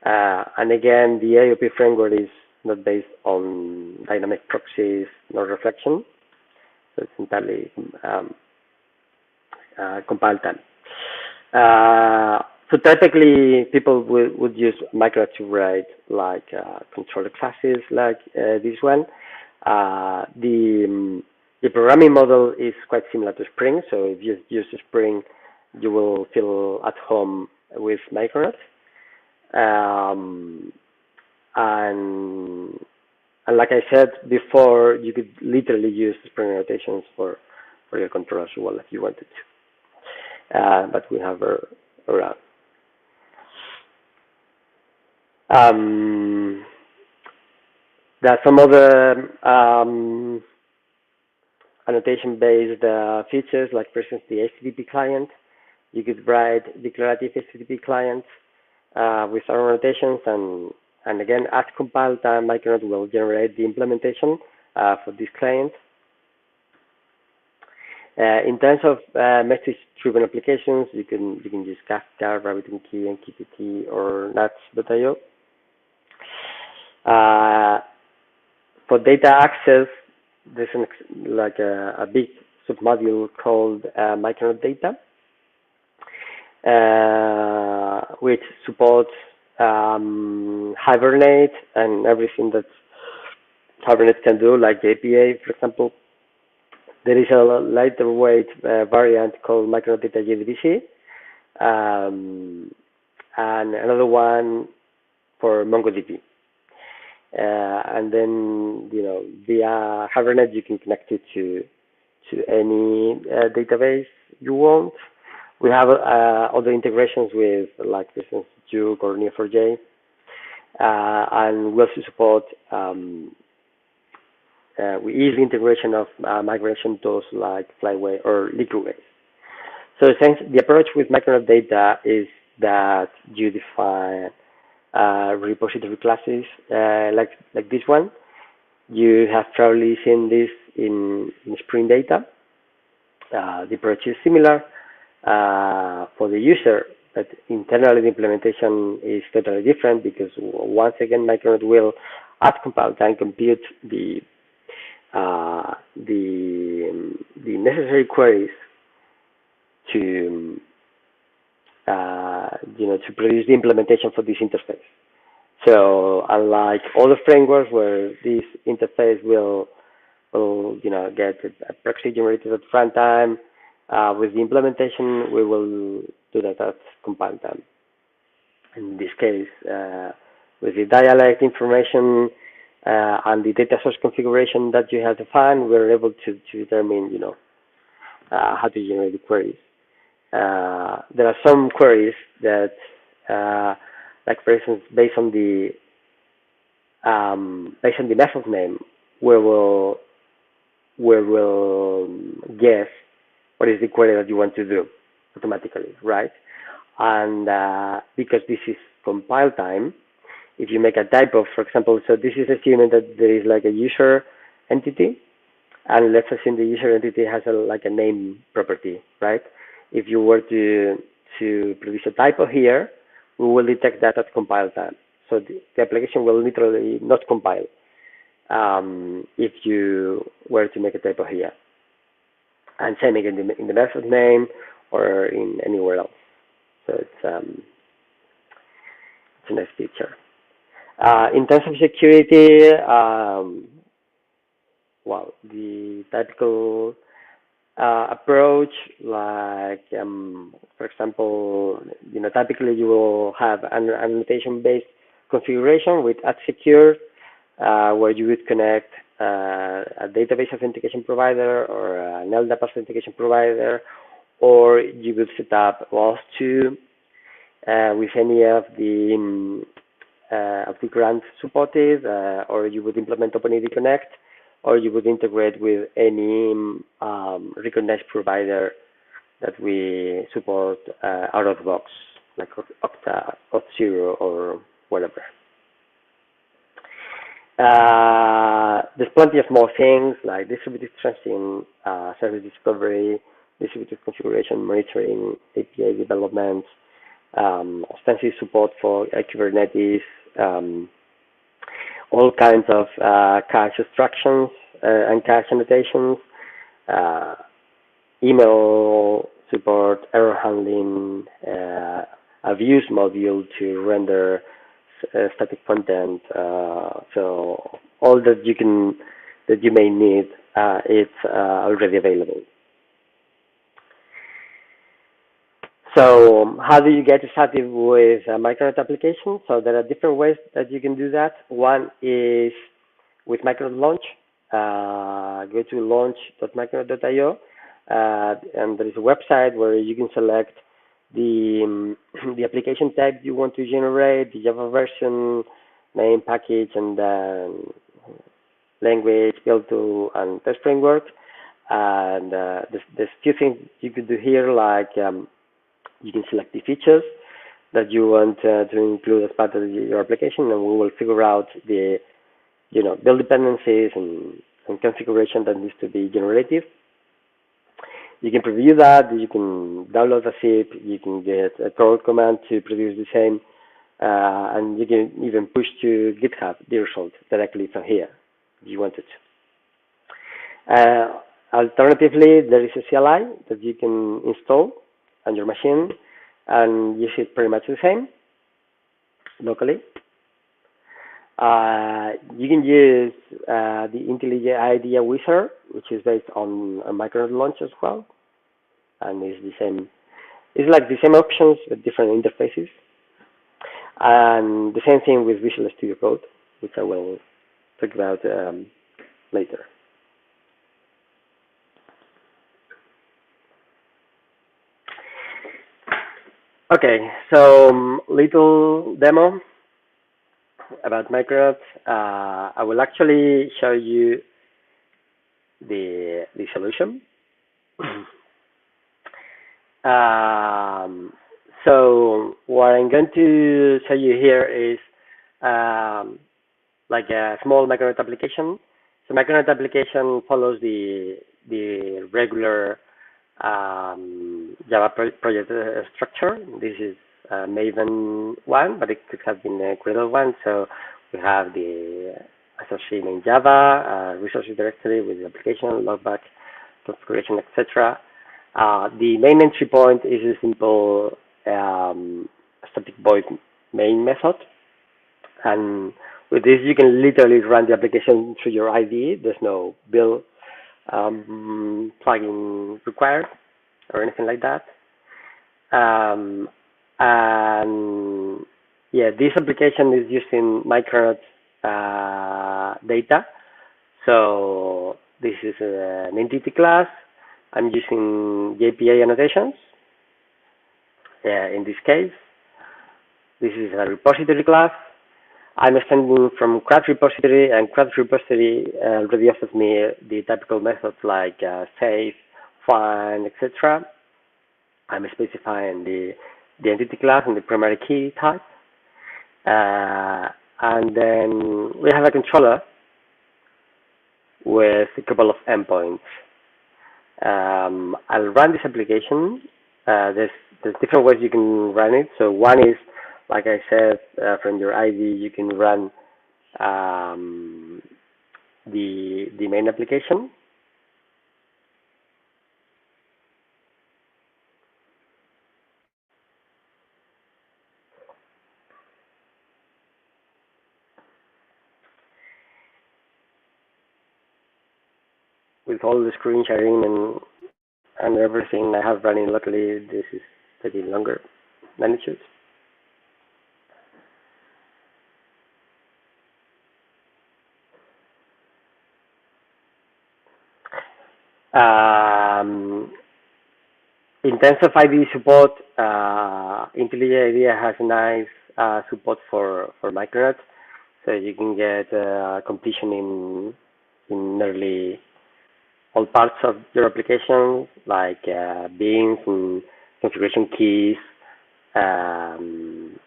And again, the AOP framework is not based on dynamic proxies nor reflection. So it's entirely compile time. So typically, people would use Micronaut to write like controller classes like this one. The programming model is quite similar to Spring. So if you use Spring, you will feel at home with Micronaut. And like I said before, you could literally use Spring annotations for your controller as well if you wanted to. But we have around. There are some other annotation-based features, like for instance the HTTP client. You could write declarative HTTP clients with some annotations, and again, at compile time, Micronaut will generate the implementation for this client. In terms of message-driven applications, you can use Kafka, RabbitMQ, MQTT, or Nuts.io. For data access, there's a big submodule called Micronaut Data, which supports Hibernate and everything that Hibernate can do, like the APA, for example. There is a lighter weight variant called Micronaut Data JDBC, and another one for MongoDB. And then, via Hibernate, you can connect it to any database you want. We have other integrations with, like, for instance, Juke or Neo4j, and we also support easy integration of migration tools like Flyway or Liquidbase. So essentially, the approach with Micronaut Data is that you define repository classes like this one. You have probably seen this in Spring Data. The approach is similar for the user, but internally the implementation is totally different, because once again Micronaut will at compile time compute the necessary queries to to produce the implementation for this interface. So unlike other frameworks where this interface will get a proxy generated at runtime, with the implementation we will do that at compile time. In this case, with the dialect information and the data source configuration that you have defined, we're able to determine how to generate the queries. There are some queries that, like for instance, based on the method name, we will guess what is the query that you want to do automatically, right? And because this is compile time, if you make a typo, for example, so this is assuming that there is like a user entity, and let's assume the user entity has a name property, right? If you were to produce a typo here, we will detect that at compile time. So the application will literally not compile if you were to make a typo here. And same again in the method name or in anywhere else. So it's a nice feature. In terms of security, well, the typical approach, like for example, typically you will have an annotation-based configuration with @secure, where you would connect a database authentication provider or an LDAP authentication provider, or you would set up auth2 with any of the grants supported, or you would implement OpenID Connect, or you would integrate with any recognized provider that we support out of the box, like Okta, Auth0, or whatever. There's plenty of more things like distributed tracing, service discovery, distributed configuration, monitoring, API development, extensive support for Kubernetes, all kinds of cache instructions and cache annotations, email support, error handling, a views module to render static content. So all that you may need, it's already available. So how do you get started with a Micronaut application? So there are different ways that you can do that. One is with Micronaut Launch. Go to launch.micronaut.io, and there is a website where you can select the application type you want to generate, the Java version, name, package, and language, build tool, and test framework. And there's few things you could do here, like you can select the features that you want to include as part of your application, and we will figure out the build dependencies and configuration that needs to be generative. You can preview that. You can download a zip. You can get a code command to produce the same, and you can even push to GitHub the result directly from here if you wanted to. Alternatively, there is a CLI that you can install on your machine and use it pretty much the same locally. You can use the IntelliJ IDEA wizard, which is based on a Micronaut launch as well, and it's the same. It's like the same options with different interfaces, and the same thing with Visual Studio Code, which I will talk about later. Okay, so little demo about Micronaut. I will actually show you the solution. So what I'm going to show you here is like a small Micronaut application. So Micronaut application follows the regular Java project structure. This is Maven one, but it could have been a Gradle one. So we have the associate in Java, resources directory with the application, logback, configuration, etc. The main entry point is a simple static void main method, and with this you can literally run the application through your IDE. There's no build plugin required or anything like that. And yeah, this application is using Micronaut data. So this is an entity class. I'm using JPA annotations. In this case, this is a repository class. I'm extending from CRUD repository, and CRUD repository already offers me the typical methods like save, find, etc. I'm specifying the entity class and the primary key type. And then we have a controller with a couple of endpoints. I'll run this application. There's different ways you can run it. So one is, like I said, from your IDE, you can run the main application. With all the screen sharing and everything I have running locally, this is taking longer than it should. In terms of IDE support, IntelliJ IDEA has nice support for Micronaut, so you can get completion in nearly all parts of your application, like beans and configuration keys. And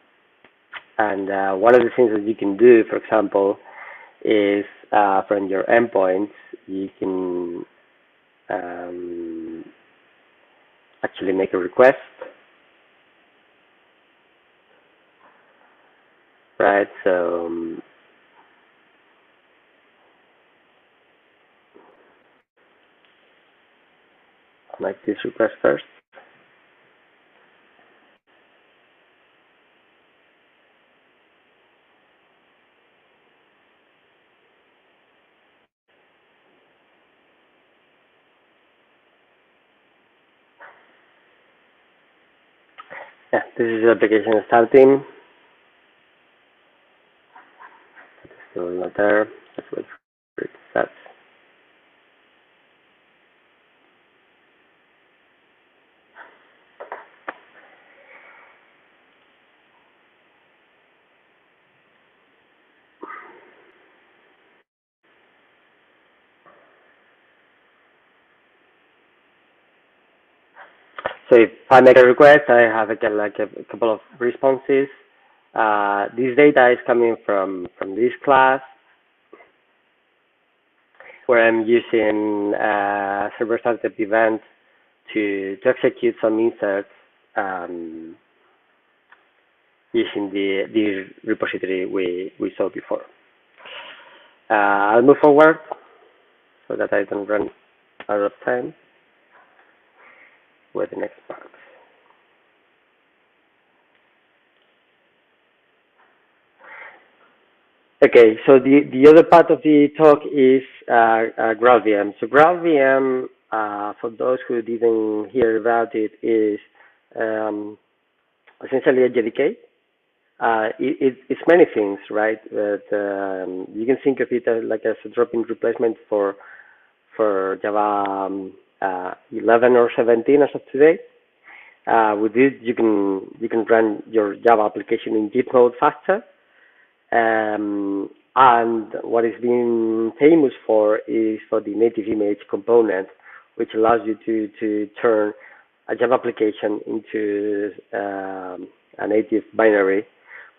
one of the things that you can do, for example, is from your endpoints, you can actually make a request, right? So make this request first. Yeah, this is the application starting. It's still not there. Let's wait for it to start. So if I make a request, I have a couple of responses. This data is coming from this class, where I'm using server startup event to execute some inserts using the repository we saw before. I'll move forward so that I don't run out of time with the next part. Okay, so the other part of the talk is GraalVM. So GraalVM, for those who didn't hear about it, is essentially a JDK. It's many things, right? But you can think of it as a drop-in replacement for Java 11 or 17 as of today. With this, you can run your Java application in Git mode faster. And what is being famous for is for the native image component, which allows you to turn a Java application into a native binary,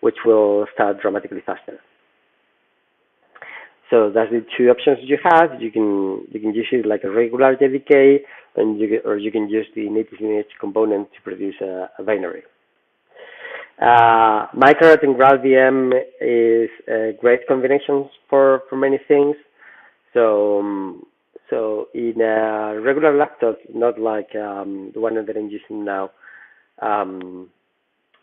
which will start dramatically faster. So that's the two options you have. You can use it like a regular JDK, or you can use the native image component to produce a binary. Micronaut and GraalVM is a great combination for many things. So in a regular laptop, not like the one that I'm using now,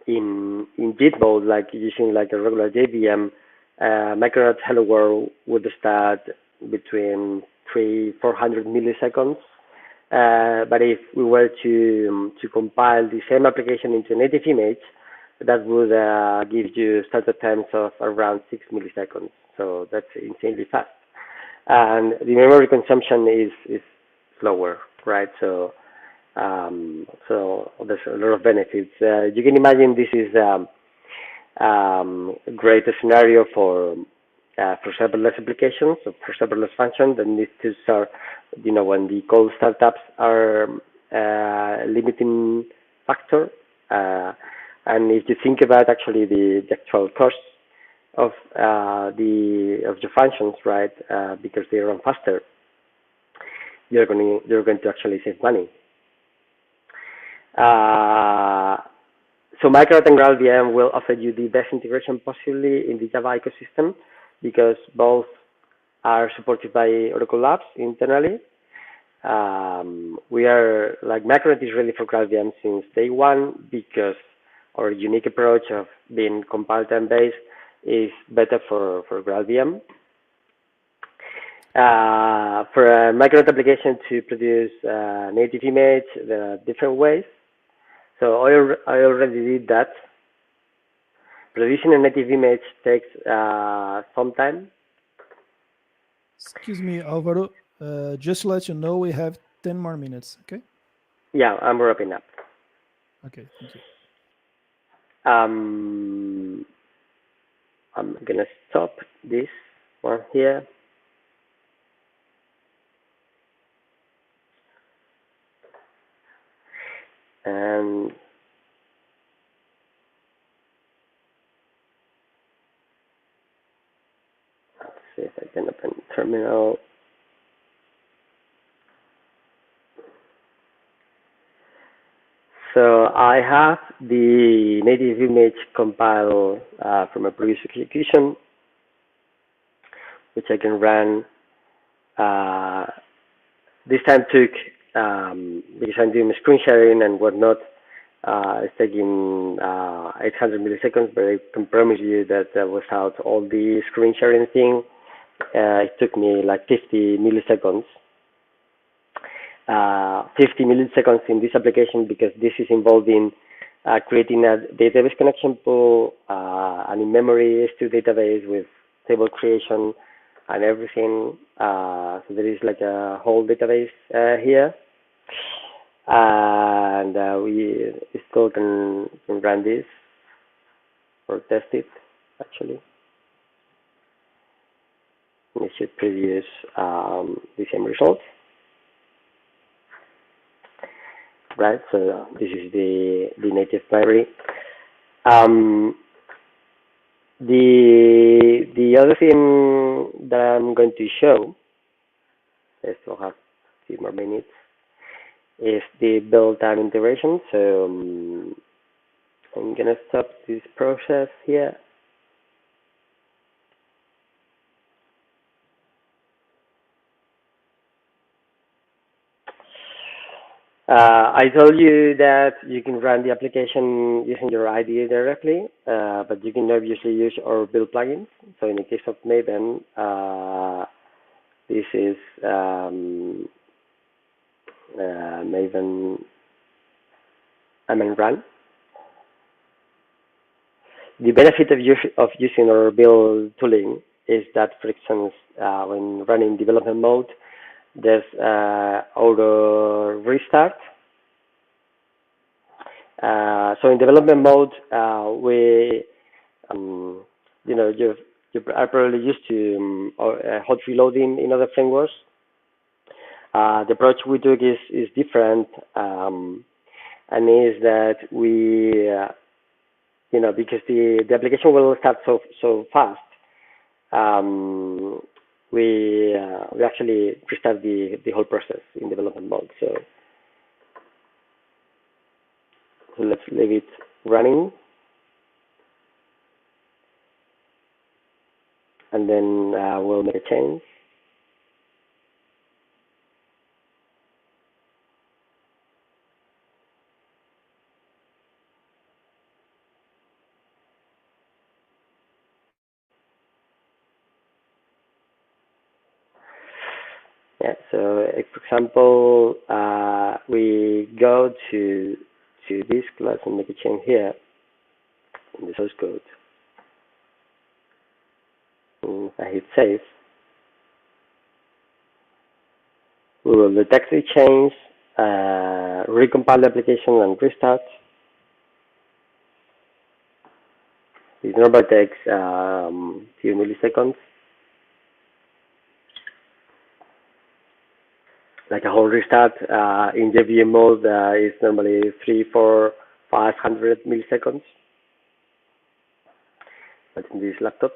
in Git mode, like using like a regular JVM, Micronaut Hello World would start between 300-400 milliseconds. But if we were to compile the same application into a native image, that would give you startup times of around 6 milliseconds. So that's insanely fast. And the memory consumption is slower, right? So there's a lot of benefits. You can imagine this is a great scenario for serverless applications, so for serverless functions, and these two are, when the cold startups are limiting factor. And if you think about actually the actual cost of your functions, right, because they run faster, you're going to actually save money. So Micronaut and GraalVM will offer you the best integration possibly in the Java ecosystem, because both are supported by Oracle Labs internally. Micronaut is ready for GraalVM since day one, because our unique approach of being compile time based is better for GraalVM. For a Micronaut application to produce native image, there are different ways. So I already did that. Producing a native image takes some time. Excuse me, Álvaro. Just to let you know, we have 10 more minutes, okay? Yeah, I'm wrapping up. Okay, thank you. I'm gonna stop this one here. And let's see if I can open terminal. So I have the native image compile from a previous execution, which I can run. This time took, because I'm doing screen sharing and whatnot, it's taking 800 milliseconds, but I can promise you that without all the screen sharing thing, it took me like 50 milliseconds. 50 milliseconds in this application, because this is involving creating a database connection pool, an in-memory S2 database with table creation and everything. So there is like a whole database here, and we still can run this or test it actually. And it should produce the same results. right? So this is the native library. The other thing that I'm going to show, I still have a few more minutes, is the build time integration. So I'm gonna stop this process here. I told you that you can run the application using your IDE directly, but you can obviously use our build plugins. So in the case of Maven, this is Maven run. The benefit of using our build tooling is that, for instance, when running development mode, there's auto restart. So in development mode, we, you are probably used to hot reloading in other frameworks. The approach we took is different, and is that we, because the application will start so fast, we actually restart the whole process in development mode. So let's leave it running, and then we'll make a change. Yeah, so for example, we go to this class and make a change here in the source code. And if I hit save, we will detect the change, recompile the application and restart. This normally takes a few milliseconds. Like a whole restart in JVM mode is normally 300, 400, 500 milliseconds. But in this laptop,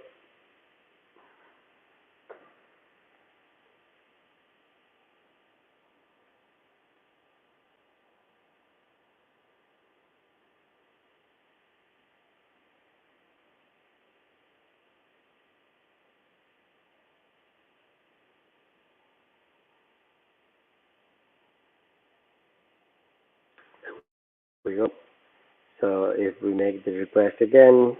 we go. So if we make the request again,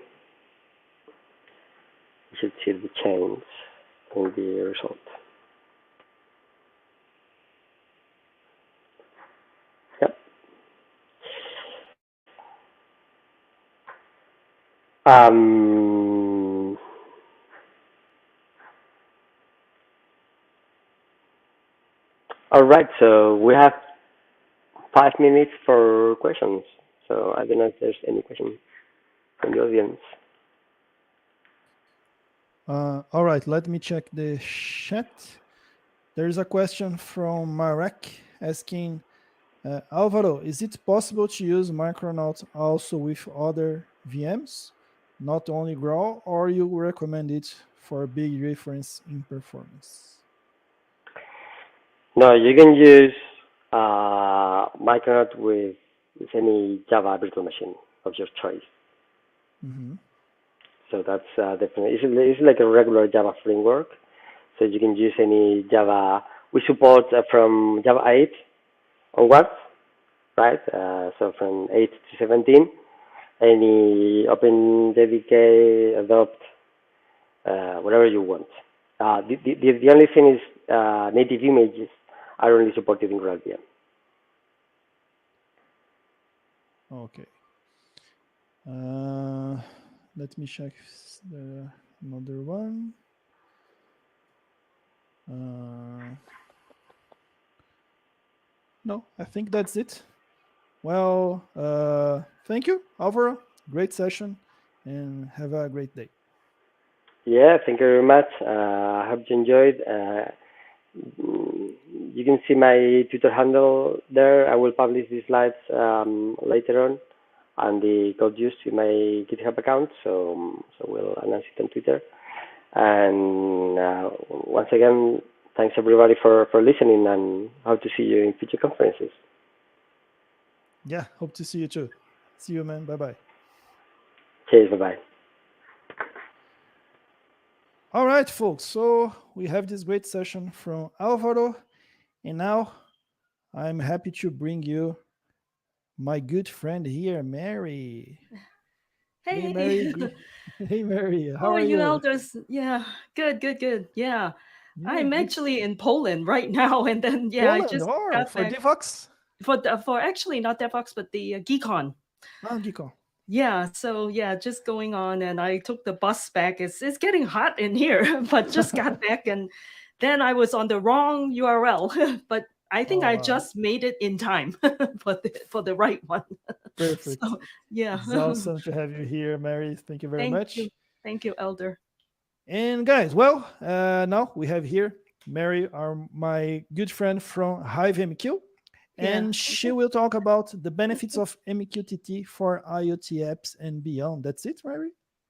we should see the change in the result. Yep. All right, so we have 5 minutes for questions. So I don't know if there's any question from the audience. All right, let me check the chat. There's a question from Marek asking, Álvaro, is it possible to use Micronaut also with other VMs, not only Graal, or you recommend it for a big difference in performance? No, you can use Micronaut with any Java virtual machine of your choice. Mm-hmm. So that's definitely, it's like a regular Java framework. So you can use any Java. We support from Java 8 onwards, right? So from 8 to 17, any OpenJDK, Adopt, whatever you want. The only thing is native images are only supported in GraalVM. Okay. Let me check another one. No, I think that's it. Well, thank you, Álvaro. Great session, and have a great day. Yeah, thank you very much. I hope you enjoyed. you can see my Twitter handle there. I will publish these slides later on the code used in my GitHub account. So we'll announce it on Twitter. And once again, thanks everybody for listening, and hope to see you in future conferences. Yeah, hope to see you too. See you, man. Bye-bye. Cheers, bye-bye. All right, folks. So we have this great session from Álvaro. And now I'm happy to bring you my good friend here, Mary. Hey, Mary. Hey, Mary. How are you, elders? Yeah, good. Yeah, I'm actually in Poland right now, and then Poland, I just got for Devox. For actually not Devox, but the Geekon. Oh, Geekon. Yeah, so just going on, and I took the bus back. It's getting hot in here, but just got back, and then I was on the wrong URL, but I think I just made it in time for the right one. Perfect. So, yeah. It's awesome to have you here, Mary. Thank you very much. Thank you, Elder. And guys, well, now we have here Mary, my good friend from Hive MQ. And she will talk about the benefits of MQTT for IoT apps and beyond. That's it, Mary?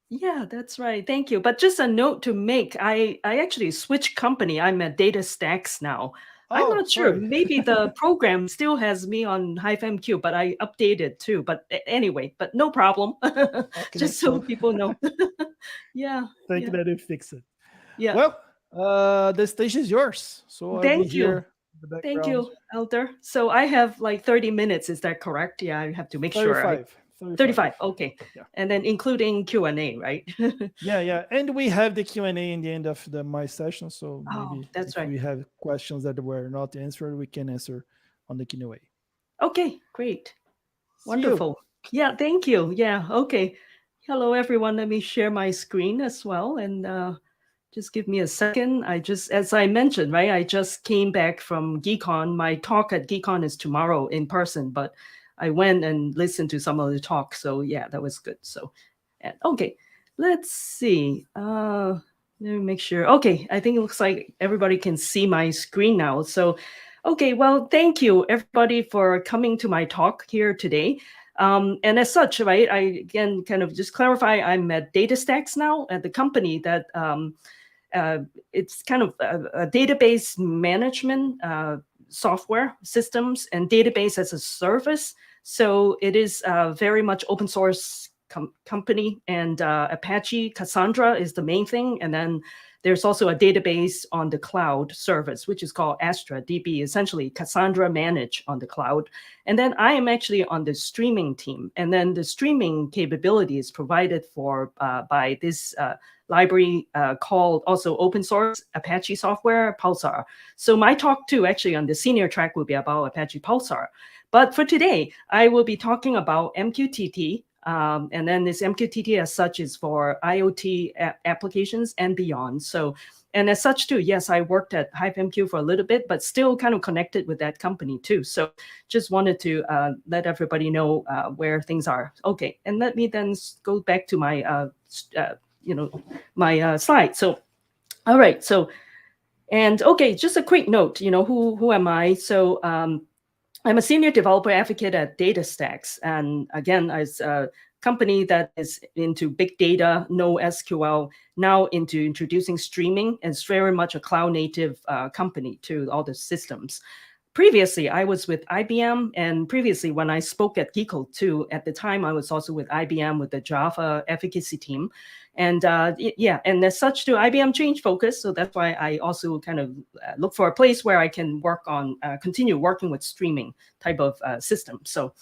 Yeah, that's right. Thank you. But just a note to make, I actually switched company. I'm at DataStax now. I'm not sure. Maybe the program still has me on HiveMQ, but I updated too. But anyway, but no problem. Just so people know. Yeah. Thank you that you fixed it. Yeah. Well, the stage is yours. So thank you. Thank you, Elder. So I have like 30 minutes. Is that correct? Yeah, I have to make 35. sure. 35. Okay. Yeah. And then including Q&A, right? Yeah. And we have the Q&A in the end of my session. So maybe that's if we have questions that were not answered, we can answer on the Q&A. Okay, great. Wonderful. Yeah, thank you. Yeah, okay. Hello, everyone. Let me share my screen as well. And just give me a second. As I mentioned, right, I just came back from GeekCon. My talk at GeekCon is tomorrow in person, but I went and listened to some of the talk. So yeah, that was good. So, okay, let's see. Let me make sure. Okay, I think it looks like everybody can see my screen now. So, okay, well, thank you everybody for coming to my talk here today. And as such, right, I again kind of just clarify, I'm at DataStax now at the company that it's kind of a database management software systems and database as a service. So it is very much open source company, and Apache Cassandra is the main thing. And then there's also a database on the cloud service, which is called Astra DB, essentially Cassandra managed on the cloud. And then I am actually on the streaming team. And then the streaming capability is provided for by this library called also open source Apache software, Pulsar. So my talk too, actually on the senior track will be about Apache Pulsar. But for today, I will be talking about MQTT. And then this MQTT as such is for IoT applications and beyond. So, and as such too, yes, I worked at HiveMQ for a little bit, but still kind of connected with that company too. So just wanted to let everybody know where things are. Okay, and let me then go back to my, my slide. So, all right, so, and okay, just a quick note, who am I? So, I'm a senior developer advocate at DataStax. And again, as a company that is into big data, NoSQL, now into introducing streaming, and it's very much a cloud native company to all the systems. Previously, I was with IBM, and previously when I spoke at Geekle too, at the time I was also with IBM with the Java efficacy team. And and as such too, IBM changed focus. So that's why I also kind of look for a place where I can work on, continue working with streaming type of system. So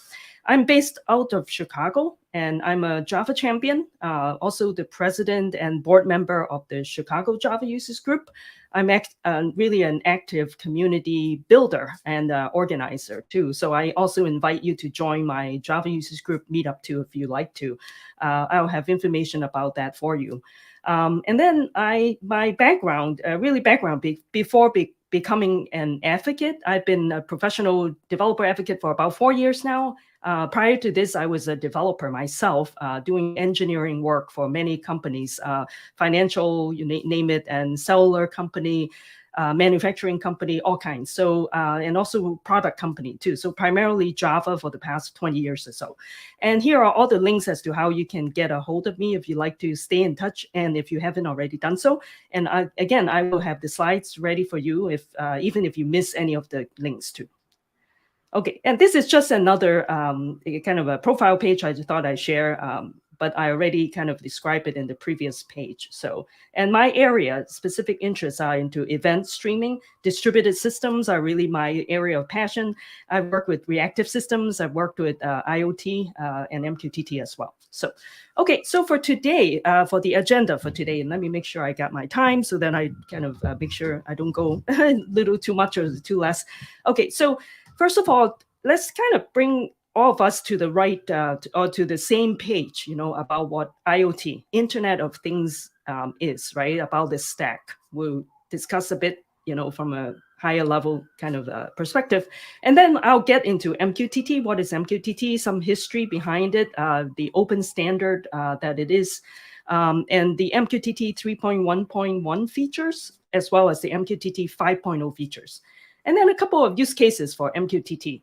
I'm based out of Chicago, and I'm a Java champion, also the president and board member of the Chicago Java Users Group. I'm really an active community builder and organizer too. So I also invite you to join my Java Users Group meetup too, if you like to. I'll have information about that for you. And then my background, before becoming an advocate, I've been a professional developer advocate for about 4 years now. Prior to this, I was a developer myself, doing engineering work for many companies, financial, you name it, and cellular company, manufacturing company, all kinds. So, and also product company too. So primarily Java for the past 20 years or so. And here are all the links as to how you can get a hold of me if you like to stay in touch, and if you haven't already done so. And again, I will have the slides ready for you if even if you miss any of the links too. Okay, and this is just another kind of a profile page I just thought I'd share, but I already kind of described it in the previous page. So, and my area, specific interests are into event streaming. Distributed systems are really my area of passion. I've worked with reactive systems. I've worked with IoT and MQTT as well. So, okay, so for today, for the agenda for today, and let me make sure I got my time so then I kind of make sure I don't go a little too much or too less. Okay, so first of all, let's kind of bring all of us to the right or to the same page, you know, about what IoT, Internet of Things, is, right? About this stack. We'll discuss a bit, you know, from a higher level kind of perspective. And then I'll get into MQTT. What is MQTT? Some history behind it, the open standard that it is, and the MQTT 3.1.1 features, as well as the MQTT 5.0 features. And then a couple of use cases for MQTT,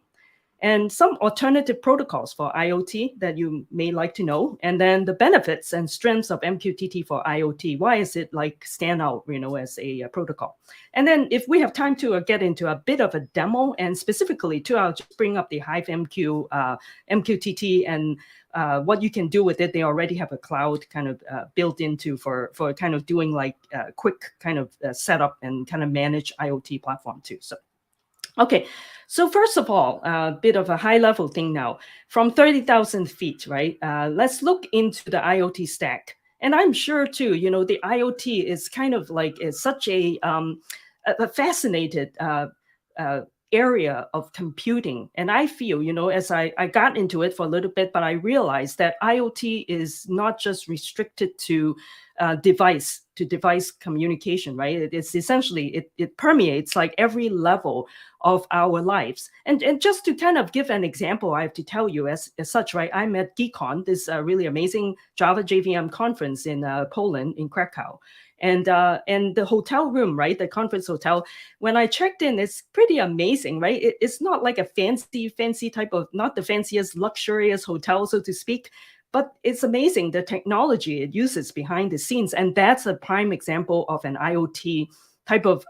and some alternative protocols for IoT that you may like to know, and then the benefits and strengths of MQTT for IoT. Why is it like stand out, you know, as a protocol? And then if we have time to get into a bit of a demo, and specifically too, I'll just bring up the HiveMQ MQTT and what you can do with it. They already have a cloud kind of built into for kind of doing like quick kind of setup and kind of manage IoT platform too. So. Okay, so first of all, a bit of a high-level thing now. From 30,000 feet, right? Let's look into the IoT stack. And I'm sure, too, you know, the IoT is kind of like such a fascinated area of computing. And I feel, you know, as I got into it for a little bit, but I realized that IoT is not just restricted to device-to-device communication, right? It's essentially, it permeates like every level of our lives. And just to kind of give an example, I have to tell you as such, right? I'm at GeekCon, this really amazing Java JVM conference in Poland, in Krakow. And the hotel room, right, the conference hotel, when I checked in, it's pretty amazing, right? It's not like a fancy type of, not the fanciest, luxurious hotel, so to speak, but it's amazing the technology it uses behind the scenes. And that's a prime example of an IoT type of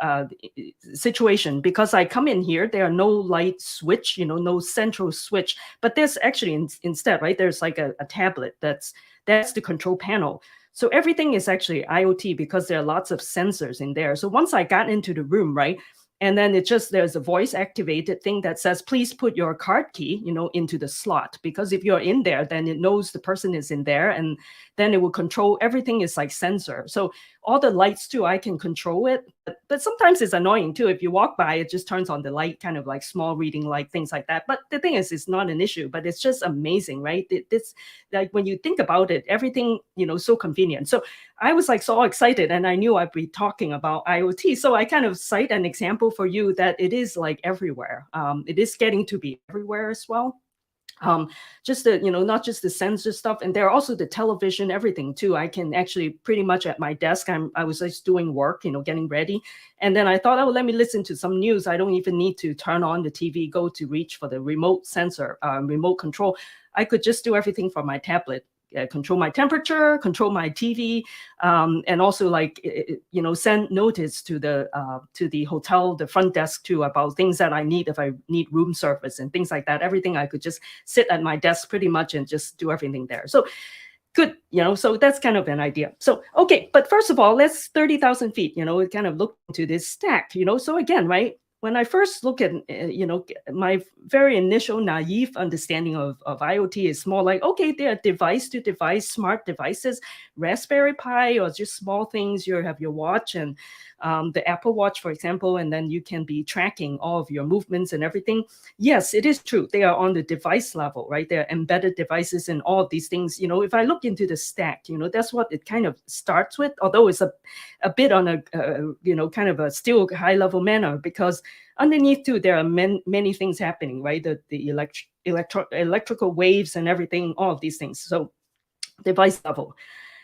situation, because I come in here, there are no light switch, you know, no central switch, but there's actually instead, right, there's like a tablet that's the control panel. So everything is actually IoT because there are lots of sensors in there. So once I got into the room, right, and then there's a voice activated thing that says, please put your card key, you know, into the slot, because if you're in there, then it knows the person is in there, and then it will control, everything is like sensor. So all the lights too, I can control it, but sometimes it's annoying too. If you walk by, it just turns on the light, kind of like small reading light, things like that. But the thing is, it's not an issue, but it's just amazing, right? It's like when you think about it, everything, you know, so convenient. So I was like so excited, and I knew I'd be talking about IoT. So I kind of cite an example for you that it is like everywhere. It is getting to be everywhere as well. Just the, you know, not just the sensor stuff, and there are also the television, everything too. I can actually pretty much at my desk, I was just doing work, you know, getting ready. And then I thought, oh, let me listen to some news. I don't even need to turn on the TV, go to reach for the remote sensor, remote control. I could just do everything from my tablet. Control my temperature, control my TV, and also like, you know, send notice to the hotel, the front desk too, about things that I need if I need room service and things like that. Everything I could just sit at my desk pretty much and just do everything there. So good, you know, so that's kind of an idea. So, okay, but first of all, let's 30,000 feet, you know, kind of look into this stack, you know. So again, right, when I first look at, you know, my very initial naive understanding of IoT is more like, okay, they are device-to-device smart devices, Raspberry Pi, or just small things. You have your watch and the Apple Watch, for example, and then you can be tracking all of your movements and everything. Yes, it is true. They are on the device level, right? They're embedded devices and all of these things. You know, if I look into the stack, you know, that's what it kind of starts with, although it's a bit on a, you know, kind of a still high-level manner, because underneath too, there are many things happening, right? The electrical waves and everything, all of these things. So device level.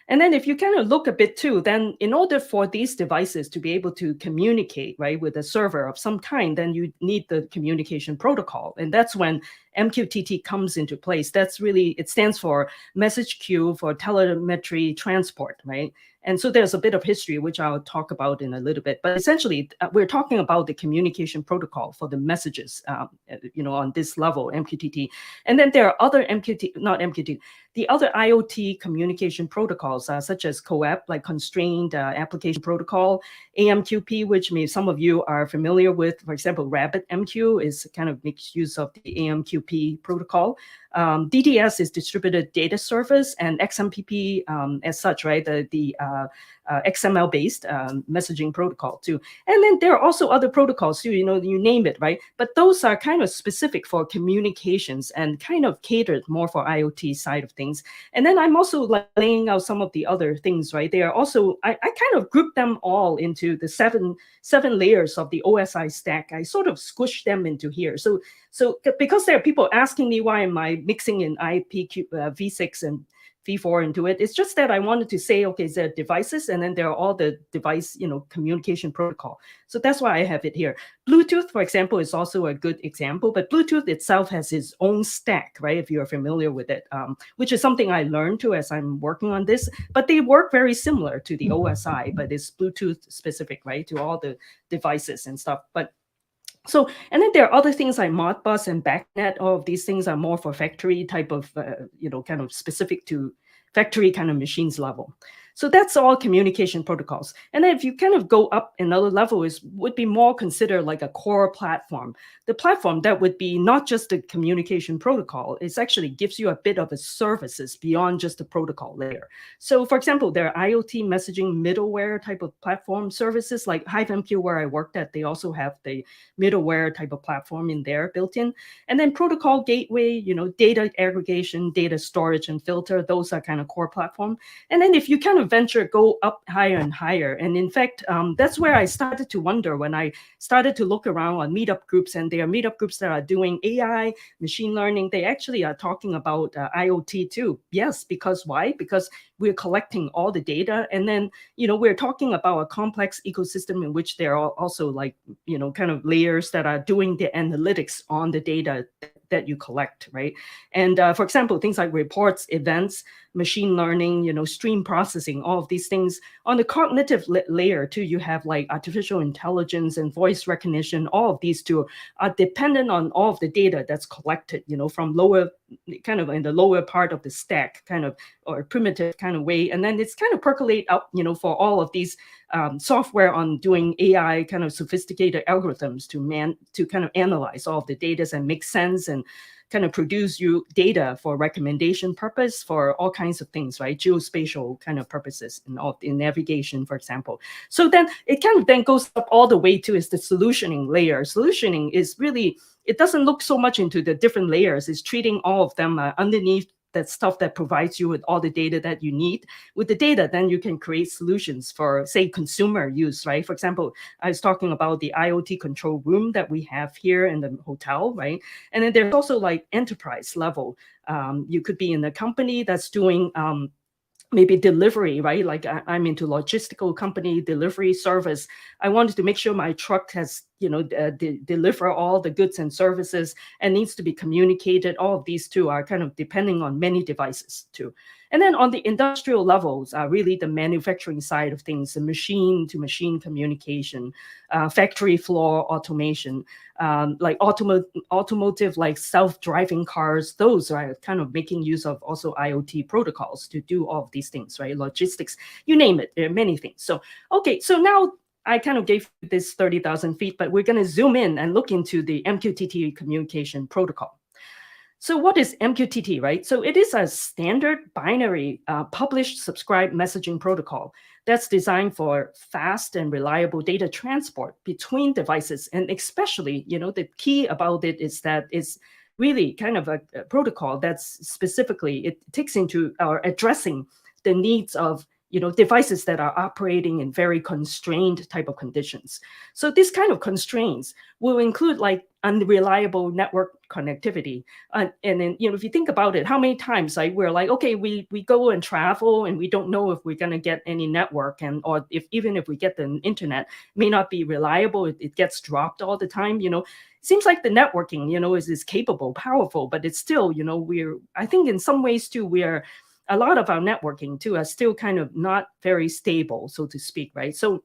And then if you kind of look a bit too, then in order for these devices to be able to communicate, right, with a server of some kind, then you need the communication protocol. And that's when MQTT comes into place. That's really, it stands for message queue for telemetry transport, right? And so there's a bit of history, which I'll talk about in a little bit. But essentially, we're talking about the communication protocol for the messages, on this level, MQTT. And then there are other the other IoT communication protocols, such as CoAP, like Constrained Application Protocol, AMQP, which some of you are familiar with. For example, RabbitMQ is kind of makes use of the AMQP protocol. DDS is Distributed Data Service, and XMPP as such, right? The XML-based messaging protocol too. And then there are also other protocols too, you name it, right? But those are kind of specific for communications and kind of catered more for IoT side of things. And then I'm also laying out some of the other things, right? They are also, I kind of grouped them all into the seven layers of the OSI stack. I sort of squished them into here. So because there are people asking me why am I mixing in v6 and v4 into it, it's just that I wanted to say, okay, there are devices, and then there are all the device, communication protocol. So that's why I have it here. Bluetooth, for example, is also a good example, but Bluetooth itself has its own stack, right? If you're familiar with it, which is something I learned too as I'm working on this, but they work very similar to the OSI, but it's Bluetooth specific, right? To all the devices and stuff. And then there are other things like Modbus and BACnet. All of these things are more for factory type of, kind of specific to factory kind of machines level. So that's all communication protocols. And then if you kind of go up another level, would be more considered like a core platform. The platform that would be not just a communication protocol, it actually gives you a bit of a services beyond just the protocol layer. So for example, there are IoT messaging middleware type of platform services like HiveMQ, where I worked at, they also have the middleware type of platform in there built in. And then protocol gateway, data aggregation, data storage and filter, those are kind of core platform. And then if you kind of venture go up higher and higher, and in fact that's where I started to wonder when I started to look around on meetup groups, and there are meetup groups that are doing AI, machine learning. They actually are talking about IoT too. Yes, because why? Because we're collecting all the data, and then we're talking about a complex ecosystem in which there are also like kind of layers that are doing the analytics on the data that you collect, right? And for example, things like reports, events, machine learning, stream processing, all of these things. On the cognitive layer too, you have like artificial intelligence and voice recognition. All of these two are dependent on all of the data that's collected, from lower, kind of in the lower part of the stack, kind of, or primitive kind of way. And then it's kind of percolate up, for all of these software on doing AI kind of sophisticated algorithms to kind of analyze all of the data and make sense and kind of produce you data for recommendation purpose for all kinds of things, right? Geospatial kind of purposes in navigation, for example. So then it kind of then goes up all the way to is the solutioning layer. Solutioning is really, it doesn't look so much into the different layers. It's treating all of them underneath that stuff that provides you with all the data that you need. With the data, then you can create solutions for, say, consumer use, right? For example, I was talking about the IoT control room that we have here in the hotel, right? And then there's also like enterprise level. You could be in a company that's doing maybe delivery, right? Like I'm into logistical company delivery service. I wanted to make sure my truck has, deliver all the goods and services and needs to be communicated. All of these two are kind of depending on many devices too. And then on the industrial levels, really the manufacturing side of things, the machine-to-machine communication, factory floor automation, like automotive, like self-driving cars. Those are kind of making use of also IoT protocols to do all of these things, right? Logistics, you name it, there are many things. So, okay, so now I kind of gave this 30,000 feet, but we're going to zoom in and look into the MQTT communication protocol. So what is MQTT, right? So it is a standard binary published subscribe messaging protocol that's designed for fast and reliable data transport between devices. And especially, the key about it is that it's really kind of a protocol that's specifically, it takes into or addressing the needs of devices that are operating in very constrained type of conditions. So this kind of constraints will include like unreliable network connectivity. And then, if you think about it, how many times we're like, okay, we go and travel and we don't know if we're going to get any network, and or even if we get the internet, it may not be reliable. It gets dropped all the time. Seems like the networking, is capable, powerful, but it's still, I think in some ways too, a lot of our networking too are still kind of not very stable, so to speak, right? So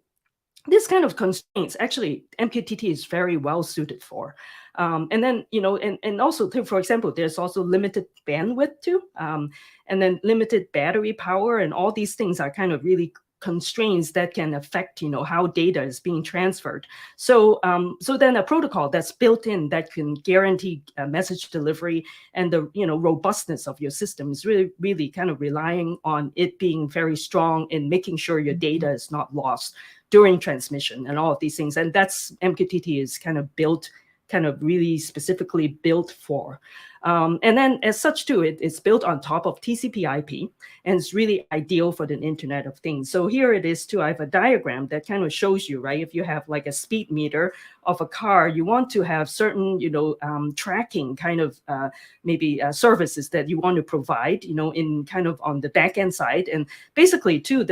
this kind of constraints, actually, MQTT is very well suited for. And then, and also, for example, there's also limited bandwidth too, and then limited battery power, and all these things are kind of really constraints that can affect, how data is being transferred. So, so then a protocol that's built in that can guarantee message delivery and the, robustness of your system is really, really kind of relying on it being very strong in making sure your data is not lost during transmission and all of these things. And that's MQTT is kind of really specifically built for. And then as such too, it's built on top of TCP/IP, and it's really ideal for the Internet of Things. So here it is too. I have a diagram that kind of shows you, right? If you have like a speed meter of a car, you want to have certain, tracking kind of maybe services that you want to provide, in kind of on the back end side, and basically too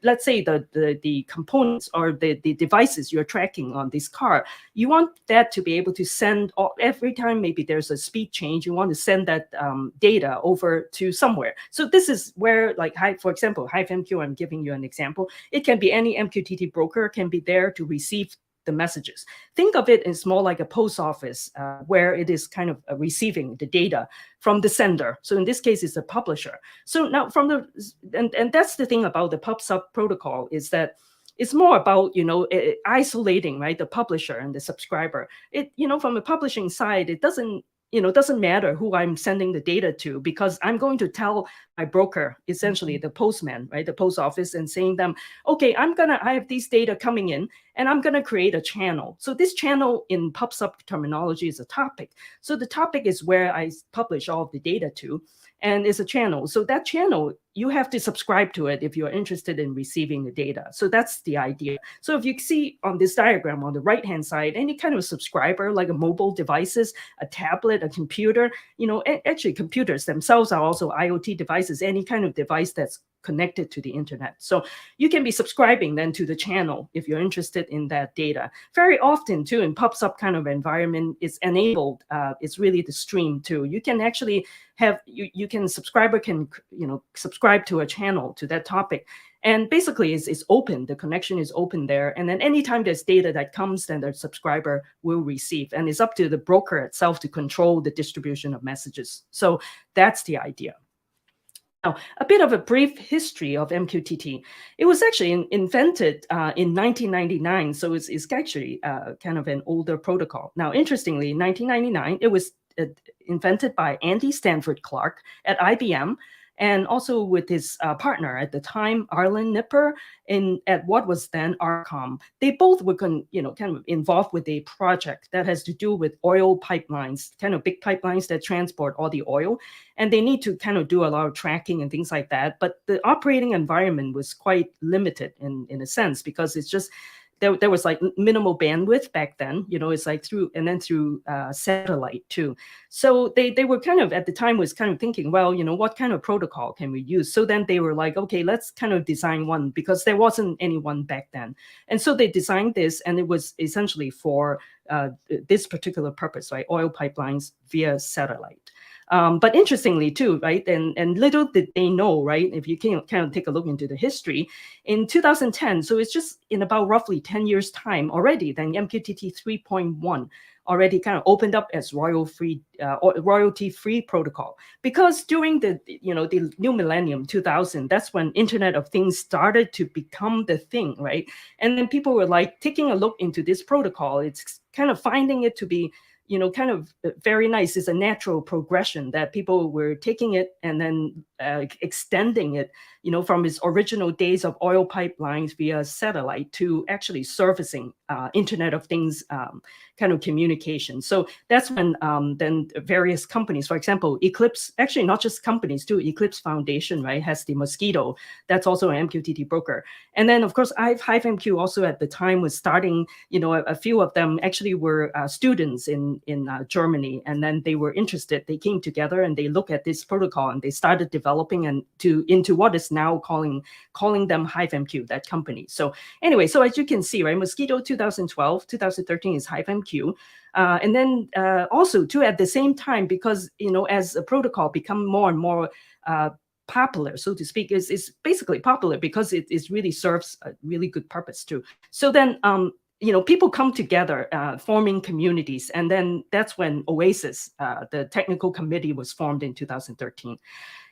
let's say the components or the devices you're tracking on this car, you want that to be able to send every time maybe there's a speed change, you want to send that data over to somewhere. So this is where, like, for example, HiveMQ, I'm giving you an example. It can be any MQTT broker can be there to receive the messages. Think of it as more like a post office where it is kind of receiving the data from the sender. So in this case, it's a publisher. So now and that's the thing about the PubSub protocol, is that it's more about, isolating, right, the publisher and the subscriber. From the publishing side, it doesn't matter who I'm sending the data to, because I'm going to tell my broker, essentially the postman, right, the post office, and saying them, okay, I have these data coming in, and I'm going to create a channel. So this channel in PubSub terminology is a topic. So the topic is where I publish all of the data to, and it's a channel. So that channel, you have to subscribe to it if you're interested in receiving the data. So that's the idea. So if you see on this diagram on the right-hand side, any kind of subscriber, like a mobile devices, a tablet, a computer, actually computers themselves are also IoT devices, any kind of device that's connected to the internet. So you can be subscribing then to the channel if you're interested in that data. Very often too, in PubSub kind of environment, it's enabled. It's really the stream too. You can actually have, subscriber can, subscribe to a channel, to that topic. And basically it's open, the connection is open there. And then anytime there's data that comes, then the subscriber will receive. And it's up to the broker itself to control the distribution of messages. So that's the idea. Now, a bit of a brief history of MQTT. It was actually invented in 1999, so it's actually kind of an older protocol. Now, interestingly, in 1999, it was invented by Andy Stanford Clark at IBM, and also with his partner at the time, Arlen Nipper, at what was then Arcom. They both were kind of involved with a project that has to do with oil pipelines, kind of big pipelines that transport all the oil. And they need to kind of do a lot of tracking and things like that. But the operating environment was quite limited in a sense, because it's just, there was like minimal bandwidth back then, it's like through satellite too. So they were kind of, at the time, was kind of thinking, well, what kind of protocol can we use? So then they were like, okay, let's kind of design one, because there wasn't any one back then. And so they designed this, and it was essentially for this particular purpose, right? Oil pipelines via satellite. But interestingly too, right, and little did they know, right, if you can kind of take a look into the history, in 2010, so it's just in about roughly 10 years time already, then MQTT 3.1 already kind of opened up as royalty-free protocol. Because during the new millennium, 2000, that's when Internet of Things started to become the thing, right? And then people were like taking a look into this protocol. It's kind of finding it to be kind of very nice. It's a natural progression that people were taking it and then extending it, from its original days of oil pipelines via satellite to actually servicing Internet of Things kind of communication. So that's when then various companies, for example, Eclipse, actually not just companies too, Eclipse Foundation, right, has the Mosquito. That's also an MQTT broker. And then, of course, HiveMQ also at the time was starting, a few of them actually were students in Germany, and then they were interested. They came together and they looked at this protocol and they started developing into what is now calling them HiveMQ, that company. So anyway, so as you can see, right, Mosquito 2012, 2013 is HiveMQ. And then also too, at the same time, because, as a protocol become more and more popular, so to speak, is basically popular because it really serves a really good purpose too. So then, people come together, forming communities, and then that's when Oasis, the technical committee, was formed in 2013.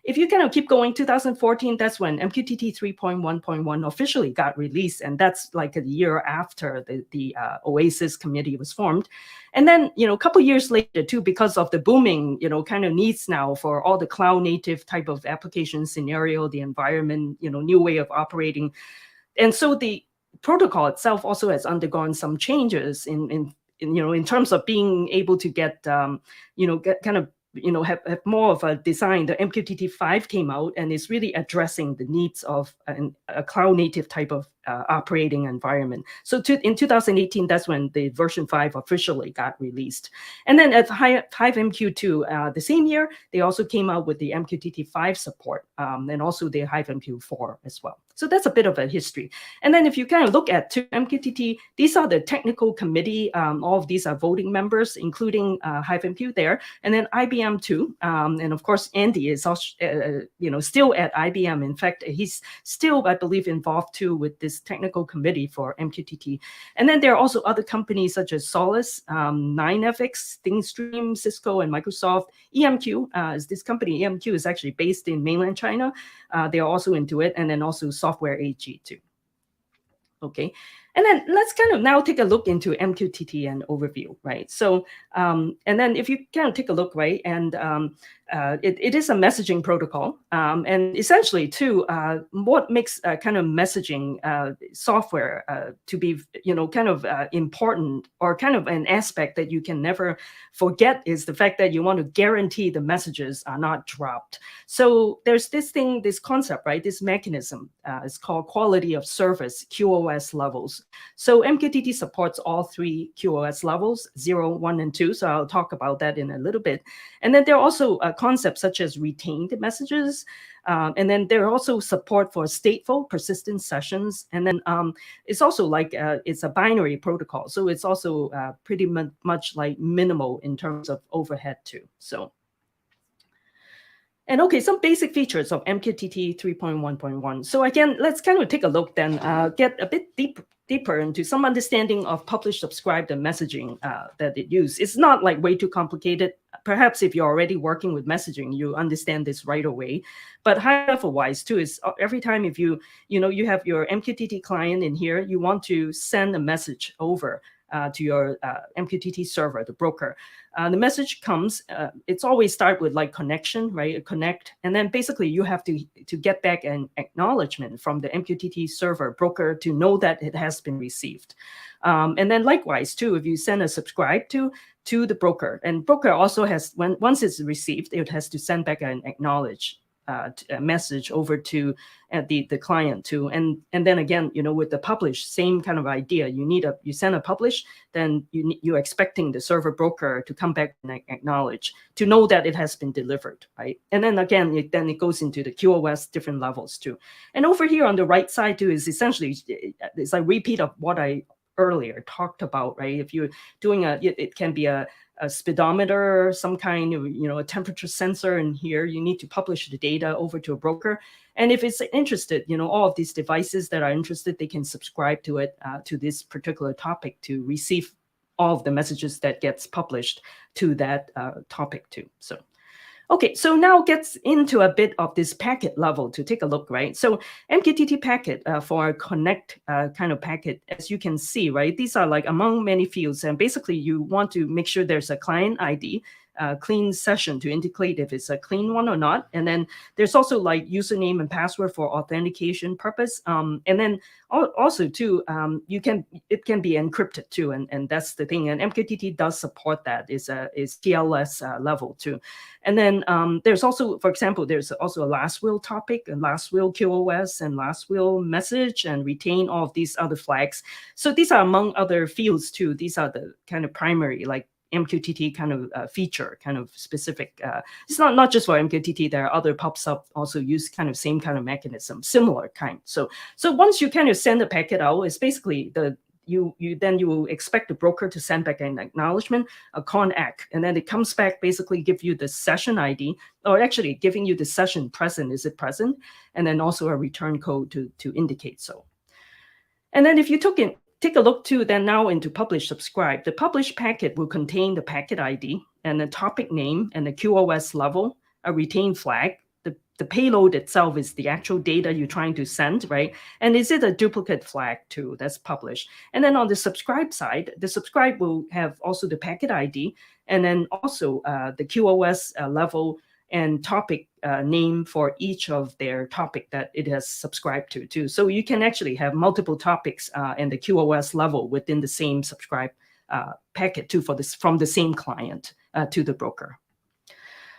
If you kind of keep going, 2014, that's when MQTT 3.1.1 officially got released, and that's like a year after the Oasis committee was formed. And then, a couple years later too, because of the booming, kind of needs now for all the cloud native type of application scenario, the environment, new way of operating. And so the protocol itself also has undergone some changes in terms of being able to get, get kind of, have more of a design. The MQTT 5 came out and is really addressing the needs of a cloud native type of operating environment. So in 2018, that's when the version 5 officially got released. And then at HiveMQ2, the same year, they also came out with the MQTT 5 support, and also the HiveMQ 4 as well. So that's a bit of a history. And then if you kind of look at MQTT, these are the technical committee. All of these are voting members, including HiveMQ there, and then IBM too. And of course, Andy is also, still at IBM. In fact, he's still, I believe, involved too with this technical committee for MQTT. And then there are also other companies such as Solace, 9FX, ThingStream, Cisco, and Microsoft. EMQ is this company. EMQ is actually based in mainland China. They are also into it, and then also Software AG too. Okay, and then let's kind of now take a look into MQTT and overview, right? So, and then if you kind of take a look, right, and it is a messaging protocol, and essentially too, what makes kind of messaging software to be, kind of important, or kind of an aspect that you can never forget, is the fact that you want to guarantee the messages are not dropped. So there's this concept, right? This mechanism is called quality of service, QoS levels. So MQTT supports all three QoS levels, 0, 1, and 2. So I'll talk about that in a little bit. And then there are also concepts such as retained messages. And then there are also support for stateful persistent sessions. And then it's also like it's a binary protocol. So it's also pretty much like minimal in terms of overhead too. So. And okay, some basic features of MQTT 3.1.1. So again, let's kind of take a look then, get a bit deeper into some understanding of publish, subscribe, and messaging that it uses. It's not like way too complicated. Perhaps if you're already working with messaging, you understand this right away. But high level wise too is every time if you have your MQTT client in here, you want to send a message over to your MQTT server, the broker. The message comes, it's always start with like connection, right? Connect, and then basically you have to get back an acknowledgement from the MQTT server broker to know that it has been received. And then likewise too, if you send a subscribe to the broker, and broker also has, once it's received, it has to send back an acknowledge a message over to the client too, and then again, with the publish, same kind of idea. You send a publish, then you're expecting the server broker to come back and acknowledge to know that it has been delivered, right? And then again, it goes into the QoS different levels too. And over here on the right side too is essentially it's a repeat of what I earlier talked about, right? If you're doing it can be a speedometer, some kind of, a temperature sensor in here, you need to publish the data over to a broker. And if it's interested, all of these devices that are interested, they can subscribe to it, to this particular topic to receive all of the messages that gets published to that topic too. So, Okay, so now gets into a bit of this packet level to take a look, right? So MQTT packet for a connect kind of packet, as you can see, right? These are like among many fields, and basically you want to make sure there's a client ID, clean session to indicate if it's a clean one or not. And then there's also like username and password for authentication purpose. And then also too, it can be encrypted too, and that's the thing. And MQTT does support that. Is TLS level too. And then there's also, for example, there's also a last will topic, and last will QoS, and last will message, and retain all of these other flags. So these are among other fields too. These are the kind of primary like MQTT kind of feature, kind of specific. It's not just for MQTT. There are other pops up also use kind of same kind of mechanism, similar kind. So once you kind of send a packet out, it's basically you will expect the broker to send back an acknowledgement, a conn-ack, and then it comes back, basically give you the session ID, or actually giving you the session present, is it present, and then also a return code to indicate so. And then if you take a look too, then now into publish subscribe. The publish packet will contain the packet ID and the topic name and the QoS level, a retain flag. The payload itself is the actual data you're trying to send, right? And is it a duplicate flag too? That's published. And then on the subscribe side, the subscribe will have also the packet ID and then also the QoS level and topic name for each of their topic that it has subscribed to too. So you can actually have multiple topics and the QoS level within the same subscribe packet too from the same client to the broker.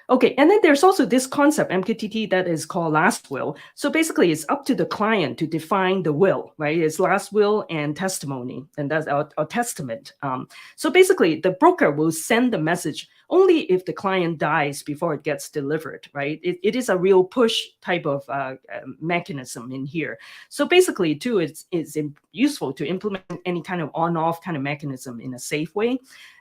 Okay, and then there's also this concept, MQTT, that is called last will. So basically, it's up to the client to define the will, right? It's last will and testimony, and that's our testament. So basically, the broker will send the message only if the client dies before it gets delivered, right? It is a real push type of mechanism in here. So basically, too, it's useful to implement any kind of on-off kind of mechanism in a safe way.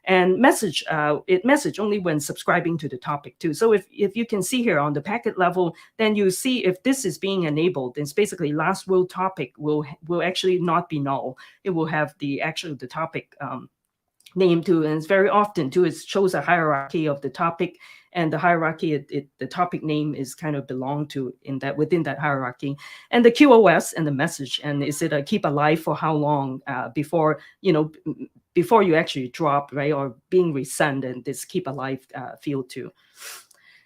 And message only when subscribing to the topic too. So if you can see here on the packet level, then you see if this is being enabled, it's basically last will topic will actually not be null. It will have the topic name too, and it's very often too. It shows a hierarchy of the topic, and the hierarchy, the topic name is kind of belong to within that hierarchy, and the QoS and the message, and is it a keep alive for how long before you actually drop, right, or being resend, and this keep alive field too.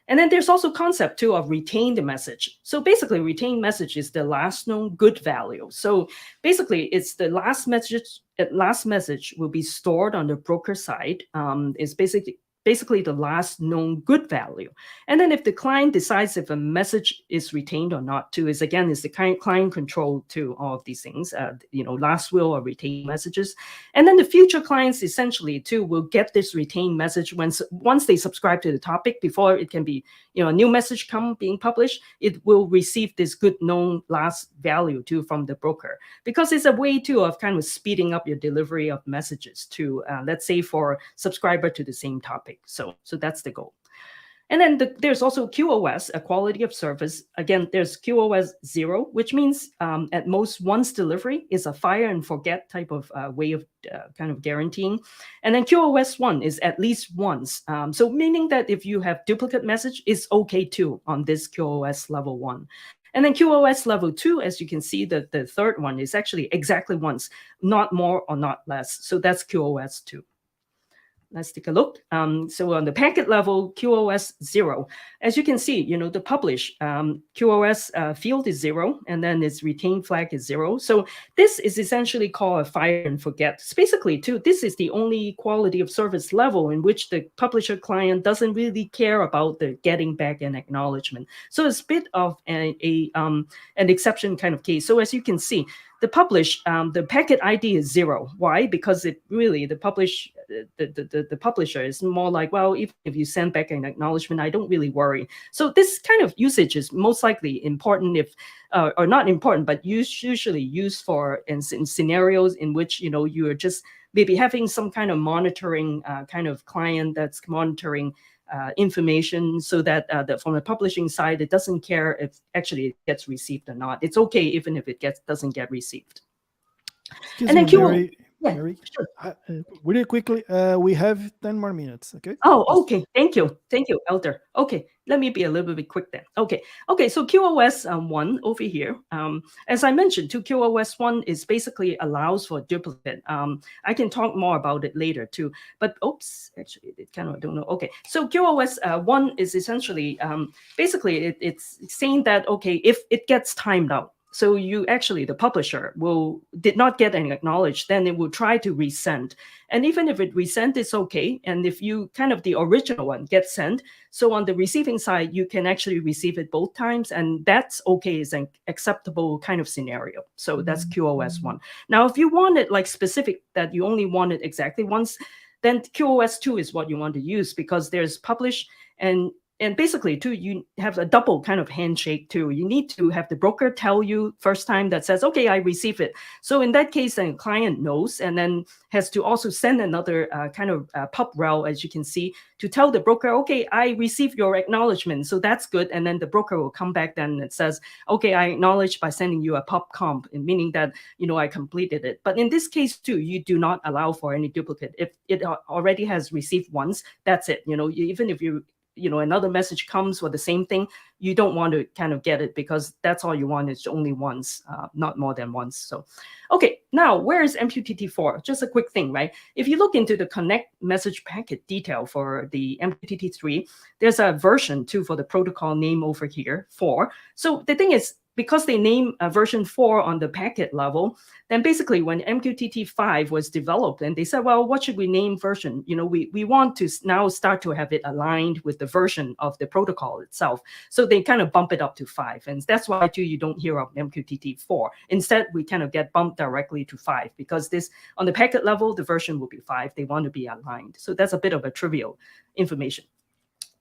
And then there's also concept too of retain the message. So basically, retain message is the last known good value. So basically, it's the last message. Last message will be stored on the broker side. Is basically the last known good value. And then if the client decides if a message is retained or not too, is the client control to all of these things, last will or retained messages. And then the future clients essentially too will get this retained message once they subscribe to the topic. Before it can be, a new message being published, it will receive this good known last value too from the broker, because it's a way too of kind of speeding up your delivery of messages to, let's say, for subscriber to the same topic. So that's the goal. And then there's also QoS, a quality of service. Again, there's QoS 0, which means at most once delivery is a fire and forget type of way of kind of guaranteeing. And then QoS 1 is at least once. So meaning that if you have duplicate message, it's okay too on this QoS level 1. And then QoS level 2, as you can see, the third one is actually exactly once, not more or not less. So that's QoS 2. Let's take a look. So on the packet level, QoS 0. As you can see, the publish QoS field is 0, and then its retained flag is 0. So this is essentially called a fire and forget. It's basically, too, this is the only quality of service level in which the publisher client doesn't really care about the getting back an acknowledgement. So it's a bit of an exception kind of case. So as you can see, the publish, the packet ID is 0. Why? Because the publisher is more like, well, if you send back an acknowledgement, I don't really worry. So this kind of usage is most likely important or not important, but usually used for in scenarios in which, you are just maybe having some kind of monitoring kind of client that's monitoring information, so that from the publishing side, it doesn't care if actually it gets received or not. It's okay even if it doesn't get received. And then Yeah, Mary? sure. Really quickly, we have 10 more minutes, okay? Oh, okay. Thank you. Thank you, Elder. Okay, let me be a little bit quick then. Okay, so QoS 1 over here. As I mentioned, QoS 1 is basically allows for duplicate. I can talk more about it later too. But oops, actually, it kind of, I don't know. Okay, so QoS 1 is essentially, basically, it's saying that, okay, if it gets timed out, so you actually, the publisher did not get any acknowledged, then it will try to resend. And even if it resent, it's okay. And if you kind of the original one gets sent, so on the receiving side, you can actually receive it both times. And that's okay, is an acceptable kind of scenario. So that's QoS 1. Now, if you want it like specific that you only want it exactly once, then QoS 2 is what you want to use, because there's publish and basically, too, you have a double kind of handshake, too. You need to have the broker tell you first time that says, okay, I receive it. So in that case, then the client knows and then has to also send another kind of pub rel, as you can see, to tell the broker, okay, I received your acknowledgement. So that's good. And then the broker will come back then and it says, okay, I acknowledge by sending you a pub comp, meaning that, I completed it. But in this case, too, you do not allow for any duplicate. If it already has received once, that's it. Even if you another message comes for the same thing, you don't want to kind of get it, because that's all you want is only once, not more than once. So, okay, now where is MQTT 4? Just a quick thing, right? If you look into the connect message packet detail for the MQTT 3, there's a version 2 for the protocol name over here, 4. So the thing is, because they name version 4 on the packet level, then basically when MQTT 5 was developed and they said, well, what should we name version? We want to now start to have it aligned with the version of the protocol itself. So they kind of bump it up to 5. And that's why too, you don't hear of MQTT 4. Instead, we kind of get bumped directly to 5, because this on the packet level, the version will be 5. They want to be aligned. So that's a bit of a trivial information.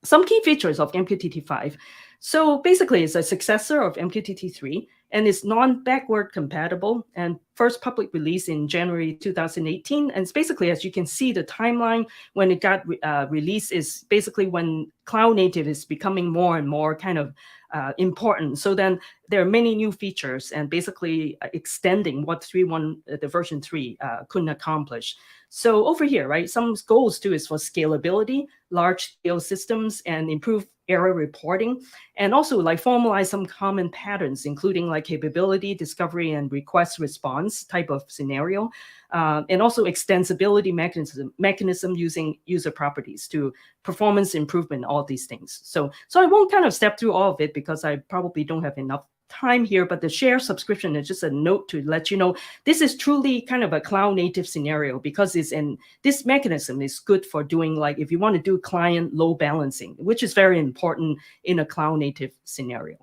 Some key features of MQTT 5. So basically, it's a successor of MQTT 3, and it's non-backward compatible, and first public release in January 2018. And it's basically, as you can see, the timeline when it got released is basically when cloud native is becoming more and more kind of important. So then there are many new features and basically extending what the version 3 couldn't accomplish. So over here, right, some goals too is for scalability, large scale systems, and improve error reporting, and also like formalize some common patterns, including like capability, discovery, and request response type of scenario, and also extensibility mechanism using user properties to performance improvement, all these things. So I won't kind of step through all of it because I probably don't have enough time here, but the share subscription is just a note to let you know this is truly kind of a cloud native scenario, because this mechanism is good for doing, like, if you want to do client load balancing, which is very important in a cloud native scenario.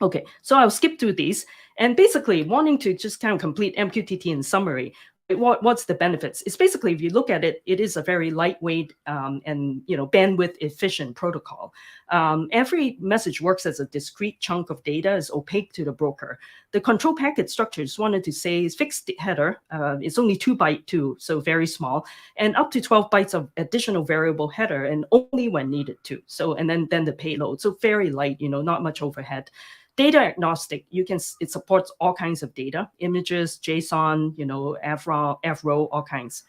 Okay, so I'll skip through these, and basically wanting to just kind of complete MQTT in summary. What's the benefits? It's basically, if you look at it, it is a very lightweight and bandwidth efficient protocol. Every message works as a discrete chunk of data, is opaque to the broker. The control packet structure, just wanted to say, is fixed header. It's only 2 byte too, so very small, and up to 12 bytes of additional variable header, and only when needed to. So, and then the payload. So very light, not much overhead. Data agnostic, it supports all kinds of data, images, JSON, FRO, all kinds.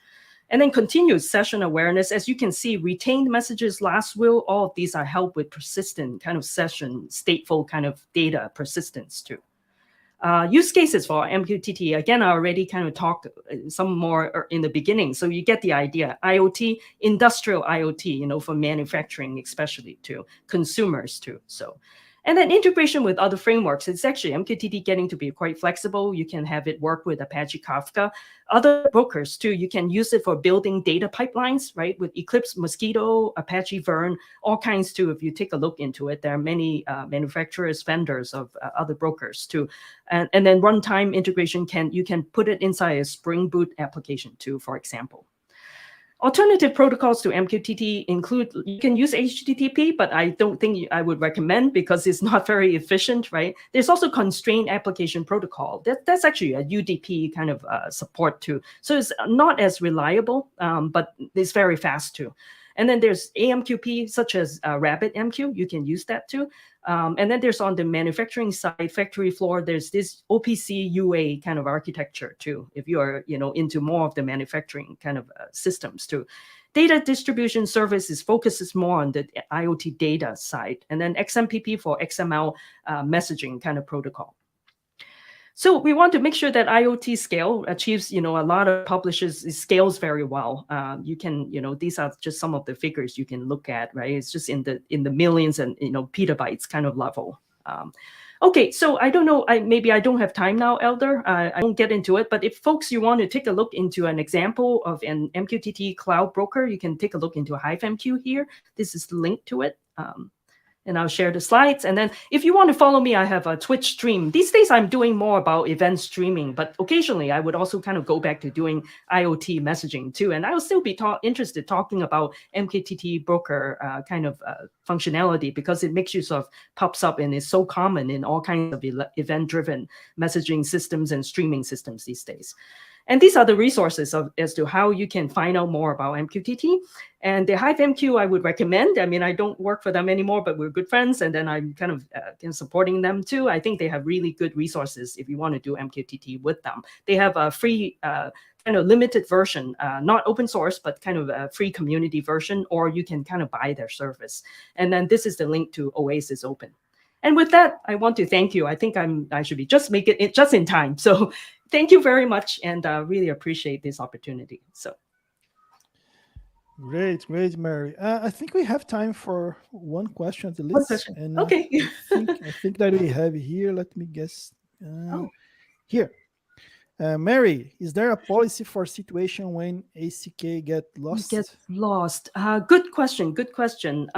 And then continuous session awareness. As you can see, retained messages, last will, all of these are helped with persistent kind of session, stateful kind of data persistence too. Use cases for MQTT, again, I already kind of talked some more in the beginning, so you get the idea. IoT, industrial IoT, for manufacturing especially too, consumers too, so. And then integration with other frameworks. It's actually MQTT getting to be quite flexible. You can have it work with Apache Kafka. Other brokers too, you can use it for building data pipelines, right? With Eclipse, Mosquito, Apache Vern, all kinds too. If you take a look into it, there are many manufacturers, vendors of other brokers too. And then runtime integration, you can put it inside a Spring Boot application too, for example. Alternative protocols to MQTT include, you can use HTTP, but I don't think I would recommend because it's not very efficient, right? There's also constrained application protocol. That's actually a UDP kind of support too. So it's not as reliable, but it's very fast too. And then there's AMQP, such as RabbitMQ. You can use that too. And then there's on the manufacturing side, factory floor, there's this OPC UA kind of architecture too, if you are, into more of the manufacturing kind of systems too. Data distribution services focuses more on the IoT data side, and then XMPP for XML messaging kind of protocol. So we want to make sure that IoT scale achieves, a lot of publishers, it scales very well. You can, these are just some of the figures you can look at, right? It's just in the millions and, petabytes kind of level. Okay, so I don't know, maybe I don't have time now, Elder. I won't get into it, but if folks, you want to take a look into an example of an MQTT cloud broker, you can take a look into HiveMQ here. This is the link to it. And I'll share the slides. And then if you want to follow me, I have a Twitch stream. These days, I'm doing more about event streaming, but occasionally I would also kind of go back to doing IoT messaging too. And I'll still be interested talking about MQTT broker kind of functionality, because it makes you sort of pops up and is so common in all kinds of event-driven messaging systems and streaming systems these days. And these are the resources as to how you can find out more about MQTT. And the HiveMQ I would recommend. I mean, I don't work for them anymore, but we're good friends. And then I'm kind of supporting them too. I think they have really good resources if you want to do MQTT with them. They have a free kind of limited version, not open source, but kind of a free community version, or you can kind of buy their service. And then this is the link to Oasis Open. And with that, I want to thank you. I think I should be just make it just in time. So thank you very much, and really appreciate this opportunity. So great, Mary. I think we have time for one question at least. One question. And okay. I think that we have here. Let me guess. Here. Mary, is there a policy for situation when ACK get lost? Get lost. Good question. Good question.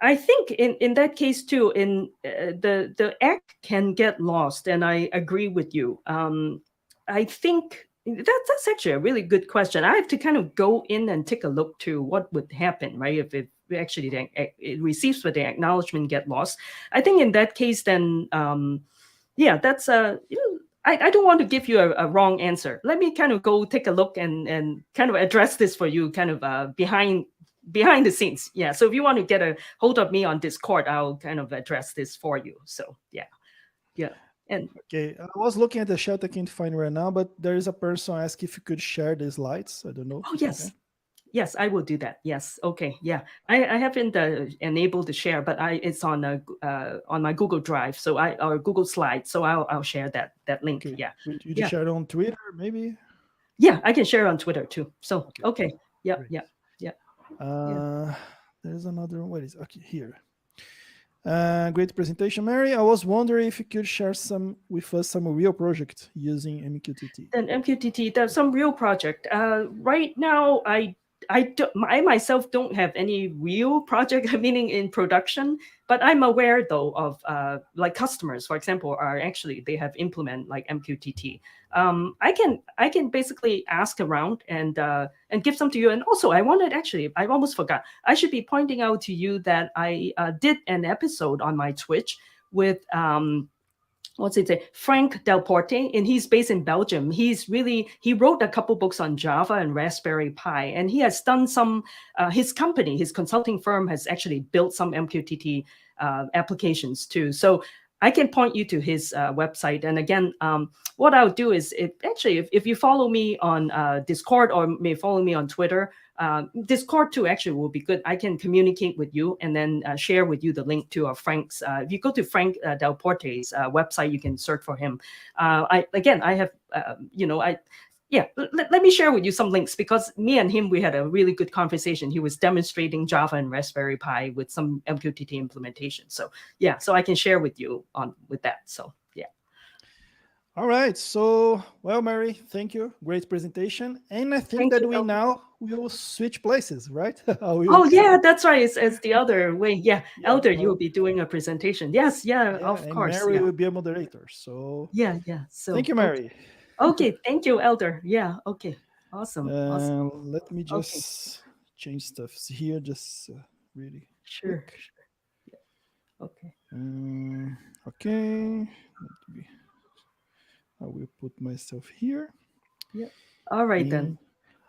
I think in that case too, in the act can get lost, and I agree with you. I think that's actually a really good question. I have to kind of go in and take a look to what would happen, right? If it actually it receives with the acknowledgement get lost. I think in that case, then yeah, that's I don't want to give you a wrong answer. Let me kind of go take a look and kind of address this for you, kind of behind the scenes. Yeah, so if you want to get a hold of me on Discord, I'll kind of address this for you. So yeah. And okay, I was looking at the chat, I can't find right now, but there is a person asking if you could share the slides. I don't know. Oh yes. Okay. Yes, I will do that. Yes. Okay. Yeah. I haven't enabled the share, but it's on my Google Drive, or Google Slides. So I'll share that link. Okay. Yeah. You just share it on Twitter, maybe? Yeah, I can share it on Twitter too. So okay. Yeah. Great. Yeah. There's another one. Where is okay here? Great presentation, Mary. I was wondering if you could share with us some real project using MQTT. And MQTT, there's some real project. Right now, I myself don't have any real project, meaning in production, but I'm aware though of like customers, for example, they have implement like MQTT. I can basically ask around and give some to you. And also, I almost forgot. I should be pointing out to you that I did an episode on my Twitch with Frank Delporte, and he's based in Belgium. He wrote a couple books on Java and Raspberry Pi, and he has done some, his consulting firm has actually built some MQTT applications too. So I can point you to his website. And again, what I'll do is if you follow me on Discord or may follow me on Twitter, Discord too actually will be good. I can communicate with you and then share with you the link to Frank's. If you go to Frank Delporte's website, you can search for him. Let me share with you some links, because me and him, we had a really good conversation. He was demonstrating Java and Raspberry Pi with some MQTT implementation. So yeah, so I can share with you with that. So yeah. All right. So, well, Mary, thank you. Great presentation. And I think that we will switch places, right? Yeah, that's right. It's the other way. Yeah. Elder, you will be doing a presentation. Yes. Yeah, of course. Mary will be a moderator. So yeah. So thank you, Mary. Okay. Thank you, Elder. Yeah. Okay. Awesome. Let me just change stuff here. Just really. Sure. Yeah. Okay. Okay. I will put myself here. Yeah. All right then.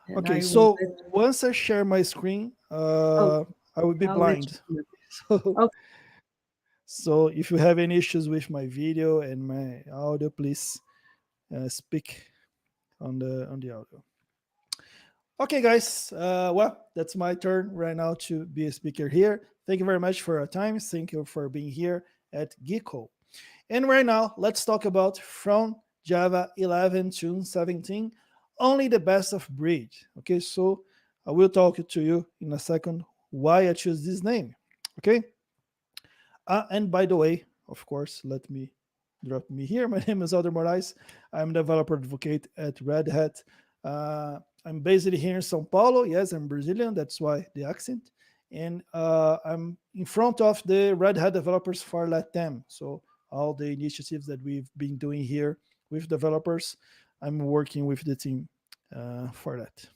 And Okay, I so will- once I share my screen, Oh, I will be I'll let blind. you- So, Okay. so if you have any issues with my video and my audio, please speak on the audio. Okay, guys. Well, that's my turn right now to be a speaker here. Thank you very much for your time. Thank you for being here at Geekle. And right now, let's talk about from Java 11 to 17, only the best of breed. Okay, so I will talk to you in a second why I choose this name. Okay. And by the way, of course, let me drop me here. My name is Elder Moraes. I'm a developer advocate at Red Hat. I'm based here in São Paulo. Yes, I'm Brazilian. That's why the accent. And I'm in front of the Red Hat developers for LATAM. So all the initiatives that we've been doing here with developers, I'm working with the team for that.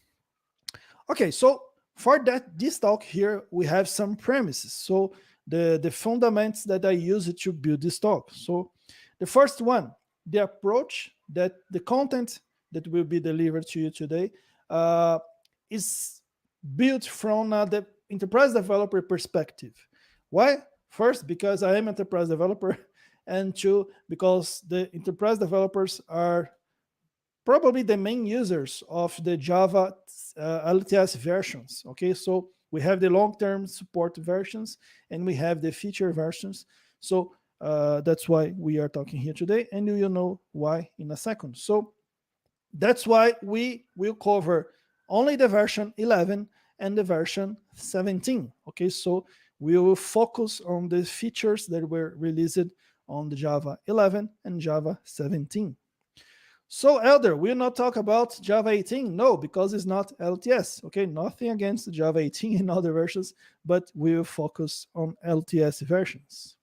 Okay, so for that, this talk here, we have some premises. So the fundamentals that I use to build this talk. So the first one, the approach that the content that will be delivered to you today is built from the enterprise developer perspective. Why? First, because I am an enterprise developer, and two, because the enterprise developers are probably the main users of the Java LTS versions. Okay, so we have the long-term support versions and we have the feature versions. So that's why we are talking here today, and you'll know why in a second. So that's why we will cover only the version 11 and the version 17. Okay, so we will focus on the features that were released on the Java 11 and Java 17. So, Elder, we'll not talk about Java 18. No, because it's not LTS. Okay, nothing against Java 18 and other versions, but we'll focus on LTS versions.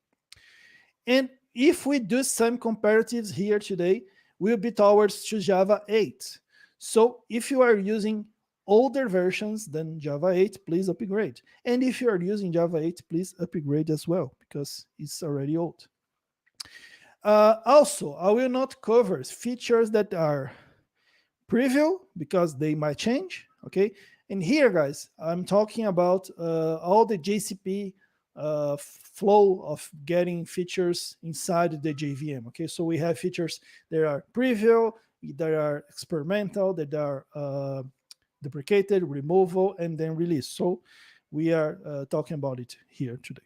And if we do some comparatives here today, we'll be towards to Java 8. So if you are using older versions than Java 8, please upgrade. And if you are using Java 8, please upgrade as well, because it's already old. Also, I will not cover features that are preview because they might change. Okay, and here, guys, I'm talking about all the JCP flow of getting features inside the JVM. Okay, so we have features that are preview, that are experimental, that are deprecated, removal, and then release. So we are talking about it here today.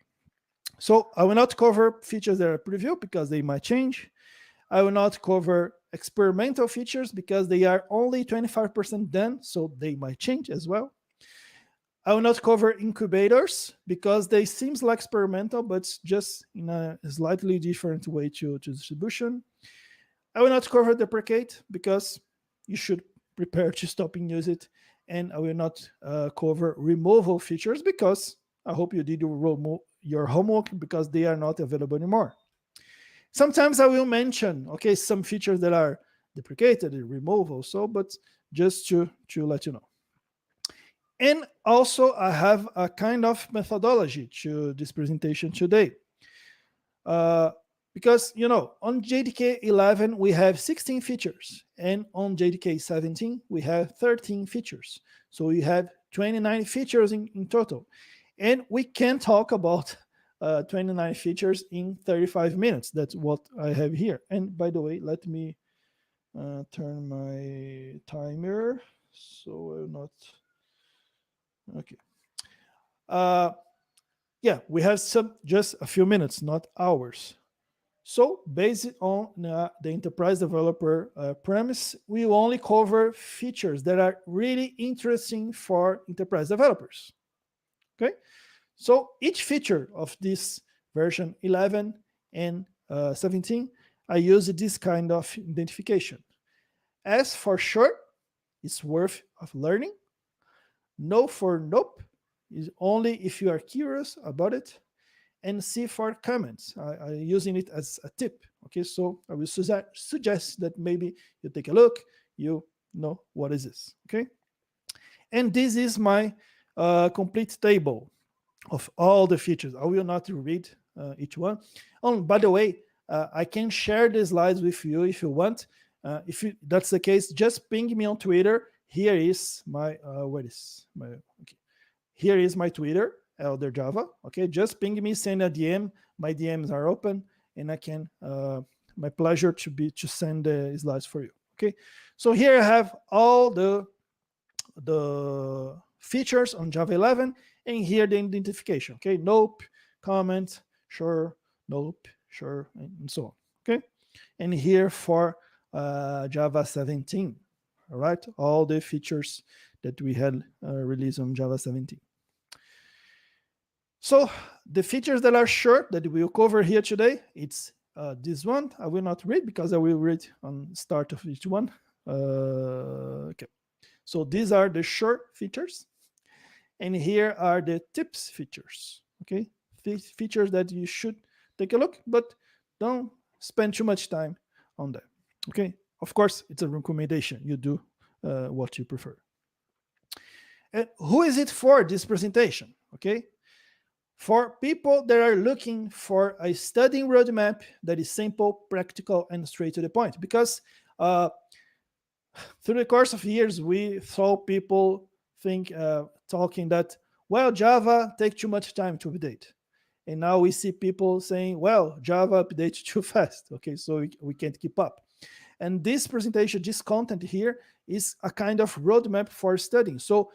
So I will not cover features that are preview because they might change. I will not cover experimental features because they are only 25% done, so they might change as well. I will not cover incubators because they seems like experimental, but just in a slightly different way to distribution. I will not cover deprecate because you should prepare to stop and use it. And I will not cover removal features because I hope you did your homework because they are not available anymore. Sometimes I will mention, okay, some features that are deprecated, removal, so, but just to let you know. And also I have a kind of methodology to this presentation today. Because, you know, on JDK 11, we have 16 features, and on JDK 17, we have 13 features. So we have 29 features in total. And we can talk about 29 features in 35 minutes. That's what I have here. And by the way, let me turn my timer so I'm not... Okay. Yeah, we have just a few minutes, not hours. So based on the enterprise developer premise, we will only cover features that are really interesting for enterprise developers. Okay, so each feature of this version 11 and 17, I use this kind of identification. S for short is worth of learning. No for nope is only if you are curious about it. And C for comments. I'm using it as a tip. Okay, so I will suggest that maybe you take a look, you know what is this. Okay, and this is my complete table of all the features. I will not read each one. Oh, by the way, I can share the slides with you if you want. If that's the case, just ping me on Twitter here is my here is my Twitter, Elder Java. Okay, just ping me, send a DM. My DMs are open, and I can. My pleasure to send the slides for you. Okay, so here I have all the features on Java 11, and here the identification. Okay, nope, comment, sure, nope, sure, and so on. Okay, and here for Java 17. All right, all the features that we had released on Java 17. So the features that are short that we will cover here today, it's this one. I will not read because I will read on start of each one. Okay, so these are the short features, and here are the tips features. Okay, these features that you should take a look, but don't spend too much time on them. Okay, of course, it's a recommendation. You do what you prefer. And who is it for, this presentation? Okay, for people that are looking for a studying roadmap that is simple, practical, and straight to the point. Because through the course of years, we saw people talking that, well, Java takes too much time to update. And now we see people saying, well, Java updates too fast. Okay, so we can't keep up. And this presentation, this content here is a kind of roadmap for studying. So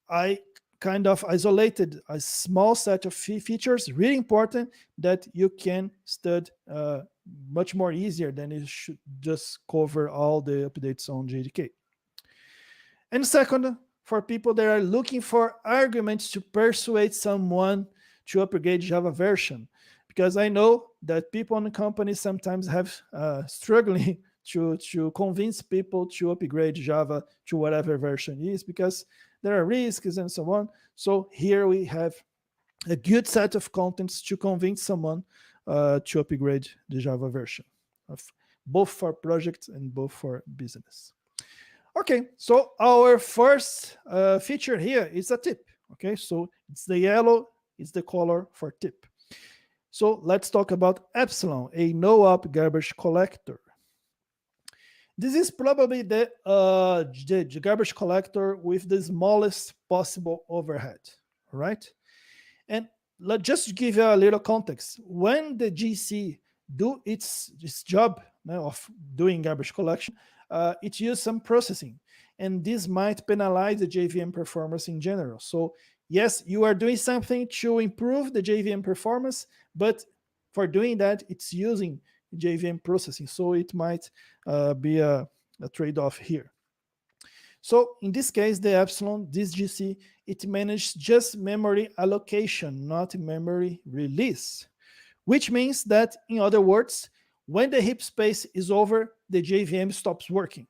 I kind of isolated a small set of features, really important, that you can study much more easier than it should just cover all the updates on JDK. And second, for people that are looking for arguments to persuade someone to upgrade Java version, because I know that people in the company sometimes have struggling to convince people to upgrade Java to whatever version it is, because there are risks and so on. So here we have a good set of contents to convince someone to upgrade the Java version, both for projects and both for business. Okay, so our first feature here is a tip. Okay, so it's the yellow, it's the color for tip. So let's talk about Epsilon, a no-op garbage collector. This is probably the garbage collector with the smallest possible overhead, right? And just to give you a little context, when the GC do its job of doing garbage collection, it uses some processing, and this might penalize the JVM performance in general. So yes, you are doing something to improve the JVM performance, but for doing that, it's using JVM processing. So it might be a trade-off here. So in this case, the Epsilon, this GC, it managed just memory allocation, not memory release, which means that, in other words, when the heap space is over, the JVM stops working.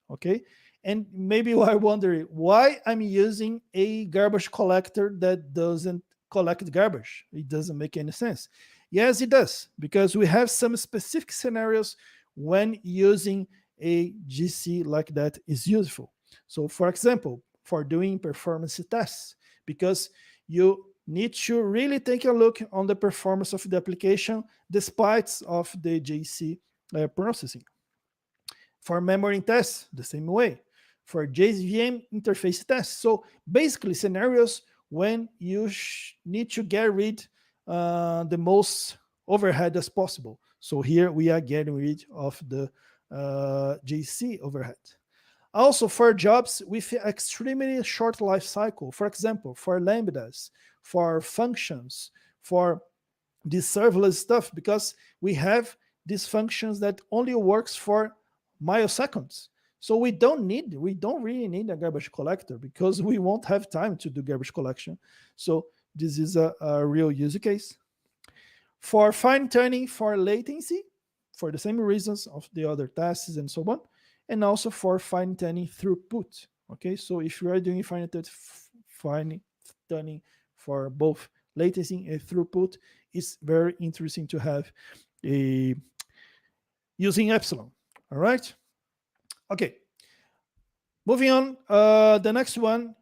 Okay? And maybe you are wondering why I'm using a garbage collector that doesn't collect garbage. It doesn't make any sense. Yes, it does, because we have some specific scenarios when using a GC like that is useful. So for example, for doing performance tests, because you need to really take a look on the performance of the application despite of the GC processing. For memory tests, the same way. For JVM interface tests. So basically scenarios when you need to get rid the most overhead as possible. So here we are getting rid of the JC overhead. Also for jobs with extremely short life cycle, for example, for lambdas, for functions, for this serverless stuff, because we have these functions that only works for milliseconds. So we don't really need a garbage collector because we won't have time to do garbage collection. So this is a real use case. For fine tuning for latency, for the same reasons of the other tasks and so on, and also for fine tuning throughput. Okay, so if you are doing fine tuning for both latency and throughput, it's very interesting to have using Epsilon. All right. Okay. Moving on, the next one,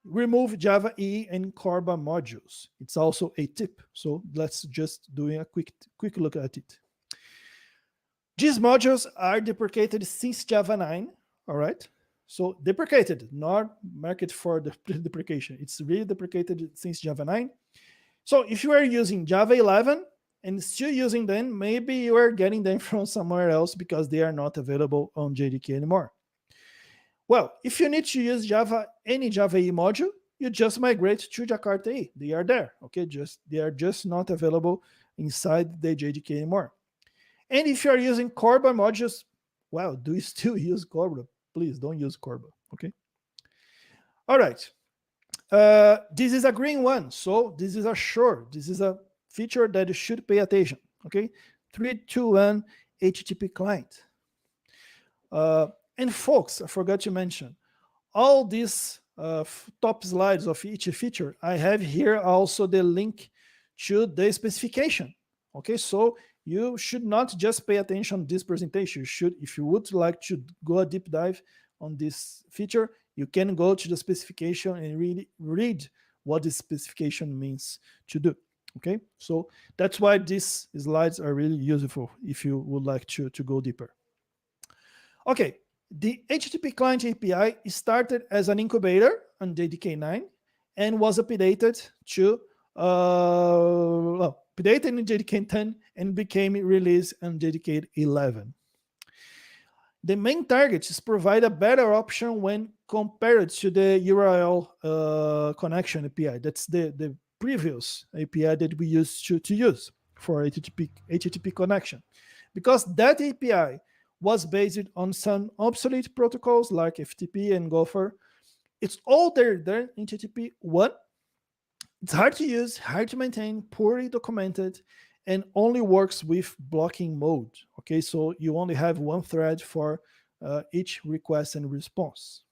remove Java EE and Corba modules. It's also a tip. So let's just do a quick look at it. These modules are deprecated since Java 9. All right. So deprecated, not market for the deprecation. It's really deprecated since Java 9. So if you are using Java 11 and still using them, maybe you are getting them from somewhere else because they are not available on JDK anymore. Well, if you need to use any Java EE module, you just migrate to Jakarta EE. They are there, okay? They are just not available inside the JDK anymore. And if you are using Corba modules, well, do you still use Corba? Please don't use Corba, okay? All right. This is a green one, so this is a sure. This is a feature that you should pay attention, okay? 321 HTTP client. And folks, I forgot to mention, all these top slides of each feature, I have here also the link to the specification, okay? So you should not just pay attention to this presentation. You should, if you would like to go a deep dive on this feature, you can go to the specification and really read what the specification means to do, okay? So that's why these slides are really useful if you would like to go deeper. Okay, the HTTP client API started as an incubator on JDK 9 and was updated to updated in JDK 10 and became released on JDK 11. The main target is provide a better option when compared to the URL connection API. That's the previous API that we used to use for HTTP connection. Because that API was based on some obsolete protocols like FTP and Gopher. It's older than HTTP 1. It's hard to use, hard to maintain, poorly documented, and only works with blocking mode. Okay, so you only have one thread for each request and response.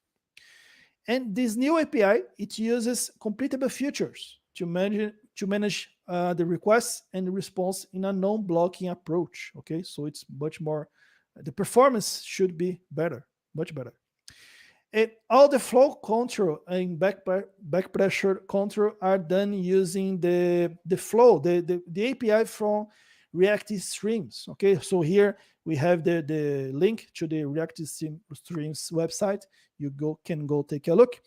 And this new API, it uses completable features to manage the requests and the response in a non-blocking approach. Okay, so it's much more, the performance should be better, much better. And all the flow control and back pressure control are done using the flow, the API from React Streams. Okay, so here we have the link to the React Streams website. You can go take a look.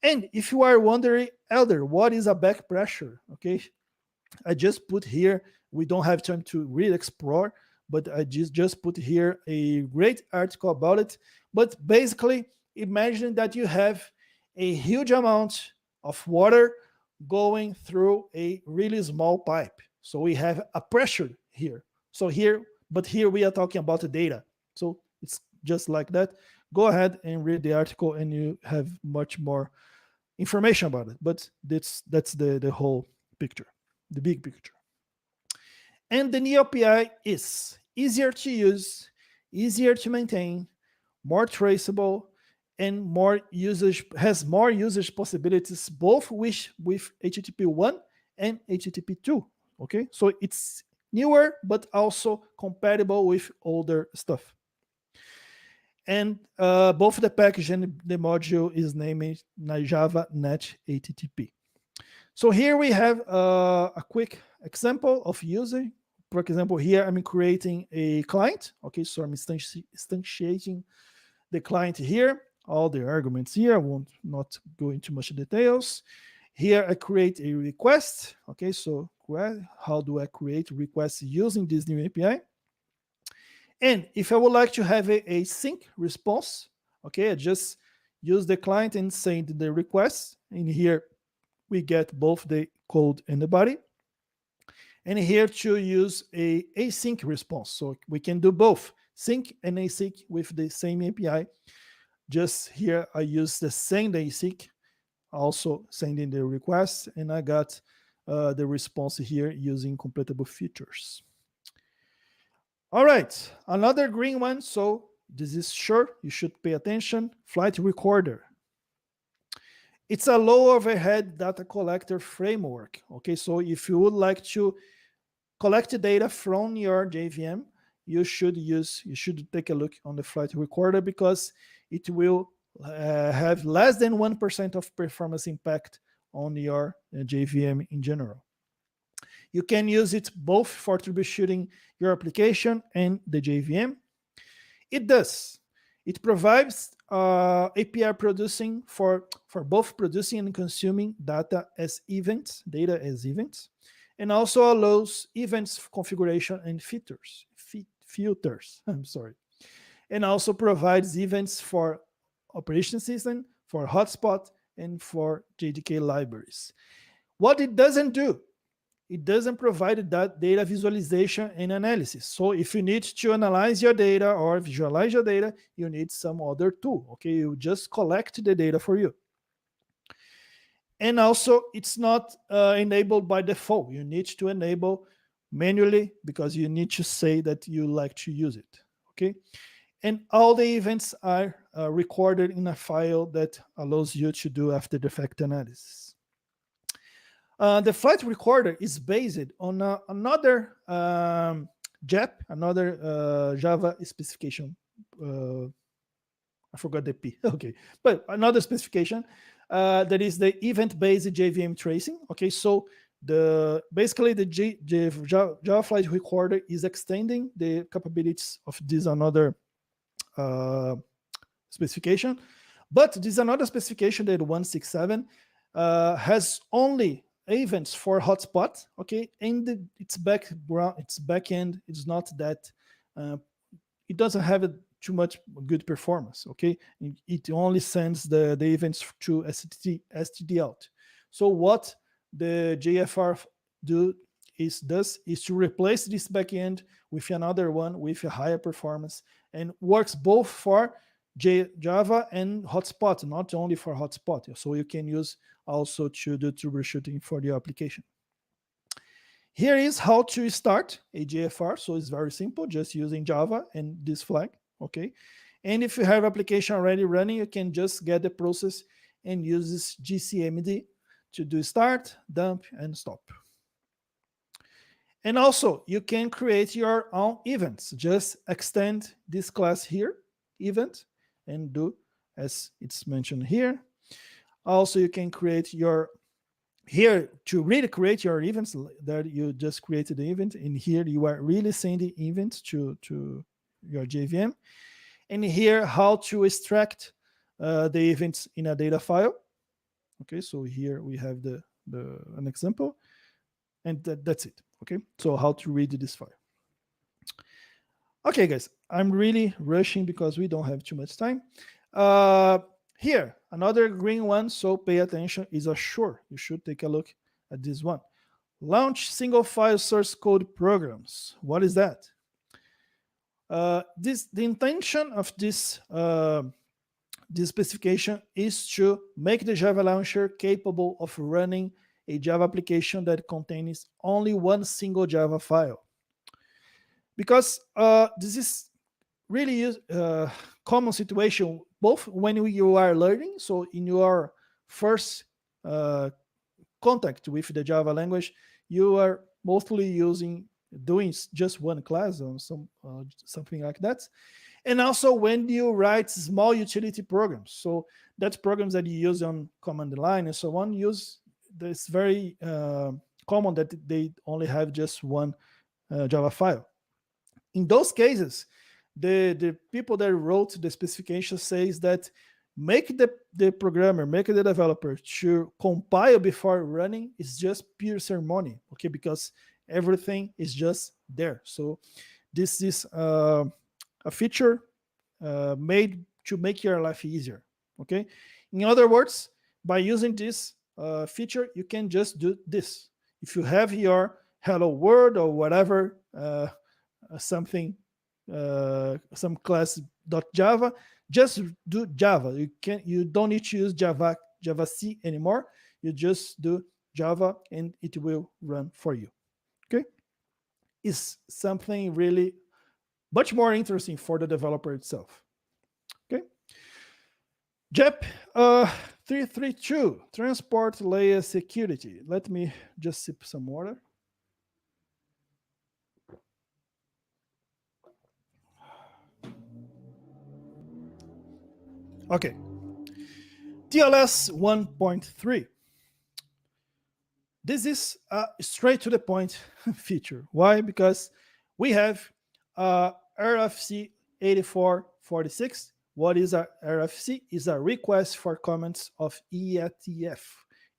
And if you are wondering, Elder, what is a back pressure? Okay, I just put here, we don't have time to really explore, but I just put here a great article about it. But basically, imagine that you have a huge amount of water going through a really small pipe. So we have a pressure here. So here we are talking about the data. So it's just like that. Go ahead and read the article and you have much more information about it. But that's the whole picture, the big picture. And the new API is easier to use, easier to maintain, more traceable, and has more usage possibilities, both with HTTP 1 and HTTP 2. Okay, so it's newer, but also compatible with older stuff. And both the package and the module is named Java Net HTTP. So here we have a quick example of using. For example, here I'm creating a client. Okay, so I'm instantiating the client here. All the arguments here. I won't not go into much details. Here I create a request. Okay, so how do I create requests using this new API? And if I would like to have a sync response, okay, I just use the client and send the request. And here we get both the code and the body. And here to use a async response. So we can do both sync and async with the same API. Just here, I use the send async, also sending the request, and I got the response here using completable features. All right, another green one. So this is sure, you should pay attention. Flight Recorder. It's a low overhead data collector framework. Okay, so if you would like to collect the data from your JVM, you should take a look on the Flight Recorder because it will have less than 1% of performance impact on your JVM in general. You can use it both for troubleshooting your application and the JVM. It provides API producing for both producing and consuming data as events, and also allows events configuration and filters. I'm sorry, and also provides events for operation system, for hotspot, and for JDK libraries. What it doesn't do, it doesn't provide that data visualization and analysis. So if you need to analyze your data or visualize your data, you need some other tool. Okay, you just collect the data for you. And also, it's not enabled by default. You need to enable manually because you need to say that you like to use it. Okay, and all the events are recorded in a file that allows you to do after the fact analysis. The flight recorder is based on another JEP, another Java specification. I forgot the P. Okay, but another specification that is the event-based JVM tracing. Okay, so basically the Java flight recorder is extending the capabilities of this another specification, but this another specification that 167 has only events for hotspot. Okay, and its backend is not that it doesn't have too much good performance. Okay, it only sends the events to std out. So what the JFR does is to replace this backend with another one with a higher performance, and works both for Java and hotspot, not only for hotspot. So you can use also to do troubleshooting for the application. Here is how to start a JFR. So it's very simple, just using Java and this flag. Okay, and if you have application already running, you can just get the process and use this GCMD to do start, dump, and stop. And also, you can create your own events. Just extend this class here, event, and do as it's mentioned here. Also, you can create your here to really create your events that you just created the event. In here, you are really sending events to your JVM. And here, how to extract the events in a data file. Okay, so here we have an example, and that's it. Okay, so how to read this file. Okay, guys, I'm really rushing because we don't have too much time. Here, another green one, so pay attention, is Assure. You should take a look at this one. Launch single file source code programs. What is that? The intention of this specification is to make the Java launcher capable of running a Java application that contains only one single Java file. Because this is really a common situation, both when you are learning, so in your first contact with the Java language, you are mostly doing just one class or something like that. And also when you write small utility programs, so that's programs that you use on command line and so on, it's very common that they only have just one Java file. In those cases, the people that wrote the specification says that make the programmer, make the developer to compile before running is just pure ceremony, okay? Because everything is just there. So this is a feature made to make your life easier, okay? In other words, by using this feature, you can just do this. If you have your hello world or whatever, some class.java, just do Java. You don't need to use Java C anymore. You just do Java and it will run for you. Okay, it's something really much more interesting for the developer itself. Okay, JEP 332 transport layer security. Let me just sip some water. Okay, TLS 1.3. This is a straight to the point feature. Why? Because we have RFC 8446, What is a RFC? Is a request for comments of IETF,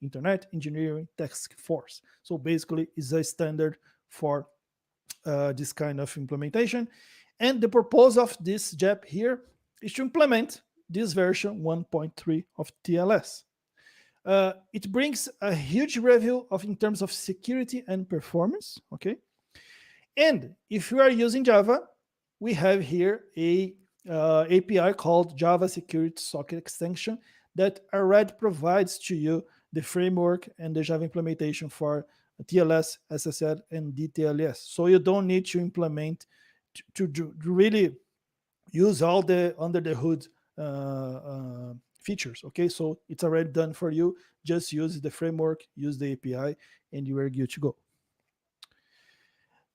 Internet Engineering Task Force. So basically, it's a standard for this kind of implementation. And the purpose of this JEP here is to implement this version 1.3 of TLS. It brings a huge review in terms of security and performance, okay? And if you are using Java, we have here a API called Java Security Socket Extension that already provides to you the framework and the Java implementation for TLS, SSL, and DTLS. So you don't need to implement to really use all the under the hood features. Okay, so it's already done for you. Just use the framework, use the API, and you are good to go.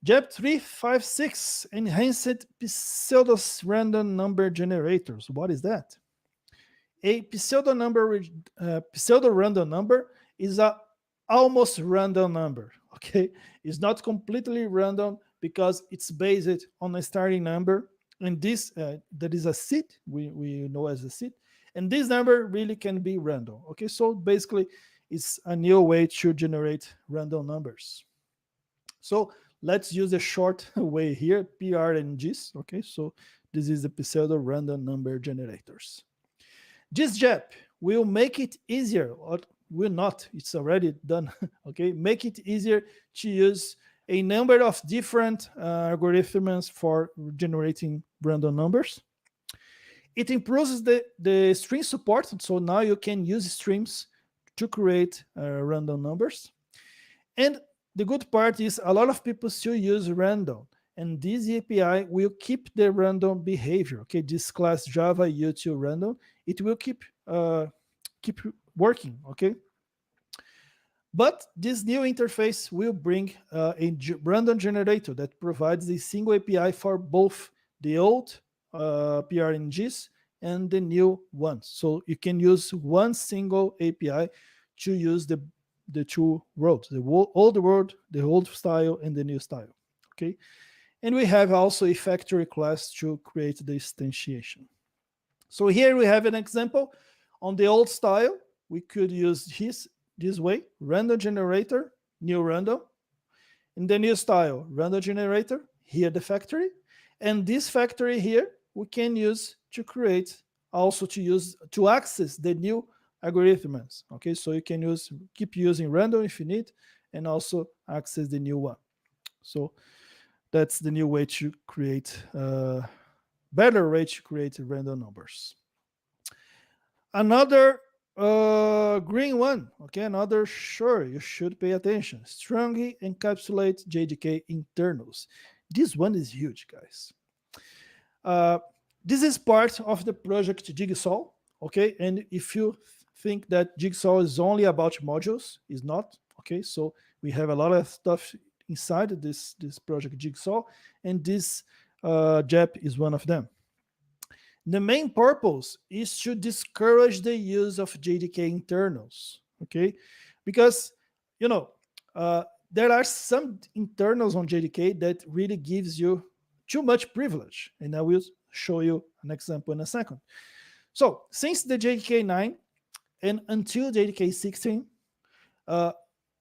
JEP 356 enhanced pseudo random number generators. What is that? A pseudo random number is a almost random number. Okay, it's not completely random because it's based on a starting number, and this that is a seed we know as a seed, and this number really can be random. Okay, so basically it's a new way to generate random numbers. So let's use the short way here, PRNGs. Okay, so this is the pseudo random number generators. This JEP will make it easier, or will not, it's already done. Okay, make it easier to use a number of different algorithms for generating random numbers. It improves the string support, so now you can use strings to create random numbers. And the good part is a lot of people still use random, and this API will keep the random behavior. Okay, this class Java U2 random, it will keep working. Okay, but this new interface will bring a random generator that provides a single API for both the old PRNGs and the new ones. So you can use one single API to use the two worlds, the old world, the old style, and the new style. Okay, and we have also a factory class to create the instantiation. So here we have an example. On the old style, we could use this way, random generator, new random. In the new style, random generator, here the factory. And this factory here, we can use to create, also to access the new algorithms. Okay, so you can keep using random if you need, and also access the new one. So that's the new way to create, better way to create random numbers. Another green one, okay, another sure you should pay attention. Strongly encapsulate JDK internals. This one is huge, guys. This is part of the project Jigsaw, okay, and if you think that Jigsaw is only about modules, it's not. Okay, so we have a lot of stuff inside this project Jigsaw, and this JEP is one of them. The main purpose is to discourage the use of JDK internals, okay? Because, you know, there are some internals on JDK that really gives you too much privilege, and I will show you an example in a second. So, since the JDK 9 and until JDK 16, the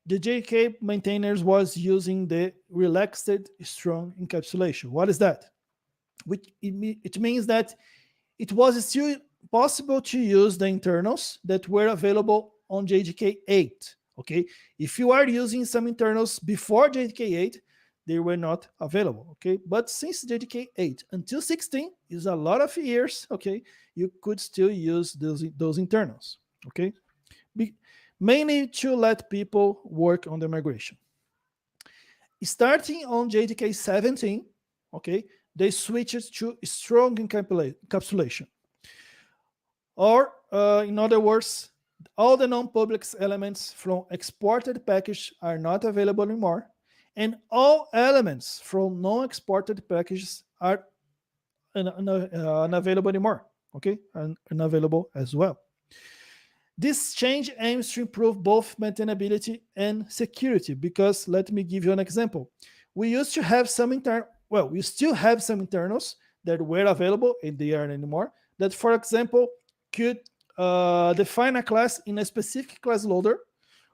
JDK maintainers was using the relaxed strong encapsulation. What is that? It means that it was still possible to use the internals that were available on JDK 8. Okay, if you are using some internals before JDK 8, they were not available. Okay, but since JDK 8 until 16 is a lot of years. Okay, you could still use those internals. Okay, mainly to let people work on the migration. Starting on JDK 17, okay, they switched to strong encapsulation. Or, in other words, all the non-public elements from exported package are not available anymore, and all elements from non-exported packages are unavailable anymore, okay, and unavailable as well. This change aims to improve both maintainability and security, because let me give you an example. We used to have some we still have some internals that were available and they aren't anymore, that, for example, could define a class in a specific class loader,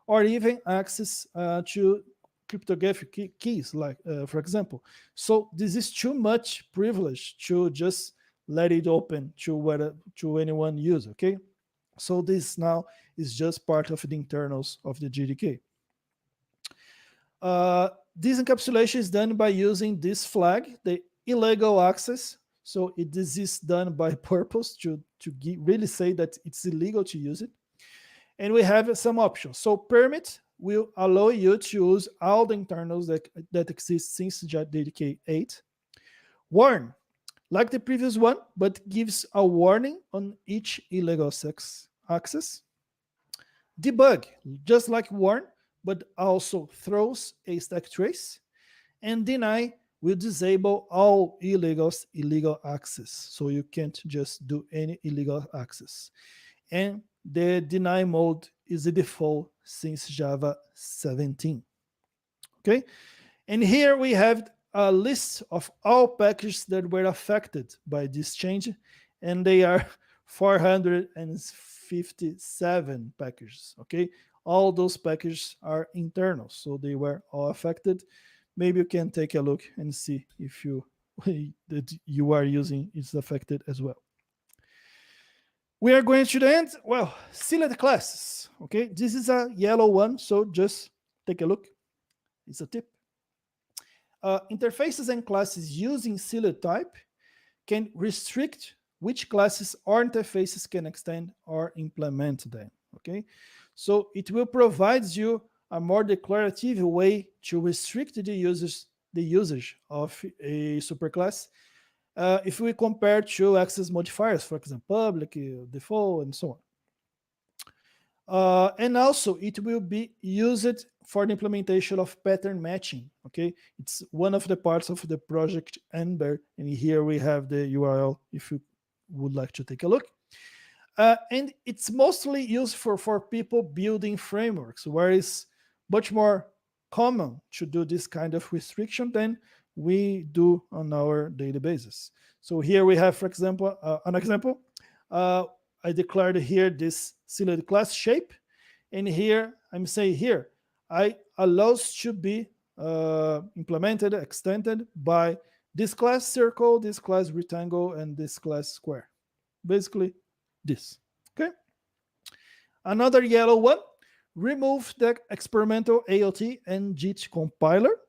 or even access to cryptographic keys, like for example. So this is too much privilege to just let it open to anyone use. Okay, so this now is just part of the internals of the JDK. This encapsulation is done by using this flag, the illegal access. So this is done by purpose to really say that it's illegal to use it. And we have some options. So permit will allow you to use all the internals that exist since JDK 8. Warn, like the previous one, but gives a warning on each illegal access. Debug, just like warn, but also throws a stack trace. And deny will disable all illegal access. So you can't just do any illegal access. And the deny mode is the default since Java 17. Okay, and here we have a list of all packages that were affected by this change, and they are 457 packages. Okay, all those packages are internal, so they were all affected. Maybe you can take a look and see if that you are using is affected as well. We are going to the end. Well, select classes. Okay, this is a yellow one, so just take a look. It's a tip. Interfaces and classes using select type can restrict which classes or interfaces can extend or implement them. Okay, so it will provide you a more declarative way to restrict the usage of a superclass. If we compare to access modifiers, for example, public, default, and so on. And also, it will be used for the implementation of pattern matching. Okay, it's one of the parts of the project Ember, and here we have the URL if you would like to take a look. And it's mostly used for people building frameworks, where it's much more common to do this kind of restriction than we do on our databases. So here we have, for example, an example. I declared here this select class shape, and here I'm saying here I allows to be implemented, extended by this class circle, this class rectangle, and this class square. Basically, this. Okay. Another yellow one. Remove the experimental AOT and JIT compiler.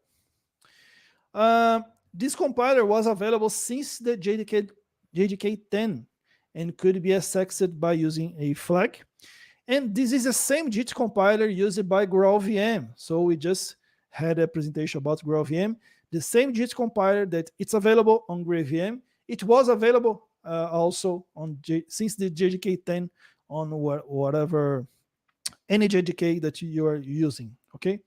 This compiler was available since the JDK 10 and could be accessed by using a flag. And this is the same JIT compiler used by GraalVM. So we just had a presentation about GraalVM. The same JIT compiler that it's available on GraalVM. It was available also on since the JDK 10 on whatever any JDK that you are using. Okay,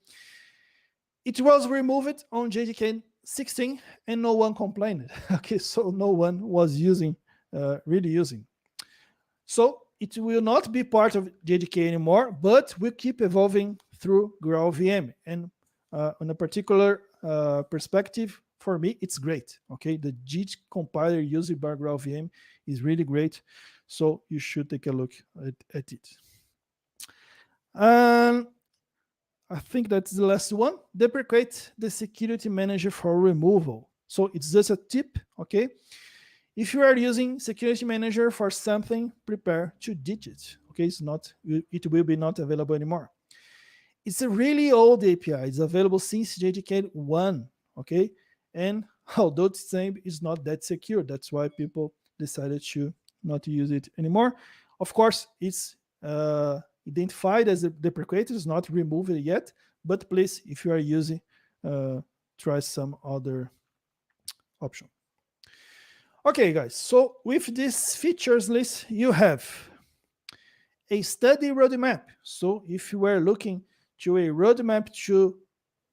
it was removed on JDK 16 and no one complained. Okay, so no one was really using. So it will not be part of JDK anymore, but will keep evolving through GraalVM. And on a particular perspective, for me, it's great. Okay, the JIT compiler used by GraalVM is really great. So you should take a look at it. I think that's the last one. Deprecate the security manager for removal. So it's just a tip, okay? If you are using security manager for something, prepare to ditch it. Okay, it will be not available anymore. It's a really old API. It's available since JDK 1, okay? And although it's same, it's not that secure. That's why people decided to not use it anymore. Of course, it's identified as a deprecated, it's not removed yet, but please, if you are using, try some other option. Okay, guys, so with this features list, you have a study roadmap. So if you were looking to a roadmap to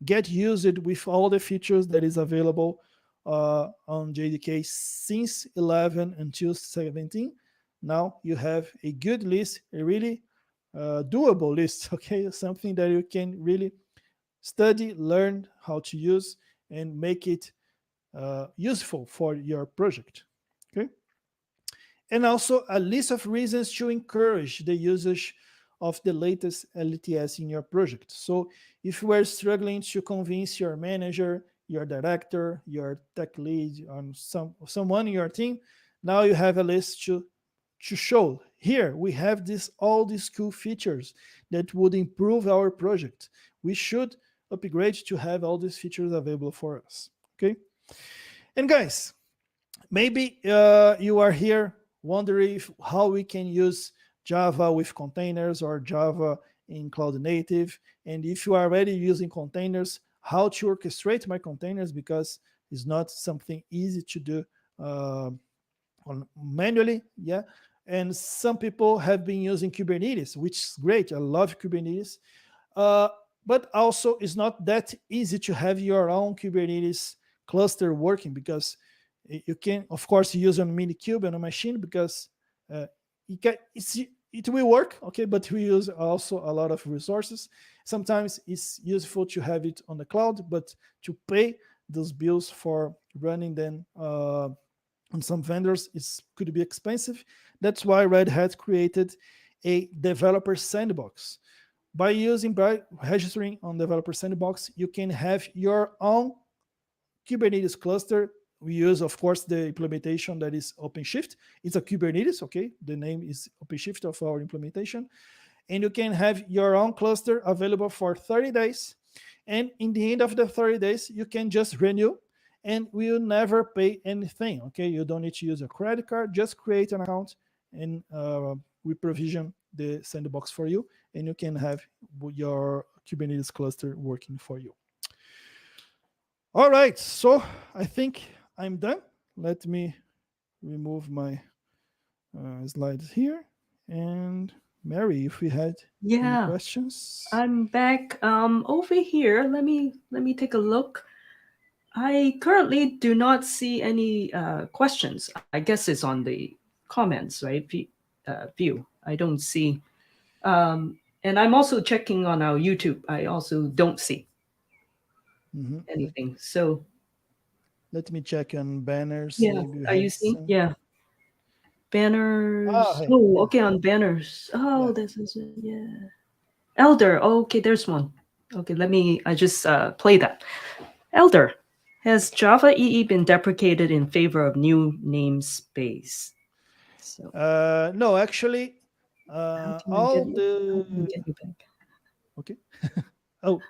get used with all the features that is available on JDK since 11 until 17, now you have a good list, a really doable list, okay? Something that you can really study, learn how to use, and make it useful for your project, okay? and also a list of reasons to encourage the usage of the latest LTS in your project. So if you are struggling to convince your manager, your director, your tech lead, or someone in your team, now you have a list to show. Here we have all these cool features that would improve our project. We should upgrade to have all these features available for us. Okay. And guys, maybe you are here wondering how we can use Java with containers or Java in cloud native. And if you are already using containers, how to orchestrate my containers, because it's not something easy to do manually. Yeah. And some people have been using Kubernetes, which is great. I love Kubernetes. But also it's not that easy to have your own Kubernetes cluster working, because you can, of course, use a Minikube on a machine, because it will work, okay, but we use also a lot of resources. Sometimes it's useful to have it on the cloud, but to pay those bills for running them on some vendors could be expensive. That's why Red Hat created a developer sandbox. By registering on developer sandbox, you can have your own Kubernetes cluster. We use, of course, the implementation that is OpenShift. It's a Kubernetes, okay? The name is OpenShift of our implementation. And you can have your own cluster available for 30 days. And in the end of the 30 days, you can just renew, and will never pay anything, okay? You don't need to use a credit card. Just create an account, and we provision the sandbox for you, and you can have your Kubernetes cluster working for you. All right, so I think I'm done. Let me remove my slides here. And Mary, if we had any questions. I'm back over here. Let me take a look. I currently do not see any questions. I guess it's on the comments, right? View. I don't see. And I'm also checking on our YouTube. I also don't see anything. So let me check on banners. Yeah, are you seeing? Yeah. Banners. Hey. Oh, okay, on banners. Oh, this is it. Yeah. Elder. Oh, okay, there's one. Okay, I just play that. Elder. Has Java EE been deprecated in favor of new namespace? So. No, actually, all the. Get you back. Okay. Oh.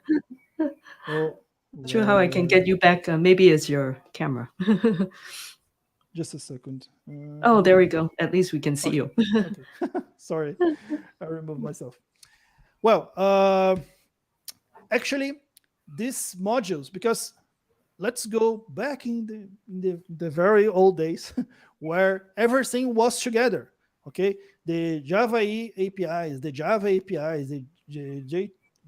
Not sure how I can get you back. Maybe it's your camera. Just a second. Oh, there we go. At least we can see you. Okay. Sorry, I removed myself. Well, actually, these modules, because let's go back in the very old days where everything was together. Okay, the Java EE APIs, the Java APIs, the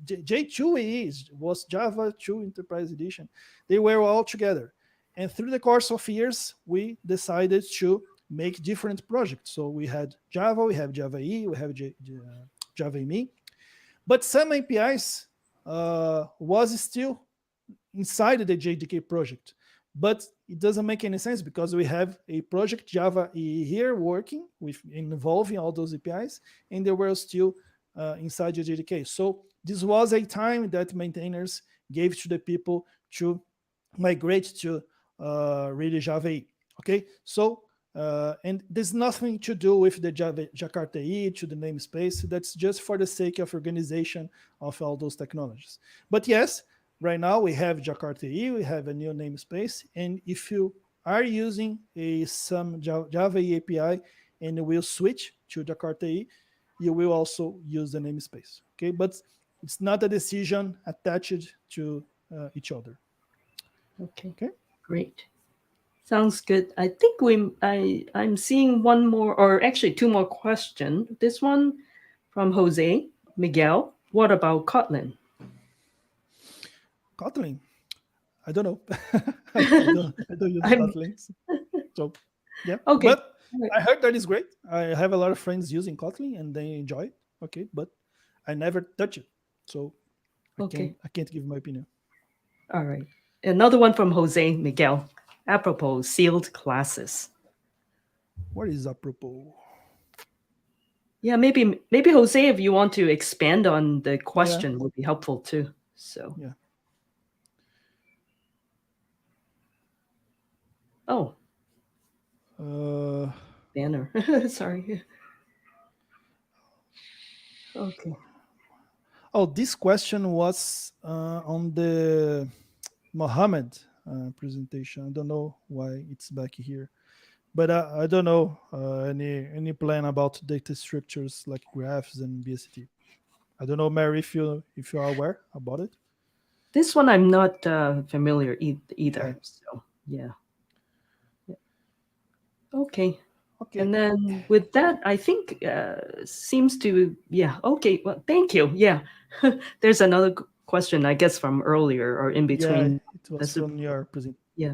J2EE was Java 2 Enterprise Edition. They were all together. And through the course of years, we decided to make different projects. So we had Java, we have Java EE, we have Java ME. But some APIs was still inside the JDK project. But it doesn't make any sense because we have a project Java EE here working with involving all those APIs, and they were still inside the JDK. So this was a time that maintainers gave to the people to migrate to really Java EE. Okay, so and there's nothing to do with the Jakarta EE to the namespace. That's just for the sake of organization of all those technologies. But yes, right now we have Jakarta EE, we have a new namespace, and if you are using some Java EE API and will switch to Jakarta EE, you will also use the namespace. Okay, but it's not a decision attached to each other. Okay. Great. Sounds good. I think I'm seeing one more, or actually two more questions. This one from Jose Miguel. What about Kotlin? Kotlin? I don't know. I don't use Kotlin. So yeah. Okay. But I heard that is great. I have a lot of friends using Kotlin and they enjoy it. Okay, but I never touch it. So I can't give my opinion. All right. Another one from Jose Miguel. Apropos sealed classes. What is apropos? Yeah, maybe Jose, if you want to expand on the question, would be helpful too. So yeah. Oh. Banner. Sorry. Okay. Oh, this question was on the Mohamed presentation. I don't know why it's back here, but I don't know any plan about data structures like graphs and BST. I don't know, Mary, if you are aware about it. This one I'm not familiar either. Okay. So yeah. Okay. Okay. And then with that, I think seems to okay. Well, thank you. Yeah. There's another question, I guess, from earlier or in between. Yeah, it was from your presentation. Yeah.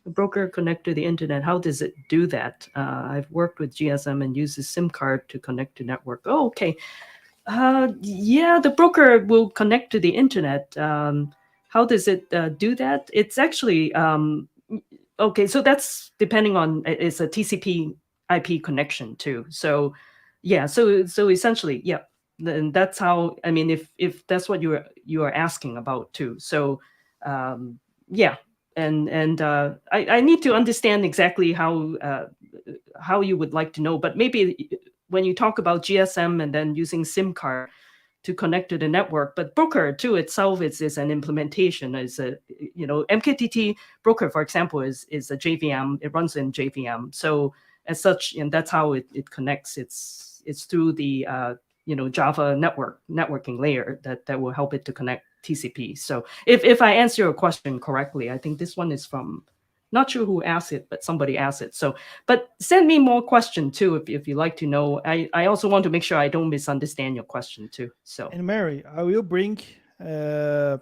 The broker connect to the internet. How does it do that? I've worked with GSM and used a SIM card to connect to network. Oh, okay. Yeah, the broker will connect to the internet. How does it do that? It's actually okay. So that's depending on, it's a TCP IP connection too. So yeah, so essentially, yeah, and that's how, I mean, if that's what you are asking about too. So yeah, and I need to understand exactly how you would like to know, but maybe when you talk about GSM and then using SIM card to connect to the network, but broker too itself is an implementation. Is a, you know, MQTT broker, for example, is a JVM. It runs in JVM. So as such, and that's how it connects. It's through the Java networking layer that will help it to connect TCP. So if I answer your question correctly, I think this one is from, not sure who asked it, but somebody asked it. So, but send me more question too if you like to know. I also want to make sure I don't misunderstand your question too. So. And Mary, I will bring Ko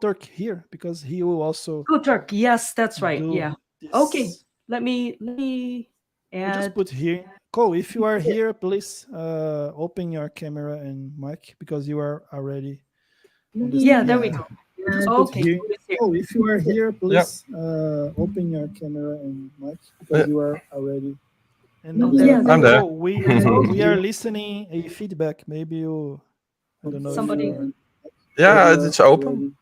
Turk here because he will also. Ko Turk, yes, that's right. Yeah. This. Okay. Let me add. Just put here. Ko, if you are here, please open your camera and mic because you are already. Yeah, there we go. Okay. Oh, if you are here, please open your camera and mic because you are already. And I'm there. We are listening a feedback. Maybe you, I don't know. Somebody. Yeah, it's open.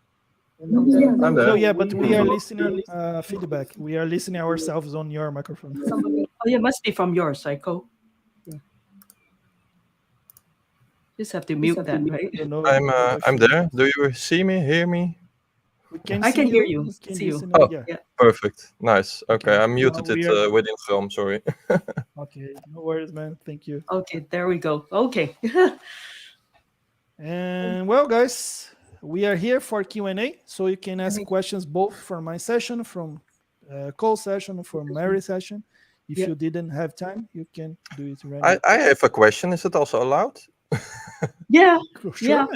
I'm there. No, yeah, but we are listening feedback. We are listening ourselves on your microphone. Somebody. Oh, yeah, must be from yours, Psycho. Yeah. Just have to mute that, right? I'm there. Do you see me? Hear me? I can hear you. See you. Oh, yeah. Perfect. Nice. Okay, I muted it within Chrome. Sorry. Okay, no worries, man. Thank you. Okay, there we go. Okay. And well, guys, we are here for Q&A, so you can ask questions both from my session, from Ko's session, from Mary's session. If you didn't have time, you can do it right now. I have a question. Is it also allowed? Yeah. Sure. Yeah.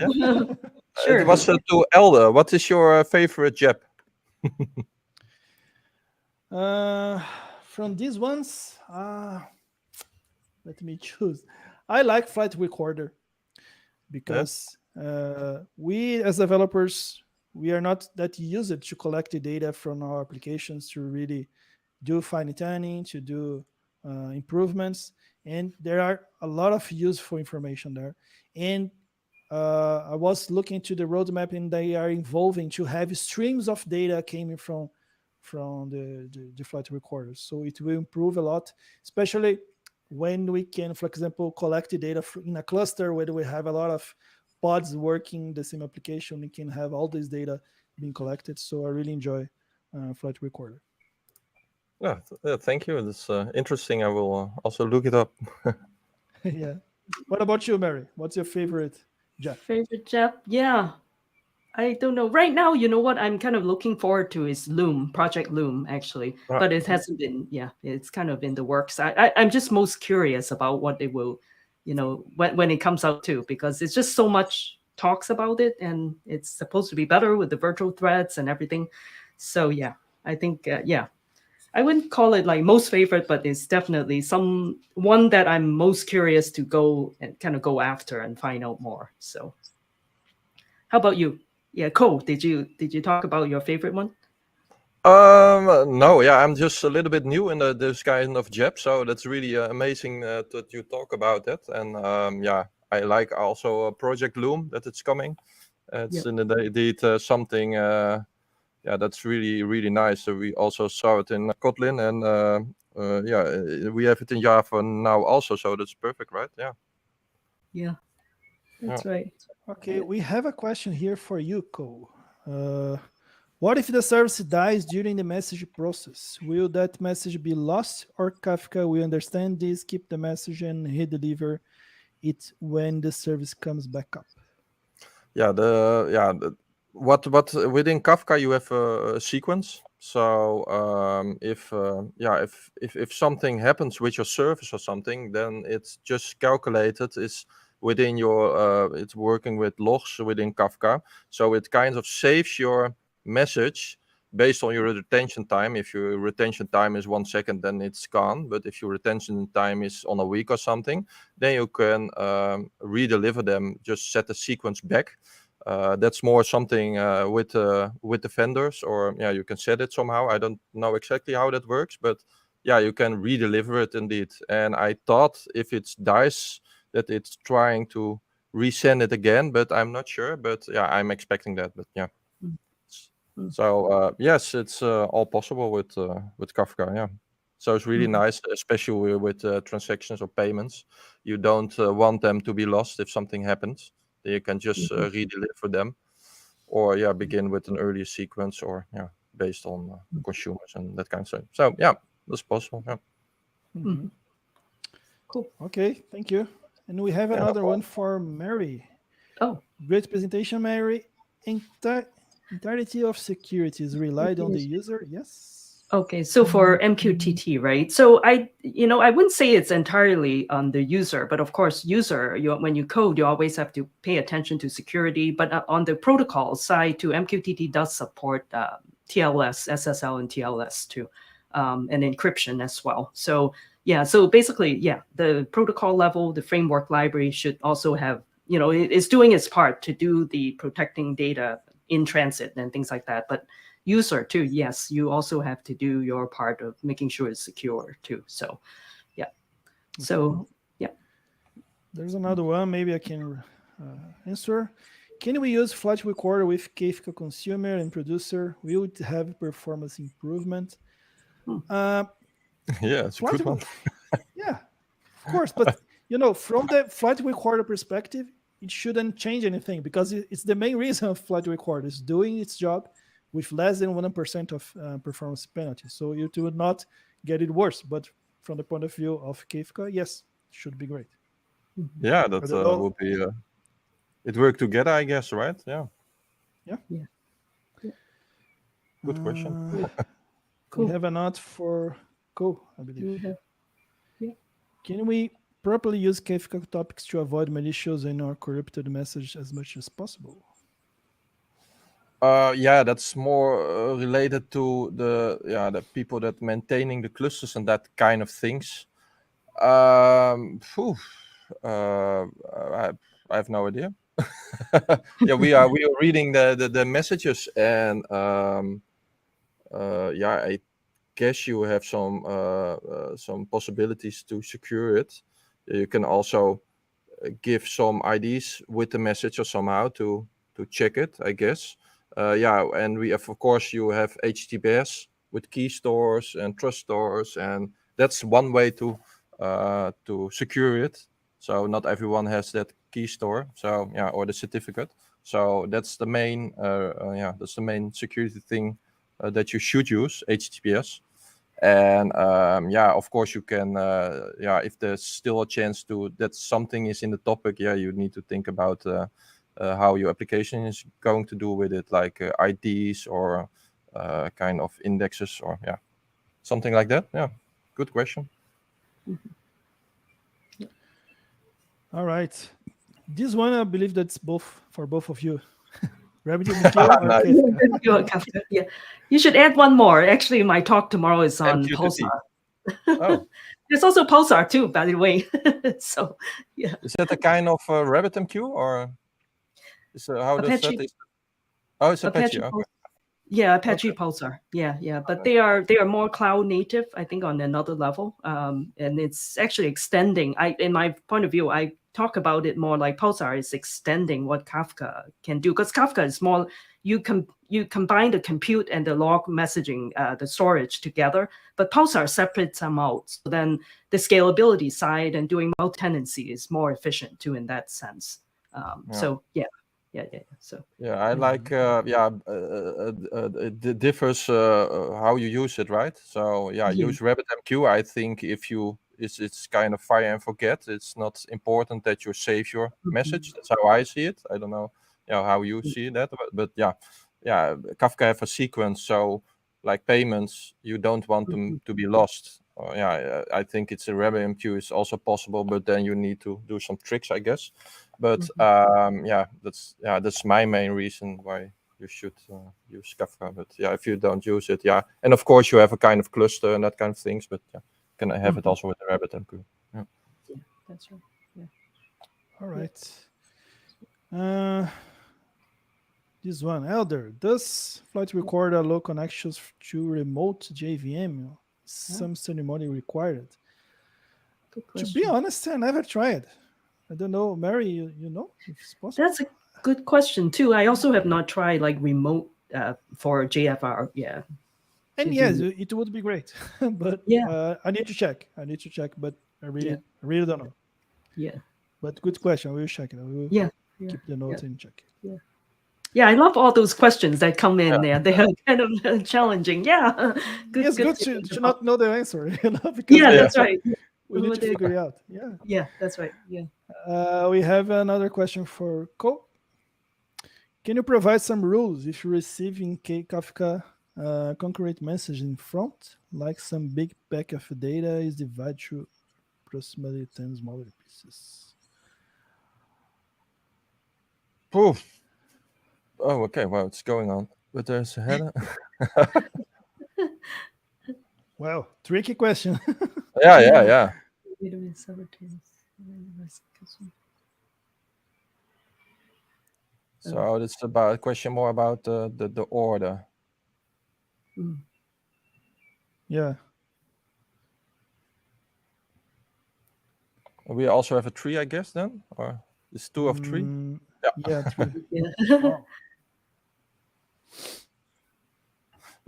Sure. It was to Elder. What is your favorite JEP? From these ones, let me choose. I like Flight Recorder because we as developers, we are not that used to collect the data from our applications to really do fine tuning, to do improvements, and there are a lot of useful information there. And I was looking to the roadmap, and they are evolving to have streams of data coming from the flight recorders. So it will improve a lot, especially when we can, for example, collect the data in a cluster where we have a lot of pods working the same application. We can have all this data being collected. So I really enjoy flight recorder. Yeah, thank you. That's interesting. I will also look it up. Yeah. What about you, Mary? What's your favorite JEP? Favorite JEP? Yeah. I don't know. Right now, you know what I'm kind of looking forward to is Loom, Project Loom, actually. But it hasn't been, it's kind of in the works. I'm just most curious about what it will, when it comes out too, because it's just so much talks about it, and it's supposed to be better with the virtual threads and everything. So yeah, I think, I wouldn't call it like most favorite, but it's definitely one that I'm most curious to go and kind of go after and find out more. So how about you? Yeah, Ko, did you talk about your favorite one? No, yeah, I'm just a little bit new in this kind of job, so that's really amazing that you talk about that. And yeah, I like also Project Loom that it's coming. It's indeed something, yeah, that's really nice. So we also saw it in Kotlin, and yeah, we have it in Java now also, so that's perfect, right? Yeah. Yeah, that's right. Okay, we have a question here for you, Ko. What if the service dies during the message process? Will that message be lost, or Kafka will understand this, keep the message, and redeliver it when the service comes back up? Yeah, what within Kafka you have a sequence. So if something happens with your service or something, then it's just calculated. It's within your it's working with logs within Kafka, so it kind of saves your message based on your retention time. If your retention time is 1 second, then it's gone. But if your retention time is on a week or something, then you can redeliver them. Just set the sequence back. That's more something with the vendors, or yeah, you can set it somehow. I don't know exactly how that works, but yeah, you can redeliver it indeed. And I thought if it dies, that it's trying to resend it again, but I'm not sure. But yeah, I'm expecting that. But yeah. So yes, it's all possible with Kafka. Yeah. So it's really nice, especially with transactions or payments. You don't want them to be lost if something happens. Then you can just redeliver them, or yeah, begin with an earlier sequence, or yeah, based on consumers and that kind of thing. So yeah, that's possible. Yeah. Cool. Okay, thank you. And we have another one for Mary. Oh, great presentation, Mary. Entirety of security is relied on the user. Yes. Okay, so for MQTT, right? So I wouldn't say it's entirely on the user, but of course, when you code, you always have to pay attention to security. But on the protocol side, too, MQTT does support TLS, SSL, and TLS too, and encryption as well. So yeah, so basically, yeah, the protocol level, the framework library should also have, it's doing its part to do the protecting data in transit and things like that. But user too, yes, you also have to do your part of making sure it's secure too. So yeah. So yeah. There's another one, maybe I can answer. Can we use Flash Recorder with Kafka consumer and producer? Will it have performance improvement? Yeah, it's a good one. Yeah, of course. But from the Flash Recorder perspective, it shouldn't change anything, because it's the main reason of Flash Recorder is doing its job with less than 1% of performance penalty. So it would not get it worse. But from the point of view of Kafka, yes, it should be great. Yeah, that would be. It worked together, I guess, right? Yeah. Yeah. Good question. Cool. We have a note for Ko, I believe. Yeah. Can we properly use Kafka topics to avoid malicious and or corrupted message as much as possible? Yeah, that's more related to the people that maintaining the clusters and that kind of things. I have no idea. Yeah, we are reading the messages, and yeah, I guess you have some possibilities to secure it. You can also give some IDs with the message or somehow to check it, I guess. Yeah, and we have, of course, you have HTTPS with key stores and trust stores, and that's one way to secure it. So not everyone has that key store, so yeah, or the certificate. So that's the main that's the main security thing that you should use, HTTPS. And yeah, of course you can if there's still a chance that something is in the topic, yeah, you need to think about how your application is going to do with it, like IDs or kind of indexes, or yeah, something like that. Yeah, good question. All right, this one I believe that's for both of you. Kafka. Yeah, you should add one more. Actually, my talk tomorrow is on MQTT. Pulsar. Oh, there's also Pulsar too, by the way. So yeah, is that a kind of RabbitMQ, or is how does Apache. that? Oh, it's Apache. Apache Okay. Yeah, Apache Pulsar. Yeah. But they are more cloud native, I think, on another level. And it's actually extending. In my point of view, I talk about it more like Pulsar is extending what Kafka can do, because Kafka is more, you combine the compute and the log messaging, the storage together, but Pulsar separates them out. So then the scalability side and doing multi-tenancy is more efficient too in that sense. So yeah. So I like it differs how you use it, right? So use RabbitMQ. I think if you it's kind of fire and forget. It's not important that you save your message. That's how I see it. I don't know how you see that, but Kafka have a sequence, so like payments, you don't want them to be lost. I think it's a RabbitMQ is also possible, but then you need to do some tricks, I guess. But that's my main reason why you should use Kafka. But if you don't use it, and of course you have a kind of cluster and that kind of things. But can I have it also with the RabbitMQ? Yeah, that's right. Yeah. All right. This one, Elder, does Flight record allow connections to remote JVM? Some ceremony required? To be honest, I never tried. I don't know, Mary, you know if it's possible? That's a good question too. I also have not tried like remote for JFR. Yeah. And yes, it would be great. But I need to check. But I really don't know. Yeah. But good question. We'll check it. We will keep the notes and check it. Yeah, I love all those questions that come in there. They are kind of challenging. Yeah. It's good to not know the answer. Because that's right. We need to figure it out. Yeah, that's right. Yeah. We have another question for Ko. Can you provide some rules if you receive in Kafka concurrent message in front, like some big pack of data is divided to approximately 10 smaller pieces? Oh, okay. Well, it's going on, but there's a header. Wow, tricky question. Yeah. So it's about a question more about the order. Yeah. We also have a tree, I guess, then, or it's 2 of 3. Yeah, 3. Wow.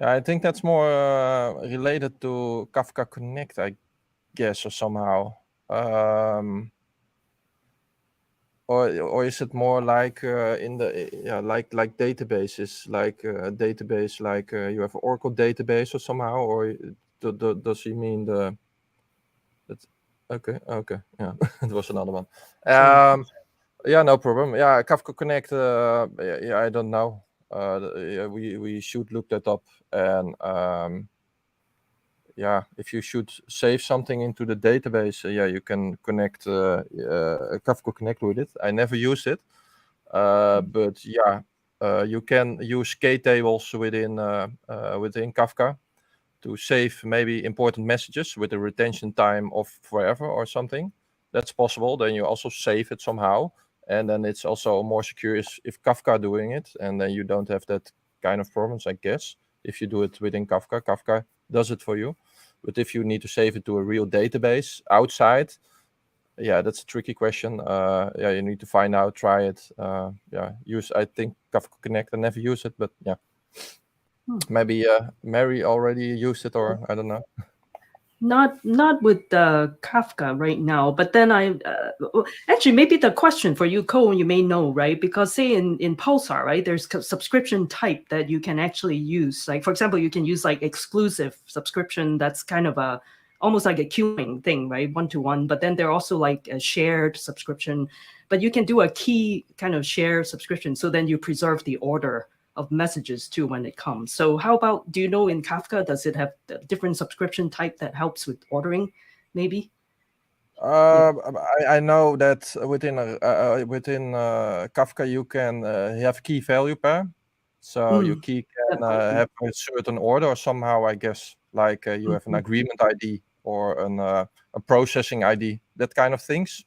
I think that's more related to Kafka Connect, I guess, or somehow. Or is it more like in the like databases, like a database, like you have an Oracle database or somehow, or does he mean the? Okay, yeah, it was another one. Yeah, no problem. Yeah, Kafka Connect. I don't know. We should look that up, and if you should save something into the database, you can connect Kafka Connect with it. I never use it, but you can use K-tables within Kafka to save maybe important messages with a retention time of forever or something. That's possible. Then you also save it somehow, and then it's also more secure if Kafka doing it, and then you don't have that kind of problems, I guess. If you do it within Kafka, Kafka does it for you. But if you need to save it to a real database outside, that's a tricky question. You need to find out, try it. Use, I think, Kafka Connect. I never use it, but maybe Mary already used it, or I don't know. Not with Kafka right now, but then actually maybe the question for you, Ko, you may know, right? Because say in Pulsar, right, there's subscription type that you can actually use. Like for example, you can use like exclusive subscription. That's kind of almost like a queuing thing, right? 1-to-1. But then there are also like a shared subscription. But you can do a key kind of share subscription. So then you preserve the order of messages too when it comes. So how about, do you know in Kafka, does it have a different subscription type that helps with ordering maybe? I know that within Kafka you can have key value pair. So your key can have a certain order or somehow, I guess, like you have an agreement ID or a processing ID, that kind of things.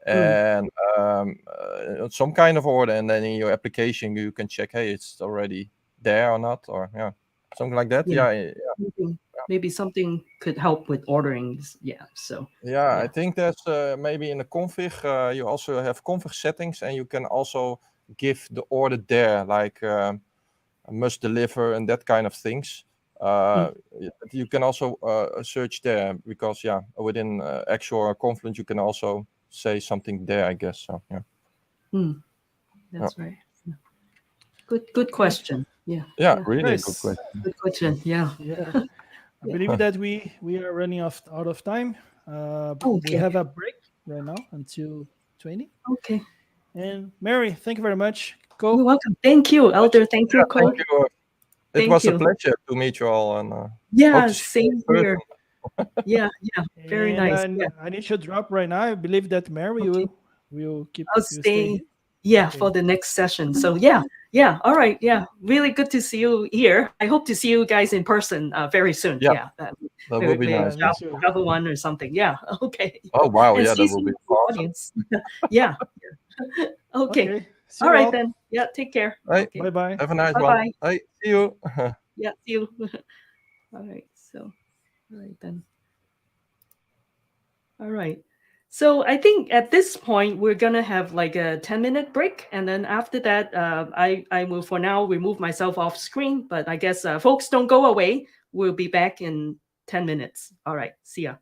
And some kind of order, and then in your application you can check, hey, it's already there or not, or something like that. Yeah. Maybe something could help with ordering. Yeah. So. Yeah, I think that's maybe in the config. You also have config settings, and you can also give the order there, like must deliver and that kind of things. You can also search there because within Actual Confluent you can also say something there, I guess. So that's right. Good question. Really nice. good question. Good question. Yeah. I believe that we are running out of time. We have a break right now until 20. Okay. And Mary, thank you very much. Ko. You're welcome. Thank you, Elder. Thank you, Ko. Thank you. It was a pleasure to meet you all. And same here. Very nice. I need to drop right now. I believe that Mary will keep. I'll stay. For the next session. So all right. Really good to see you here. I hope to see you guys in person very soon. That will be nice. Travel one or something. Okay. Oh wow, and that will be awesome. Audience. Okay. See all right all. then. Take care. Right. Okay. Bye bye. Have a nice Bye-bye. one. Hey, see you. See you. All right. So, all right then. All right. So I think at this point, we're going to have like a 10-minute break. And then after that, I will for now remove myself off screen. But I guess folks don't go away. We'll be back in 10 minutes. All right. See ya.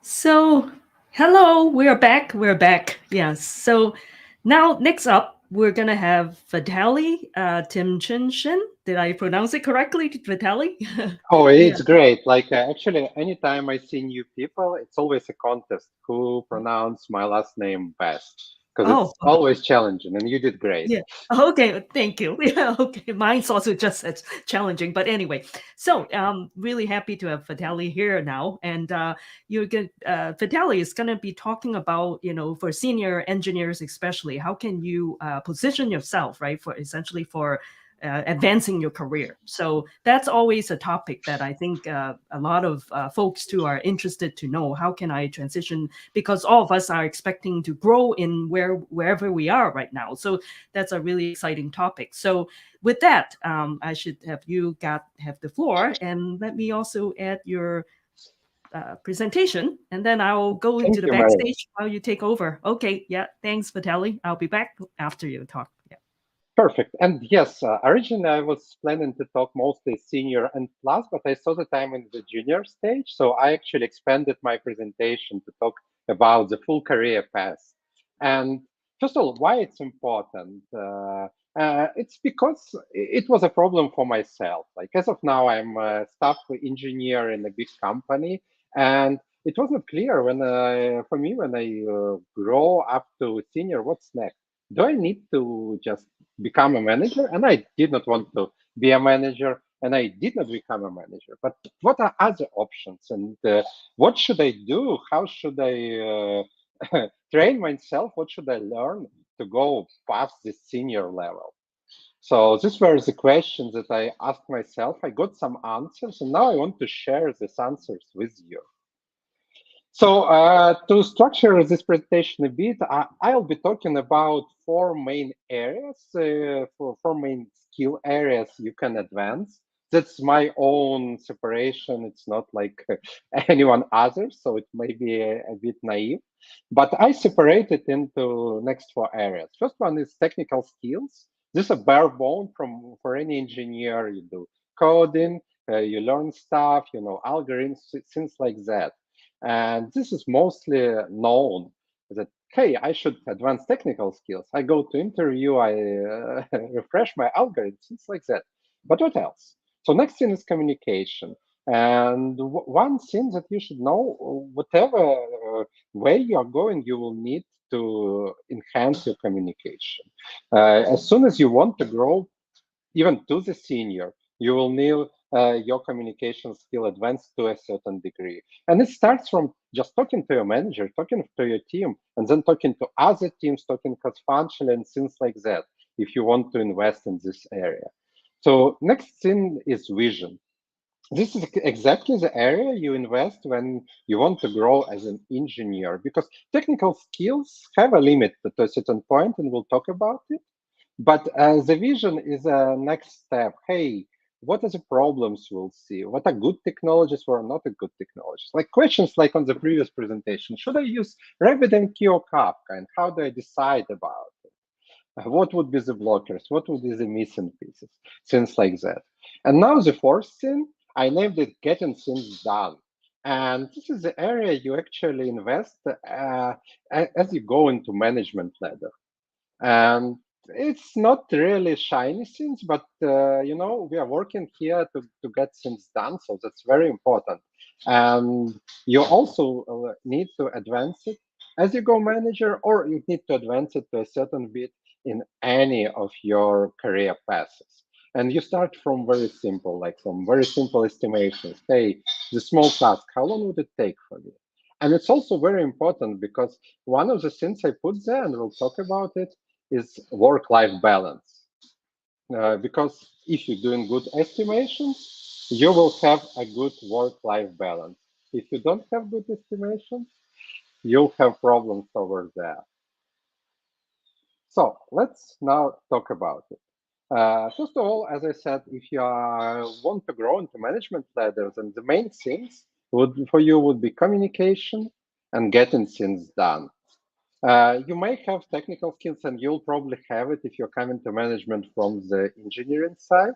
So, hello, we're back. We're back. Yes. So, now next up, we're gonna have Vitalii Tymchyshyn. Did I pronounce it correctly, Vitalii? Oh, it's Yeah. great. Like actually, anytime I see new people, it's always a contest who pronounce my last name best because Oh, it's always challenging, and you did great. yeah. Okay. Thank you. Yeah. Okay. Mine's also just as challenging, but anyway. So, really happy to have Vitalii here now, and you're good. Vitalii is going to be talking about, for senior engineers especially, how can you position yourself, right, for essentially for advancing your career. So that's always a topic that I think a lot of folks too are interested to know. How can I transition? Because all of us are expecting to grow in wherever we are right now. So that's a really exciting topic. So with that, I should have you have the floor, and let me also add your presentation, and then I'll go into the backstage while you take over. Okay, yeah, thanks, Vitalii. I'll be back after you talk. Yeah. Perfect. And yes, originally I was planning to talk mostly senior and plus, but I saw that I'm in the junior stage. So I actually expanded my presentation to talk about the full career path. And first of all, why it's important? It's because it was a problem for myself. Like as of now, I'm a staff engineer in a big company. And it wasn't clear for me when I grow up to senior, what's next? Do I need to just become a manager? And I did not want to be a manager, and I did not become a manager. But what are other options? And what should I do? How should I train myself? What should I learn to go past the senior level? So these were the questions that I asked myself. I got some answers, and now I want to share these answers with you. So to structure this presentation a bit, I'll be talking about four main areas, four main skill areas you can advance. That's my own separation. It's not like anyone other, so it may be a bit naive. But I separate it into next four areas. First one is technical skills. This is a bare bone for any engineer. You do coding, you learn stuff, algorithms, things like that. And this is mostly known that, hey, I should advance technical skills. I go to interview, I refresh my algorithms, things like that. But what else? So next thing is communication. And one thing that you should know, whatever way you are going, you will need to enhance your communication. As soon as you want to grow, even to the senior, you will need your communication skill advanced to a certain degree. And it starts from just talking to your manager, talking to your team, and then talking to other teams, talking cross-functionally and things like that, if you want to invest in this area. So next thing is vision. This is exactly the area you invest when you want to grow as an engineer, because technical skills have a limit to a certain point, and we'll talk about it. But the vision is a next step. Hey, what are the problems we'll see? What are good technologies or not a good technologies? Like questions like on the previous presentation, should I use RabbitMQ or Kafka, and how do I decide about it? What would be the blockers? What would be the missing pieces? Things like that. And now the fourth thing, I named it getting things done. And this is the area you actually invest as you go into management ladder. And it's not really shiny things, but you know, we are working here to get things done, so that's very important. And you also need to advance it as you go manager, or you need to advance it to a certain bit in any of your career passes. And you start from very simple, like from very simple estimations. Hey, the small task, how long would it take for me? And it's also very important because one of the things I put there, and we'll talk about it, is work-life balance. Because if you're doing good estimations, you will have a good work-life balance. If you don't have good estimations, you'll have problems over there. So let's now talk about it. First of all, as I said, if you want to grow into management ladders, and the main things for you would be communication and getting things done. You may have technical skills, and you'll probably have it if you're coming to management from the engineering side,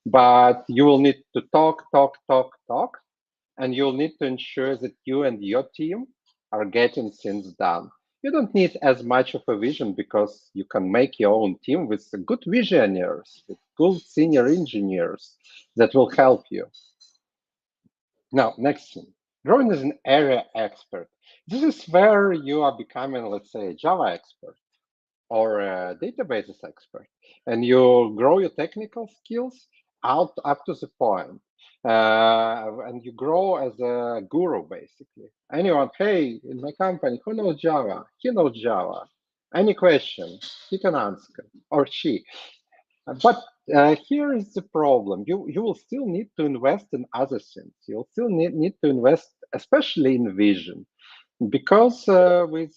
but you will need to talk, and you'll need to ensure that you and your team are getting things done. You don't need as much of a vision because you can make your own team with good visionaries, with good senior engineers that will help you. Now, next thing, growing as an area expert. This is where you are becoming, let's say, a Java expert or a databases expert, and you grow your technical skills up to the point. And you grow as a guru, basically. Anyone, hey, in my company, who knows Java? He knows Java. Any question, he can answer, or she. But here is the problem. You will still need to invest in other things. You'll still need to invest, especially in vision. Because with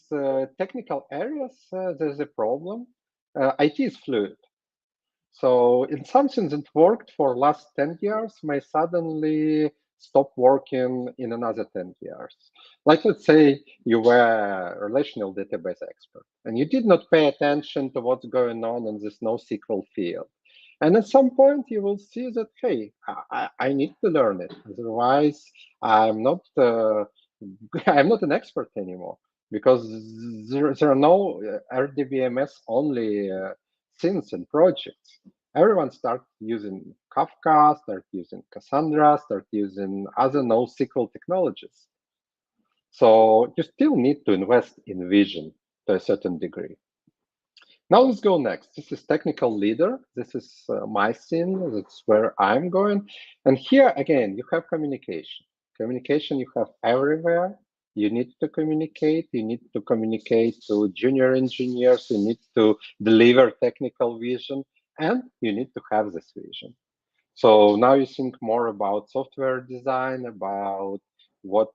technical areas, there's a problem. IT is fluid. So in something that worked for last 10 years may suddenly stop working in another 10 years. Like, let's say you were a relational database expert and you did not pay attention to what's going on in this NoSQL field. And at some point you will see that, hey, I need to learn it. Otherwise, I'm not an expert anymore, because there are no RDBMS only things and projects. Everyone start using Kafka, start using Cassandra, start using other NoSQL technologies. So you still need to invest in vision to a certain degree. Now let's go next. This is technical leader. This is my scene. That's where I'm going. And here again, you have communication. Communication you have everywhere. You need to communicate. You need to communicate to junior engineers. You need to deliver technical vision, and you need to have this vision. So now you think more about software design, about what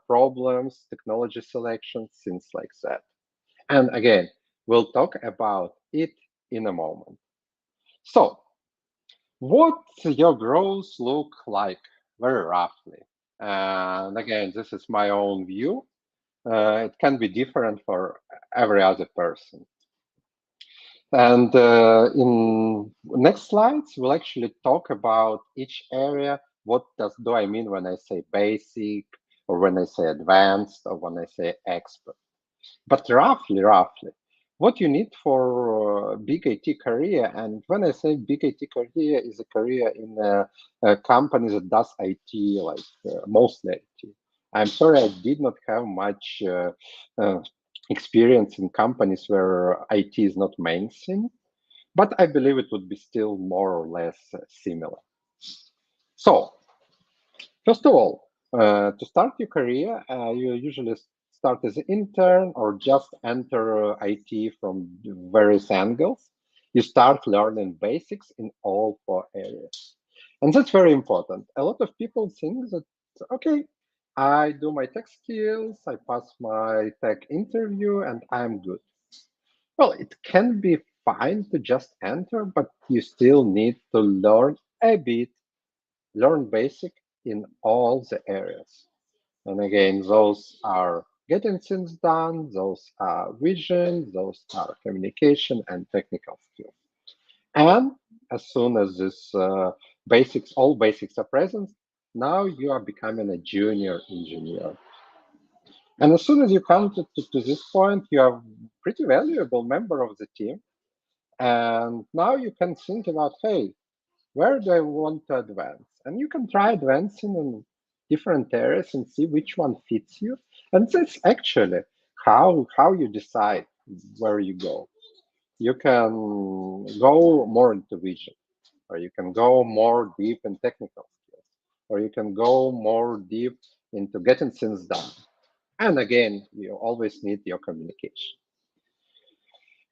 problems, technology selection, things like that. And again, we'll talk about it in a moment. So what your growth look like very roughly? And again, this is my own view. It can be different for every other person. And in next slides, we'll actually talk about each area. What do I mean when I say basic or when I say advanced, or when I say expert. But roughly, what you need for big IT career, and when I say big IT career, is a career in a company that does IT, like mostly IT. I'm sorry, I did not have much experience in companies where IT is not main thing, but I believe it would be still more or less similar. So, first of all, to start your career, you usually start as an intern or just enter IT from various angles. You start learning basics in all 4 areas. And that's very important. A lot of people think that, okay, I do my tech skills, I pass my tech interview, and I'm good. Well, it can be fine to just enter, but you still need to learn a bit, learn basic in all the areas. And again, those are getting things done, those are vision, those are communication and technical skills. And as soon as this all basics are present, now you are becoming a junior engineer. And as soon as you come to this point, you are a pretty valuable member of the team. And now you can think about, hey, where do I want to advance? And you can try advancing in different areas and see which one fits you. And that's actually how you decide where you go. You can go more into vision, or you can go more deep in technical skills, or you can go more deep into getting things done. And again, you always need your communication.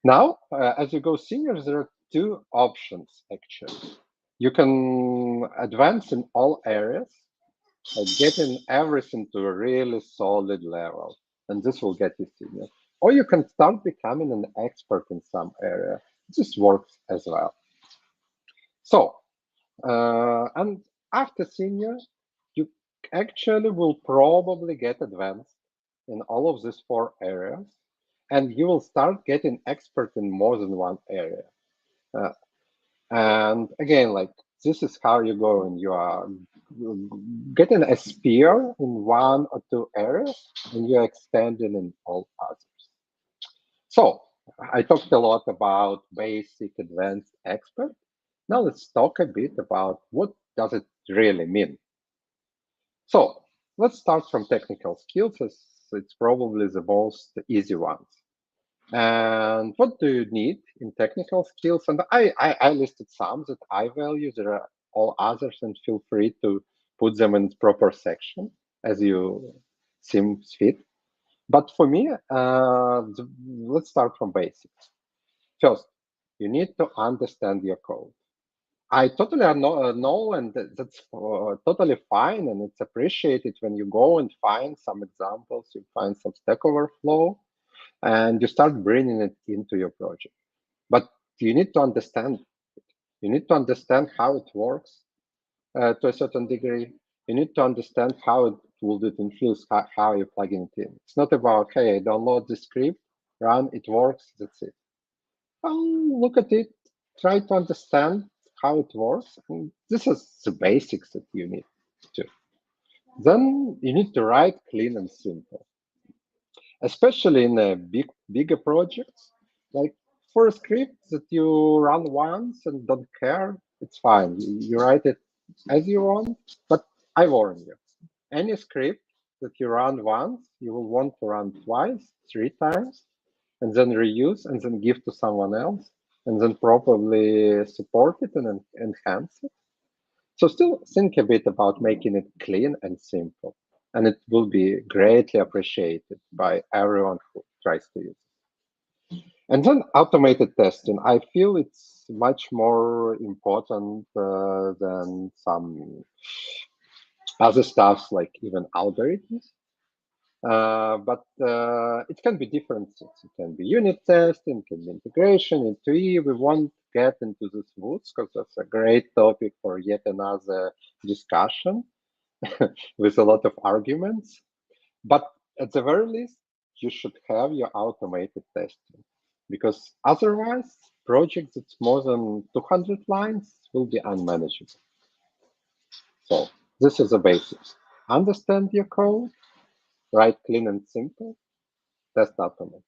Now, as you go senior, there are 2 options, actually. You can advance in all areas, getting everything to a really solid level, and this will get you senior. Or you can start becoming an expert in some area. This works as well. So, and after senior, you actually will probably get advanced in all of these 4 areas, and you will start getting expert in more than one area. And again, like, this is how you go, and you are getting a spear in 1 or 2 areas, and you're extending in all others. So I talked a lot about basic, advanced, expert. Now let's talk a bit about what does it really mean. So let's start from technical skills, as it's probably the most easy ones. And what do you need in technical skills? And I listed some that I value. There are all others, and feel free to put them in proper section as you seem fit. But for me, let's start from basics. First, you need to understand your code. I totally know, and that's totally fine, and it's appreciated when you go and find some examples, you find some Stack Overflow, and you start bringing it into your project. But you need to understand it. You need to understand how it works to a certain degree. You need to understand how it will influence how you're plugging it in. It's not about, hey, I download the script, run, it works, that's it. Well, look at it, try to understand how it works. And this is the basics that you need to. Then you need to write clean and simple. Especially in bigger projects, like for a script that you run once and don't care, it's fine. You write it as you want, but I warn you, any script that you run once, you will want to run twice, 3 times, and then reuse, and then give to someone else, and then probably support it and enhance it. So still think a bit about making it clean and simple, and it will be greatly appreciated by everyone who tries to use it. And then automated testing. I feel it's much more important than some other stuffs, like even algorithms. But it can be different. It can be unit testing, it can be integration into E. We won't get into this woods because that's a great topic for yet another discussion with a lot of arguments. But at the very least, you should have your automated testing, because otherwise, projects that's more than 200 lines will be unmanageable. So this is the basics. Understand your code, write clean and simple, test automatic.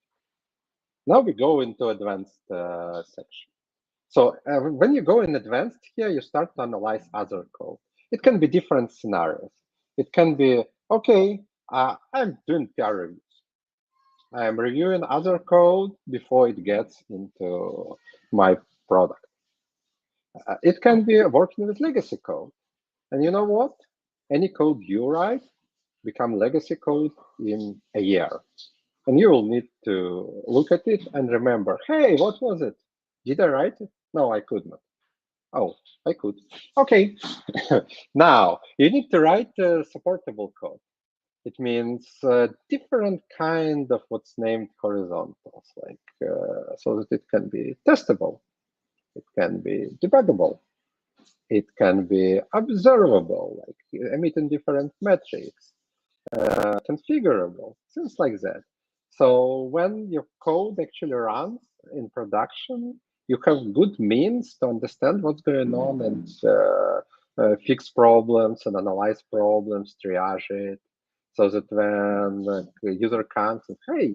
Now we go into advanced section. So when you go in advanced here, you start to analyze other code. It can be different scenarios. It can be, okay, I'm doing peer reviews. I'm reviewing other code before it gets into my product. It can be working with legacy code. And you know what? Any code you write become legacy code in a year. And you will need to look at it and remember, hey, what was it? Did I write it? No, I could not. Oh, I could. Okay. Now, you need to write supportable code. It means different kind of what's named horizontals, like so that it can be testable, it can be debuggable, it can be observable, like emitting different metrics, configurable, things like that. So when your code actually runs in production, you have good means to understand what's going on and fix problems and analyze problems, triage it, so that when the user comes and, hey,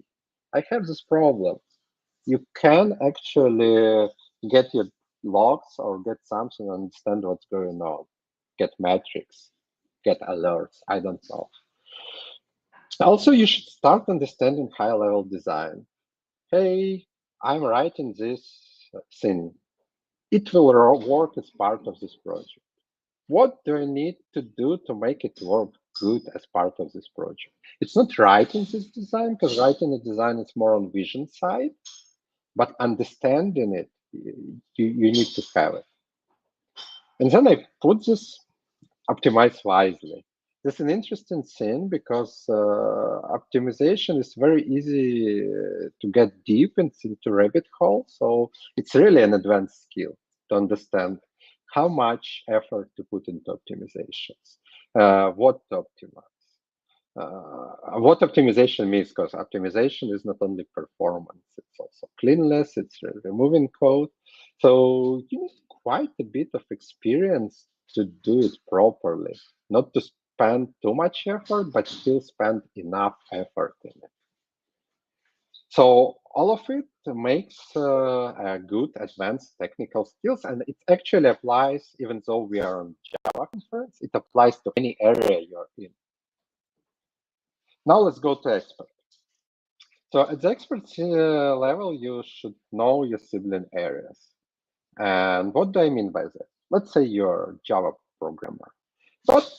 I have this problem, you can actually get your logs or get something and understand what's going on, get metrics, get alerts, I don't know. Also, you should start understanding high-level design. Hey, I'm writing this thing. It will work as part of this project. What do I need to do to make it work good as part of this project? It's not writing this design, because writing the design is more on vision side, but understanding it, you need to have it. And then I put this optimize wisely. This is an interesting thing because optimization is very easy to get deep into rabbit hole. So it's really an advanced skill to understand how much effort to put into optimizations, what to optimize. What optimization means, because optimization is not only performance, it's also cleanliness, it's removing code. So you need quite a bit of experience to do it properly, not to spend too much effort, but still spend enough effort in it. So all of it makes a good advanced technical skills, and it actually applies, even though we are on Java conference, it applies to any area you're in. Now let's go to expert. So at the expert level, you should know your sibling areas. And what do I mean by that? Let's say you're a Java programmer, but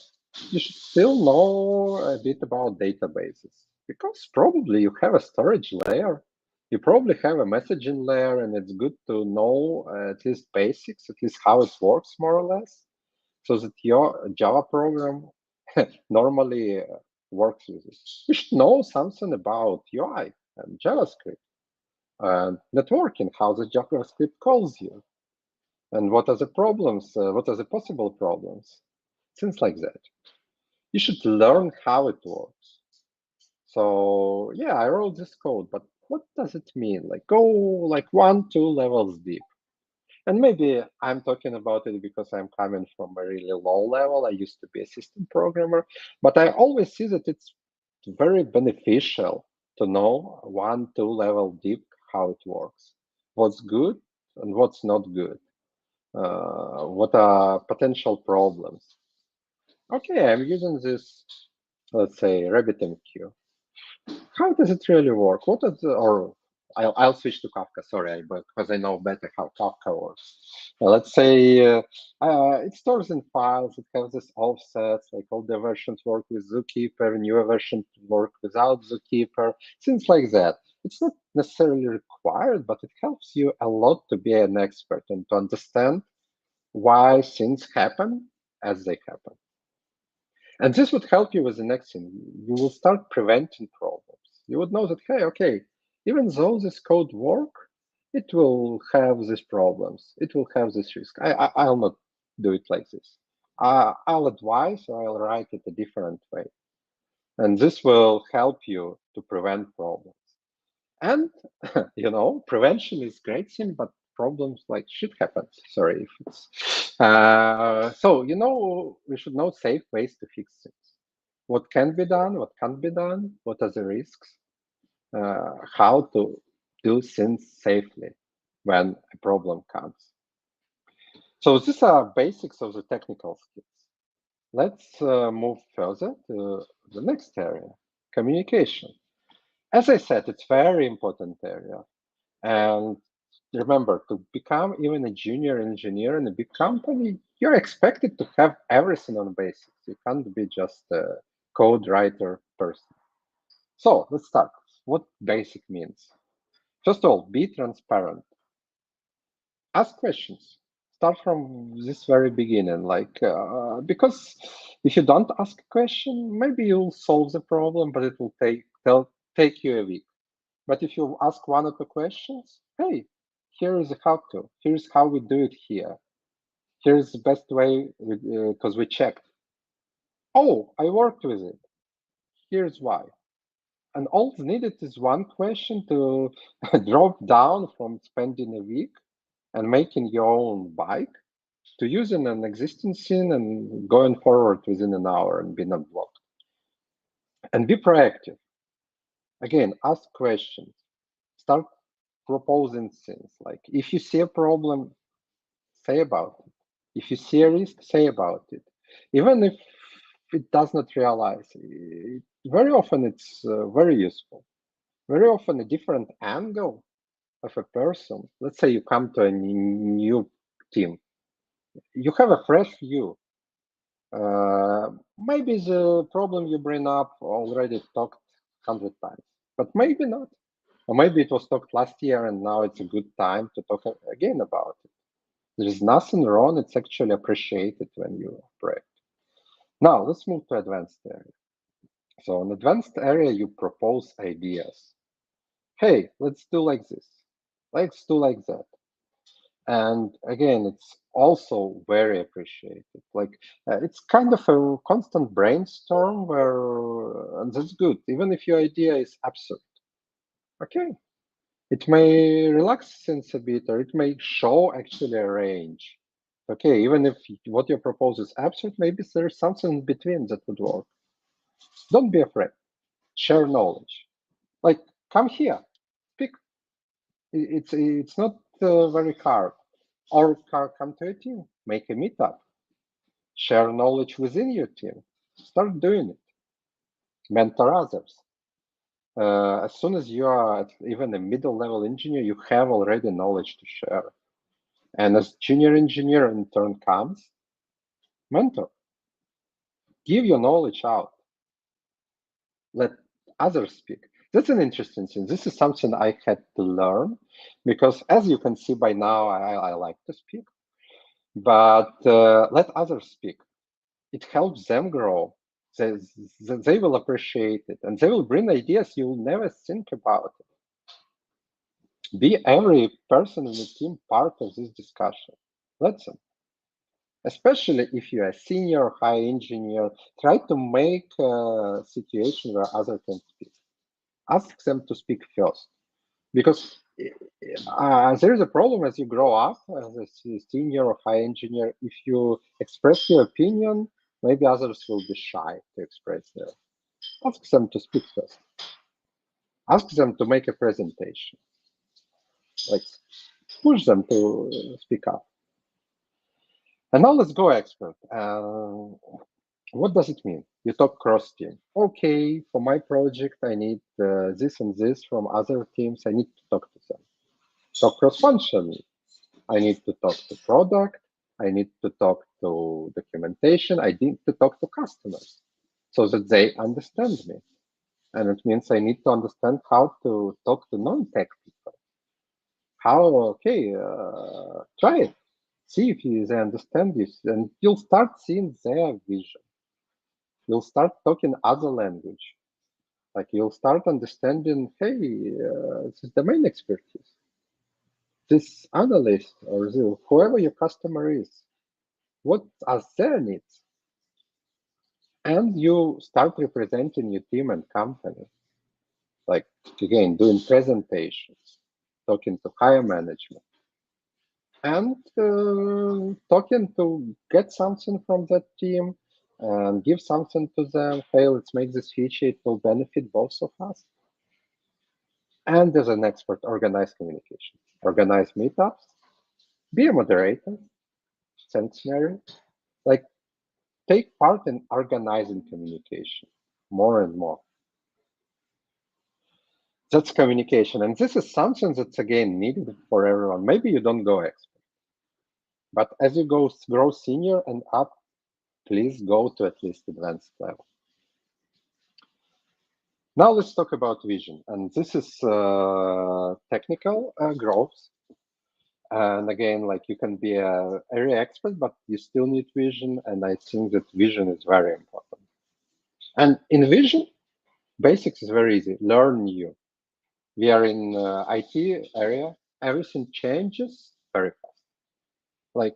you should still know a bit about databases, because probably you have a storage layer, you probably have a messaging layer, and it's good to know at least basics, at least how it works more or less, so that your Java program normally works with it. You should know something about UI and JavaScript and networking, how the JavaScript calls you, and what are the problems, what are the possible problems, things like that. You should learn how it works. So yeah, I wrote this code, but what does it mean? Like go like 1-2 levels deep. And maybe I'm talking about it because I'm coming from a really low level. I used to be a system programmer, but I always see that it's very beneficial to know 1-2 level deep how it works, what's good and what's not good, what are potential problems. Okay, I'm using this, let's say, RabbitMQ. How does it really work? What is the, or I'll switch to Kafka, sorry, because I know better how Kafka works. Let's say it stores in files, it has this offsets, like older versions work with Zookeeper, newer versions work without Zookeeper, things like that. It's not necessarily required, but it helps you a lot to be an expert and to understand why things happen as they happen. And this would help you with the next thing. You will start preventing problems. You would know that, hey, okay, even though this code work, it will have these problems. It will have this risk. I'll not do it like this. I'll advise or I'll write it a different way. And this will help you to prevent problems. And, you know, prevention is a great thing, but problems like shit happen. Sorry if it's... so, you know, we should know safe ways to fix things. what can be done, what can't be done, what are the risks, how to do things safely when a problem comes. So these are basics of the technical skills. Let's move further to the next area, communication. As I said, it's a very important area. And remember, to become even a junior engineer in a big company, you're expected to have everything on basics. You can't be just a code writer person. So let's start. What basic means? First of all, be transparent. Ask questions. Start from this very beginning, like because if you don't ask a question, maybe you'll solve the problem, but it will take you a week. But if you ask one or two questions, hey, here is how to. Here's how we do it here. Here's the best way because we checked. Oh, I worked with it. Here's why. And all needed is one question to drop down from spending a week and making your own bike to using an existing scene and going forward within an hour and be not blocked. And be proactive. Again, ask questions. Start proposing things. Like if you see a problem, say about it. If you see a risk, say about it. Even if it does not realize, very often it's very useful. Very often a different angle of a person. Let's say you come to a new team. You have a fresh view. Maybe the problem you bring up already talked 100 times, but maybe not. Or maybe it was talked last year and now it's a good time to talk again about it. There is nothing wrong. It's actually appreciated when you operate. Now let's move to advanced area. So in advanced area, you propose ideas. Hey, let's do like this. Let's do like that. And again, it's also very appreciated. Like it's kind of a constant brainstorm where, and that's good, even if your idea is absurd. Okay, it may relax things a bit, or it may show actually a range. Okay, even if what you propose is absurd, maybe there's something in between that would work. Don't be afraid. Share knowledge. Like, come here, speak. It's not very hard. Or come to a team, make a meetup, share knowledge within your team, start doing it, mentor others. As soon as you are even a middle level engineer, you have already knowledge to share. And as junior engineer in turn comes, mentor, give your knowledge out, let others speak. That's an interesting thing. This is something I had to learn because as you can see by now, I like to speak. But let others speak. It helps them grow. They will appreciate it, and they will bring ideas you'll never think about. Be every person in the team part of this discussion. Listen, especially if you're a senior or high engineer, try to make a situation where others can speak. Ask them to speak first, because there is a problem as you grow up as a senior or high engineer. If you express your opinion, maybe others will be shy to express theirs. Ask them to speak first. Ask them to make a presentation. Like, push them to speak up. And now let's go expert. What does it mean? You talk cross-team. Okay, for my project, I need this and this from other teams. I need to talk to them. Talk cross-functionally. I need to talk to product. I need to talk to documentation. I need to talk to customers so that they understand me. And it means I need to understand how to talk to non-tech people. How, okay, try it. See if they understand this. And you'll start seeing their vision. You'll start talking other language. Like you'll start understanding, hey, this is domain expertise. This analyst or whoever your customer is, what are their needs? And you start representing your team and company. Like, again, doing presentations, talking to higher management, and talking to get something from that team and give something to them. Hey, let's make this feature. It will benefit both of us. And as an expert, organize communication. Organize meetups. Be a moderator. Send scenario. Like, take part in organizing communication more and more. That's communication. And this is something that's, again, needed for everyone. Maybe you don't go expert. But as you grow senior and up, please go to at least advanced level. Now let's talk about vision. And this is technical growth. And again, like, you can be an area expert, but you still need vision. And I think that vision is very important. And in vision, basics is very easy. Learn new. We are in IT area. Everything changes very fast. Like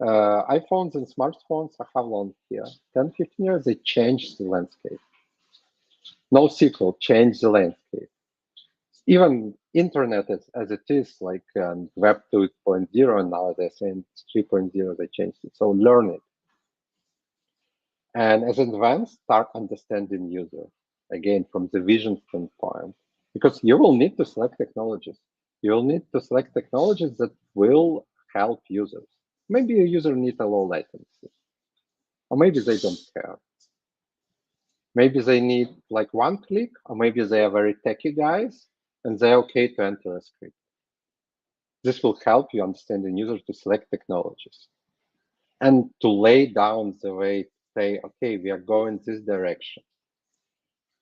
iPhones and smartphones, I have long here. 10, 15 years, they changed the landscape. NoSQL changed the landscape. Even internet as it is, like Web 2.0, and now they're saying 3.0, they changed it. So learn it. And as advanced, start understanding user. Again, from the vision standpoint. Because you will need to select technologies. You will need to select technologies that will help users. Maybe a user needs a low latency. Or maybe they don't care. Maybe they need like one click, or maybe they are very techy guys, and they're okay to enter a script. This will help you understand the user to select technologies. And to lay down the way to say, okay, we are going this direction.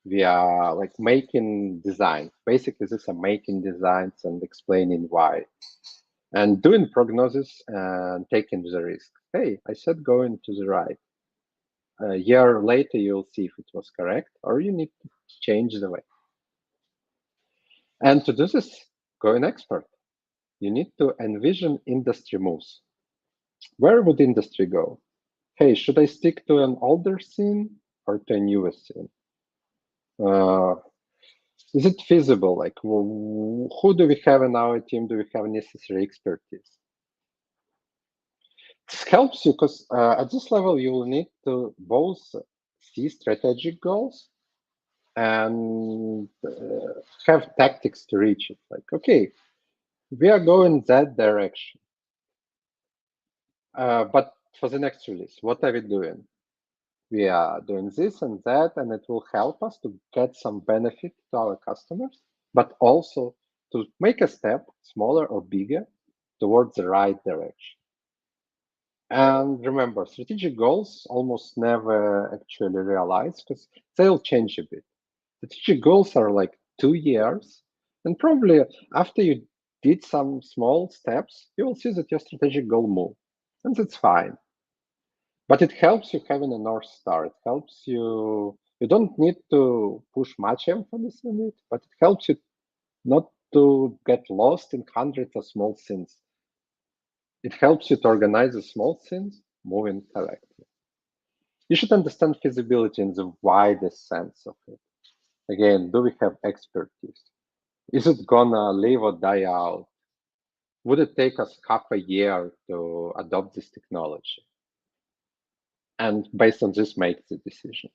We are like making designs. Basically, this is making designs and explaining why. And doing prognosis and taking the risk. Hey, I said going to the right. A year later, you'll see if it was correct, or you need to change the way. And to do this, go an expert. You need to envision industry moves. Where would industry go? Hey, should I stick to an older scene or to a newer scene? Is it feasible? Like, who do we have in our team? Do we have necessary expertise? This helps you because at this level, you will need to both see strategic goals and have tactics to reach it. Like, okay, we are going that direction. But for the next release, what are we doing? We are doing this and that, and it will help us to get some benefit to our customers, but also to make a step, smaller or bigger, towards the right direction. And remember, strategic goals almost never actually realize because they'll change a bit. Strategic goals are like 2 years, and probably after you did some small steps, you will see that your strategic goal moved, and that's fine. But it helps you having a North Star. It helps you, you don't need to push much emphasis on it, but it helps you not to get lost in hundreds of small things. It helps you to organize the small things, moving correctly. You should understand feasibility in the widest sense of it. Again, do we have expertise? Is it gonna live or die out? Would it take us half a year to adopt this technology? And based on this, make the decision.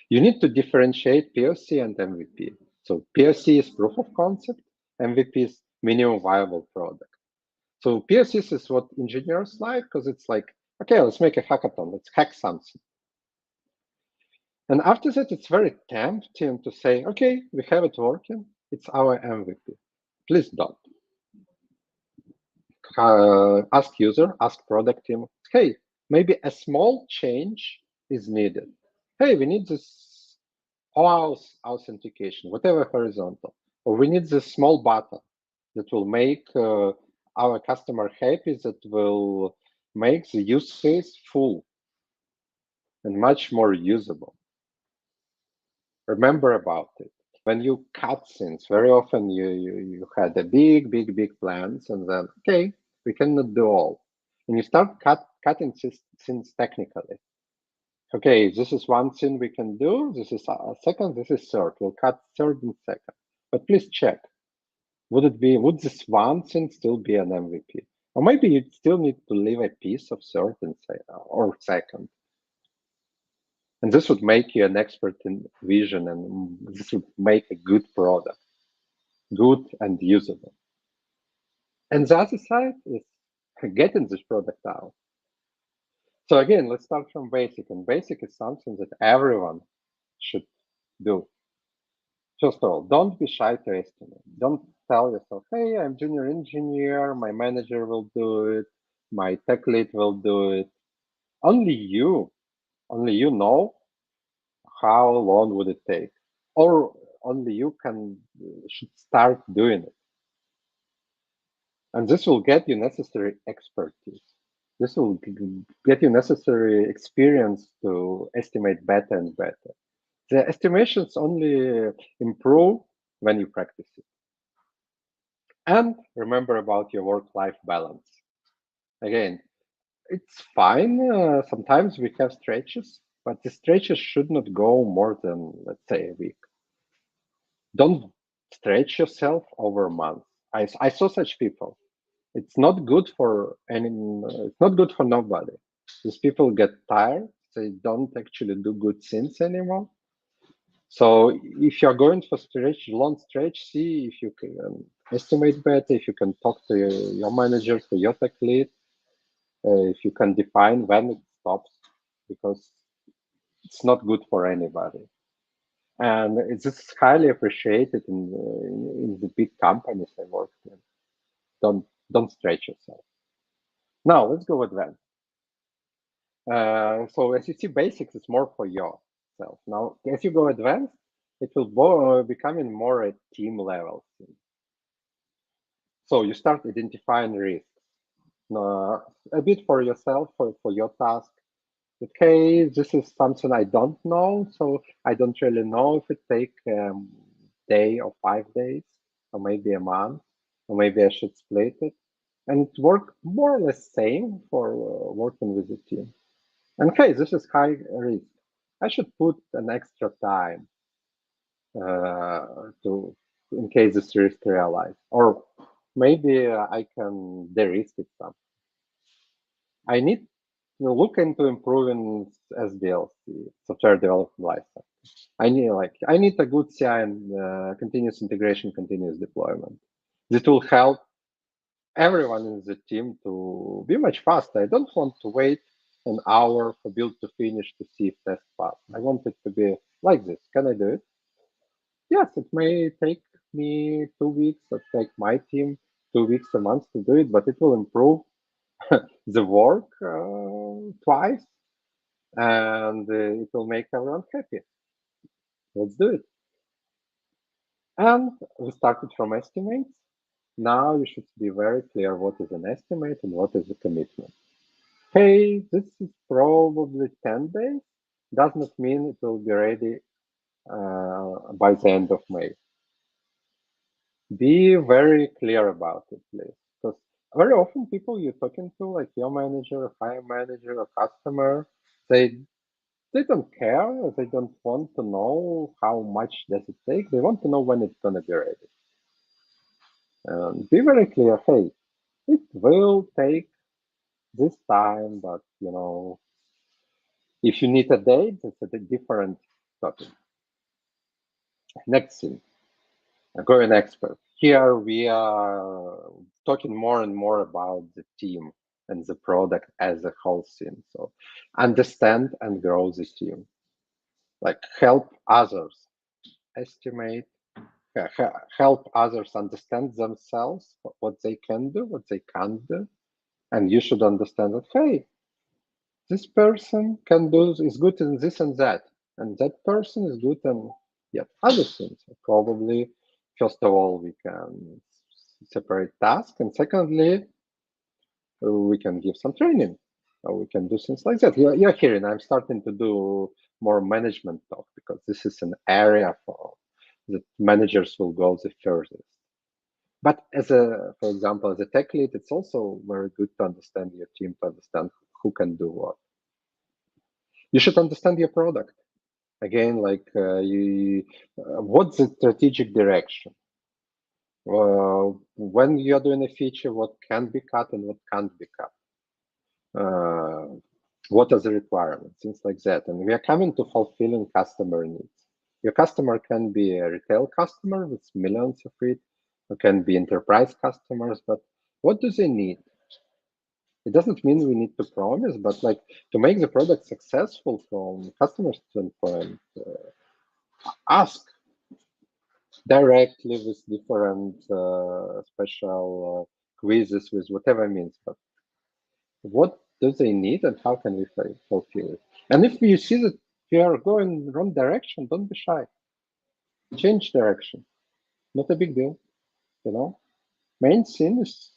You need to differentiate POC and MVP. So POC is proof of concept, MVP is minimum viable product. So POCs is what engineers like, because it's like, okay, let's make a hackathon, let's hack something. And after that, it's very tempting to say, okay, we have it working, it's our MVP. Please don't. Ask user, ask product team, hey, maybe a small change is needed. Hey, we need this OAuth authentication, whatever horizontal, or we need this small button that will make our customer happy, that will make the use case full and much more usable. Remember about it. When you cut things, very often you had a big plans, and then, okay, we cannot do all. And you start cutting things technically. Okay, this is one thing we can do, this is a second, this is third. We'll cut third and second. But please check. Would this one thing still be an MVP? Or maybe you still need to leave a piece of certain or second. And this would make you an expert in vision, and this would make a good product, good and usable. And the other side is getting this product out. So again, let's start from basic. And basic is something that everyone should do. First of all, don't be shy to estimate. Don't tell yourself, hey, I'm junior engineer, my manager will do it, my tech lead will do it. Only you know how long would it take, or only you should start doing it. And this will get you necessary expertise. This will get you necessary experience to estimate better and better. The estimations only improve when you practice it. And remember about your work-life balance. Again, it's fine. Sometimes we have stretches, but the stretches should not go more than, let's say, a week. Don't stretch yourself over months. I saw such people. It's not good for it's not good for nobody. These people get tired. They don't actually do good things anymore. So if you're going for long stretch, see if you can estimate better, if you can talk to your manager, to your tech lead, if you can define when it stops, because it's not good for anybody. And it's just highly appreciated in the big companies I worked in. Don't stretch yourself. Now let's go advanced. So as you see, basics is more for yourself. Now, as you go advanced, it will becoming more at team level. So you start identifying risks. A bit for yourself, for your task. Okay, this is something I don't know, so I don't really know if it takes a day or 5 days, or maybe a month, or maybe I should split it. And it works more or less same for working with the team. And okay, this is high risk. I should put an extra time in case this risk realized, or maybe I can de-risk it some. I need to look into improving SDLC, software development lifecycle. I need a good CI and continuous integration, continuous deployment. This will help everyone in the team to be much faster. I don't want to wait an hour for build to finish to see if test pass. I want it to be like this. Can I do it? Yes, it may take me 2 weeks, or take my team 2 weeks, a month to do it, but it will improve the work twice, and it will make everyone happy. Let's do it. And we started from estimates. Now you should be very clear what is an estimate and what is a commitment. Hey, this is probably 10 days. Does not mean it will be ready by the end of May. Be very clear about it, please. Because very often people you're talking to, like your manager, hire manager, or customer, they don't care. They don't want to know how much does it take. They want to know when it's going to be ready. Be very clear. Hey, it will take this time, but if you need a date, it's a different topic. Next thing, going expert. Here we are talking more and more about the team and the product as a whole thing. So understand and grow the team. Like help others estimate, help others understand themselves, what they can do, what they can't do. And you should understand that, hey, this person is good in this and that person is good in yet other things. Probably, first of all, we can separate tasks, and secondly, we can give some training, or we can do things like that. You're hearing, I'm starting to do more management talk, because this is an area that managers will go the furthest. But for example, as a tech lead, it's also very good to understand your team, to understand who can do what. You should understand your product. Again, like what's the strategic direction? when you're doing a feature, what can be cut and what can't be cut. What are the requirements, things like that. And we are coming to fulfilling customer needs. Your customer can be a retail customer with millions of it, or can be enterprise customers, but what do they need? It doesn't mean we need to promise, but like to make the product successful from customer standpoint, ask directly with different special quizzes with whatever means, but what do they need and how can we fulfill it? And if you see that you are going wrong direction, don't be shy. Change direction. Not a big deal, you know. Main thing is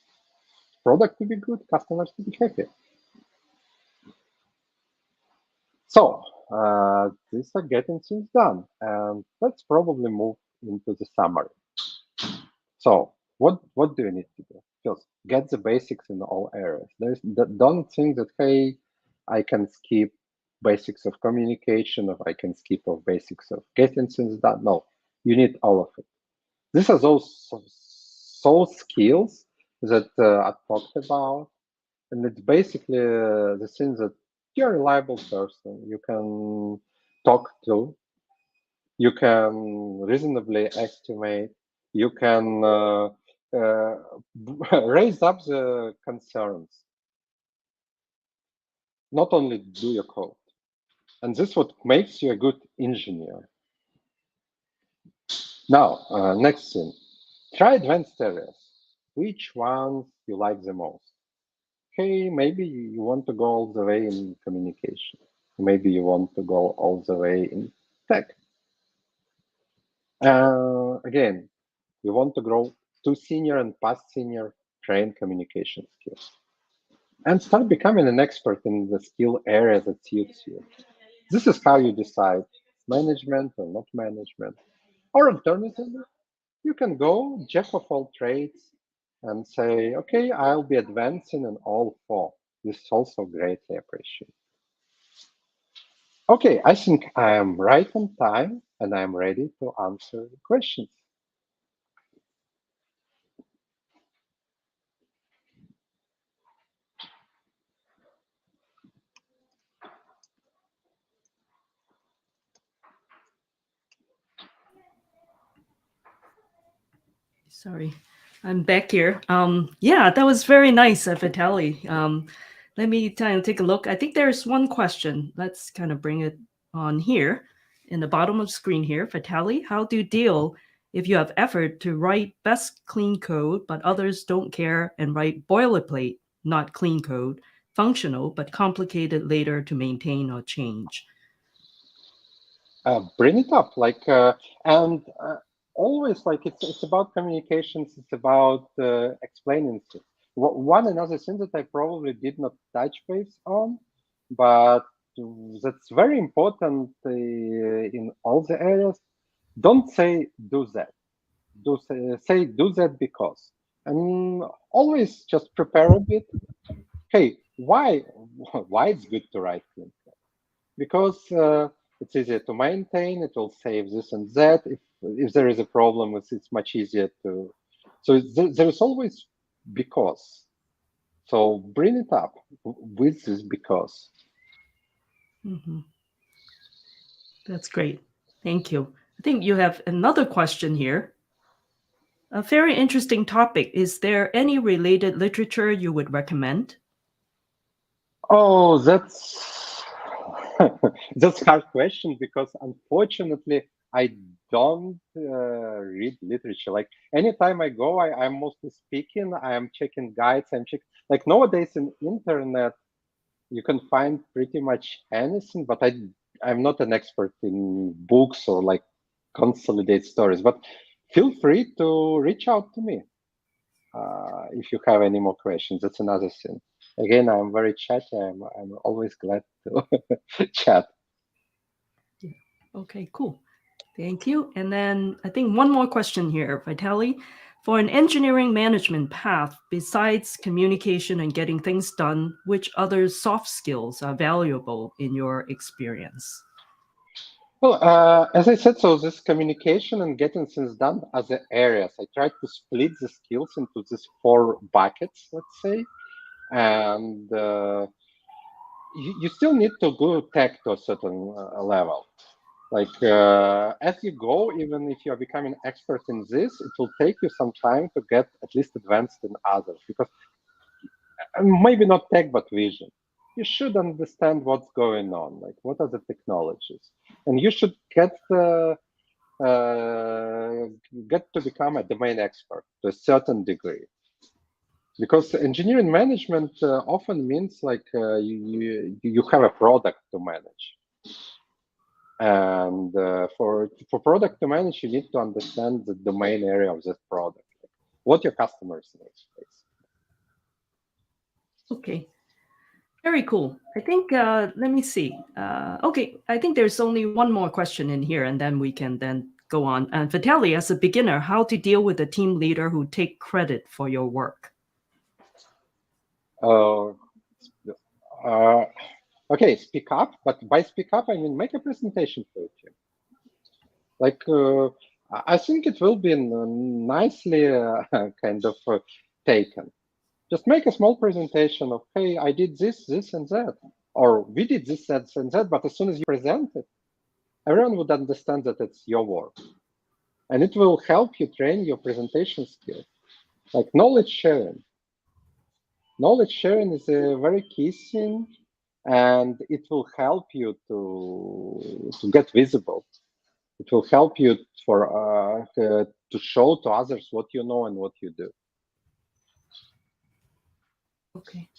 product to be good, customers to be happy. So these are getting things done, and let's probably move into the summary. So what do you need to do? First, get the basics in all areas. Don't think that, hey, I can skip basics of communication, or I can skip of basics of getting things done. No, you need all of it. These are those soul skills that I talked about, and it's basically the things that you're a reliable person. You can talk to, you can reasonably estimate, you can raise up the concerns, not only do your code. And this is what makes you a good engineer. Now, next thing, try advanced areas. Which ones you like the most? Okay, maybe you want to go all the way in communication. Maybe you want to go all the way in tech. Again, you want to grow to senior and past senior, train communication skills. And start becoming an expert in the skill area that suits you. This is how you decide management or not management. Or alternatively, you can go jack of all trades and say, okay, I'll be advancing in all four. This is also greatly appreciated. Okay, I think I am right on time and I'm ready to answer the questions. Sorry, I'm back here. Yeah, that was very nice, Vitalii. Let me take a look. I think there's one question. Let's kind of bring it on here in the bottom of the screen here. Vitalii, how do you deal if you have effort to write best clean code, but others don't care and write boilerplate, not clean code, functional, but complicated later to maintain or change? Bring it up, always it's about communications. It's about explaining things. One another thing that I probably did not touch base on, but that's very important in all the areas. Don't say do that. Say do that because, and always just prepare a bit. Hey, why it's good to write clean code? Because it's easier to maintain. It will save this and that. If there is a problem, it's much easier to. So there is always because. So bring it up with this because. Mm-hmm. That's great. Thank you. I think you have another question here. A very interesting topic. Is there any related literature you would recommend? Oh, that's that's a hard question because unfortunately I don't read literature. Like anytime I go, I'm mostly speaking. I'm checking guides. I'm checking. Like nowadays in internet, you can find pretty much anything. But I'm not an expert in books or like consolidate stories. But feel free to reach out to me if you have any more questions. That's another thing. Again, I'm very chatty. I'm always glad to chat. Yeah. Okay, cool. Thank you. And then I think one more question here, Vitalii. For an engineering management path, besides communication and getting things done, which other soft skills are valuable in your experience? Well, as I said, so this communication and getting things done as the areas. I tried to split the skills into these 4 buckets, let's say, and you still need to go tech to a certain level. Like as you go, even if you are becoming expert in this, it will take you some time to get at least advanced in others, because maybe not tech, but vision. You should understand what's going on, like what are the technologies, and you should get to become a domain expert to a certain degree. Because engineering management often means like you have a product to manage. And for product to manage, you need to understand the domain area of this product, like what your customers need. Okay, very cool. I think, let me see. Okay, I think there's only one more question in here, and then we can then go on. And Vitalii, as a beginner, how to deal with a team leader who take credit for your work? Okay, speak up, but by speak up, I mean make a presentation for your team. Like, I think it will be nicely kind of taken. Just make a small presentation of, hey, I did this, this, and that. Or we did this, that, and that, but as soon as you present it, everyone would understand that it's your work. And it will help you train your presentation skills. Like knowledge sharing. Knowledge sharing is a very key thing, and it will help you to get visible. It will help you to show to others what you know and what you do. Okay,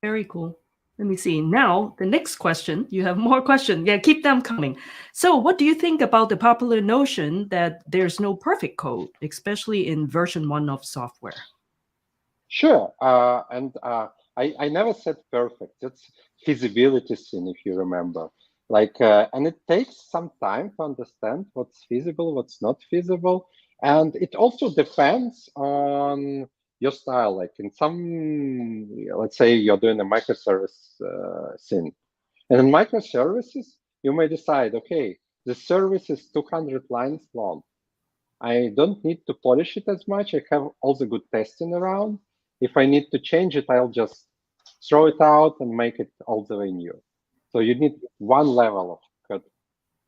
very cool. Let me see. Now, the next question, you have more questions. Yeah, keep them coming. So what do you think about the popular notion that there's no perfect code, especially in version 1 of software? Sure, and I never said perfect. That's feasibility thing, if you remember. Like, and it takes some time to understand what's feasible, what's not feasible. And it also depends on your style. Like in some, let's say you're doing a microservice thing. And in microservices, you may decide, okay, the service is 200 lines long. I don't need to polish it as much. I have all the good testing around. If I need to change it, I'll just throw it out and make it all the way new. So you need one level of code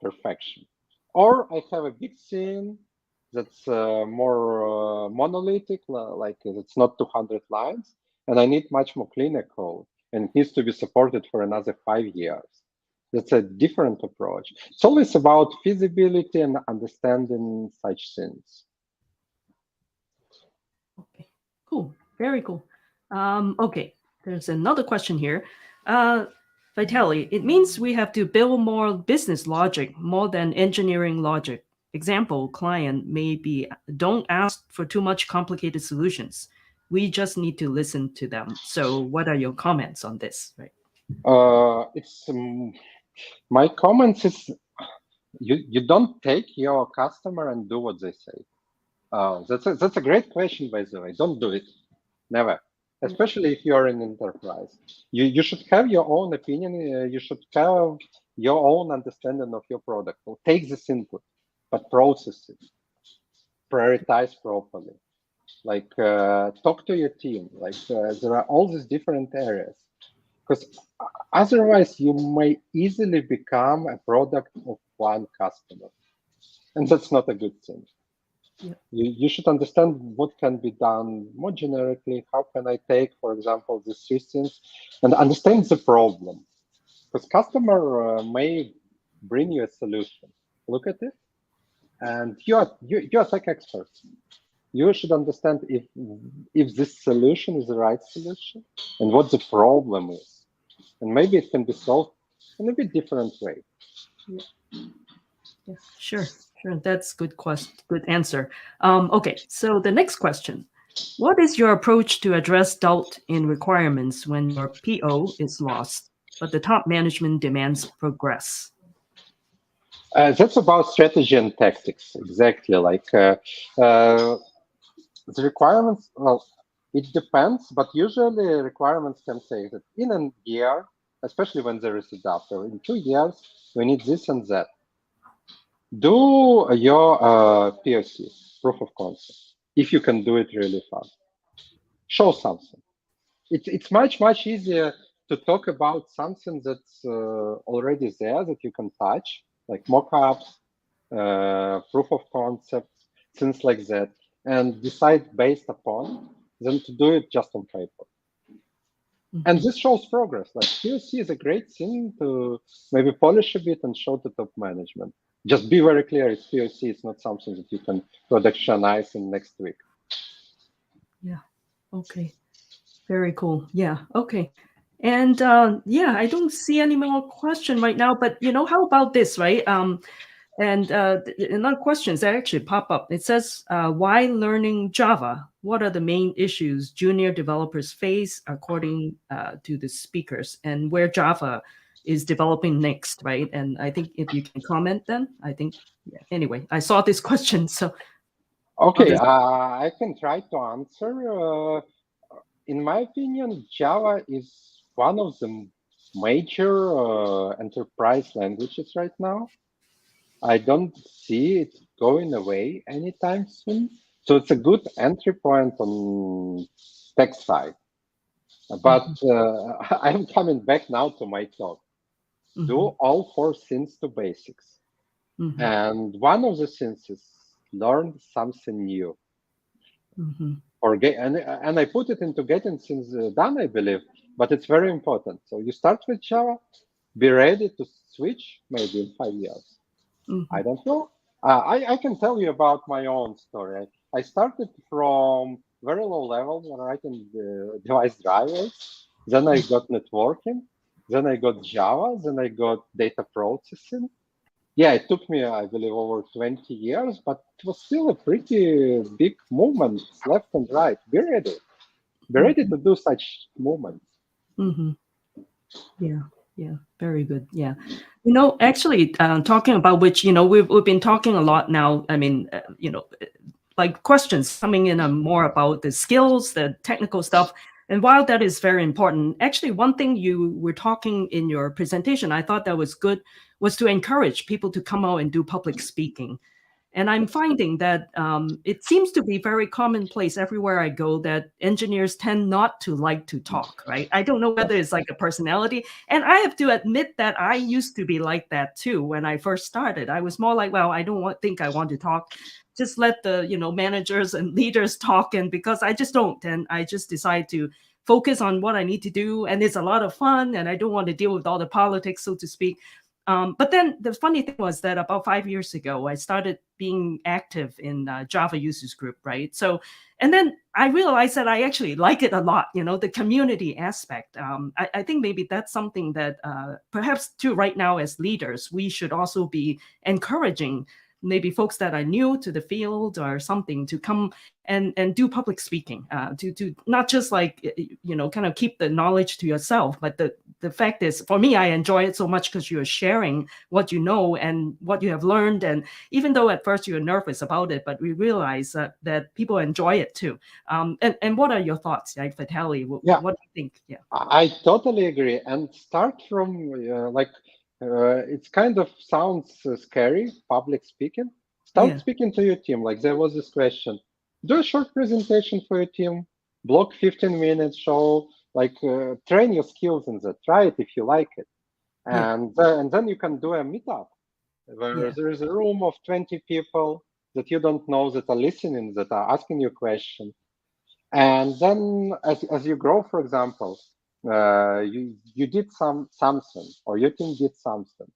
perfection. Or I have a big scene that's more monolithic, like it's not 200 lines, and I need much more cleaner code, and it needs to be supported for another 5 years. That's a different approach. It's always about feasibility and understanding such things. Okay, cool. Very cool. Okay, there's another question here. Vitalii, it means we have to build more business logic more than engineering logic. Example, client maybe don't ask for too much complicated solutions. We just need to listen to them. So what are your comments on this? Right? My comments is you don't take your customer and do what they say. That's a great question, by the way. Don't do it. Never. Especially if you're in enterprise. You should have your own opinion. You should have your own understanding of your product. So take this input, but process it. Prioritize properly. Like talk to your team. Like there are all these different areas. Because otherwise you may easily become a product of one customer. And that's not a good thing. Yeah. You should understand what can be done more generically. How can I take, for example, the systems and understand the problem? Because customer may bring you a solution. Look at it, and you're tech experts. You should understand if this solution is the right solution and what the problem is, and maybe it can be solved in a bit different way. Yeah, sure. Sure, that's good question. Good answer. Okay, so the next question: what is your approach to address doubt in requirements when your PO is lost, but the top management demands progress? That's about strategy and tactics. Exactly, like the requirements. Well, it depends, but usually requirements can say that in a year, especially when there is a doubt, or in 2 years we need this and that. do your POC, proof of concept, if you can do it really fast. Show something. It's much easier to talk about something that's already there that you can touch, like mockups, proof of concept, things like that, and decide based upon, than to do it just on paper. And this shows progress. Like POC is a great thing to maybe polish a bit and show to top management. Just be very clear, it's POC, it's not something that you can productionize in next week. Yeah, okay. Very cool. Yeah, okay. And yeah, I don't see any more question right now, but how about this, right? And another questions that actually pop up. It says, why learning Java? What are the main issues junior developers face according to the speakers, and where Java is developing next, right? And I think if you can comment then, I think, yeah. Anyway, I saw this question, so. Okay, I can try to answer. In my opinion, Java is one of the major enterprise languages right now. I don't see it going away anytime soon. So it's a good entry point on tech side. But I'm coming back now to my talk. Do all 4 things to basics. And one of the things is learn something new. And I put it into getting things done, I believe, but it's very important. So you start with Java, be ready to switch maybe in 5 years. I don't know. I can tell you about my own story. I started from very low level writing device drivers. Then I got networking. Then I got Java. Then I got data processing. Yeah, it took me, I believe, over 20 years, but it was still a pretty big movement left and right. Be ready. Be ready to do such movements. Yeah. Yeah, very good. Yeah. Actually, talking about which, we've been talking a lot now. I mean, like questions coming in are more about the skills, the technical stuff. And while that is very important, actually, one thing you were talking in your presentation, I thought that was good, was to encourage people to come out and do public speaking. And I'm finding that it seems to be very commonplace everywhere I go that engineers tend not to like to talk, right? I don't know whether it's like a personality. And I have to admit that I used to be like that too when I first started. I was more like, well, I don't think I want to talk. Just let the managers and leaders talk. And because I just don't, and I just decide to focus on what I need to do. And it's a lot of fun. And I don't want to deal with all the politics, so to speak. But then the funny thing was that about 5 years ago, I started being active in Java users group, right? So, and then I realized that I actually like it a lot, the community aspect. I think maybe that's something that perhaps too right now as leaders, we should also be encouraging maybe folks that are new to the field or something to come and do public speaking, to not just like, kind of keep the knowledge to yourself, but the fact is, for me, I enjoy it so much because you're sharing what you know and what you have learned. And even though at first you're nervous about it, but we realize that people enjoy it too. And what are your thoughts, like Vitalii? What do you think? Yeah, I totally agree. And start from it's kind of sounds scary, public speaking. Start speaking to your team. Like there was this question, do a short presentation for your team, block 15 minutes, show, train your skills in that, try it if you like it. And then you can do a meetup where there is a room of 20 people that you don't know that are listening, that are asking you questions. And then as you grow, for example, you did something or your team did something.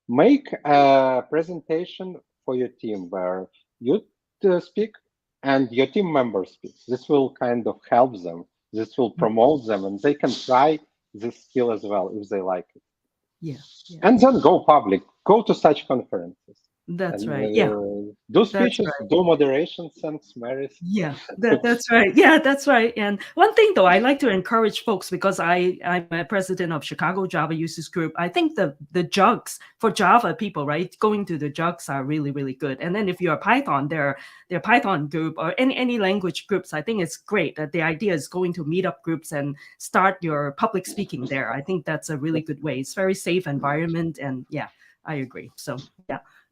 Make a presentation for your team where you speak and your team members speak. This will kind of help them. This will promote them, and they can try this skill as well if they like it. And then go public. Go to such conferences. That's and, right. Do speeches, do moderation, thanks, Maris. That's right. Yeah, that's right. And one thing though, I like to encourage folks because I'm a president of Chicago Java Users Group. I think the jugs for Java people, right? Going to the jugs are really, really good. And then if you're Python, their Python group or any language groups, I think it's great that the idea is going to meetup groups and start your public speaking there. I think that's a really good way. It's very safe environment, and I agree. So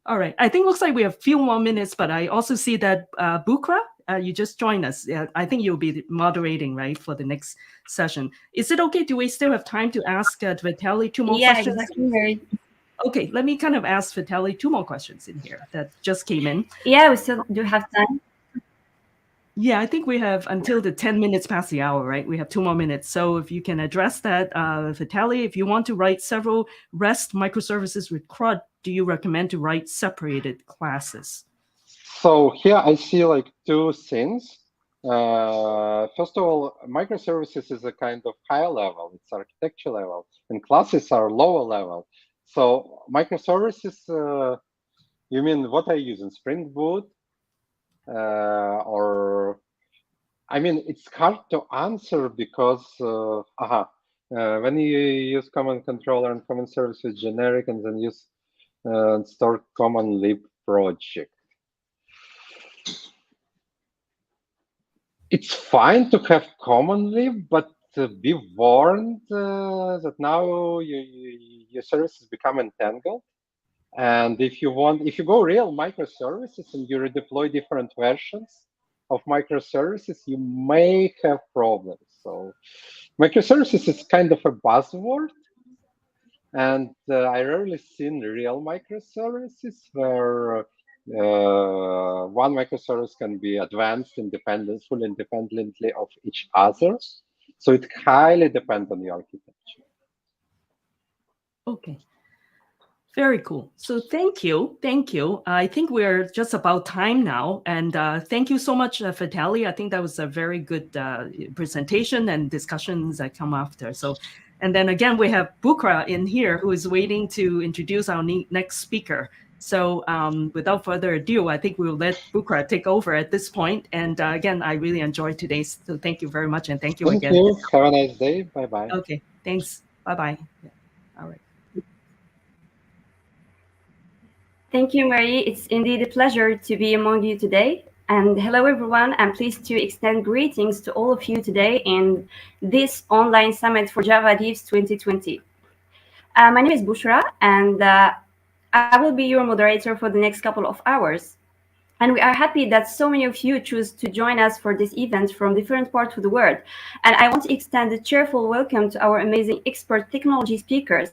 All right. I think looks like we have a few more minutes, but I also see that Bukra, you just joined us. I think you'll be moderating, right, for the next session. Is it okay? Do we still have time to ask Vitalii 2 more questions? Yeah, exactly. Okay, let me kind of ask Vitalii 2 more questions in here that just came in. Yeah, we still do have time. Yeah, I think we have until the 10 minutes past the hour, right? We have 2 more minutes. So if you can address that, Vitalii, if you want to write several REST microservices with CRUD, do you recommend to write separated classes? So here I see like two things. First of all, microservices is a kind of higher level, it's architecture level, and classes are lower level. So microservices, you mean what I use in Spring Boot? Or I mean, it's hard to answer because when you use common controller and common service with generic and then use store common lib project, it's fine to have common lib, but be warned that now your services become entangled. And if you go real microservices and you redeploy different versions of microservices, you may have problems. So microservices is kind of a buzzword. And I rarely seen real microservices where one microservice can be advanced fully independently of each other. So it highly depends on the architecture. Okay. Very cool. So thank you. Thank you. I think we're just about time now. And thank you so much, Vitalii. I think that was a very good presentation and discussions that come after. So, and then again, we have Bukra in here who is waiting to introduce our next speaker. So without further ado, I think we'll let Bukra take over at this point. And again, I really enjoyed today's. So thank you very much. And thank you again. Thank you. Have a nice day. Bye-bye. Okay. Thanks. Bye-bye. Yeah. All right. Thank you, Mary. It's indeed a pleasure to be among you today. And hello, everyone. I'm pleased to extend greetings to all of you today in this online summit for Java Devs 2020. My name is Bushra, and I will be your moderator for the next couple of hours. And we are happy that so many of you choose to join us for this event from different parts of the world. And I want to extend a cheerful welcome to our amazing expert technology speakers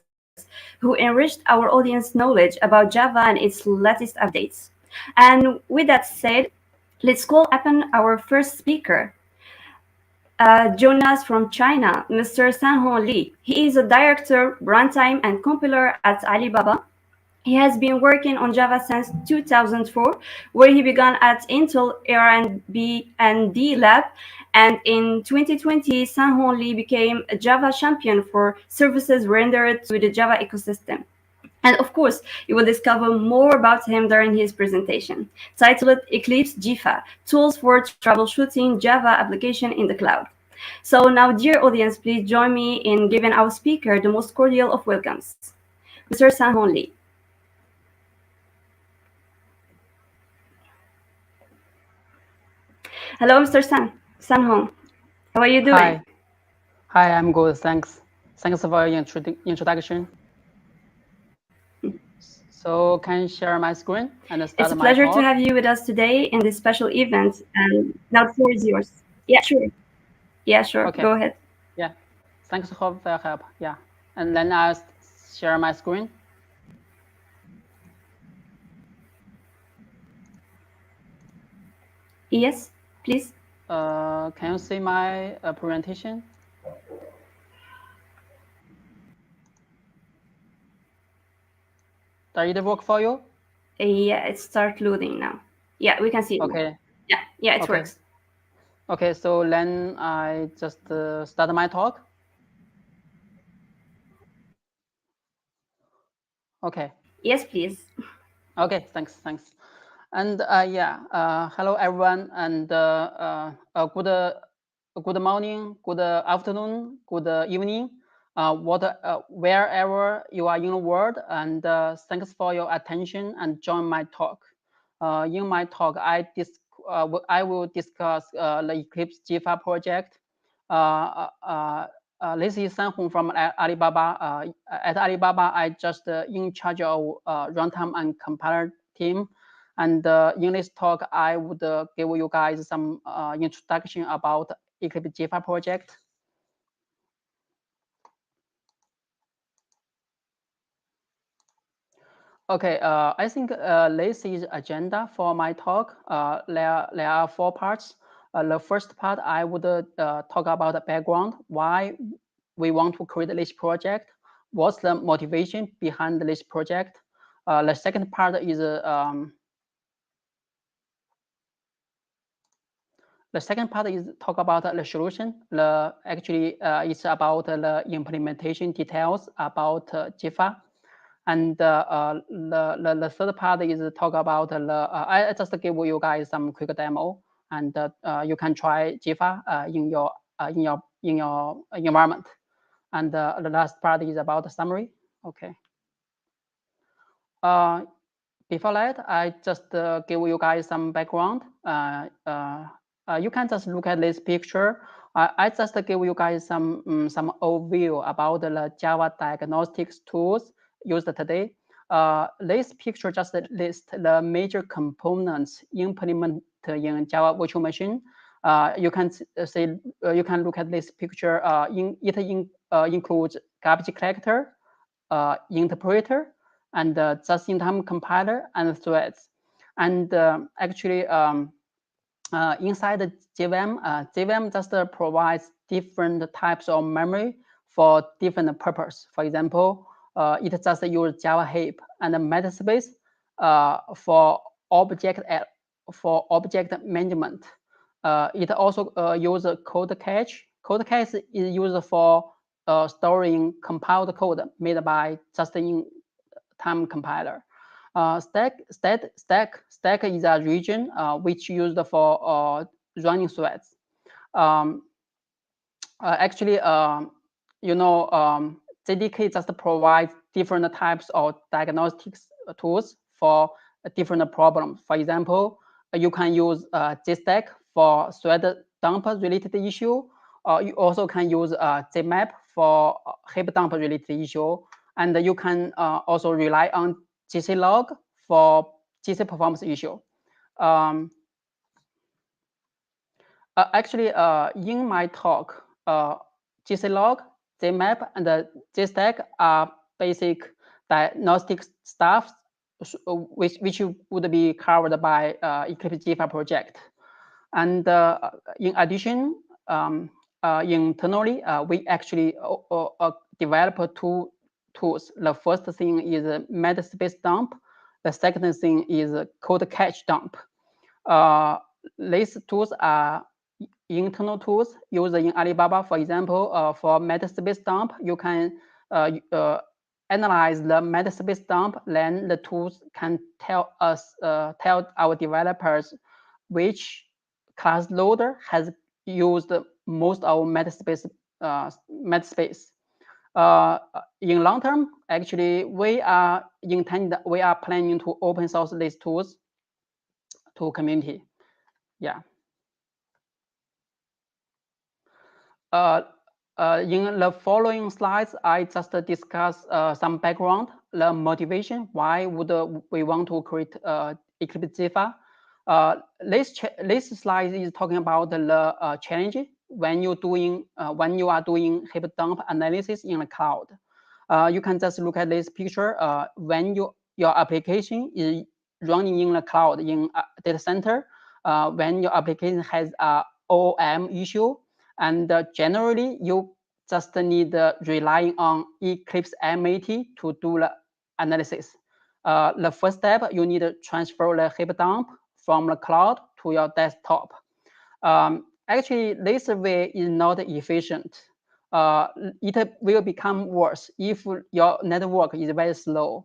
who enriched our audience knowledge about Java and its latest updates. And with that said, let's call upon our first speaker, Jonas from China, Mr. Sanhong Li. He is a director, runtime, and compiler at Alibaba. He has been working on Java since 2004, where he began at Intel R&D Lab. And in 2020, Sanhong Li became a Java champion for services rendered to the Java ecosystem. And of course, you will discover more about him during his presentation, titled Eclipse Jifa, Tools for Troubleshooting Java Application in the Cloud. So now, dear audience, please join me in giving our speaker the most cordial of welcomes. Mr. Sanhong Li. Hello, Mr. Sanhong. How are you doing? Hi, I'm good. Thanks. Thanks for your introduction. So can you share my screen and start my It's a pleasure talk? to have you with us today in this special event. And now the floor is yours. Yeah, sure. Yeah, sure. Okay. Go ahead. Yeah. Thanks for the help. Yeah. And then I'll share my screen. Yes, please. Can you see my presentation? Does it work for you? Yeah, it starts loading now. Yeah, we can see it. Okay. Now. Yeah, it Okay. works. Okay, so then I just start my talk. Okay. Yes, please. Okay, thanks. And hello everyone, and good morning, good afternoon, good evening, wherever you are in the world, and thanks for your attention and join my talk. In my talk, I will discuss the Eclipse Jifa project, This is Sanhong from Alibaba. At Alibaba, I just in charge of runtime and compiler team. And in this talk, I would give you guys some introduction about Eclipse Jifa project. Okay, I think this is agenda for my talk. There are 4 parts. The first part, I would talk about the background, why we want to create this project, what's the motivation behind this project. The second part is talk about the solution. Actually, it's about the implementation details about Jifa. And the third part is talk about I just give you guys some quick demo, and you can try Jifa in your environment. And the last part is about the summary. Okay. Before that, I just give you guys some background. You can just look at this picture. I just give you guys some overview about the Java diagnostics tools used today. This picture just lists the major components implemented in Java virtual machine. You can see, you can look at this picture. It includes garbage collector, interpreter, and just-in-time compiler and threads. And actually, inside the JVM, JVM just provides different types of memory for different purpose. For example, it just uses Java heap and metaspace for object management. It also uses code cache. Code cache is used for storing compiled code made by just-in-time compiler. Stack is a region which used for running threads. Actually, JDK just provides different types of diagnostics tools for different problems. For example, you can use JStack for thread dump related issue. You also can use JMap for heap dump related issue. And you can also rely on GClog for GC performance issue. Actually, in my talk, GClog, JMap, and JStack are basic diagnostic stuff which would be covered by Eclipse Jifa project. And in addition, internally, we actually develop 2 tools. The first thing is metaspace dump. The second thing is code cache dump. These tools are internal tools used in Alibaba. For example, for metaspace dump, you can analyze the metaspace dump. Then the tools can tell our developers which class loader has used most of metaspace. In long term, actually, we are planning to open source these tools to community. Yeah. In the following slides, I just discuss some background, the motivation, why would we want to create Eclipse Jifa. This slide is talking about the challenge when you are doing heap dump analysis in the cloud. You can just look at this picture. When your application is running in the cloud in a data center, when your application has a OM issue, and generally you just need relying on Eclipse MAT to do the analysis. The first step, you need to transfer the heap dump from the cloud to your desktop. Actually, this way is not efficient. It will become worse if your network is very slow.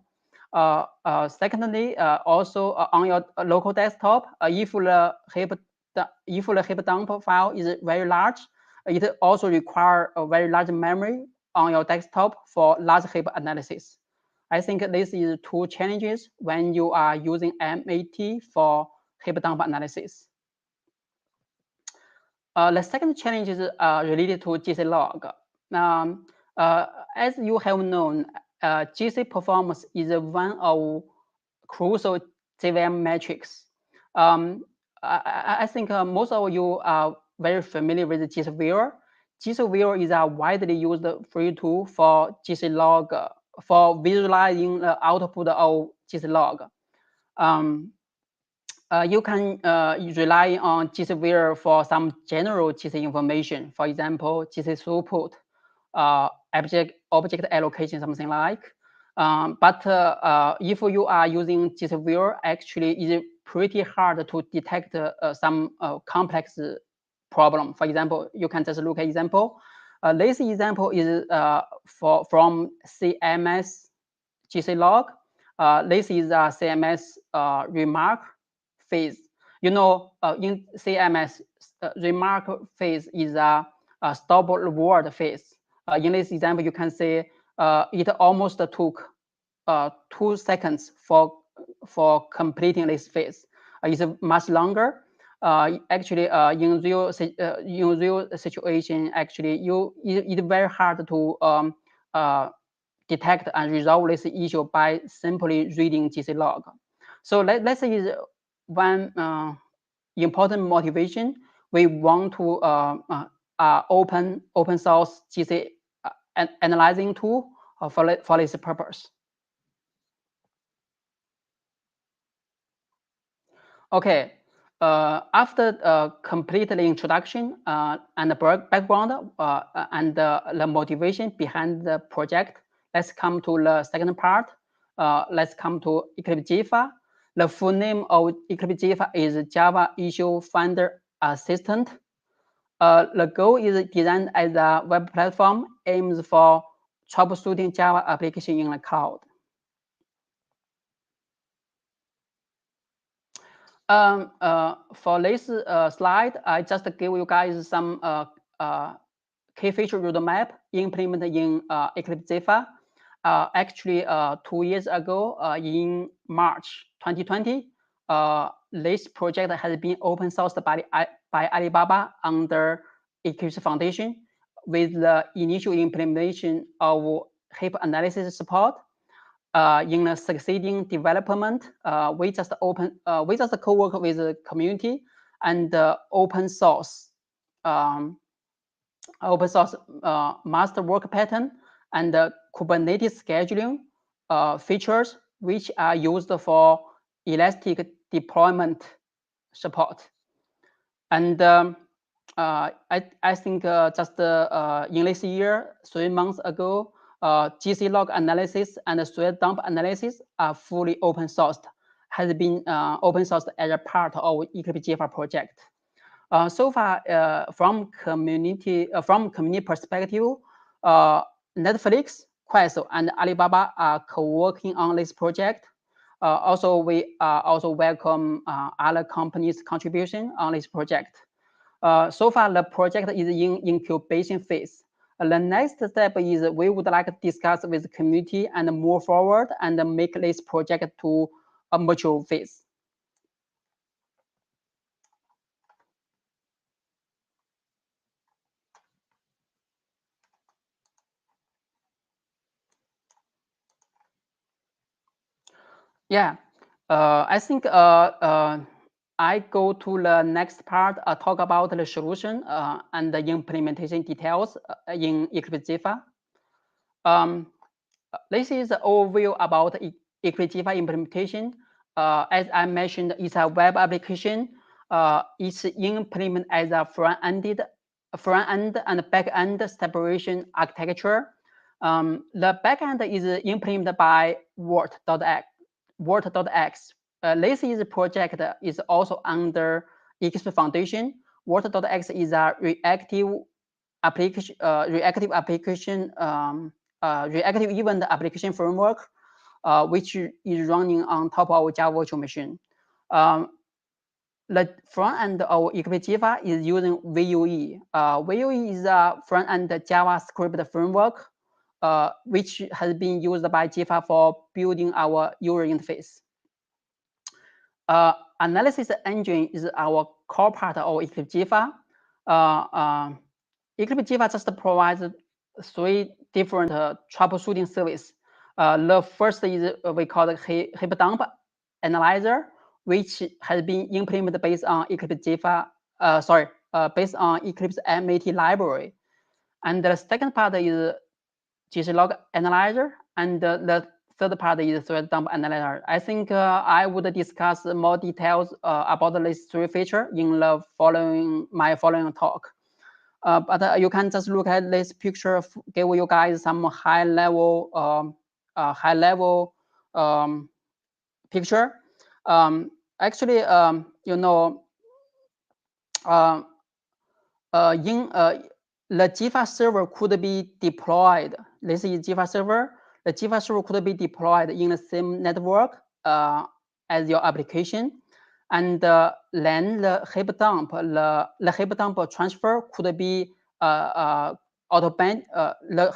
Secondly, also on your local desktop, if the heap dump file is very large, it also requires a very large memory on your desktop for large heap analysis. I think this is 2 challenges when you are using MAT for heap dump analysis. The second challenge is related to GClog. as you have known, GC performance is one of crucial JVM metrics. I think most of you are very familiar with GCViewer. GCViewer is a widely used free tool for GClog for visualizing the output of GClog. You can rely on GCViewer for some general GC information, for example, GC throughput, object allocation, something like. But if you are using GCViewer, actually it's pretty hard to detect some complex problem. For example, you can just look at example. This example is from CMS GClog. This is a CMS remark phase. You know, in CMS, remark phase is a stop word phase. In this example, you can say it almost took 2 seconds for completing this phase. It's much longer. Actually, in real situation, actually, it's very hard to detect and resolve this issue by simply reading GClog. So let's say one important motivation. We want to open source GC analyzing tool for this purpose. Okay, after complete the introduction and the background and the motivation behind the project, let's come to the second part. Let's come to Eclipse Jifa. The full name of Eclipse Jifa is Java Issue Finder Assistant. The goal is designed as a web platform aims for troubleshooting Java application in the cloud. For this slide, I just give you guys some key feature roadmap implemented in Eclipse Jifa. Actually, 2 years ago, in March 2020, this project has been open sourced by Alibaba under Eclipse Foundation with the initial implementation of heap analysis support. In the succeeding development, we just co-work with the community and open source master work pattern and Kubernetes scheduling features, which are used for elastic deployment support. And I think just in this year, 3 months ago, GC log analysis and thread dump analysis are fully open sourced, has been open sourced as a part of Eclipse Jifa project. So far, from community perspective, Netflix, Quest, and Alibaba are co-working on this project. Also, we also welcome other companies' contribution on this project. So far, the project is in incubation phase. The next step is we would like to discuss with the community and move forward and make this project to a mature phase. Yeah, I think I go to the next part, talk about the solution and the implementation details in Eclipse Jifa. This is an overview about Eclipse Jifa implementation. As I mentioned, it's a web application. It's implemented as a front-end and back-end separation architecture. The back-end is implemented by Wart.x. This is a project that is also under Eclipse Foundation. Wart.x is a reactive event application framework, which is running on top of Java virtual machine. The front end of Eclipse Jifa is using Vue. Vue is a front end JavaScript framework, which has been used by Jifa for building our user interface. Analysis engine is our core part of Eclipse Jifa. Eclipse Jifa just provides three different troubleshooting service. The first is we call the heap dump analyzer, which has been implemented based on Eclipse Jifa, based on Eclipse MAT library. And the second part is GClog analyzer, and the third part is thread dump analyzer. I think I would discuss more details about these three features in the following talk. But you can just look at this picture, give you guys some high level picture. Actually, you know, the Jifa server could be deployed. This is Jifa server. The Jifa server could be deployed in the same network as your application, and then the heap dump, the heap dump transfer could be the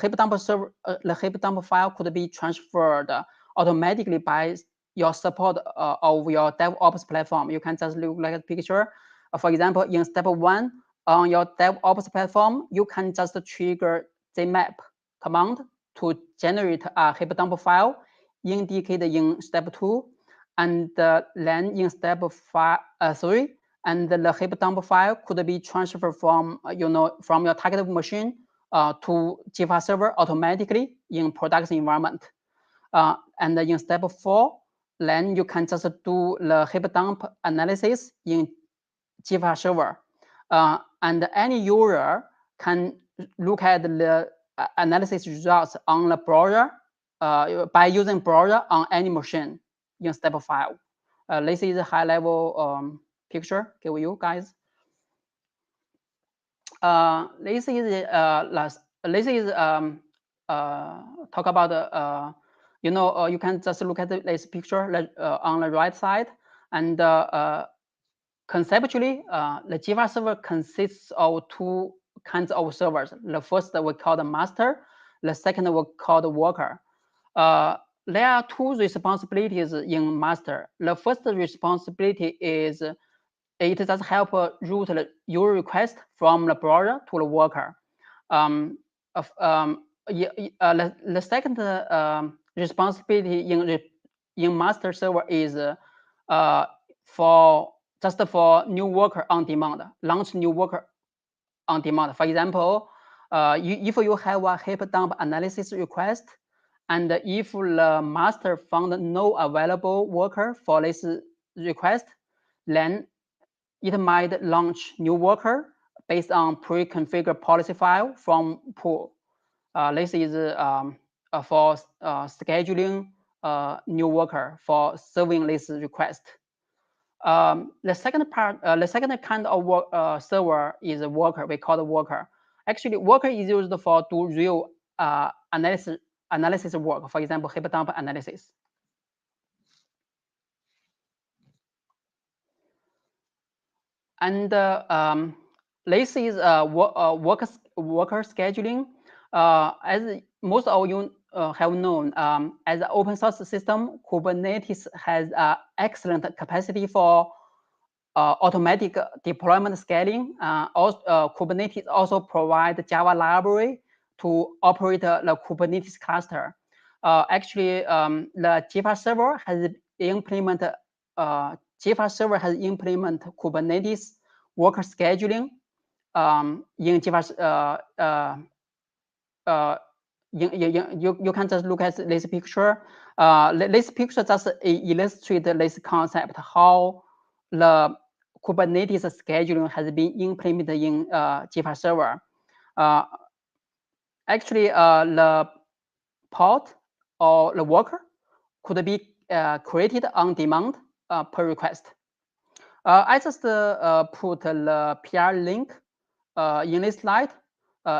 heap dump server, the heap dump file could be transferred automatically by your support of your DevOps platform. You can just look like a picture. For example, in step 1 on your DevOps platform, you can just trigger jmap command to generate a heap dump file indicated in step 2, and then in step 3, and the heap dump file could be transferred from from your target machine to Jifa server automatically in production environment. And in step 4, then you can just do the heap dump analysis in Jifa server. And any user can look at the analysis results on the browser by using browser on any machine in step 5. This is a high level picture give you guys. This is talk about you can just look at this picture on the right side, and conceptually, the Jifa server consists of two kinds of servers. The first we call the master, the second we call the worker. There are two responsibilities in master. The first responsibility is it does help route the user request from the browser to the worker. The second responsibility in master server is for new worker on demand, launch new worker on demand. For example, if you have a heap dump analysis request, and if the master found no available worker for this request, then it might launch new worker based on pre-configured policy file from pool. This is for scheduling new worker for serving this request. The second kind of server is a worker. We call it worker. Actually, worker is used for do real analysis work. For example, heap dump analysis. And this is worker scheduling. As most of you have known, as an open source system, Kubernetes has excellent capacity for automatic deployment scaling. Kubernetes also provides Java library to operate the Kubernetes cluster. Actually, the Jifa server has implemented Kubernetes worker scheduling in Jifa. You can just look at this picture. This picture just illustrates this concept, how the Kubernetes scheduling has been implemented in Jifa server. Actually, the pod or the worker could be created on demand per request. I just put the PR link in this slide.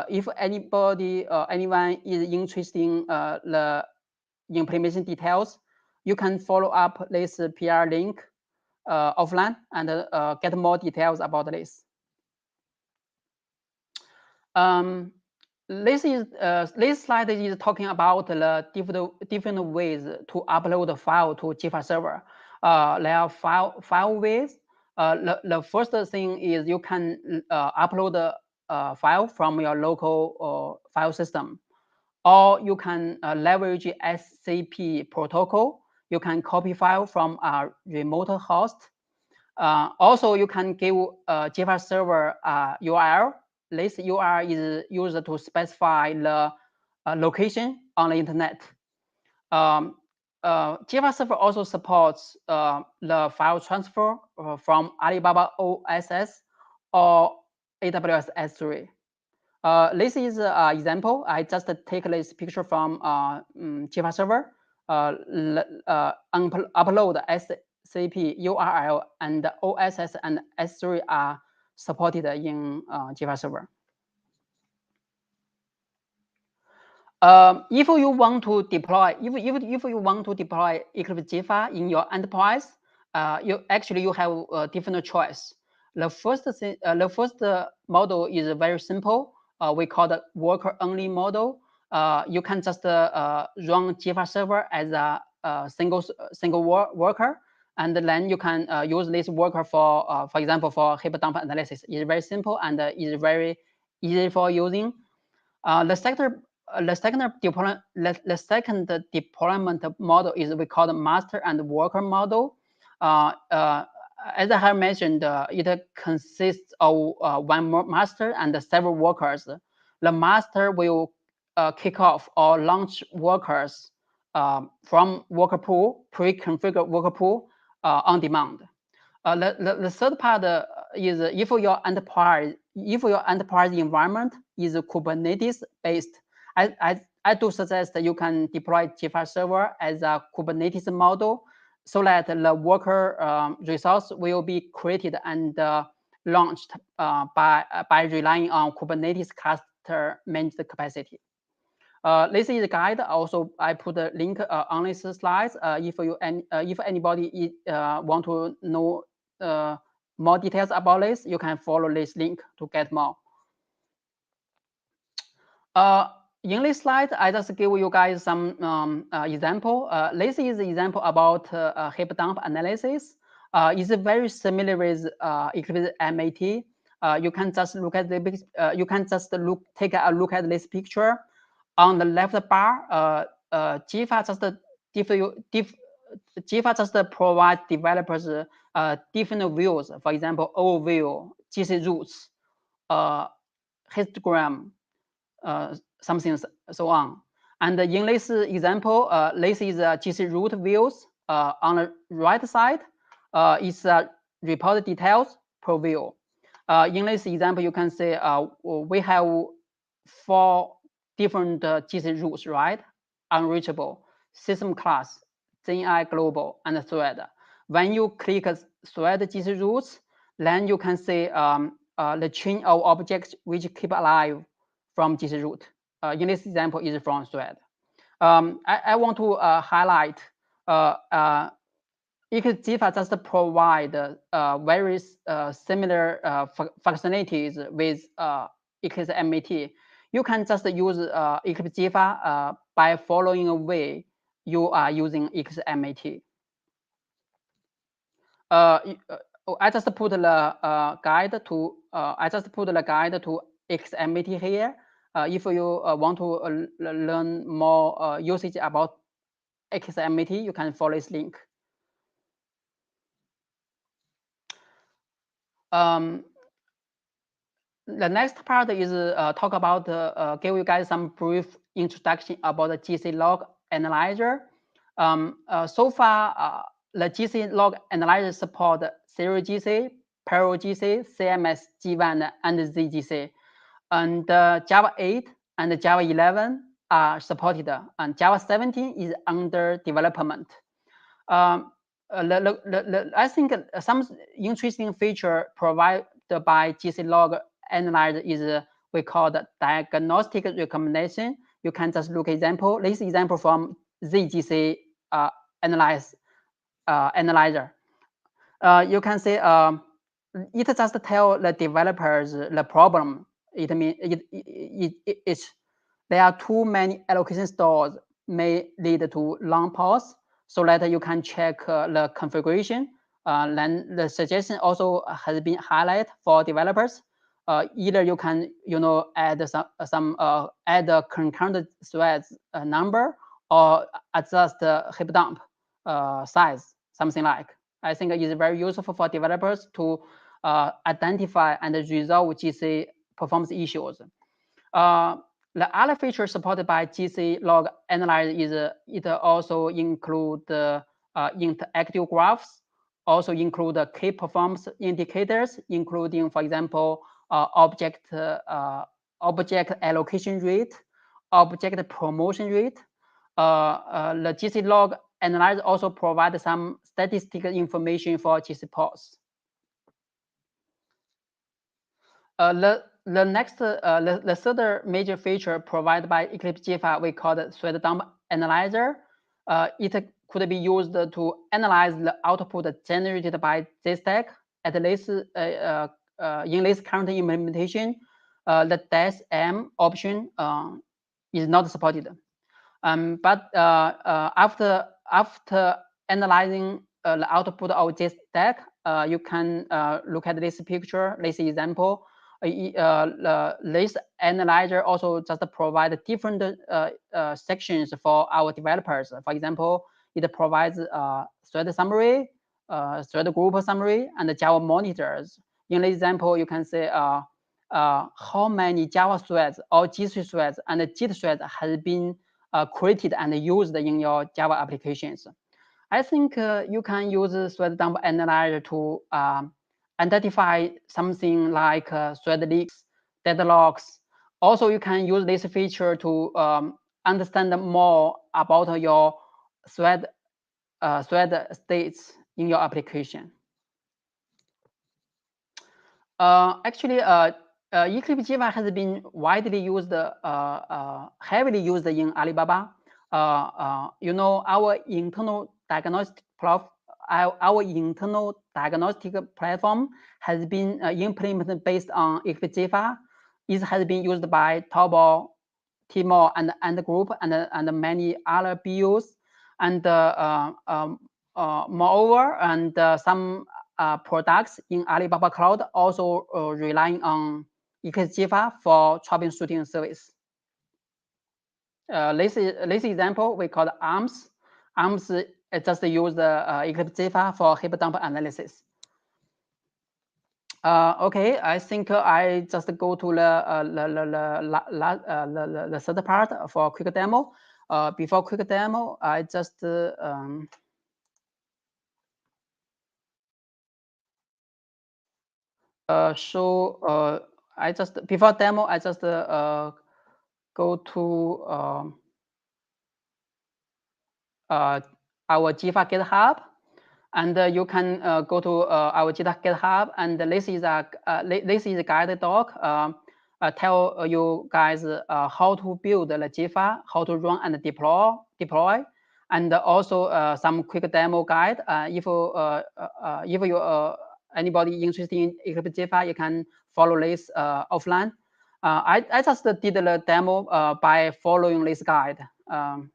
If anyone is interested in the implementation details, you can follow up this PR link offline and get more details about this. This slide is talking about the different ways to upload a file to Jifa server. There are file ways. The first thing is you can upload file from your local file system. Or you can leverage SCP protocol. You can copy file from a remote host. Also, you can give Jifa server URL. This URL is used to specify the location on the internet. Jifa server also supports the file transfer from Alibaba OSS or AWS S3. This is an example. I just take this picture from Jifa server, upload SCP URL, and OSS and S3 are supported in Jifa server. If you want to deploy, if you want to deploy Eclipse Jifa in your enterprise, you have a different choice. The first model is very simple. We call the worker-only model. You can just run Jifa server as a single worker, and then you can use this worker for example, for heap dump analysis. It's very simple and is very easy for using. The second deployment model is we call the master and worker model. As I have mentioned, it consists of one master and several workers. The master will kick off or launch workers from worker pool, pre-configured worker pool on demand. The third part is if your enterprise environment is Kubernetes based. I do suggest that you can deploy Jifa server as a Kubernetes model, so that the worker resource will be created and launched by relying on Kubernetes cluster managed capacity. This is a guide. Also, I put a link on this slide. If anybody want to know more details about this, you can follow this link to get more. In this slide, I just give you guys some example. This is an example about heap dump analysis. It's very similar with Eclipse MAT. You can just look at the take a look at this picture. On the left bar, Jifa just provides developers different views. For example, overview, GC roots, histogram, something so on. And in this example, this is GC root views. On the right side is report details per view. In this example, you can see we have 4 different GC roots, right? Unreachable, system class, GenAI global, and thread. When you click thread GC roots, then you can see the chain of objects which keep alive from GC root. In this example is from thread. I want to highlight Eclipse Jifa just provide very similar functionalities with Eclipse MAT. You can just use Eclipse Jifa by following a way you are using Eclipse MAT. I just put the guide to Eclipse MAT here. If you want to learn more usage about Eclipse MAT, you can follow this link. The next part is talk about give you guys some brief introduction about the GC log analyzer. So far, the GC log analyzer support serial GC, parallel GC, CMS, G1, and ZGC. And Java 8 and Java 11 are supported, and Java 17 is under development. I think some interesting feature provided by GC log analyzer is we call the diagnostic recommendation. You can just look example. This example from ZGC analyzer. You can see it just tell the developers the problem. It means there are too many allocation stores may lead to long pause, so that you can check the configuration. Then the suggestion also has been highlighted for developers. either you can add add a concurrent threads number or adjust the heap dump size, something like. I think it is very useful for developers to identify and resolve GC performance issues. The other feature supported by GC log analyzer is it also include interactive graphs, also include key performance indicators, including, for example, object allocation rate, object promotion rate. The GC log analyzer also provides some statistical information for GC pods. The third major feature provided by Eclipse Jifa, we call it thread dump analyzer. It could be used to analyze the output generated by JStack. At least in this current implementation, the -m option is not supported. But after analyzing the output of JStack, you can look at this picture, this example. This analyzer also just provide different sections for our developers. For example, it provides thread summary, thread group summary, and Java monitors. In the example, you can say how many Java threads or G Suite threads and JIT threads has been created and used in your Java applications. I think you can use thread dump analyzer to identify something like thread leaks, deadlocks. Also, you can use this feature to understand more about your thread states in your application. Actually, Eclipse Jiva has been widely used, heavily used in Alibaba. Our internal diagnostic platform has been implemented based on Eclipse Jiva. It has been used by Taobao, Tmall, and Ant Group, and many other BUs. And moreover, and some products in Alibaba Cloud also relying on Eclipse Jiva for troubleshooting service. This example we call ARMS. ARMS just use the Eclipse Jiva for heap dump analysis. Okay, I think I just go to the third part for quick demo. Before quick demo, I just before demo, I just go to our Jifa GitHub, and you can go to our Jifa GitHub, and this is a guide doc. Tell you guys how to build the Jifa, how to run and deploy, and also some quick demo guide. If you anybody interested in Eclipse Jifa, you can follow this offline. I just did the demo by following this guide. On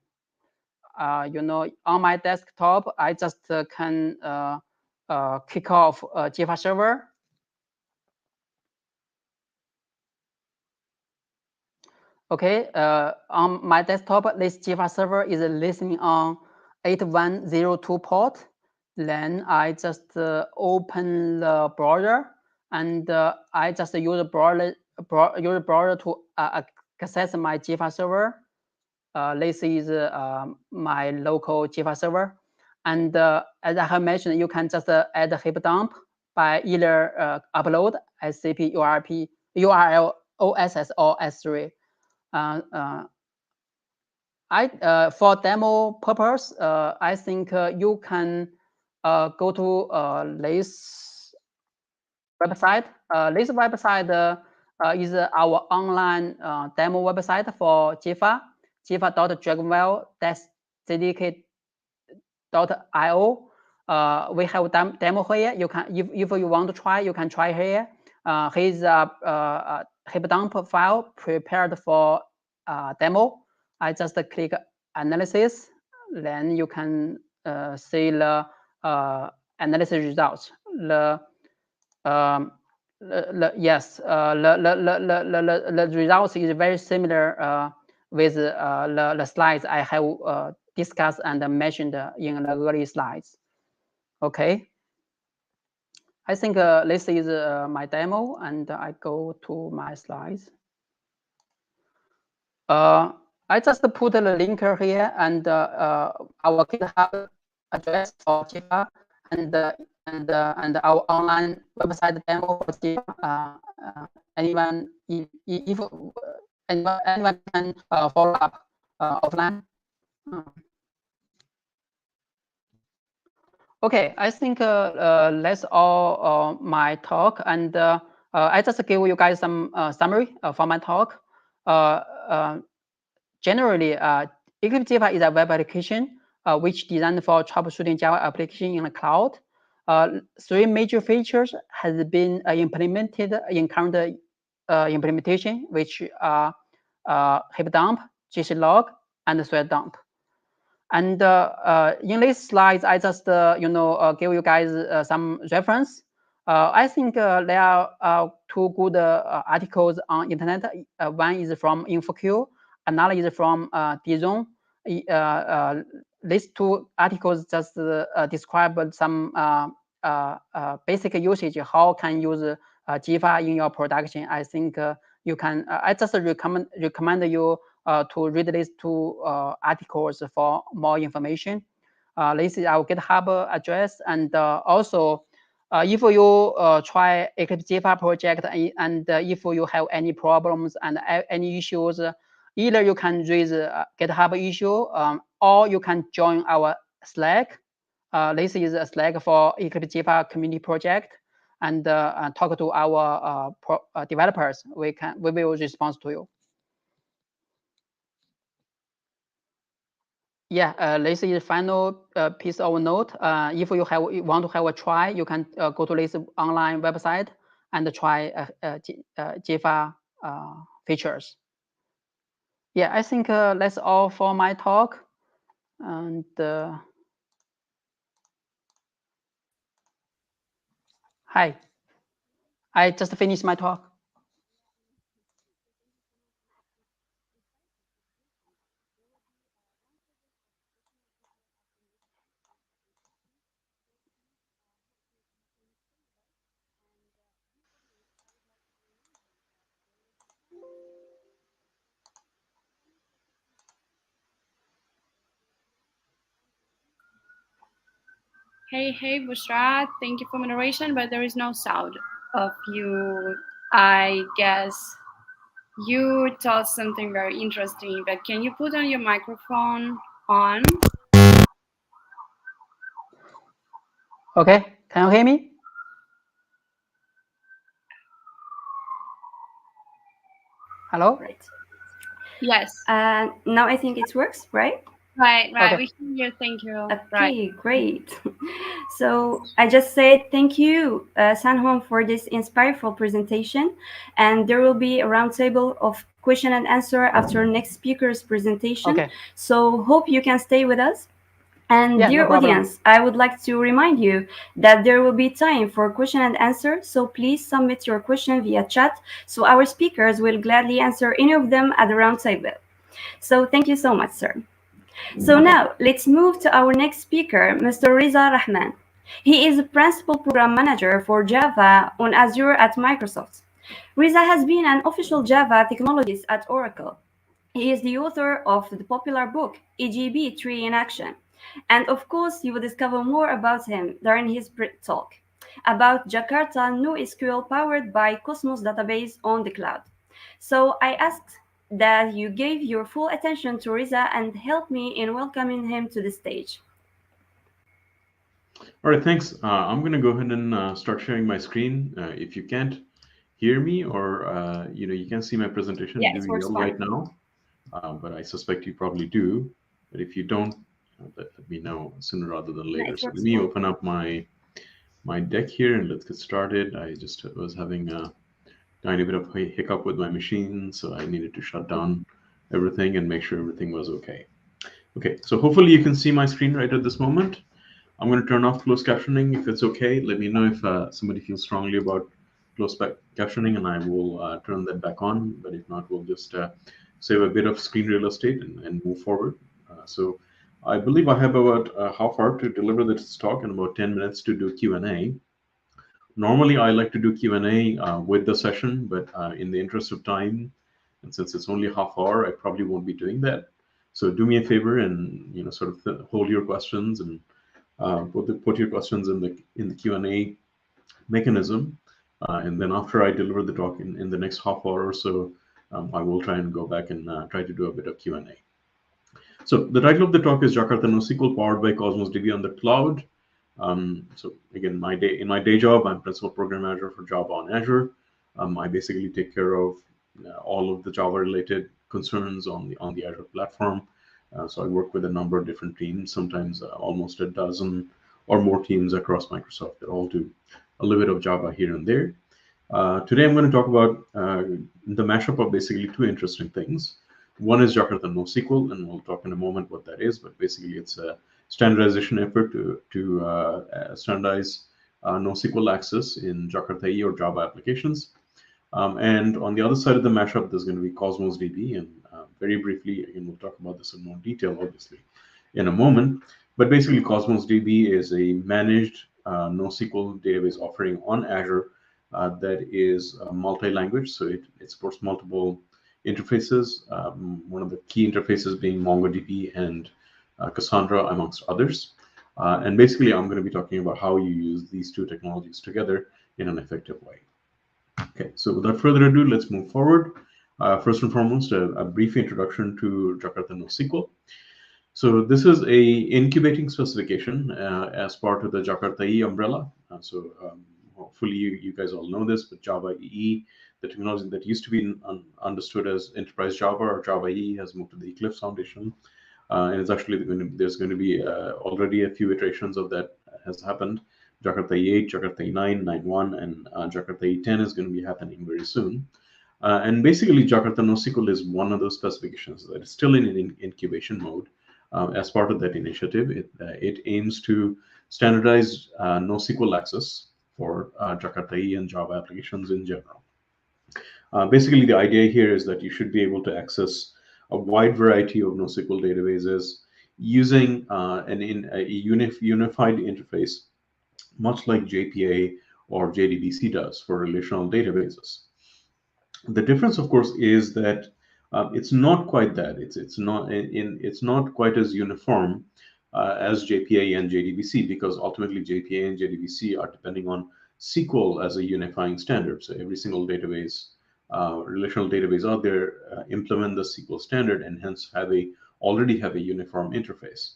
my desktop, I just can kick off a Jifa server. Okay, on my desktop, this Jifa server is listening on 8102 port. Then I just open the browser, and I just use the browser to access my Jifa server. This is my local Jifa server. And as I have mentioned, you can just add a heap dump by either upload SCP URL OSS or S3. For demo purpose, I think you can go to this website. This website is our online demo website for Jifa. Jifa.dragwell-cdk.io. We have demo here. You can, if you want to try, you can try here. Here's a heap dump file prepared for demo. I just click analysis, then you can see the analysis results. yes, the results is very similar with the slides I have discussed and mentioned in the early slides. Okay. I think this is my demo, and I go to my slides. I just put the link here and our GitHub address for Jifa and our online website demo for Jifa. Anyone, if anyone can follow up offline. Okay, I think that's all my talk, and I just give you guys some summary for my talk. Generally, Eclipse Jifa is a web application which designed for troubleshooting Java application in the cloud. 3 major features has been implemented in current implementation, which are heap dump, gclog, and thread dump. And in these slides, I just give you guys some reference. I think there are 2 good articles on internet. One is from InfoQ, another is from DZone. These 2 articles just describe some basic usage. How can use Jifa in your production? I think you can. I just recommend you to read these 2 articles for more information. This is our GitHub address, and also if you try Eclipse Jifa project and if you have any problems and any issues, either you can raise a GitHub issue or you can join our Slack. This is a Slack for Eclipse Jifa community project, and talk to our developers. We will respond to you. Yeah, this is final piece of note. If you want to have a try, you can go to this online website and try Jifa features. Yeah, I think that's all for my talk. And hi, I just finished my talk. Hey, Bushra, thank you for moderation, but there is no sound of you. I guess you told something very interesting, but can you put on your microphone on? Okay, can you hear me? Hello? Right. Yes. Now I think it works, right? Right. Okay. We can hear. Thank you. Okay, great. So I just said thank you, Sanhong, for this insightful presentation. And there will be a roundtable of question and answer after next speaker's presentation. Okay. So hope you can stay with us. And Yeah, dear no problem. audience, I would like to remind you that there will be time for question and answer. So please submit your question via chat. So our speakers will gladly answer any of them at the roundtable. So thank you so much, sir. So now let's move to our next speaker, Mr. Reza Rahman. He is a principal program manager for Java on Azure at Microsoft. Reza has been an official Java technologist at Oracle. He is the author of the popular book, EGB Tree in Action. And of course, you will discover more about him during his talk about Jakarta NoSQL powered by Cosmos database on the cloud. So I asked that you gave your full attention to Reza and help me in welcoming him to the stage. All right, thanks. I'm going to go ahead and start sharing my screen. If you can't hear me or you can see my presentation, yes, do yell right now. But I suspect you probably do. But if you don't, let me know sooner rather than later. So let me open up my deck here and let's get started. I just was having a tiny bit of a hiccup with my machine, so I needed to shut down everything and make sure everything was okay. Okay, so hopefully you can see my screen right at this moment. I'm going to turn off closed captioning if it's okay. Let me know if somebody feels strongly about closed captioning, and I will turn that back on. But if not, we'll just save a bit of screen real estate and move forward. So I believe I have about half hour to deliver this talk and about 10 minutes to do Q&A. Normally, I like to do Q&A with the session, but in the interest of time, and since it's only a half hour, I probably won't be doing that. So do me a favor and sort of hold your questions and put your questions in the Q&A mechanism, and then after I deliver the talk in the next half hour or so, I will try and go back and try to do a bit of Q&A. So the title of the talk is Jakarta NoSQL powered by Cosmos DB on the cloud. So again, in my day job, I'm principal program manager for Java on Azure. I basically take care of all of the Java-related concerns on the Azure platform. So I work with a number of different teams, sometimes almost a dozen or more teams across Microsoft that all do a little bit of Java here and there. Today, I'm going to talk about the mashup of basically two interesting things. One is Jakarta NoSQL, and we'll talk in a moment what that is, but basically it's a standardization effort to standardize NoSQL access in Jakarta EE or Java applications. And on the other side of the mashup, there's going to be Cosmos DB, and very briefly, again, we'll talk about this in more detail, obviously, in a moment. But basically, Cosmos DB is a managed NoSQL database offering on Azure that is multi-language, so it supports multiple interfaces. One of the key interfaces being MongoDB and Cassandra, amongst others. And basically, I'm going to be talking about how you use these two technologies together in an effective way. Okay, so without further ado, let's move forward. First and foremost, a brief introduction to Jakarta NoSQL. So this is a incubating specification as part of the Jakarta EE umbrella. Hopefully you guys all know this, but Java EE, the technology that used to be understood as Enterprise Java or Java EE, has moved to the Eclipse Foundation. And it's actually there's going to be already a few iterations of that has happened. Jakarta E8, Jakarta E9, 9.1, and Jakarta E10 is going to be happening very soon. And basically, Jakarta NoSQL is one of those specifications that is still in incubation mode. As part of that initiative, it aims to standardize NoSQL access for Jakarta EE and Java applications in general. Basically, the idea here is that you should be able to access a wide variety of NoSQL databases using a unified interface, much like JPA or JDBC does for relational databases. The difference, of course, is that it's not quite that. It's not quite as uniform as JPA and JDBC, because ultimately JPA and JDBC are depending on SQL as a unifying standard. So every single database, relational database out there, implement the SQL standard and hence already have a uniform interface.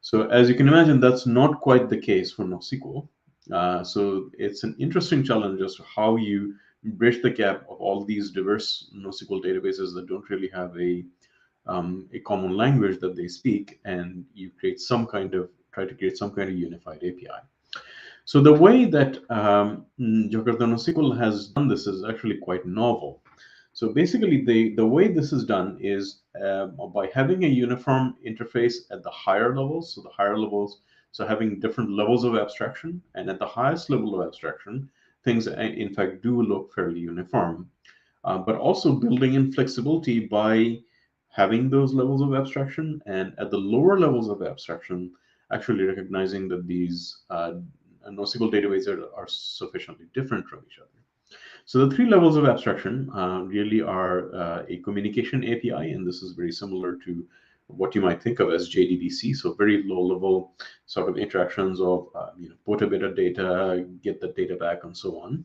So as you can imagine, that's not quite the case for NoSQL. So it's an interesting challenge as to how you bridge the gap of all these diverse NoSQL databases that don't really have a common language that they speak, and you try to create some kind of unified API. So the way that Jakarta NoSQL has done this is actually quite novel. So basically, the way this is done is by having a uniform interface at the higher levels. So having different levels of abstraction, and at the highest level of abstraction, things in fact do look fairly uniform. But also building in flexibility by having those levels of abstraction, and at the lower levels of abstraction, actually recognizing that these NoSQL databases are sufficiently different from each other. So the three levels of abstraction really are a communication API, and this is very similar to what you might think of as JDBC. So very low-level sort of interactions of put a bit of data, get the data back, and so on.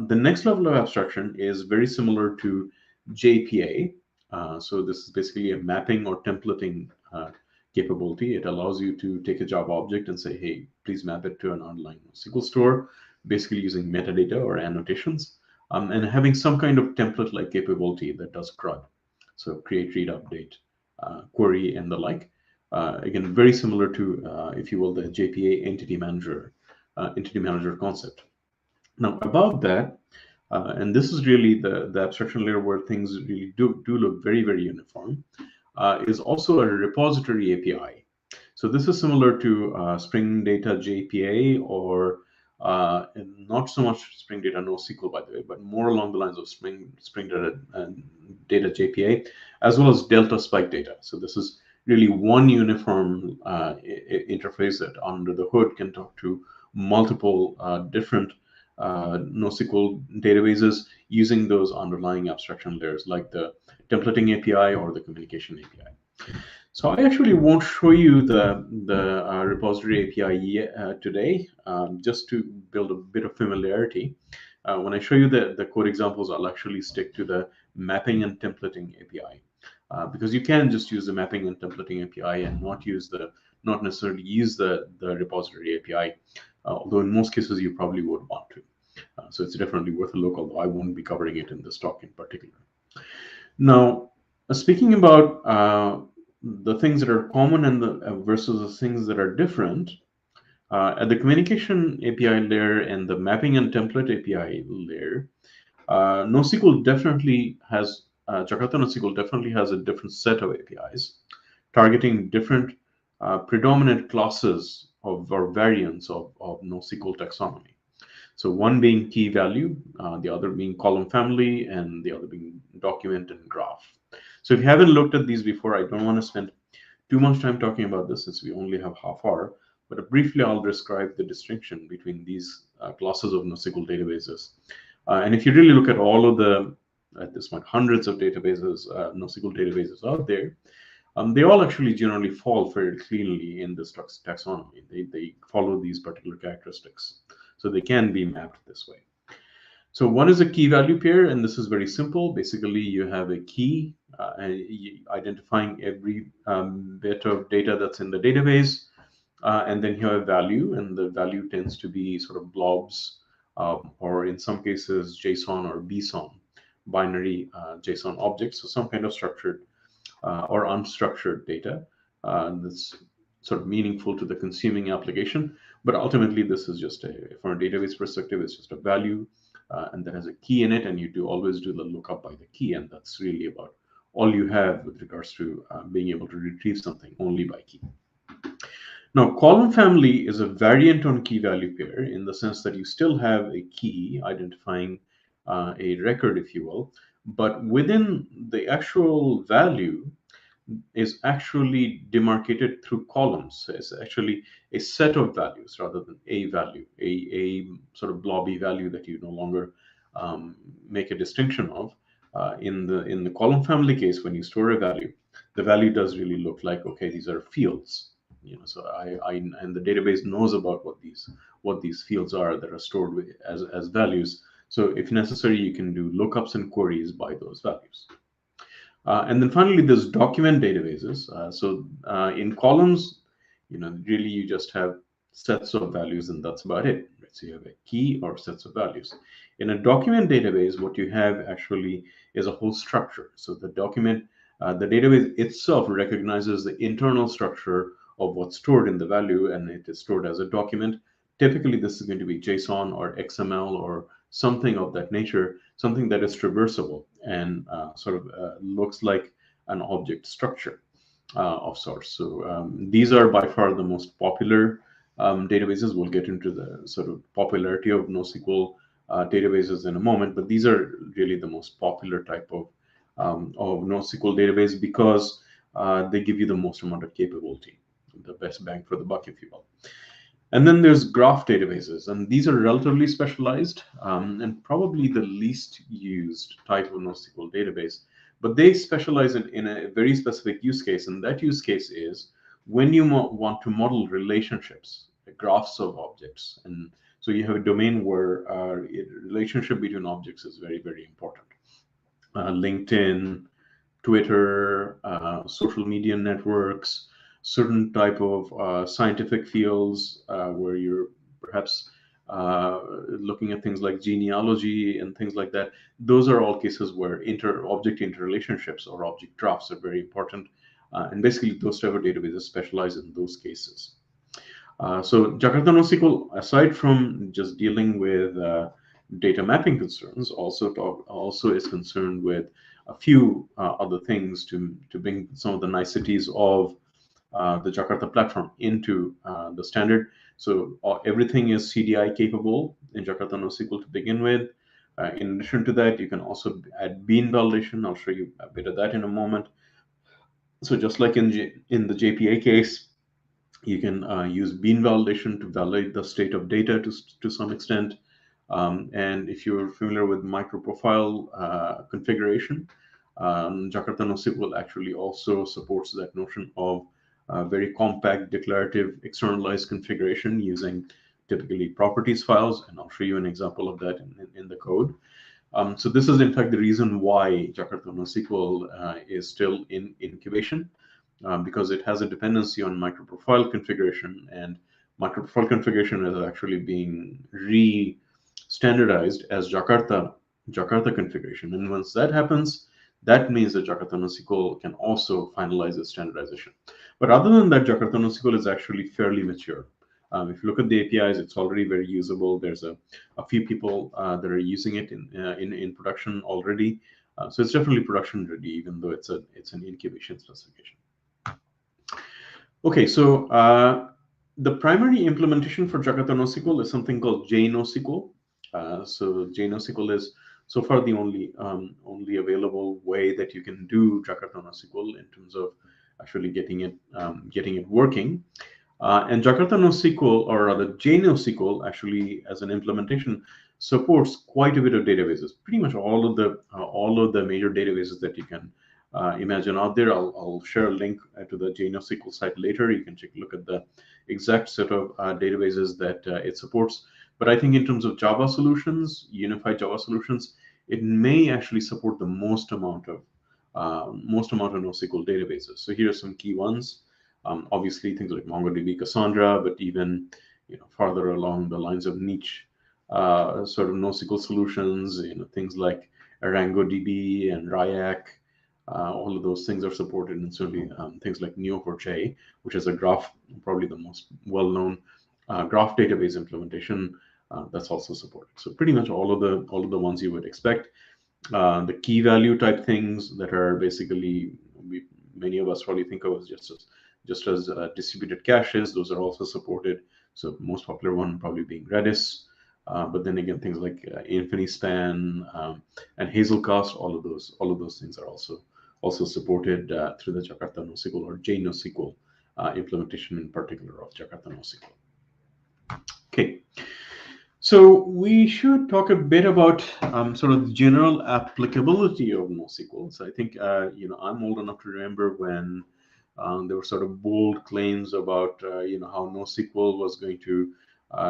The next level of abstraction is very similar to JPA. So this is basically a mapping or templating capability. It allows you to take a Java object and say, hey, please map it to an underlying SQL store, basically using metadata or annotations, and having some kind of template-like capability that does CRUD. So create, read, update, query, and the like. Again, very similar to, if you will, the JPA entity manager concept. Now, above that, and this is really the abstraction layer where things really do look very, very uniform, is also a repository API. So this is similar to Spring Data JPA or and not so much Spring Data NoSQL, by the way, but more along the lines of Spring Data Data JPA, as well as Delta Spike data. So this is really one uniform interface that under the hood can talk to multiple different NoSQL databases using those underlying abstraction layers like the templating API or the communication API. So I actually won't show you the repository API today, just to build a bit of familiarity. When I show you the code examples, I'll actually stick to the mapping and templating API, because you can just use the mapping and templating API and not necessarily use the repository API, although in most cases you probably would want to. So it's definitely worth a look, although I won't be covering it in this talk in particular. Now, speaking about the things that are common and versus the things that are different, at the communication API layer and the mapping and template API layer, NoSQL definitely has, Jakarta NoSQL definitely has a different set of APIs targeting different predominant classes or variants of NoSQL taxonomy. So one being key value, the other being column family, and the other being document and graph. So if you haven't looked at these before, I don't want to spend too much time talking about this since we only have half hour, but briefly I'll describe the distinction between these classes of NoSQL databases. And if you really look at all of the, at this point, hundreds of databases, NoSQL databases out there, they all actually generally fall very cleanly in this taxonomy. They follow these particular characteristics. So they can be mapped this way. So one is a key value pair, and this is very simple. Basically, you have a key identifying every bit of data that's in the database, and then you have a value, and the value tends to be sort of blobs, or in some cases JSON or BSON, binary JSON objects, so some kind of structured or unstructured data that's sort of meaningful to the consuming application. But ultimately, this is just from a database perspective, it's just a value, and that has a key in it, and you always do the lookup by the key, and that's really about all you have with regards to being able to retrieve something only by key. Now, column family is a variant on key value pair in the sense that you still have a key identifying a record, if you will, but within the actual value is actually demarcated through columns. So it's actually a set of values rather than a value, a sort of blobby value that you no longer make a distinction of. In the column family case, when you store a value, the value does really look like, okay, these are fields. So and the database knows about what these fields are that are stored as values. So if necessary, you can do lookups and queries by those values. And then finally, there's document databases. In columns, really you just have sets of values, and that's about it. Right? So you have a key or sets of values. In a document database, what you have actually is a whole structure. So the document, the database itself recognizes the internal structure of what's stored in the value, and it is stored as a document. Typically, this is going to be JSON or XML or something of that nature, something that is traversable and looks like an object structure of sorts. So these are by far the most popular databases. We'll get into the sort of popularity of NoSQL databases in a moment, but these are really the most popular type of NoSQL database because they give you the most amount of capability, the best bang for the buck, if you will. And then there's graph databases, and these are relatively specialized and probably the least used type of NoSQL database, but they specialize in a very specific use case, and that use case is when you want to model relationships, graphs of objects. And so you have a domain where a relationship between objects is very, very important. LinkedIn, Twitter, social media networks, certain type of scientific fields where you're perhaps looking at things like genealogy and things like that. Those are all cases where object interrelationships or object graphs are very important. And basically, those type of databases specialize in those cases. So Jakarta NoSQL, aside from just dealing with data mapping concerns, also is concerned with a few other things to bring some of the niceties of the Jakarta platform into the standard. So everything is CDI capable in Jakarta NoSQL to begin with. In addition to that, you can also add bean validation. I'll show you a bit of that in a moment. So just like in the JPA case, you can use bean validation to validate the state of data to some extent. And if you're familiar with microprofile configuration, Jakarta NoSQL actually also supports that notion of very compact declarative externalized configuration using typically properties files. And I'll show you an example of that in the code. So this is in fact the reason why Jakarta NoSQL is still in incubation, because it has a dependency on microprofile configuration, and microprofile configuration is actually being re-standardized as Jakarta configuration. And once that happens, that means that Jakarta NoSQL can also finalize its standardization. But other than that, Jakarta NoSQL is actually fairly mature. If you look at the APIs, it's already very usable. There's a few people that are using it in production already. So it's definitely production ready, even though it's an incubation specification. Okay, so the primary implementation for Jakarta NoSQL is something called JNoSQL. So JNoSQL is so far the only available way that you can do Jakarta NoSQL in terms of actually getting it working. And Jakarta NoSQL, or rather JNoSQL, actually as an implementation supports quite a bit of databases. Pretty much all of the major databases that you can imagine out there. I'll share a link to the JNoSQL site later. You can take a look at the exact set of databases that it supports. But I think in terms of Java solutions, unified Java solutions, it may actually support the most amount of NoSQL databases. So here are some key ones. Obviously, things like MongoDB, Cassandra, but even farther along the lines of niche sort of NoSQL solutions, things like ArangoDB and Ryak. All of those things are supported, and certainly things like Neo4j, which is a graph, probably the most well-known graph database implementation, that's also supported. So pretty much all of the ones you would expect. The key value type things that are basically many of us probably think of as just as distributed caches, those are also supported. So most popular one probably being Redis, but then again things like InfiniSpan and Hazelcast, all of those things are also supported through the Jakarta NoSQL or JNoSQL implementation in particular of Jakarta NoSQL. Okay. So we should talk a bit about sort of the general applicability of NoSQL. So I think I'm old enough to remember when there were sort of bold claims about how NoSQL was going to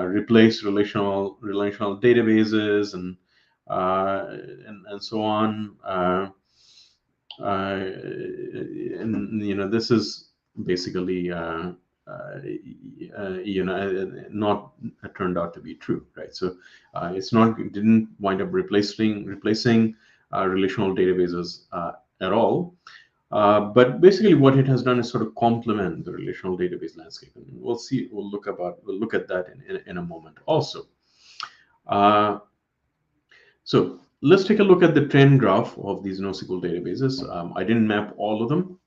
replace relational databases and so on. And this is basically not turned out to be true, right? So it didn't wind up replacing relational databases at all. But basically, what it has done is sort of complement the relational database landscape, and we'll look at that in a moment also. So let's take a look at the trend graph of these NoSQL databases. I didn't map all of them.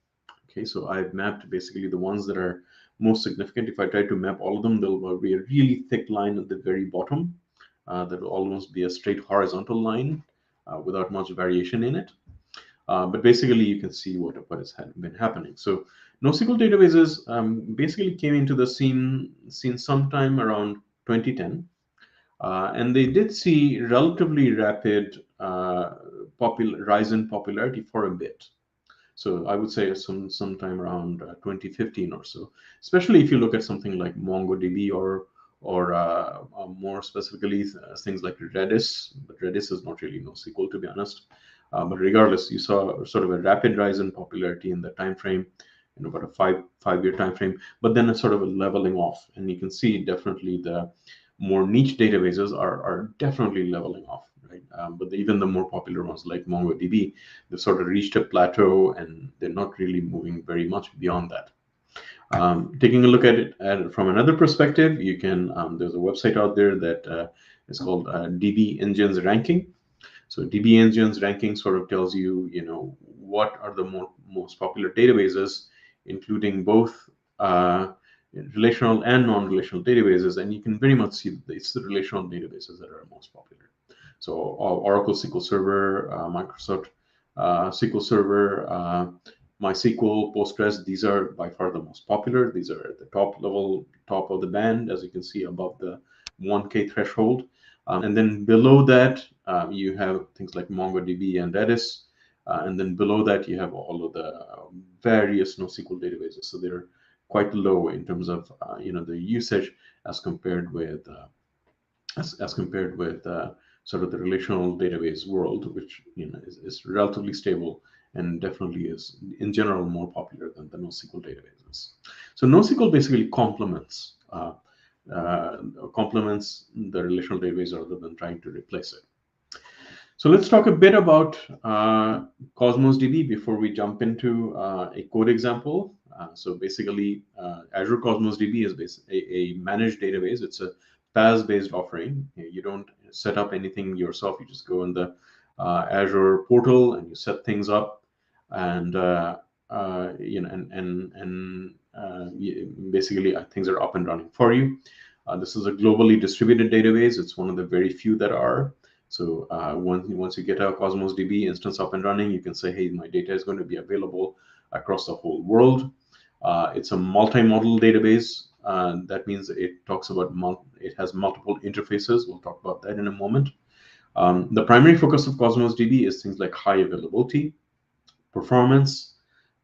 Okay, so I've mapped basically the ones that are most significant. If I try to map all of them, there will be a really thick line at the very bottom that will almost be a straight horizontal line without much variation in it. But basically, you can see what has been happening. So NoSQL databases basically came into the scene sometime around 2010. And they did see relatively rapid rise in popularity for a bit. So I would say sometime around 2015 or so, especially if you look at something like MongoDB or more specifically things like Redis. But Redis is not really NoSQL, to be honest. But regardless, you saw sort of a rapid rise in popularity in the time frame, about a five-year time frame, but then a sort of a leveling off. And you can see definitely the more niche databases are definitely leveling off. Right? But even the more popular ones like MongoDB, they've sort of reached a plateau and they're not really moving very much beyond that. Taking a look at it from another perspective, you can there's a website out there that is called DB Engines Ranking. So DB Engines Ranking sort of tells you, what are the most popular databases, including both relational and non-relational databases, and you can very much see that it's the relational databases that are most popular. So Oracle SQL Server, Microsoft SQL Server, MySQL, Postgres, these are by far the most popular. These are at the top level, top of the band, as you can see above the 1K threshold. And then below that, you have things like MongoDB and Redis. And then below that, you have all of the various NoSQL databases. So they're quite low in terms of the usage as compared with sort of the relational database world, which is relatively stable and definitely is in general more popular than the NoSQL databases. So NoSQL basically complements the relational database rather than trying to replace it. So let's talk a bit about Cosmos DB before we jump into a code example. So basically, Azure Cosmos DB is a managed database. It's a PaaS-based offering. You don't set up anything yourself. You just go in the Azure portal and you set things up, and basically things are up and running for you. This is a globally distributed database. It's one of the very few that are. So once you get a Cosmos DB instance up and running, you can say, hey, my data is going to be available across the whole world. It's a multi-model database. That means it talks about it has multiple interfaces. We'll talk about that in a moment. The primary focus of Cosmos DB is things like high availability, performance,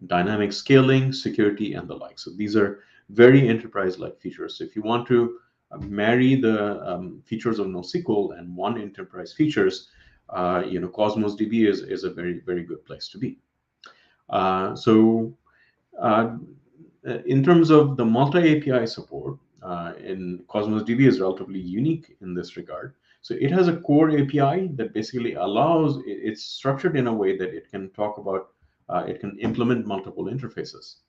dynamic scaling, security, and the like. So these are very enterprise-like features. So if you want to marry the features of NoSQL and one enterprise features, Cosmos DB is a very, very good place to be. In terms of the multi-API support, in Cosmos DB is relatively unique in this regard. So it has a core API that basically allows, it's structured in a way that it can talk about, it can implement multiple interfaces.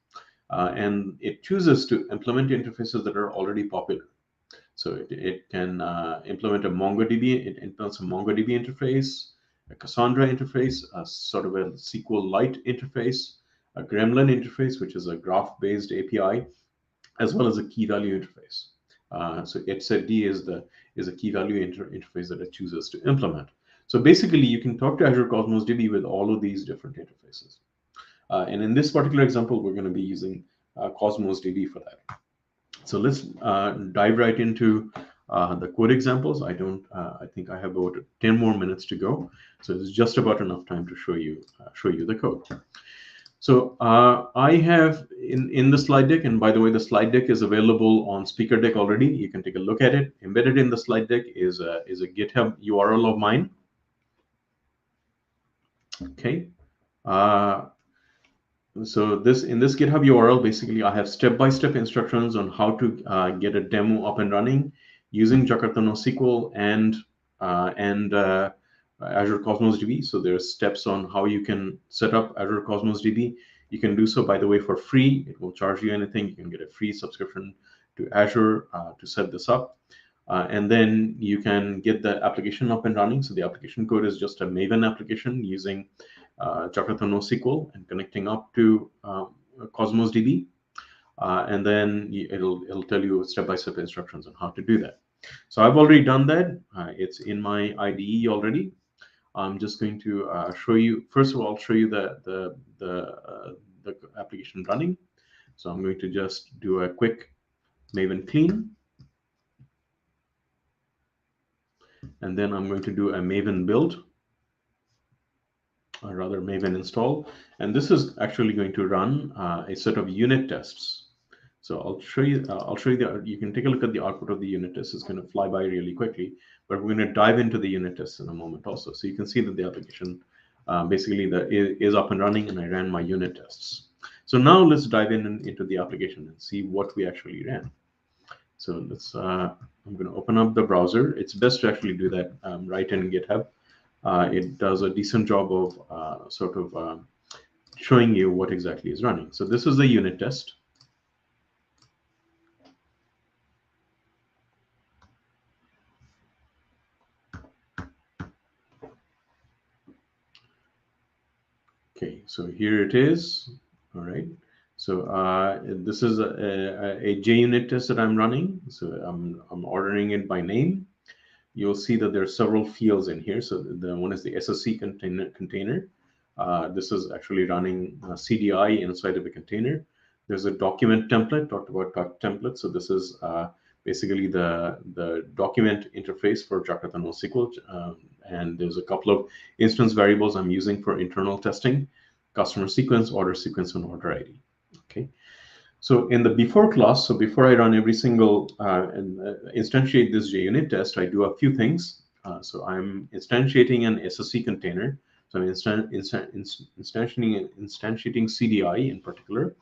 And it chooses to implement interfaces that are already popular. So it can implement a MongoDB, it implements a MongoDB interface, a Cassandra interface, a sort of a SQLite interface, a Gremlin interface, which is a graph-based API, as well as a key value interface. So etcd is a key value interface that it chooses to implement. So basically, you can talk to Azure Cosmos DB with all of these different interfaces. And in this particular example, we're going to be using Cosmos DB for that. So let's dive right into the code examples. I think I have about 10 more minutes to go. So it's just about enough time to show you the code. So I have in the slide deck, and by the way, the slide deck is available on Speaker Deck already. You can take a look at it. Embedded in the slide deck is a GitHub URL of mine. Okay. So in this GitHub URL, basically, I have step-by-step instructions on how to get a demo up and running using Jakarta NoSQL and Azure Cosmos DB. So there's steps on how you can set up Azure Cosmos DB. You can do so, by the way, for free. It won't charge you anything. You can get a free subscription to Azure to set this up. And then you can get the application up and running. So the application code is just a Maven application using Jakarta NoSQL and connecting up to Cosmos DB. And then it'll tell you step-by-step instructions on how to do that. So I've already done that. It's in my IDE already. I'm just going to show you, first of all, show you the application running. So I'm going to just do a quick Maven clean. And then I'm going to do a Maven build, or rather Maven install. And this is actually going to run a set of unit tests. So I'll show you you can take a look at the output of the unit test. It's going to fly by really quickly, but we're going to dive into the unit tests in a moment also. So you can see that the application basically is up and running, and I ran my unit tests. So now let's dive into the application and see what we actually ran. So let's, I'm going to open up the browser. It's best to actually do that right in GitHub. It does a decent job of sort of showing you what exactly is running. So this is the unit test. Okay, so here it is. All right. So this is a JUnit test that I'm running. So I'm ordering it by name. You'll see that there are several fields in here. So the one is the SSC container. This is actually running CDI inside of a container. There's a document template, talked about template. So this is basically the document interface for Jakarta NoSQL. And there's a couple of instance variables I'm using for internal testing: customer sequence, order sequence, and order ID. Okay. So in the before class, so before I run every single instantiate this JUnit test, I do a few things. So I'm instantiating an SSC container. So I'm instantiating CDI in particular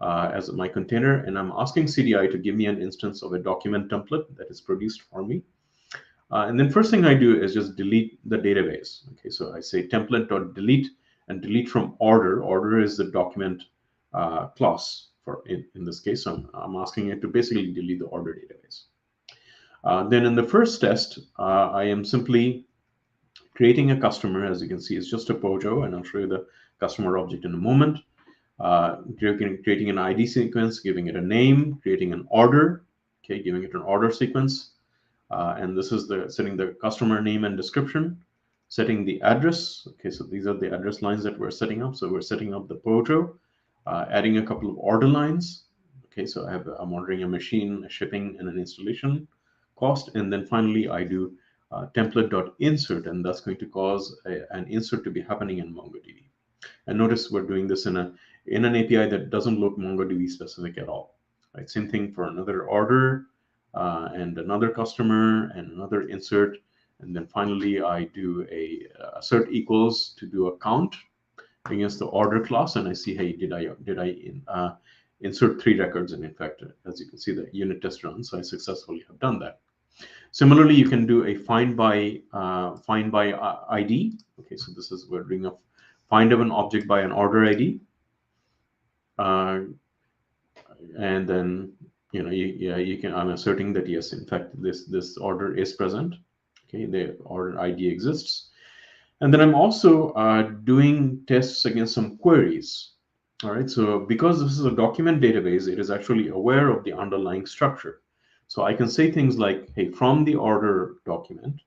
as my container, and I'm asking CDI to give me an instance of a document template that is produced for me. And then first thing I do is just delete the database. Okay, so I say template.delete and delete from order. Order is the document class for in this case. So I'm asking it to basically delete the order database. Then in the first test, I am simply creating a customer. As you can see, it's just a POJO, and I'll show you the customer object in a moment. Creating an ID sequence, giving it a name, creating an order, okay, giving it an order sequence. And this is setting the customer name and description, setting the address. Okay, so these are the address lines that we're setting up. So we're setting up the POJO, adding a couple of order lines. Okay, so I'm ordering a machine, a shipping, and an installation cost. And then finally, I do template.insert, and that's going to cause an insert to be happening in MongoDB. And notice we're doing this in an API that doesn't look MongoDB specific at all. Right? Same thing for another order and another customer and another insert. And then finally, I do a assert equals to do a count against the order class, and I see, hey, did I insert 3 records? And in fact, as you can see, the unit test runs, so I successfully have done that. Similarly, you can do a find by ID. Okay, so this is we're doing a find of an object by an order ID, and then you can. I'm asserting that yes, in fact, this order is present. Okay, the order ID exists. And then I'm also doing tests against some queries. All right, so because this is a document database, it is actually aware of the underlying structure. So I can say things like, hey, from the order document,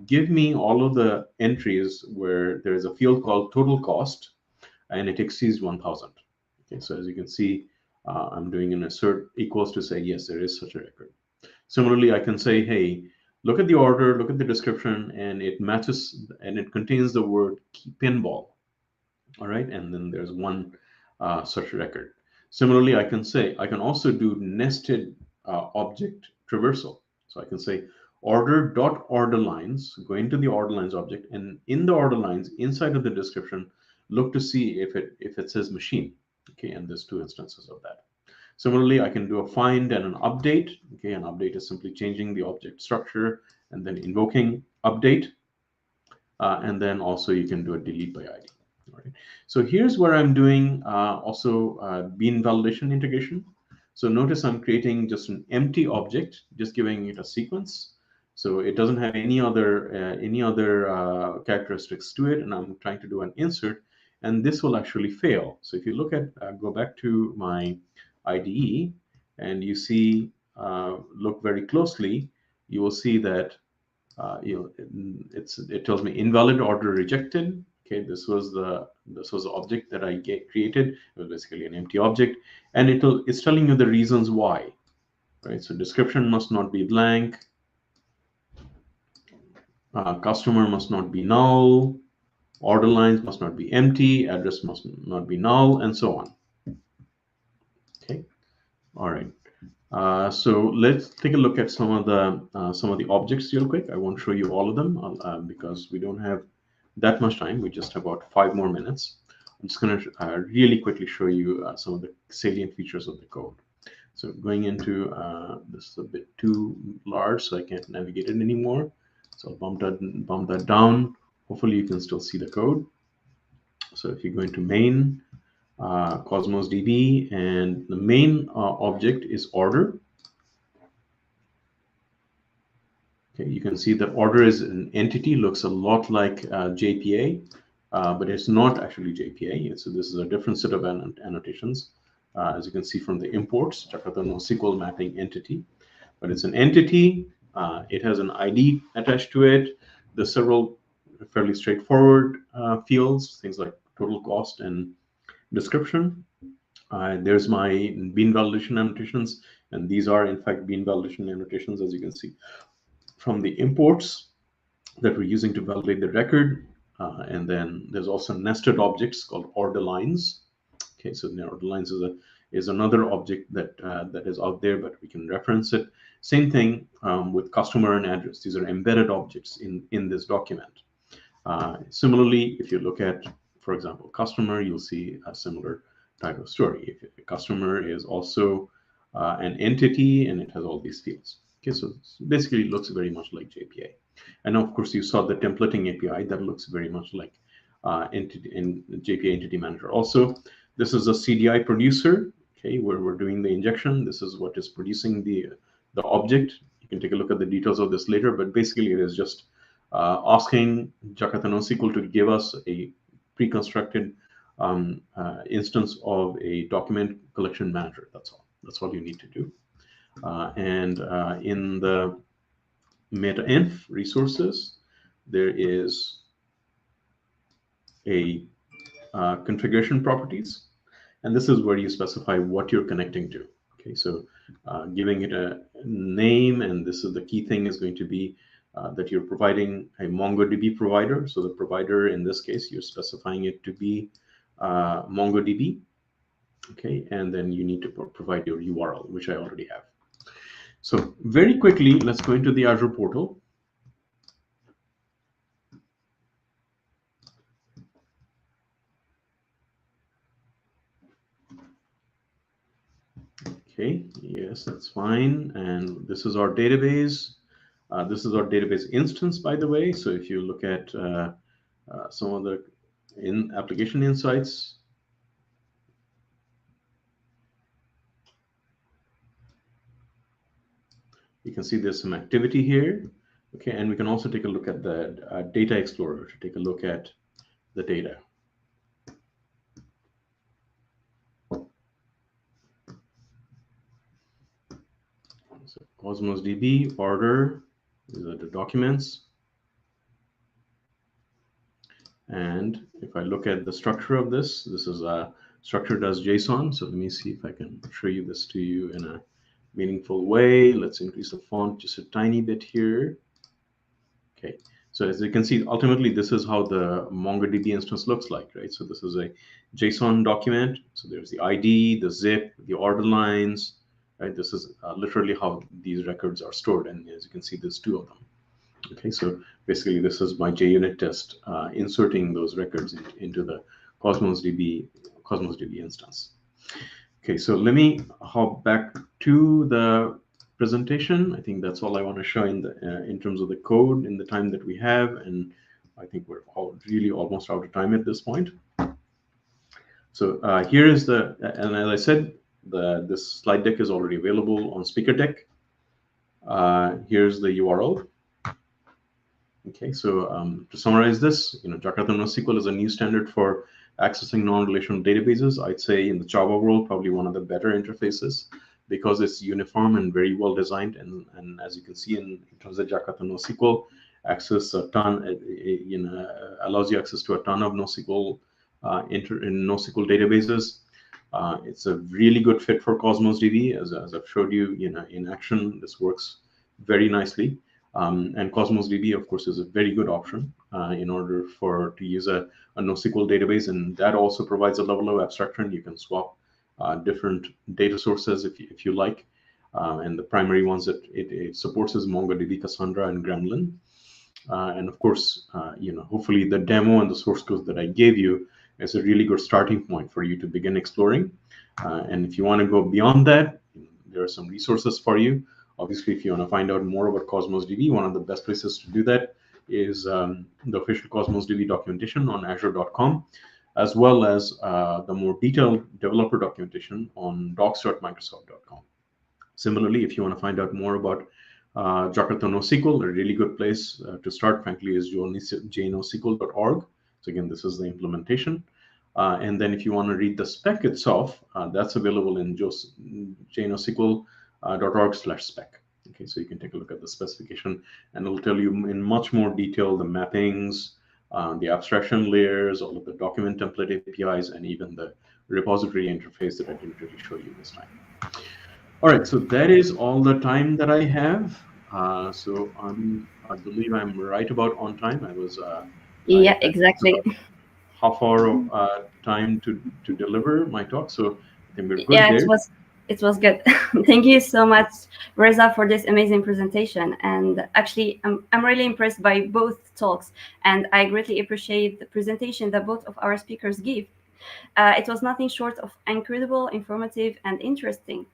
give me all of the entries where there is a field called total cost, and it exceeds 1,000. Okay, so as you can see, I'm doing an assert equals to say, yes, there is such a record. Similarly, I can say, hey, look at the order, look at the description, and it matches, and it contains the word pinball. All right, and then there's one such record. Similarly, I can also do nested object traversal. So I can say order.order lines, go into the order lines object, and in the order lines, inside of the description, look to see if it says machine. Okay, and there's 2 instances of that. Similarly, I can do a find and an update. Okay, an update is simply changing the object structure and then invoking update. And then also you can do a delete by ID. All right. So here's where I'm doing also bean validation integration. So notice I'm creating just an empty object, just giving it a sequence. So it doesn't have any other characteristics to it, and I'm trying to do an insert, and this will actually fail. So if you look at, go back to my IDE, and you see, look very closely, you will see that it tells me invalid order rejected. Okay, this was the object that I created. It was basically an empty object, and it's telling you the reasons why. Right, so description must not be blank. Customer must not be null. Order lines must not be empty. Address must not be null, and so on. Okay, all right. So let's take a look at some of the objects real quick. I won't show you all of them because we don't have that much time. We just have about 5 more minutes. I'm just going to really quickly show you some of the salient features of the code. So going into this is a bit too large, so I can't navigate it anymore. So I'll bump that down. Hopefully you can still see the code. So if you go into main, Cosmos DB, and the main object is order. Okay, you can see that order is an entity, looks a lot like JPA. but it's not actually JPA. So this is a different set of annotations. As you can see from the imports, Jakarta NoSQL mapping entity. But it's an entity. It has an ID attached to it. There's several fairly straightforward fields, things like total cost and description. There's my bean validation annotations, and these are in fact bean validation annotations, as you can see from the imports that we're using to validate the record. And then there's also nested objects called order lines. Okay, so order lines is another object that that is out there, but we can reference it. Same thing with customer and address. These are embedded objects in this document. Similarly, if you look at, for example, customer, you'll see a similar type of story. If a customer is also an entity and it has all these fields. Okay, so basically it looks very much like JPA. And of course, you saw the templating API that looks very much like JPA Entity Manager. Also, this is a CDI producer, okay, where we're doing the injection. This is what is producing the object. You can take a look at the details of this later, but basically it is just asking Jakarta NoSQL to give us a pre-constructed instance of a document collection manager. That's all. That's all you need to do. And in the meta-inf resources, there is a configuration properties, and this is where you specify what you're connecting to. Okay, so giving it a name, and this is the key thing is going to be that you're providing a MongoDB provider. So the provider, in this case, you're specifying it to be MongoDB. Okay, and then you need to provide your URL, which I already have. So very quickly, let's go into the Azure portal. Okay, yes, that's fine. And this is our database. This is our database instance, by the way. So if you look at some of the application insights, you can see there's some activity here. Okay, and we can also take a look at the data explorer to take a look at the data. So Cosmos DB order, these are the documents. And if I look at the structure of this, this is structured as JSON. So let me see if I can show you this to you in a meaningful way. Let's increase the font just a tiny bit here. Okay, so as you can see, ultimately, this is how the MongoDB instance looks like, right? So this is a JSON document. So there's the ID, the zip, the order lines, right? This is literally how these records are stored. And as you can see, there's two of them. Okay, so basically, this is my JUnit test inserting those records into the Cosmos DB instance. Okay, so let me hop back to the presentation. I think that's all I want to show in terms of the code in the time that we have, and I think we're really almost out of time at this point. So here is and as I said, this slide deck is already available on Speaker Deck. Here's the URL. Okay, so to summarize this, Jakarta NoSQL is a new standard for accessing non-relational databases. I'd say in the Java world, probably one of the better interfaces because it's uniform and very well designed. And as you can see in terms of Jakarta NoSQL, access a ton, allows you access to a ton of NoSQL in NoSQL databases. It's a really good fit for Cosmos DB, as I've showed you, in action. This works very nicely. And Cosmos DB, of course, is a very good option in order to use a NoSQL database, and that also provides a level of abstraction. You can swap different data sources if you like, and the primary ones that it supports is MongoDB, Cassandra, and Gremlin. And of course, hopefully the demo and the source code that I gave you is a really good starting point for you to begin exploring. And if you want to go beyond that, there are some resources for you. Obviously, if you want to find out more about Cosmos DB, one of the best places to do that is the official Cosmos DB documentation on azure.com, as well as the more detailed developer documentation on docs.microsoft.com. Similarly, if you want to find out more about Jakarta NoSQL, a really good place to start, frankly, is jnosql.org. So again, this is the implementation. And then if you want to read the spec itself, that's available in jnosql.org/spec. Okay, so you can take a look at the specification, and it'll tell you in much more detail the mappings, the abstraction layers, all of the document template APIs, and even the repository interface that I didn't really show you this time. All right, so that is all the time that I have. So I believe I'm right about on time. I was yeah, exactly. Half hour of time to deliver my talk, so I think we're good yeah, there. It was good. Thank you so much, Reza, for this amazing presentation. And actually, I'm really impressed by both talks, and I greatly appreciate the presentation that both of our speakers give. It was nothing short of incredible, informative, and interesting.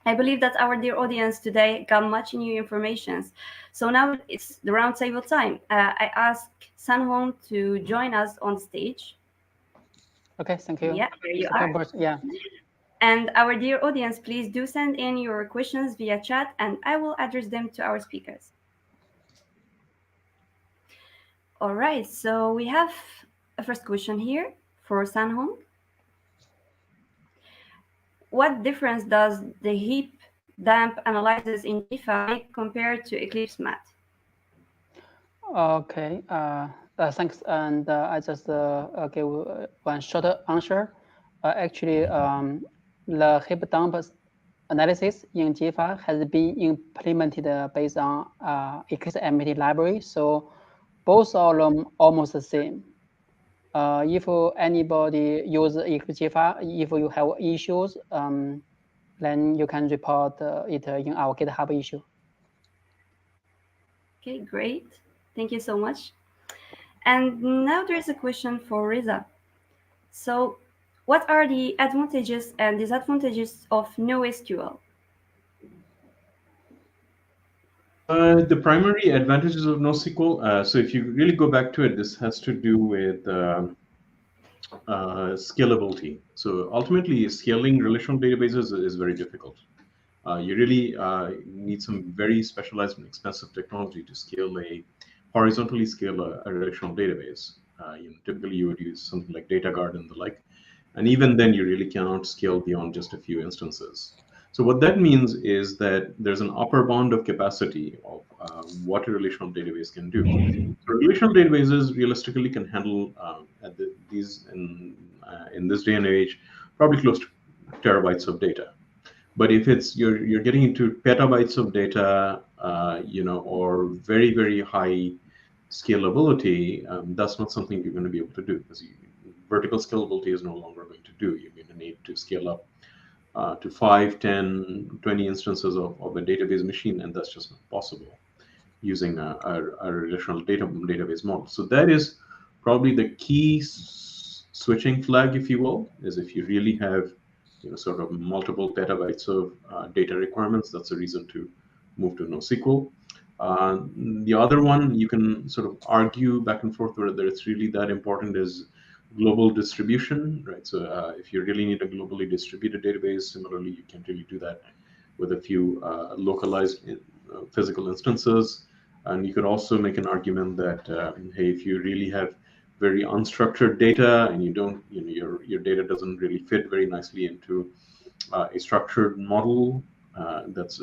I believe that our dear audience today got much new information. So now it's the roundtable time. I ask Sanhong to join us on stage. Okay, thank you. Yeah, there you are. Yeah. And our dear audience, please do send in your questions via chat, and I will address them to our speakers. All right, so we have a first question here for Sanhong. What difference does the heap dump analysis in Jifa make compared to Eclipse Math? Okay, thanks. And I just give one short answer. Actually, the heap dump analysis in Jifa has been implemented based on Eclipse MQTT library. So both of them almost the same. If anybody use Eclipse Jifa, if you have issues, then you can report it in our GitHub issue. Okay, great. Thank you so much. And now there's a question for Reza. So what are the advantages and disadvantages of NoSQL? The primary advantages of NoSQL, so if you really go back to it, this has to do with scalability. So ultimately, scaling relational databases is very difficult. You really need some very specialized and expensive technology to scale horizontally scale a relational database. Typically, you would use something like DataGuard and the like. And even then, you really cannot scale beyond just a few instances. So what that means is that there's an upper bound of capacity of what a relational database can do. So relational databases realistically can handle in this day and age probably close to terabytes of data. But if it's you're getting into petabytes of data, or very, very high scalability, that's not something you're going to be able to do, because vertical scalability is no longer going to do. You're going to need to scale up to 5, 10, 20 instances of a database machine, and that's just not possible using a relational database model. So that is probably the key switching flag, if you will, is if you really have sort of multiple petabytes of data requirements, that's a reason to move to NoSQL. The other one, you can sort of argue back and forth whether it's really that important, is global distribution, right? So if you really need a globally distributed database, similarly, you can't really do that with a few localized physical instances. And you could also make an argument that, hey, if you really have very unstructured data and you don't, your data doesn't really fit very nicely into a structured model that's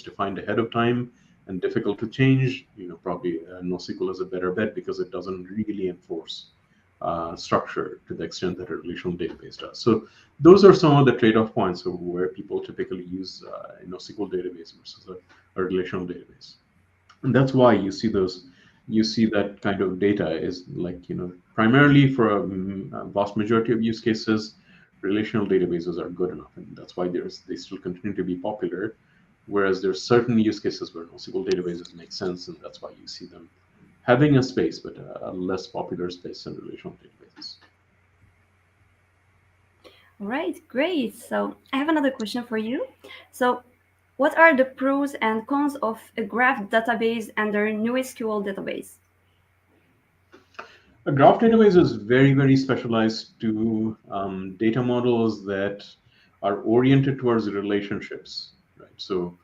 defined ahead of time and difficult to change, probably NoSQL is a better bet, because it doesn't really enforce structure to the extent that a relational database does. So those are some of the trade-off points of where people typically use a NoSQL database versus a relational database. And that's why you see that kind of data is like, primarily for a vast majority of use cases, relational databases are good enough. And that's why they still continue to be popular. Whereas there's certain use cases where NoSQL databases make sense, and that's why you see them having a space, but a less popular space in relational databases. All right, great. So I have another question for you. So what are the pros and cons of a graph database and a NoSQL database? A graph database is very, very specialized to data models that are oriented towards relationships, right? So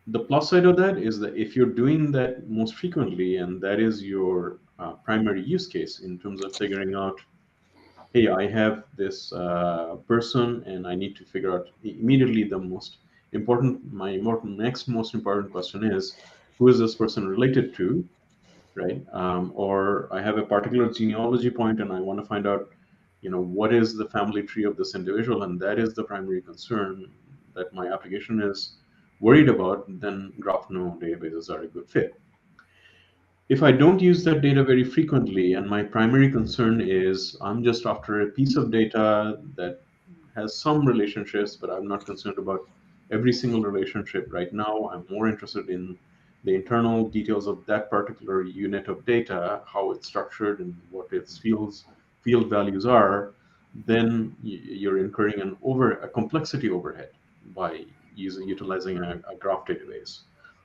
the plus side of that is that if you're doing that most frequently, and that is your primary use case in terms of figuring out, hey, I have this person and I need to figure out immediately the most important, next most important question is, who is this person related to, right? Or I have a particular genealogy point and I want to find out, what is the family tree of this individual, and that is the primary concern that my application is worried about, then GraphNode databases are a good fit. If I don't use that data very frequently, and my primary concern is I'm just after a piece of data that has some relationships, but I'm not concerned about every single relationship right now. I'm more interested in the internal details of that particular unit of data, how it's structured and what its field values are. Then you're incurring a complexity overhead by utilizing a graph database.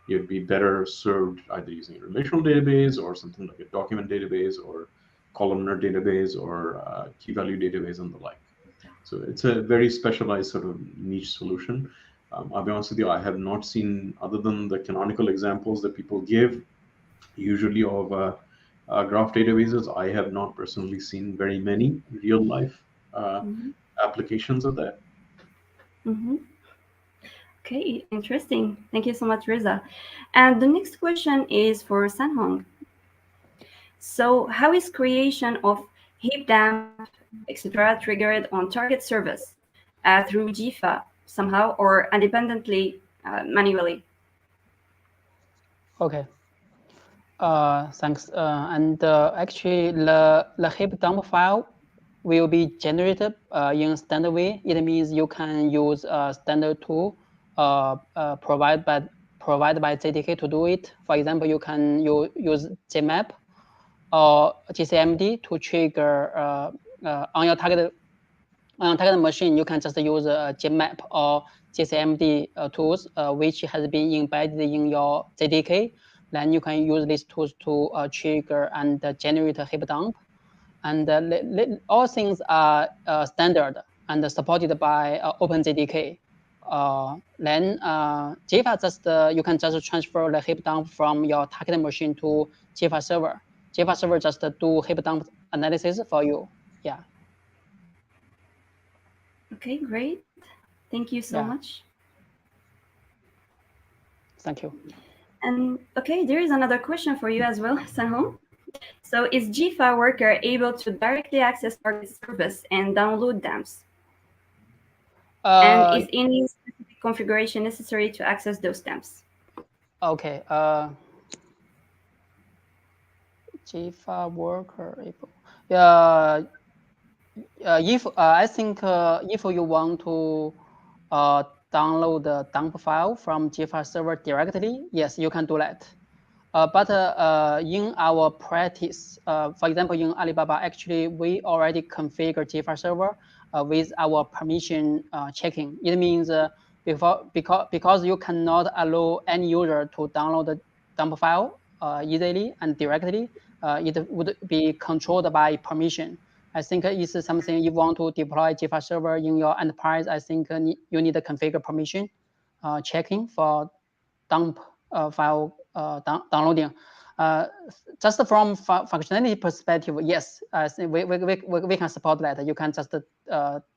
You'd be better served either using a relational database or something like a document database or columnar database or key value database and the like. So it's a very specialized sort of niche solution. I'll be honest with you, I have not seen, other than the canonical examples that people give, usually of graph databases, I have not personally seen very many real life applications of that. Okay, interesting. Thank you so much, Reza. And the next question is for Sanhong. So how is creation of heap dump, etc. triggered on target service through Jifa somehow or independently, manually? Okay. Thanks. Actually, the heap dump file will be generated in standard way. It means you can use a standard tool provided by JDK to do it. For example, you can use JMap or GCMD to trigger on your target machine. You can just use JMap or GCMD tools, which has been embedded in your JDK. Then you can use these tools to trigger and generate a heap dump. And all things are standard and supported by OpenJDK. Then Jifa you can just transfer the heap dump from your target machine to Jifa server. Jifa server just do heap dump analysis for you. Yeah. Okay, great. Thank you so much. Thank you. And okay, there is another question for you as well, Sanhong. So is Jifa worker able to directly access target service and download dumps? And is any specific configuration necessary to access those dumps? Okay. Jifa worker able. Yeah. If I think if you want to download the dump file from Jifa server directly, yes, you can do that. But in our practice, for example, in Alibaba, actually, we already configure Jifa server with our permission checking. It means because you cannot allow any user to download the dump file easily and directly, it would be controlled by permission. I think it's something you want to deploy Jifa server in your enterprise. I think you need to configure permission checking for dump file downloading. Just from functionality perspective, yes, we can support that. You can just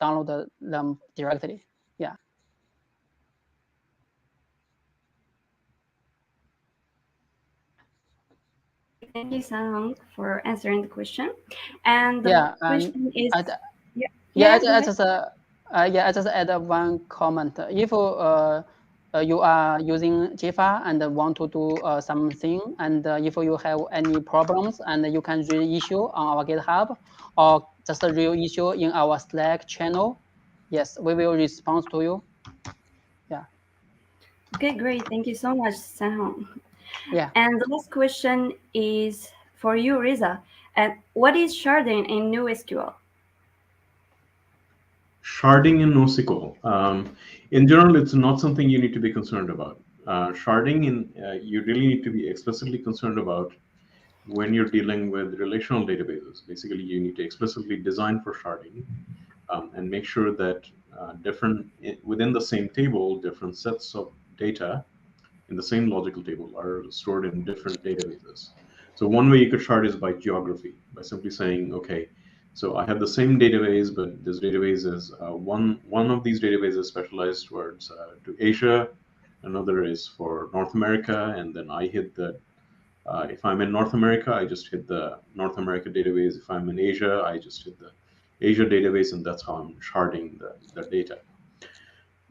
download them directly. Yeah. Thank you, Sanhong, for answering the question. And the question is, I just add one comment. If you are using Jifa and want to do something, and if you have any problems, and you can reissue on our GitHub or just reissue in our Slack channel, yes, we will respond to you. Yeah. Okay, great. Thank you so much, Sanhong. Yeah. And the last question is for you, Reza. What is sharding in NoSQL? Sharding in NoSQL. In general, it's not something you need to be concerned about. Sharding, you really need to be explicitly concerned about when you're dealing with relational databases. Basically, you need to explicitly design for sharding and make sure that within the same table, different sets of data in the same logical table are stored in different databases. So one way you could chart is by geography, by simply saying, okay, so I have the same database, but this database is one of these databases is specialized towards to Asia, another is for North America, and then I hit the if I'm in North America, I just hit the North America database. If I'm in Asia, I just hit the Asia database, and that's how I'm charting the data.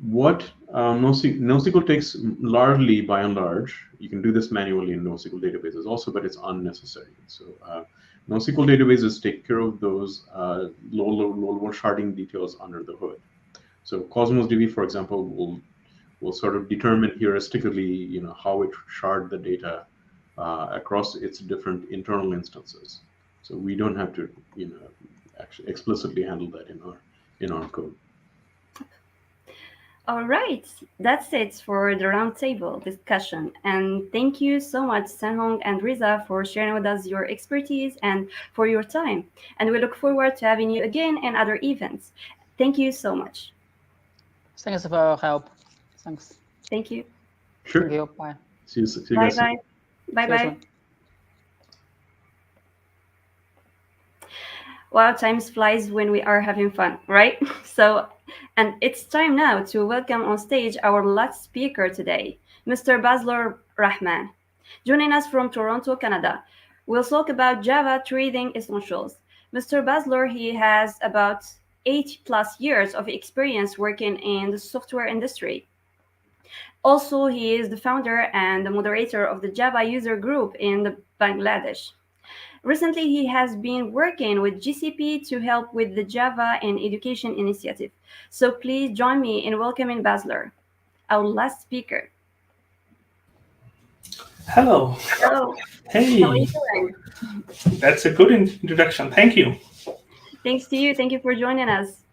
What NoSQL takes largely, by and large, you can do this manually in NoSQL databases also, but it's unnecessary. So NoSQL databases take care of those low-level charting details under the hood. So Cosmos DB, for example, will sort of determine heuristically, how it chart the data across its different internal instances. So we don't have to, actually explicitly handle that in our code. All right, that's it for the roundtable discussion. And thank you so much, Sanhong and Reza, for sharing with us your expertise and for your time. And we look forward to having you again in other events. Thank you so much. Thanks for your help. Thanks. Thank you. Sure. Thank you. Bye. See you guys soon. Bye-bye. Wow, time flies when we are having fun, right? And it's time now to welcome on stage our last speaker today, Mr. Bazlur Rahman. Joining us from Toronto, Canada, we'll talk about Java trading essentials. Mr. Bazlur, he has about 8+ years of experience working in the software industry. Also, he is the founder and the moderator of the Java user group in Bangladesh. Recently, he has been working with GCP to help with the Java and Education initiative. So please join me in welcoming Bazlur, our last speaker. Hello. Hello. Hey. How are you doing? That's a good introduction. Thank you. Thanks to you. Thank you for joining us.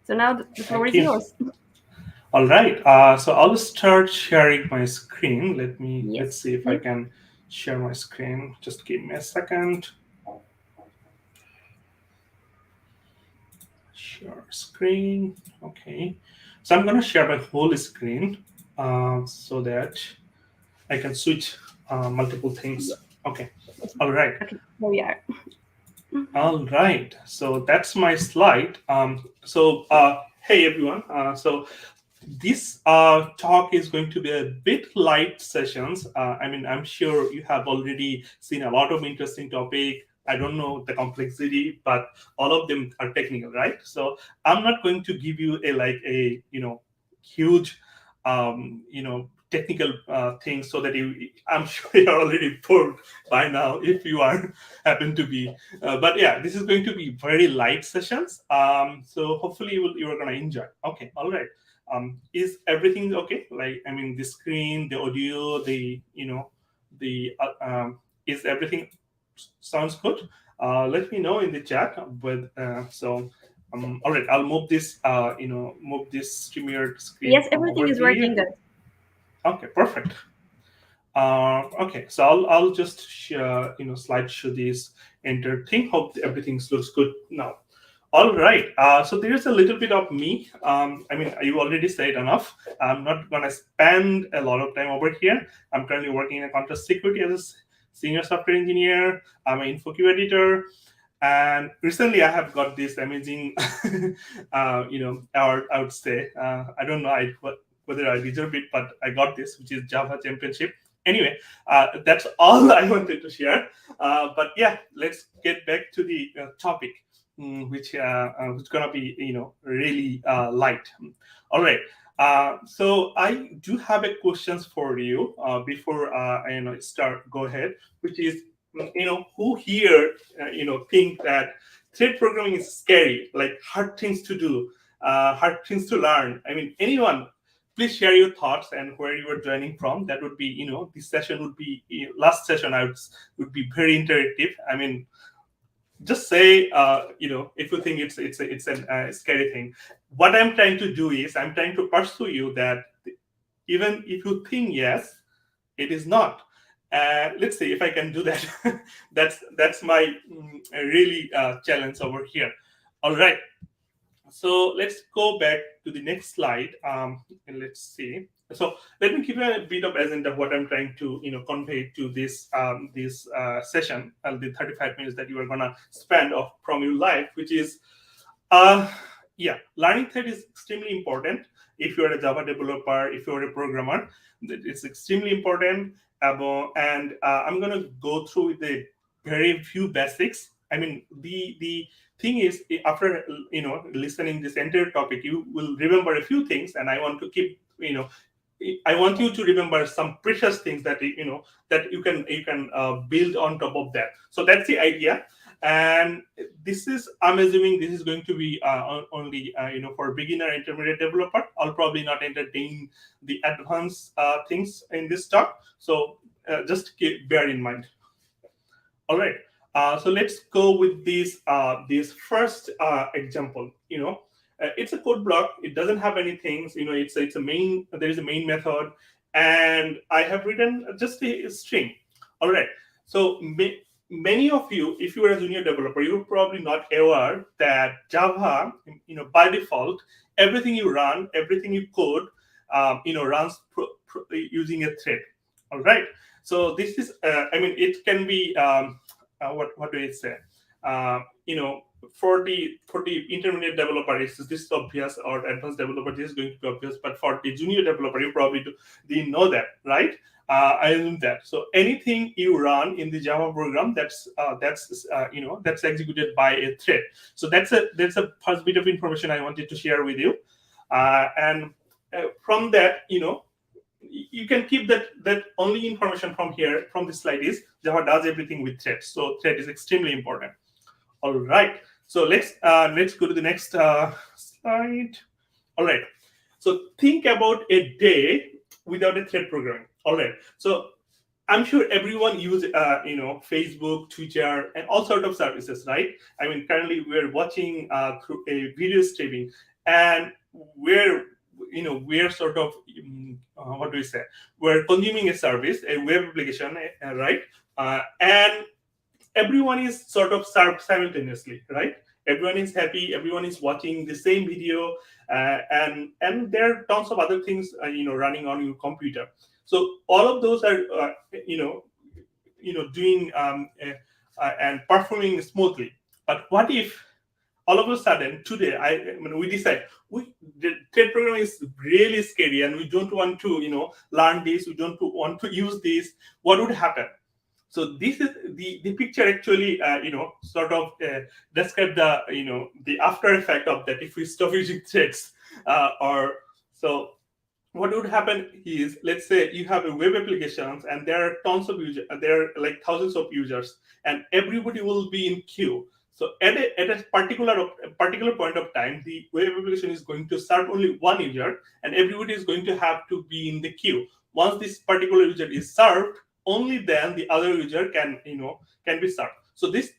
So now the floor is yours. All right. So I'll start sharing my screen. Let's see if I can share my screen. Just give me a second. Share screen. Okay. So I'm going to share my whole screen so that I can switch multiple things. Okay. All right. Okay. Here we are. All right. So that's my slide. Hey, everyone. So this talk is going to be a bit light sessions. I'm sure you have already seen a lot of interesting topic. I don't know the complexity, but all of them are technical, right? So I'm not going to give you a huge technical things so that I'm sure you're already bored by now if you happen to be. But yeah, this is going to be very light sessions. So hopefully you are going to enjoy. Okay, all right. Is everything okay? The screen, the audio, is everything sounds good? Let me know in the chat. All right, I'll move this, move this StreamYard screen. Yes, everything is working good. Okay, perfect. Okay, so I'll just slide show this enter thing. Hope everything looks good now. All right, so there's a little bit of me. You already said enough. I'm not going to spend a lot of time over here. I'm currently working in a content security as a senior software engineer. I'm an InfoQ editor. And recently I have got this amazing, award, I would say. I don't know whether I deserve it, but I got this, which is Java Championship. Anyway, that's all I wanted to share. But yeah, let's get back to the topic. Which is gonna be really light. All right. So I do have a questions for you before I go ahead, which is who here think that thread programming is scary, like hard things to do, hard things to learn. Anyone, please share your thoughts and where you are joining from. That would be this session would be last session. Would be very interactive. Just say, if you think it's a scary thing. What I'm trying to do is I'm trying to pursue you that even if you think yes, it is not. Let's see if I can do that. that's my really challenge over here. All right. So let's go back to the next slide. And let's see. So let me give you a bit of agenda of what I'm trying to convey to this session, the 35 minutes that you are gonna spend from your life, which is learning thread is extremely important. If you're a Java developer, if you're a programmer, it's extremely important. And I'm gonna go through the very few basics. I mean, the thing is, after listening this entire topic, you will remember a few things, and I want to keep I want you to remember some precious things that that you can build on top of that. So that's the idea. And this is, I'm assuming this is going to be only for beginner, intermediate developer. I'll probably not entertain the advanced things in this talk. So just bear in mind. All right. So let's go with this first example. It's a code block. It doesn't have anything. It's a main. There is a main method, and I have written just a string. All right. So many of you, if you are a junior developer, you're probably not aware that Java, by default, everything you run, everything you code, runs using a thread. All right. So this is, it can be what do I say? For the intermediate developer, this is obvious, or advanced developer, this is going to be obvious. But for the junior developer, you probably didn't know that, right? I assume that. So anything you run in the Java program, that's executed by a thread. So that's a first bit of information I wanted to share with you. And from that, you can keep that only information from here, from this slide, is Java does everything with threads. So thread is extremely important. All right. So let's go to the next slide. All right. So think about a day without a thread programming. All right. So I'm sure everyone uses Facebook, Twitter, and all sorts of services, right? I mean, currently we're watching through a video streaming, and we're sort of what do we say? We're consuming a service, a web application, right? And everyone is sort of served simultaneously, right? Everyone is happy. Everyone is watching the same video, and there are tons of other things, running on your computer. So all of those are, doing and performing smoothly. But what if all of a sudden today, we decide the thread programming is really scary, and we don't want to, learn this. We don't want to use this. What would happen? So this is the picture actually, sort of describe the after effect of that if we stop using threads, so. What would happen is, let's say you have a web applications, and there are tons of users, there are like thousands of users, and everybody will be in queue. So at a particular point of time, the web application is going to serve only one user, and everybody is going to have to be in the queue. Once this particular user is served, only then the other user can be served. So this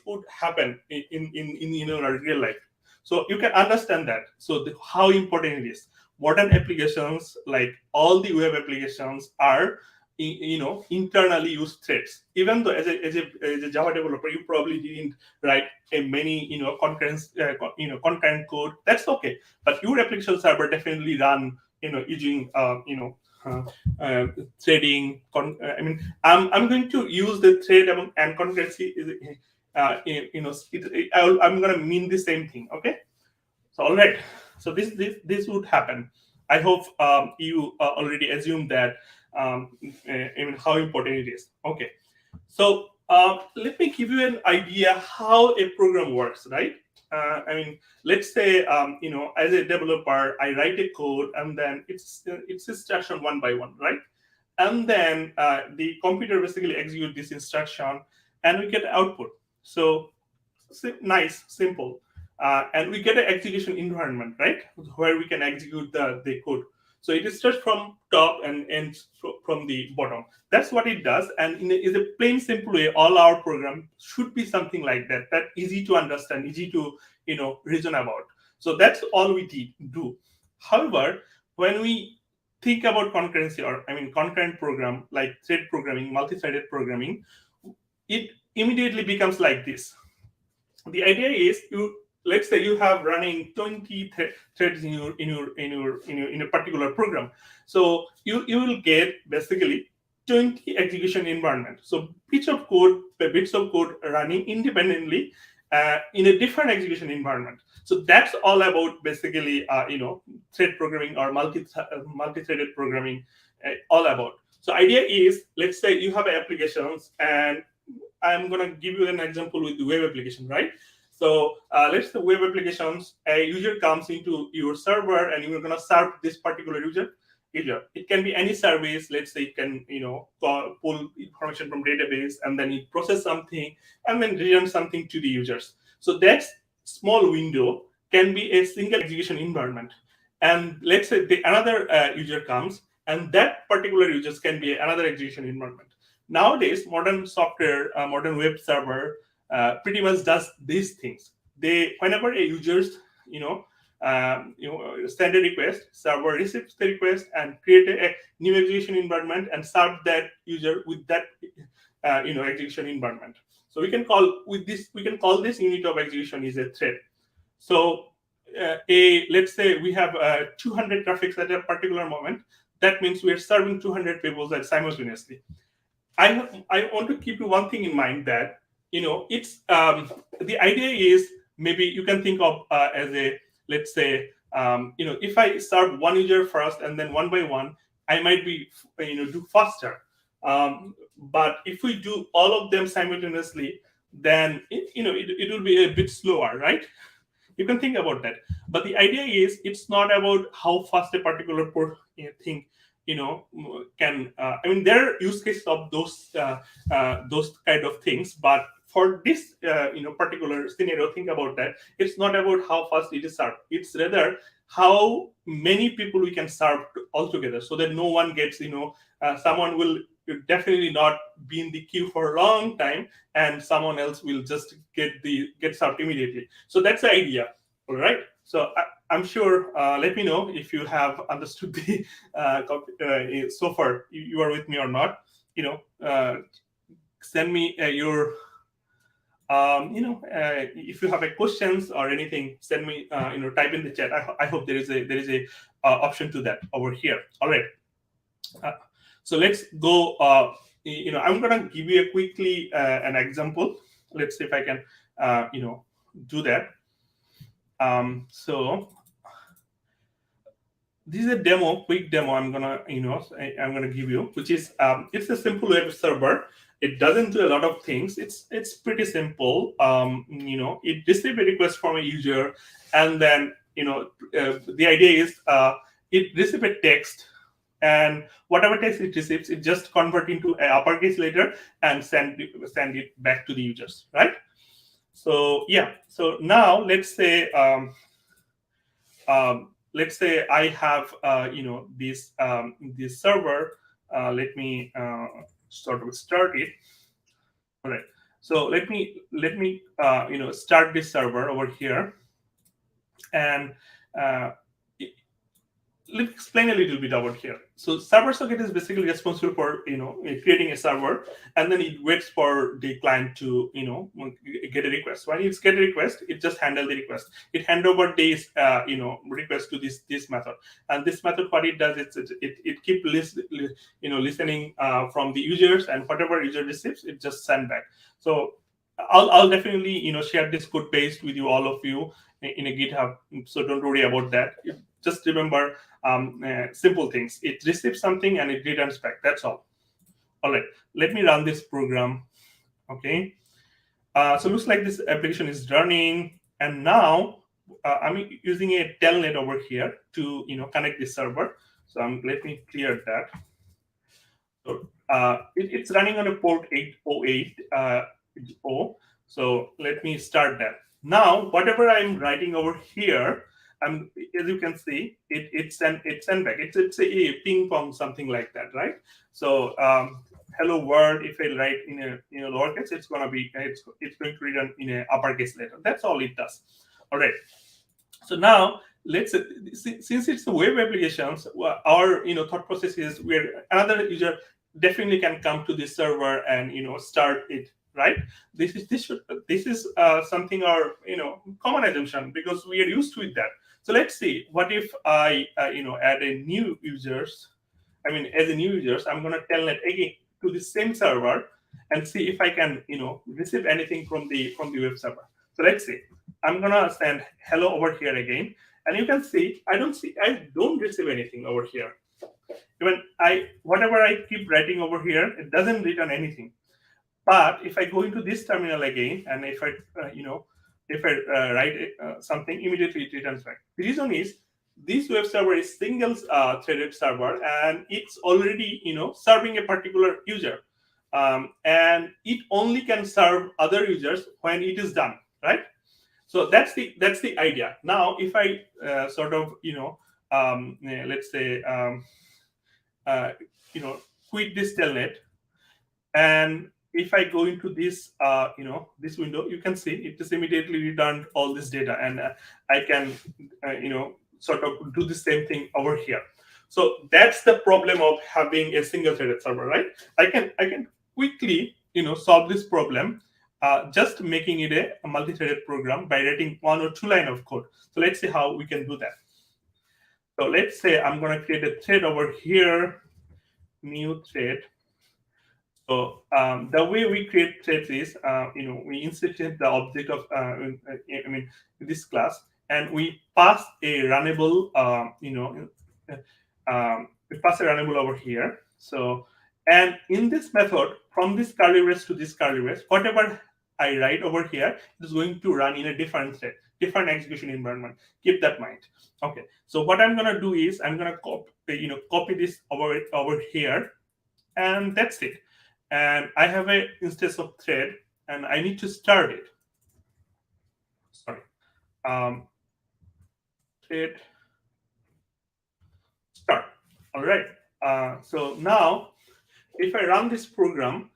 would happen in our real life. So you can understand that. So how important it is. Modern applications, like all the web applications, are internally used threads. Even though as a Java developer, you probably didn't write a many concurrent code. That's okay. But your application server definitely run using threading. I'm going to use the thread and concurrency. I'm going to mean the same thing. Okay. So all right. So this would happen. I hope you already assumed that how important it is. Okay, so let me give you an idea how a program works, right? Let's say as a developer, I write a code, and then it's instruction one by one, right? And then the computer basically executes this instruction, and we get output. So nice, simple. And we get an execution environment, right, where we can execute the code. So it starts from top and ends from the bottom. That's what it does. And in a plain, simple way, all our program should be something like that. That easy to understand, easy to reason about. So that's all we do. However, when we think about concurrency, or concurrent program like thread programming, multi-threaded programming, it immediately becomes like this. The idea is let's say you have running 20 threads in a particular program. So you will get basically 20 execution environment. So bits of code running independently in a different execution environment. So that's all about basically thread programming or multi-threaded programming, all about. So idea is, let's say you have applications, and I'm gonna give you an example with the web application, right? So let's say web applications, a user comes into your server and you're gonna serve this particular user. It can be any service. Let's say it can pull information from database, and then it process something and then return something to the users. So that small window can be a single execution environment. And let's say another user comes, and that particular users can be another execution environment. Nowadays, modern software, modern web server pretty much does these things. Whenever a users send a request, server receives the request and create a new execution environment and serve that user with that execution environment. So we can call this unit of execution is a thread. So let's say we have 200 traffics at a particular moment. That means we are serving 200 people simultaneously. I want to keep one thing in mind, that it's the idea is, maybe you can think of as a, let's say if I serve one user first and then one by one, I might be do faster. But if we do all of them simultaneously, then it will be a bit slower, right? You can think about that. But the idea is, it's not about how fast a particular thing can. I mean, there are use cases of those kind of things, but for this particular scenario, think about that. It's not about how fast it is served. It's rather how many people we can serve altogether, so that no one gets someone will definitely not be in the queue for a long time, and someone else will just get served immediately. So that's the idea. All right. So I'm sure. Let me know if you have understood the so far. You are with me or not? Send me your. If you have a questions or anything, send me. Type in the chat. I hope there is a option to that over here. All right. So let's go. I'm gonna give you a quickly an example. Let's see if I can do that. So this is a quick demo. I'm gonna give you, which is it's a simple web server. It doesn't do a lot of things. It's pretty simple. It receives a request from a user, and then the idea is it receives a text, and whatever text it receives, it just convert into an uppercase letter and send it back to the users, right? So yeah. So now let's say I have this server. Let me start it. All right. So let me start this server over here, and let's explain a little bit about here. So server socket is basically responsible for creating a server, and then it waits for the client to get a request. When it gets a request, it just handle the request. It hand over this request to this method, and this method, what it does is it keep listening from the users, and whatever user receives, it just send back. So I'll definitely share this code base with you, all of you, in a GitHub. So don't worry about that. Just remember simple things. It receives something and it returns back. That's all. All right. Let me run this program. Okay. So looks like this application is running, and now I'm using a telnet over here to connect this server. So let me clear that. So it's running on a port 808. So let me start that. Now whatever I'm writing over here, as you can see, it send back. It's a ping pong, something like that, right? So hello world. If I write in a lowercase, it's going to return in a uppercase letter. That's all it does. All right. So now let's since it's a web applications, our thought process is where another user definitely can come to this server and start it right? This is something our common assumption, because we are used to it that. So let's see, what if I add a new users. I mean, as a new users, I'm going to telnet again to the same server and see if I can receive anything from the web server. So let's see, I'm going to send hello over here again, and you can see I don't receive anything over here. Even whatever I keep writing over here, it doesn't return anything. But if I go into this terminal again, and if I write something, immediately it returns back. The reason is this web server is single threaded server, and it's already serving a particular user, and it only can serve other users when it is done, right? So that's the idea. Now, if I let's say quit this telnet, and if I go into this this window, you can see it is immediately returned all this data, and I can sort of do the same thing over here. So that's the problem of having a single threaded server, right? I can quickly solve this problem, just making it a multi-threaded program by writing 1 or 2 lines of code. So let's see how we can do that. So let's say I'm going to create a thread over here, new thread. So the way we create threads is, we instantiate the object of, this class, and we pass a runnable, we pass a runnable over here. So, and in this method, from this curly brace to this curly brace, whatever I write over here is going to run in a different thread, different execution environment. Keep that in mind. Okay. So what I'm going to do is I'm going to copy this over here, and that's it. And I have an instance of thread, and I need to start it. Sorry. Thread start. All right. So now, if I run this program,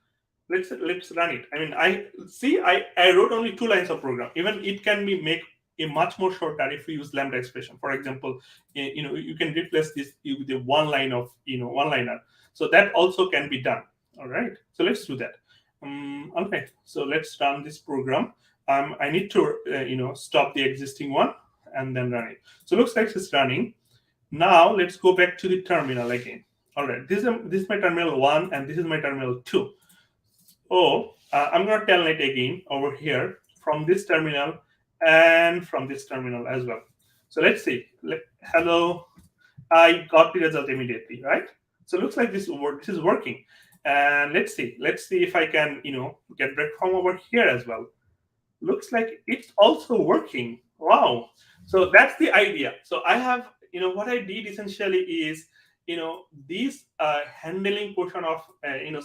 let's run it. I mean, I wrote only 2 lines of program. Even it can be make a much more shorter if we use lambda expression. For example, you can replace this with a 1 line of one-liner. So that also can be done. All right, so let's do that. Okay, so let's run this program. I need to stop the existing one and then run it. So looks like it's running. Now let's go back to the terminal again. All right, this is my terminal 1, and this is my terminal 2. Oh, I'm going to telnet again over here from this terminal and from this terminal as well. So let's see. Hello, I got the result immediately, right? So it looks like this is working. And let's see if I can, get breadcrumb over here as well. Looks like it's also working. Wow. So that's the idea. So I have, what I did essentially is, this handling portion of,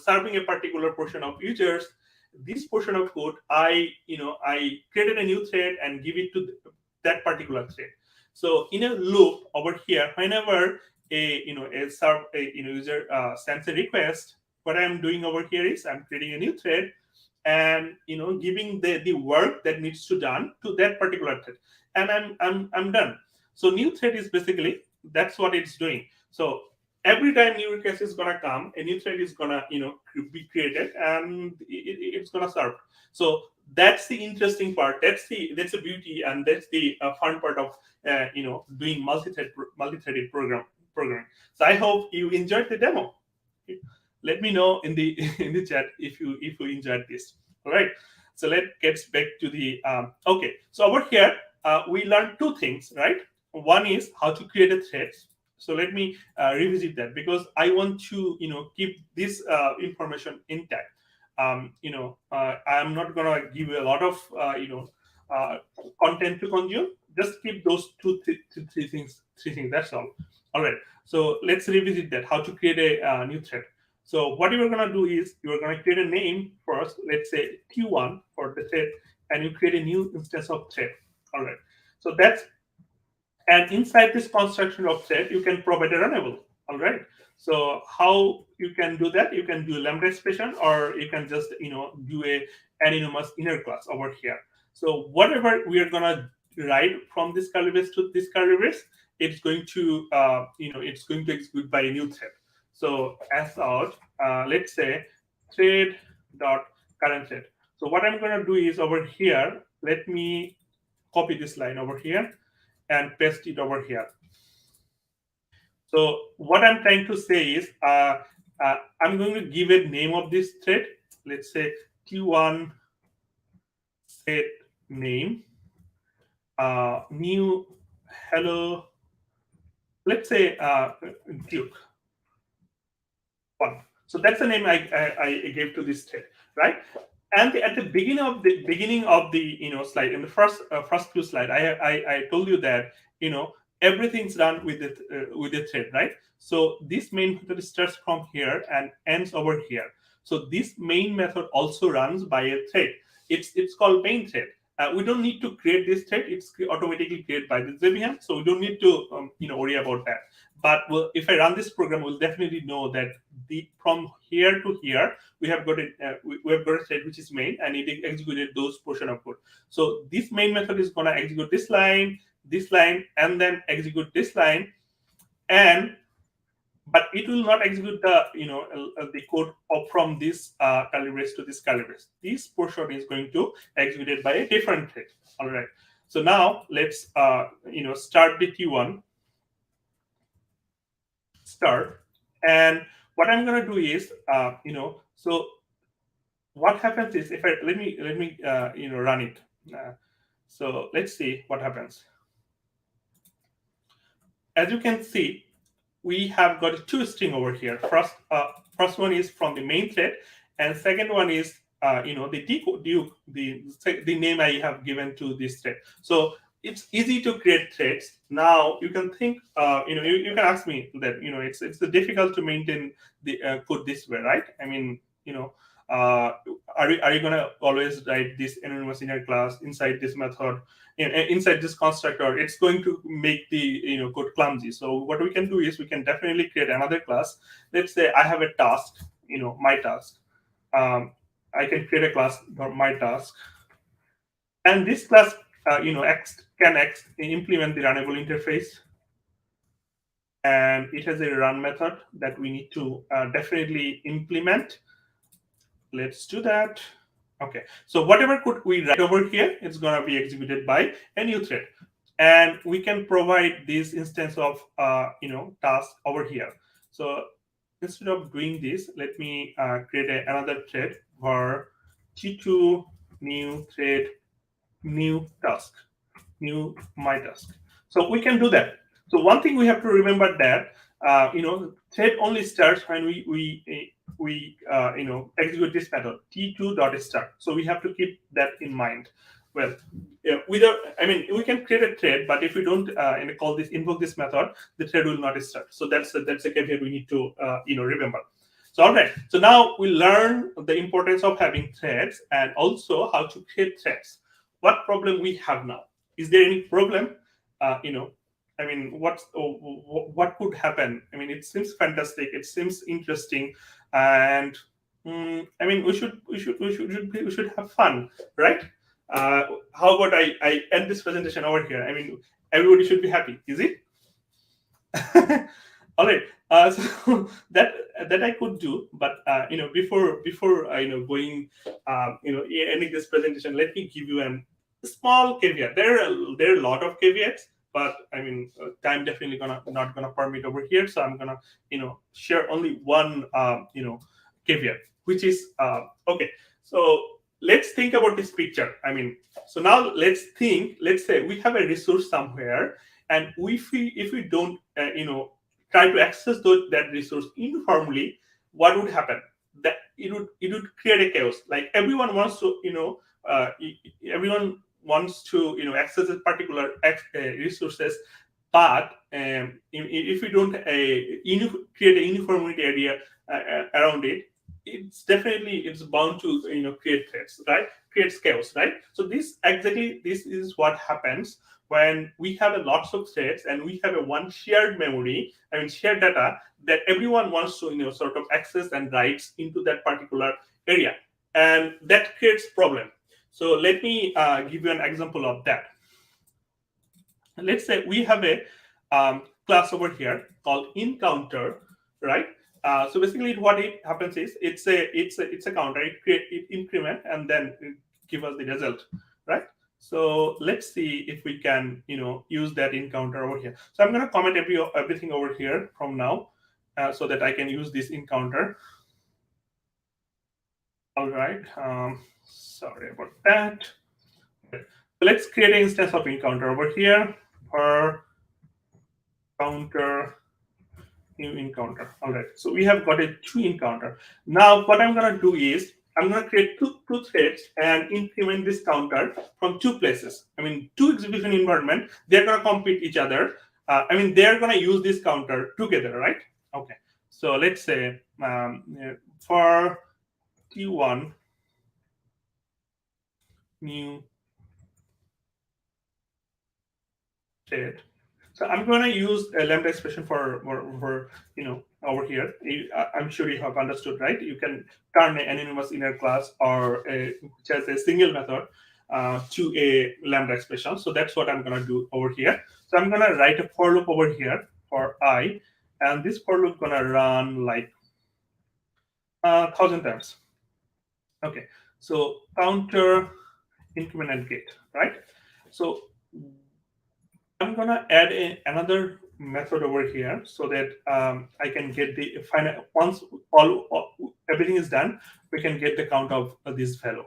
serving a particular portion of users, this portion of code, I created a new thread and give it to that particular thread. So in a loop over here, whenever a user sends a request, what I'm doing over here is I'm creating a new thread and giving the work that needs to done to that particular thread, and I'm done. So new thread is basically that's what it's doing. So every time new request is gonna come, a new thread is gonna be created, and it's gonna serve. So that's the interesting part. That's the beauty, and that's the fun part of doing multi-threaded programming. So I hope you enjoyed the demo. Let me know in the chat if you enjoyed this. All right. So let's get back to the okay. So over here we learned 2 things, right? One is how to create a thread. So let me revisit that, because I want to keep this information intact. I'm not gonna give you a lot of content to consume. Just keep those three things. That's all. All right. So let's revisit that. How to create a new thread. So what you're going to do is you're going to create a name first. Let's say Q1 for the thread, and you create a new instance of thread. All right. So that's, and inside this construction of thread, you can provide a runnable. All right. So how you can do that? You can do a lambda expression, or you can just do a anonymous inner class over here. So whatever we are going to write from this curly brace to this curly brace, it's going to it's going to execute by a new thread. So as out, let's say thread dot current thread. So what I'm going to do is over here, let me copy this line over here and paste it over here. So what I'm trying to say is I'm going to give a name of this thread. Let's say T1 set name, new hello. Let's say Duke 1. So that's the name I gave to this thread, right? And at the beginning of the slide, in the first few slides, I told you that everything's done with the thread, right? So this main method starts from here and ends over here. So this main method also runs by a thread. It's called main thread. We don't need to create this thread; it's automatically created by the JVM, so we don't need to worry about that. But if I run this program, we'll definitely know that from here to here we have got a thread which is main, and it executed those portion of code. So this main method is gonna execute this line, and then execute this line, but it will not execute the code from this curly brace to this curly brace. This portion is going to executed by a different thread. All right. So now let's start the T1. Start, and what I'm going to do is so what happens is if I let me run it. So let's see what happens. As you can see, we have got two string over here. First one is from the main thread, and second one is the name I have given to this thread. So it's easy to create threads. Now you can think, you can ask me that it's difficult to maintain the code this way, right? I mean, are you gonna always write this anonymous inner class inside this method, inside this constructor? It's going to make the code clumsy. So what we can do is we can definitely create another class. Let's say I have a task, my task. I can create a class for my task, and this class can implement the runnable interface, and it has a run method that we need to definitely implement. Let's do that. Okay, so whatever code we write over here, it's going to be executed by a new thread, and we can provide this instance of task over here. So instead of doing this, let me create another thread for T2 new thread, new task, new my task. So we can do that. So one thing we have to remember that thread only starts when we execute this method T2.start. So we have to keep that in mind. Well, we can create a thread, but if we don't invoke this method, the thread will not start. So that's a caveat we need to remember. So all right. So now we learn the importance of having threads and also how to create threads. What problem we have now? Is there any problem? What could happen? I mean, it seems fantastic. It seems interesting, and we should have fun, right? How about I end this presentation over here? I mean, everybody should be happy. Is it? All right. So that I could do, but before going ending this presentation, let me give you a small caveat. There are a lot of caveats, but I mean, time definitely not gonna permit over here. So I'm gonna share only one caveat, which is okay. So let's think about this picture. I mean, so now let's say we have a resource somewhere, and if we don't try to access that resource informally, what would happen? That it would create a chaos. Like everyone wants to access a particular resources, but if we don't create a uniformity area around it, it's bound to create threats, right? Creates chaos, right? So this is what happens when we have lots of threads and we have one shared memory, shared data that everyone wants to sort of access and writes into that particular area, and that creates problem. So let me give you an example of that. Let's say we have a class over here called encounter, right? So basically, what it happens is it's a counter. It increment and then give us the result, right? So let's see if we can use that in counter over here. So I'm going to comment everything over here from now, so that I can use this in counter. All right. Sorry about that. So let's create an instance of encounter over here for counter. New encounter. All right, so we have got a 2 encounter. Now what I'm going to do is I'm going to create two threads and increment this counter from 2 places. I mean, 2 execution environment, they're going to compete each other. I mean, they're going to use this counter together, right? Okay, so let's say for T1 new thread. So I'm going to use a lambda expression for over here. I'm sure you have understood, right? You can turn an anonymous inner class or which has a single method to a lambda expression. So that's what I'm going to do over here. So I'm going to write a for loop over here for I, and this for loop going to run like 1,000 times. Okay, so counter, increment, and get, right? So I'm gonna add another method over here so that I can get the final. Once everything is done, we can get the count of this value.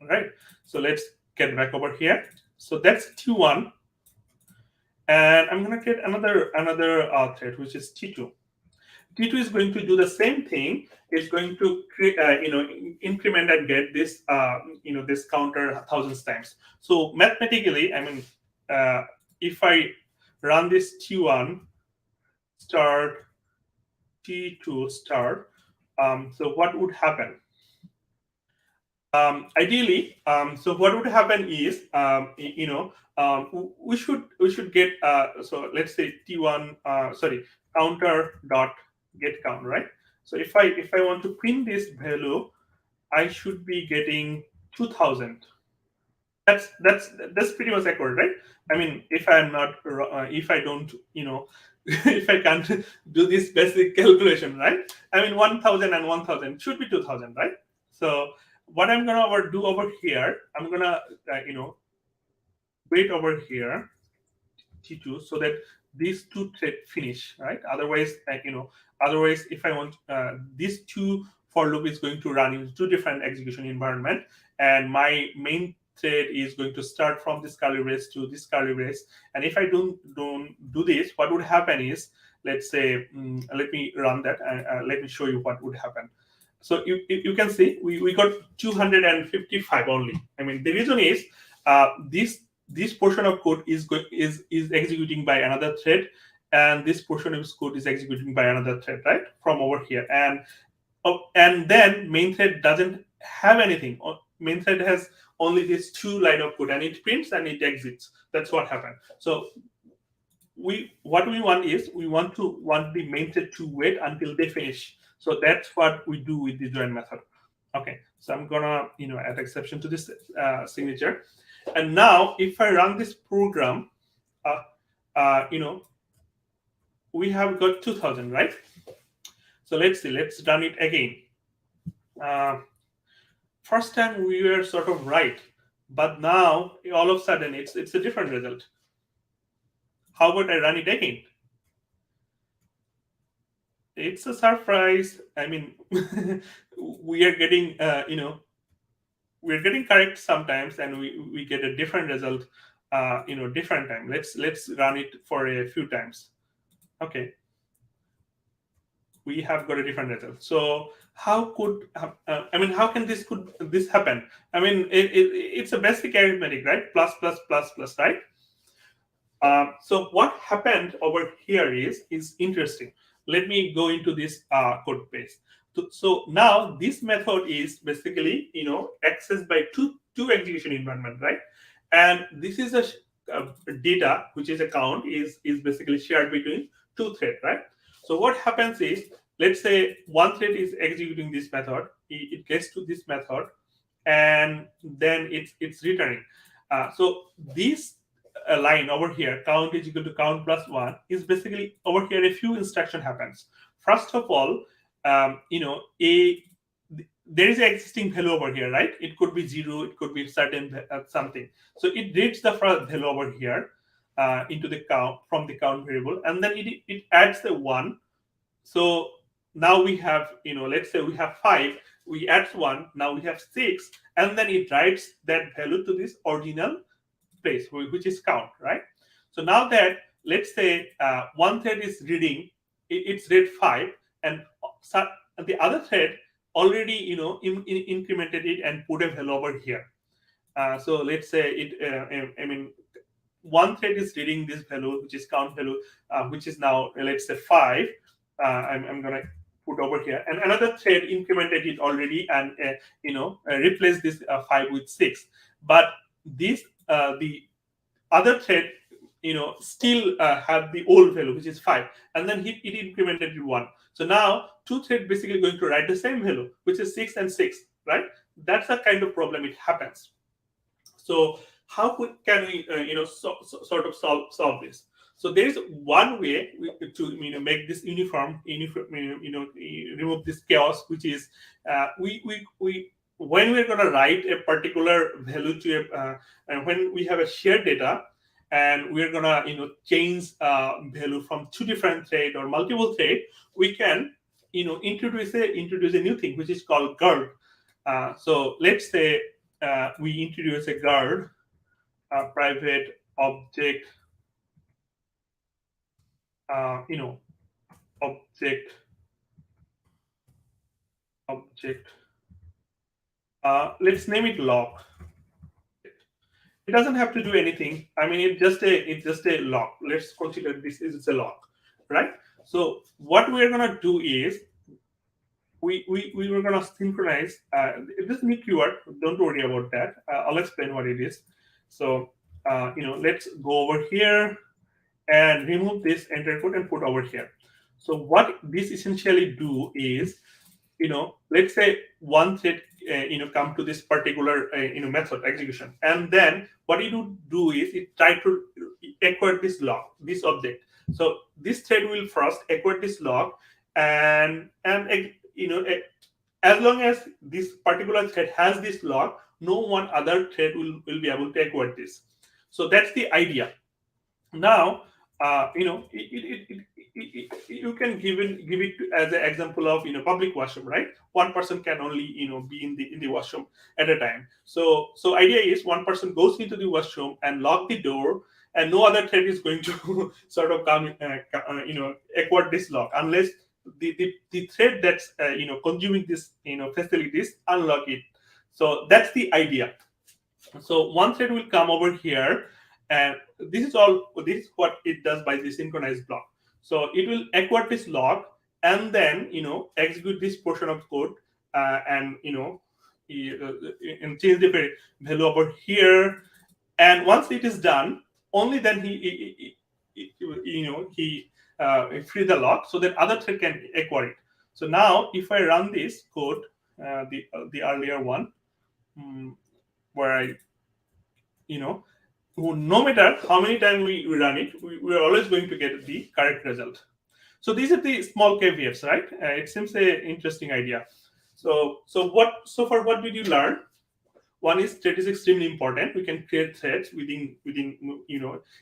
All right. So let's get back over here. So that's T1, and I'm gonna get another thread, which is T2. T2 is going to do the same thing. It's going to create, increment and get this, this counter 1,000 times. So mathematically, I mean, if I run this T1 start, T2 start, so what would happen? Ideally, so what would happen is, we should get, so let's say T1, counter dot get count, right? So if I want to print this value, I should be getting 2,000. That's pretty much accurate, right? I mean, if I'm not, if I don't, if I can't do this basic calculation, right? I mean, 1,000 and 1,000 should be 2,000, right? So what I'm gonna do over here, I'm gonna, wait over here, T2, so that these 2 threads finish, right? Otherwise, otherwise, if I want these 2 for loop is going to run in 2 different execution environment, and my main thread is going to start from this curly brace to this curly brace. And if I don't do this, what would happen is, let's say, let me run that and let me show you what would happen. So you can see we got 255 only. I mean, the reason is this portion of code is executing by another thread, and this portion of code is executing by another thread, right, from over here. And then main thread doesn't have anything. Main thread has only this 2 line of code, and it prints and it exits. That's what happened. So what we want is we want the main thread to wait until they finish. So that's what we do with the join method. Okay, so I'm gonna add exception to this signature. And now if I run this program, we have got 2,000, right? So let's see, let's run it again. First time we were sort of right, but now all of a sudden it's a different result. How about I run it again? It's a surprise. I mean, we are getting, we're getting correct sometimes, and we get a different result, different time. Let's run it for a few times. Okay. We have got a different result. So how could how can this happen? I mean, it's a basic arithmetic, right? Plus, right? So what happened over here is interesting. Let me go into this code base. So now this method is basically accessed by two execution environment, right? And this is a data which is a count is basically shared between 2 threads, right? So what happens is, let's say one thread is executing this method, it gets to this method, and then it's returning. So this line over here, count is equal to count plus 1, is basically over here a few instruction happens. First of all, there is an existing value over here, right? It could be 0, it could be certain something. So it reads the first value over here into the count from the count variable, and then it adds the 1. So now we have, let's say we have 5, we add 1, now we have 6, and then it writes that value to this original place, which is count, right? So now that, let's say one thread is reading, it's read 5, and the other thread already, incremented it and put a value over here. So let's say it, one thread is reading this value, which is count value, which is now, let's say 5. I'm gonna put over here, and another thread incremented it already and replace this 5 with 6. But this the other thread still have the old value, which is 5, and then it incremented it 1. So now 2 threads basically going to write the same value, which is 6 and 6, right? That's the kind of problem it happens. So how can we sort of solve this? So there is one way to make this uniform, remove this chaos, which is we when we're going to write a particular value to and when we have a shared data, and we're gonna change value from 2 different thread or multiple thread, we can introduce a new thing which is called guard. So let's say we introduce a guard, private object, object. Let's name it log. It doesn't have to do anything. I mean, it's just a log. Let's consider this is a log, right? So what we're gonna do is we were gonna synchronize. This is a new keyword. Don't worry about that. I'll explain what it is. So let's go over here and remove this enter code and put over here. So what this essentially do is, let's say one thread come to this particular method execution, and then what it would do is it try to acquire this log, this object. So this thread will first acquire this log, and as long as this particular thread has this log, no one other thread will be able to acquire this. So that's the idea. Now you can give it as an example of public washroom, right? One person can only be in the washroom at a time. So idea is one person goes into the washroom and lock the door, and no other thread is going to sort of come acquire this lock unless the thread that's consuming this facilities unlock it. So that's the idea. So one thread will come over here, and this is what it does by the synchronized block. So it will acquire this log and then execute this portion of code and change the value over here. And once it is done, only then he free the log so that other thread can acquire it. So now if I run this code, the earlier one, where I no matter how many times we run it, we are always going to get the correct result. So these are the small caveats, right? It seems an interesting idea. So far, what did you learn? One is thread is extremely important. We can create threads within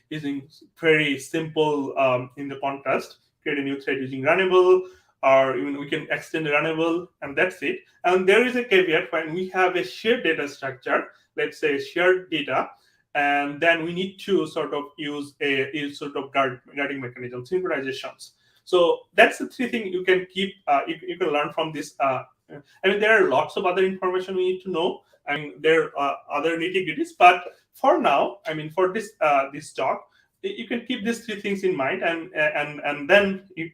using very simple in the contrast. Create a new thread using runnable, or even we can extend the runnable, and that's it. And there is a caveat when we have a shared data structure. Let's say shared data. And then we need to sort of use a sort of guarding mechanism, synchronizations. So that's the 3 things you can keep. You can learn from this. I mean, there are lots of other information we need to know. I mean, there are other nitty-gritties, but for now, I mean, for this this talk, you can keep these 3 things in mind, and then you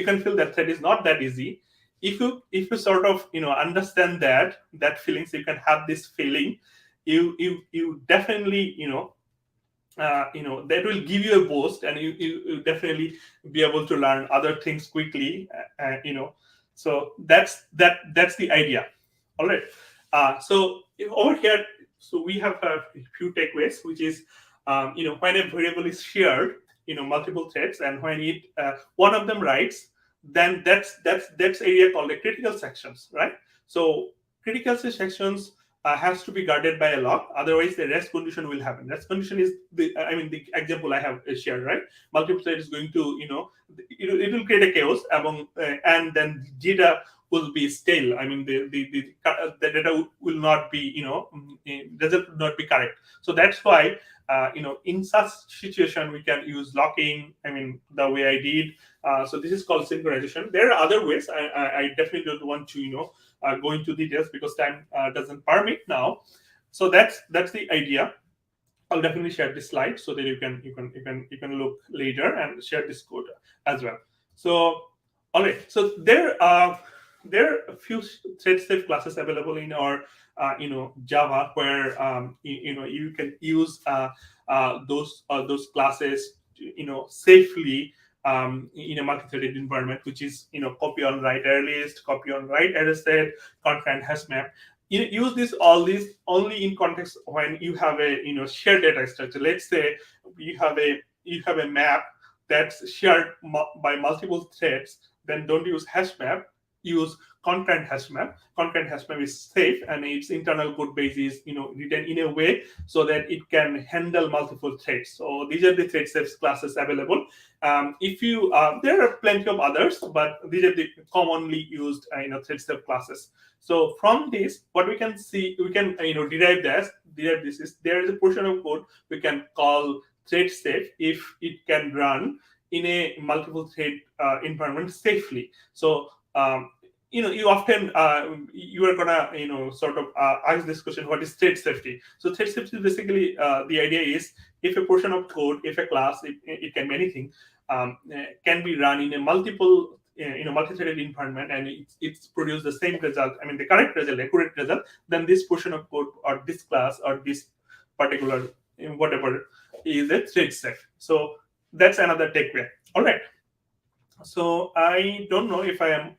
can feel that thread is not that easy. If you sort of understand that feeling, so you can have this feeling. You definitely that will give you a boost, and you definitely be able to learn other things quickly. So that's the idea. All right. So over here, so we have a few takeaways, which is when a variable is shared, multiple threads, and when one of them writes, then that's area called the critical sections, right? So critical sections has to be guarded by a lock, otherwise the rest condition will happen. Rest condition is the example I have shared, right? Multiple thread is going to, it will create a chaos and then data will be stale. The data will not be, result will not be correct. So that's why in such situation we can use locking, the way I did. So this is called synchronization. There are other ways. I definitely don't want to go into details because time doesn't permit now. So that's the idea. I'll definitely share this slide so that you can look later and share this code as well. So all right, so there are a few thread safe classes available in our Java where you can use those classes safely in a multi-threaded environment, which is copy on write arraylist, copy on write arrayset, concurrent hash map. Use all these only in context when you have a shared data structure. Let's say you have a map that's shared by multiple threads. Then don't use hash map. Use concurrent hash map. Concurrent hash map is safe and its internal code base is written in a way so that it can handle multiple threads. So these are the thread safe classes available. If you there are plenty of others, but these are the commonly used thread safe classes. So from this, what we can see, we can derive this is there is a portion of code we can call thread safe if it can run in a multiple thread environment safely. So you often you are gonna sort of ask this question: what is thread safety? So thread safety is basically the idea is if a portion of code, if a class, it can be anything, can be run in a multiple multi-threaded environment and it's produced the same result, the correct result, accurate result, then this portion of code or this class or this particular whatever is a thread safe. So that's another takeaway. All right. So I don't know if I am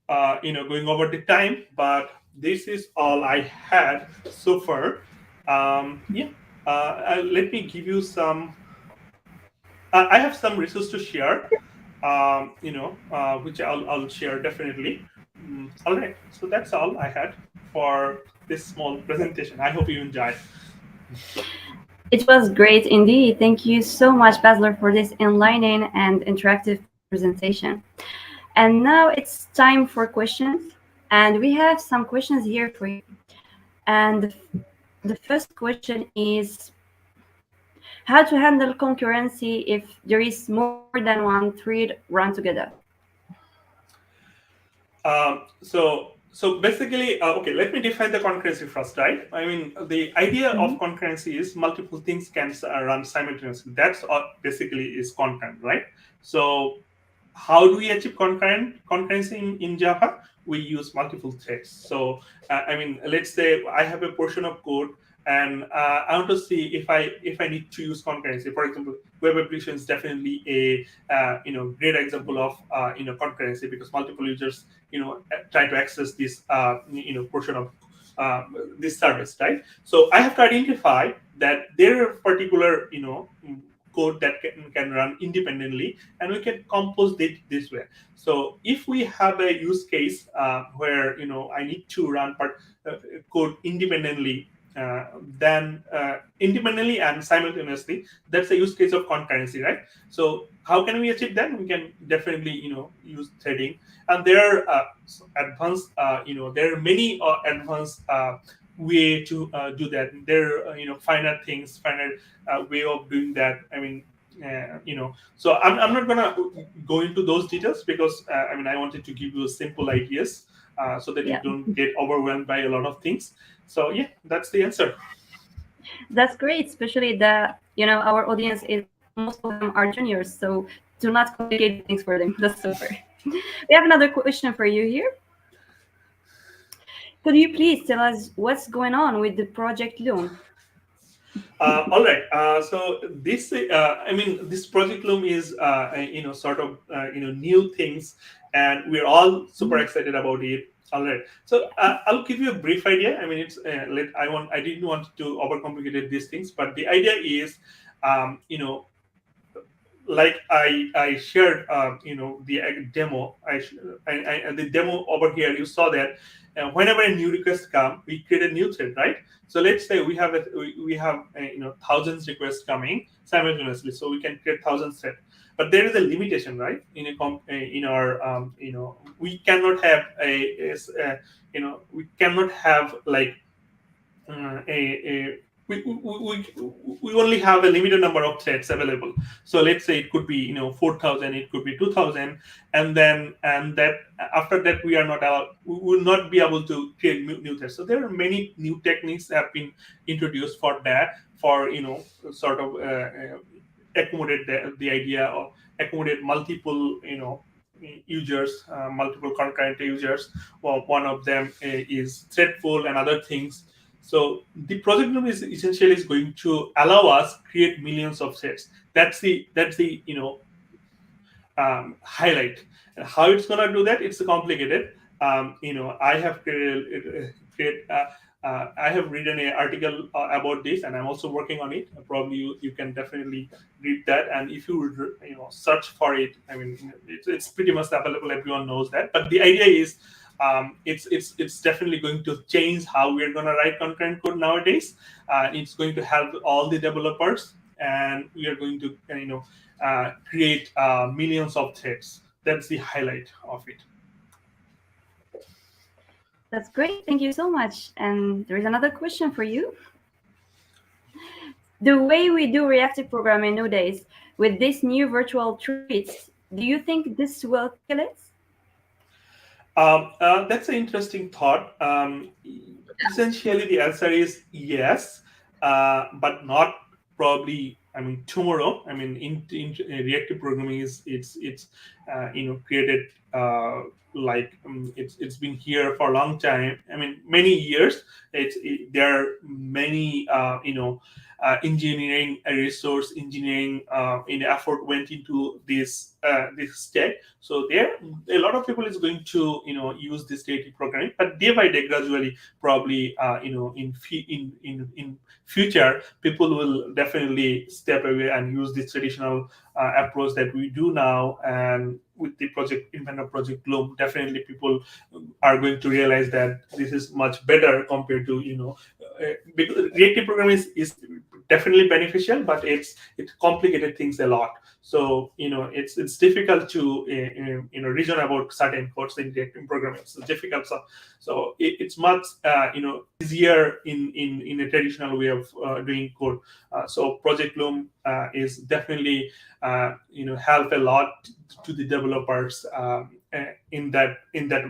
going over the time, but this is all I had so far. Let me give you some. I have some resources to share. Which I'll share definitely. All right, so that's all I had for this small presentation. I hope you enjoyed. It was great indeed. Thank you so much, Bazlur, for this enlightening and interactive presentation. And now it's time for questions. And we have some questions here for you. And the first question is how to handle concurrency if there is more than one thread run together. So basically, okay, let me define the concurrency first, right? The idea of concurrency is multiple things can run simultaneously. That's basically is concurrent, right? So how do we achieve concurrency in Java? We use multiple threads. So let's say I have a portion of code and I want to see if I need to use concurrency. For example, web application is definitely a great example of concurrency because multiple users try to access this portion of this service, right? So I have to identify that there are particular code that can run independently, and we can compose it this way. So if we have a use case where I need to run code independently, then independently and simultaneously, that's a use case of concurrency, right? So how can we achieve that? We can definitely use threading, and there are advanced there are many advanced way to do that. There are finer things, finer way of doing that. So I'm not gonna go into those details because I wanted to give you simple ideas so that you don't get overwhelmed by a lot of things. So yeah, that's the answer. That's great, especially that our audience is most of them are juniors, so do not complicate things for them. That's super. We have another question for you here. Could you please tell us what's going on with the project Loom? All right. So this, this project Loom is, sort of, new things, and we're all super excited about it. All right. So I'll give you a brief idea. It's I didn't want to overcomplicate these things, but the idea is, like I shared, the demo. The demo over here, you saw that whenever a new request come, we create a new thread, right? So let's say we have thousands requests coming simultaneously, so we can create thousands thread. But there is a limitation, right? In our we cannot have we cannot have like we only have a limited number of threads available. So let's say it could be 4,000, it could be 2,000, and that after that we will not be able to create new threads. So there are many new techniques that have been introduced for that, for sort of accommodate the idea of accommodate multiple users, multiple concurrent users. Well, one of them is threadful and other things. So the project loom is essentially going to allow us create millions of threads. That's the highlight. And how it's gonna do that? It's complicated. I have I have written an article about this, and I'm also working on it. Probably you can definitely read that, and if you search for it, I mean it's pretty much available. Everyone knows that. But the idea is, it's definitely going to change how we're going to write concurrent code nowadays. It's going to help all the developers, and we are going to create millions of threads. That's the highlight of it. That's great. Thank you so much. And there is another question for you. The way we do reactive programming nowadays with these new virtual treats, do you think this will kill it? That's an interesting thought. Essentially, the answer is yes, but not probably. I mean, tomorrow. I mean, in reactive programming it's created it's been here for a long time. I mean, many years. There are many engineering resource engineering effort went into this state. So there a lot of people is going to use this data programming, but day by day, gradually, probably in future, people will definitely step away and use this traditional approach that we do now. And with the inventor project Loom, definitely people are going to realize that this is much better compared to because reactive programming is definitely beneficial, but it complicated things a lot. So it's difficult to reason about certain codes in reactive programming. It's difficult. So it's much easier in a traditional way of doing code. So Project Loom is definitely help a lot to the developers in that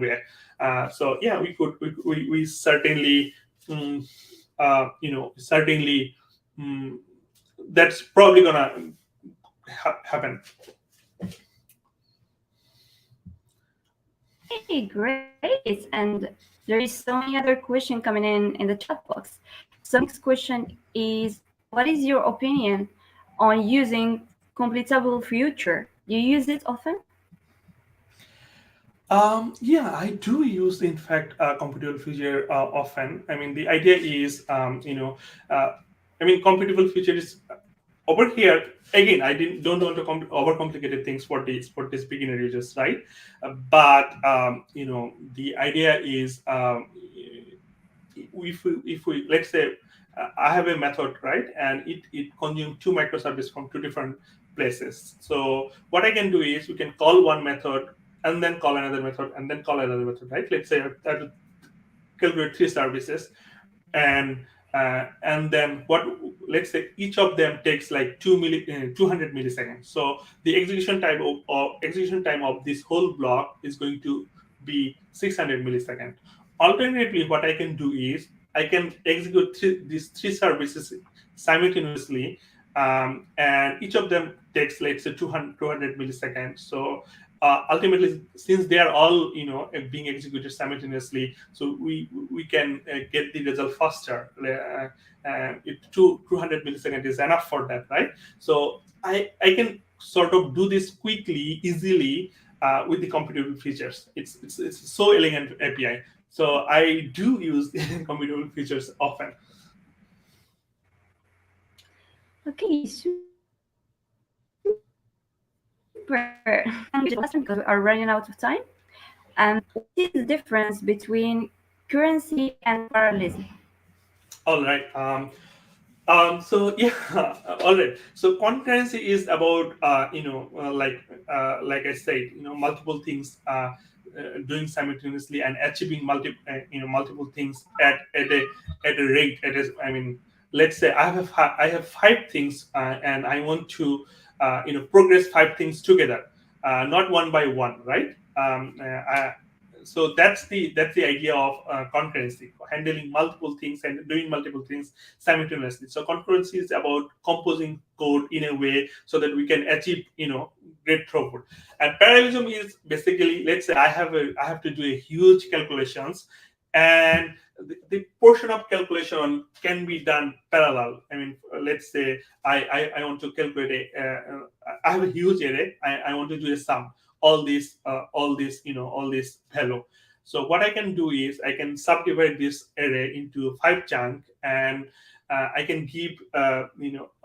way. So yeah, we certainly certainly that's probably gonna happen. Hey, great. And there is so many other questions coming in the chat box. So next question is, what is your opinion on using completable future? Do you use it often? Yeah, I do use, in fact, computable future often. I mean, the idea is, computable future is over here. Again, I don't want to overcomplicate things for this beginner users, right? But the idea is, if we let's say I have a method, right, and it consumes two microservices from two different places. So what I can do is we can call one method and then call another method and then call another method, right? Let's say I have to calculate 3 services, and then let's say each of them takes like 200 milliseconds. So the execution time of this whole block is going to be 600 milliseconds. Alternatively, what I can do is I can execute these 3 services simultaneously, and each of them takes, let's say, 200 milliseconds. So ultimately, since they are all being executed simultaneously, so we can get the result faster. 200 milliseconds is enough for that, right? So I can sort of do this quickly, easily with the computable features. It's so elegant API. So I do use computable features often. Okay, super question because we are running out of time. What is the difference between currency and parallelism? All right. So yeah, all right. So concurrency is about like I said, multiple things doing simultaneously and achieving multiple things at a rate. Let's say I have 5 things and I want to progress 5 things together, not one by one, right? So that's the idea of concurrency, handling multiple things and doing multiple things simultaneously. So concurrency is about composing code in a way so that we can achieve great throughput. And parallelism is basically, let's say I have to do a huge calculations, and the portion of calculation can be done parallel. Let's say I want to calculate I have a huge array. I want to do a sum. All this value. So what I can do is I can subdivide this array into 5 chunks, and I can give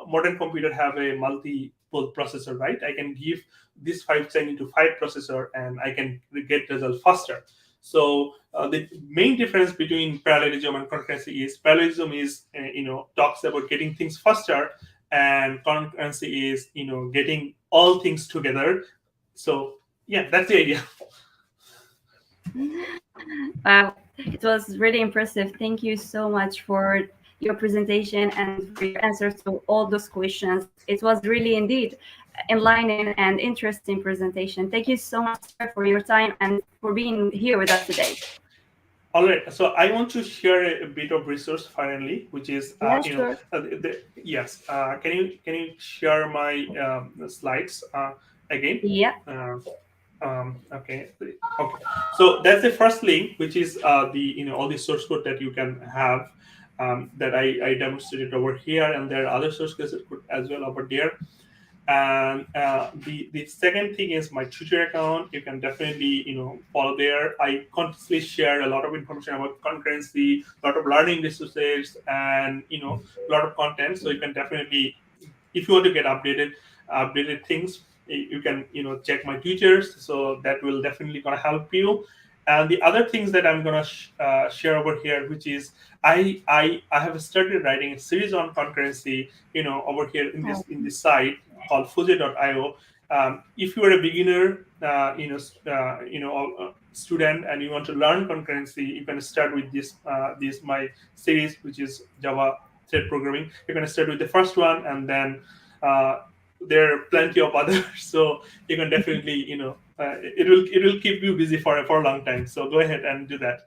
modern computer have a multiple processor, right? I can give this 5 chunk into 5 processor, and I can get result faster. So the main difference between parallelism and concurrency is parallelism is talks about getting things faster, and concurrency is getting all things together. So yeah, that's the idea. Wow, it was really impressive. Thank you so much for your presentation and for your answers to all those questions. It was really indeed enlightening and interesting presentation. Thank you so much, sir, for your time and for being here with us today. All right, so I want to share a bit of resource finally, which is sure. Yes. Can you share my slides again? Yeah. Okay. So that's the first link, which is all the source code that you can have that I demonstrated over here, and there are other source codes as well over there. And the second thing is my Twitter account. You can definitely follow there. I constantly share a lot of information about concurrency, a lot of learning resources, and a lot of content. So you can definitely, if you want to get updated things, you can check my Twitters. So that will definitely gonna help you. And the other things that I'm gonna share over here, which is I have started writing a series on concurrency over here in this site called fuzzy.io. If you are a beginner student and you want to learn concurrency, you can start with this my series, which is Java thread programming. You're going to start with the first one, and then there are plenty of others. So you can definitely it will keep you busy for a long time. So go ahead and do that.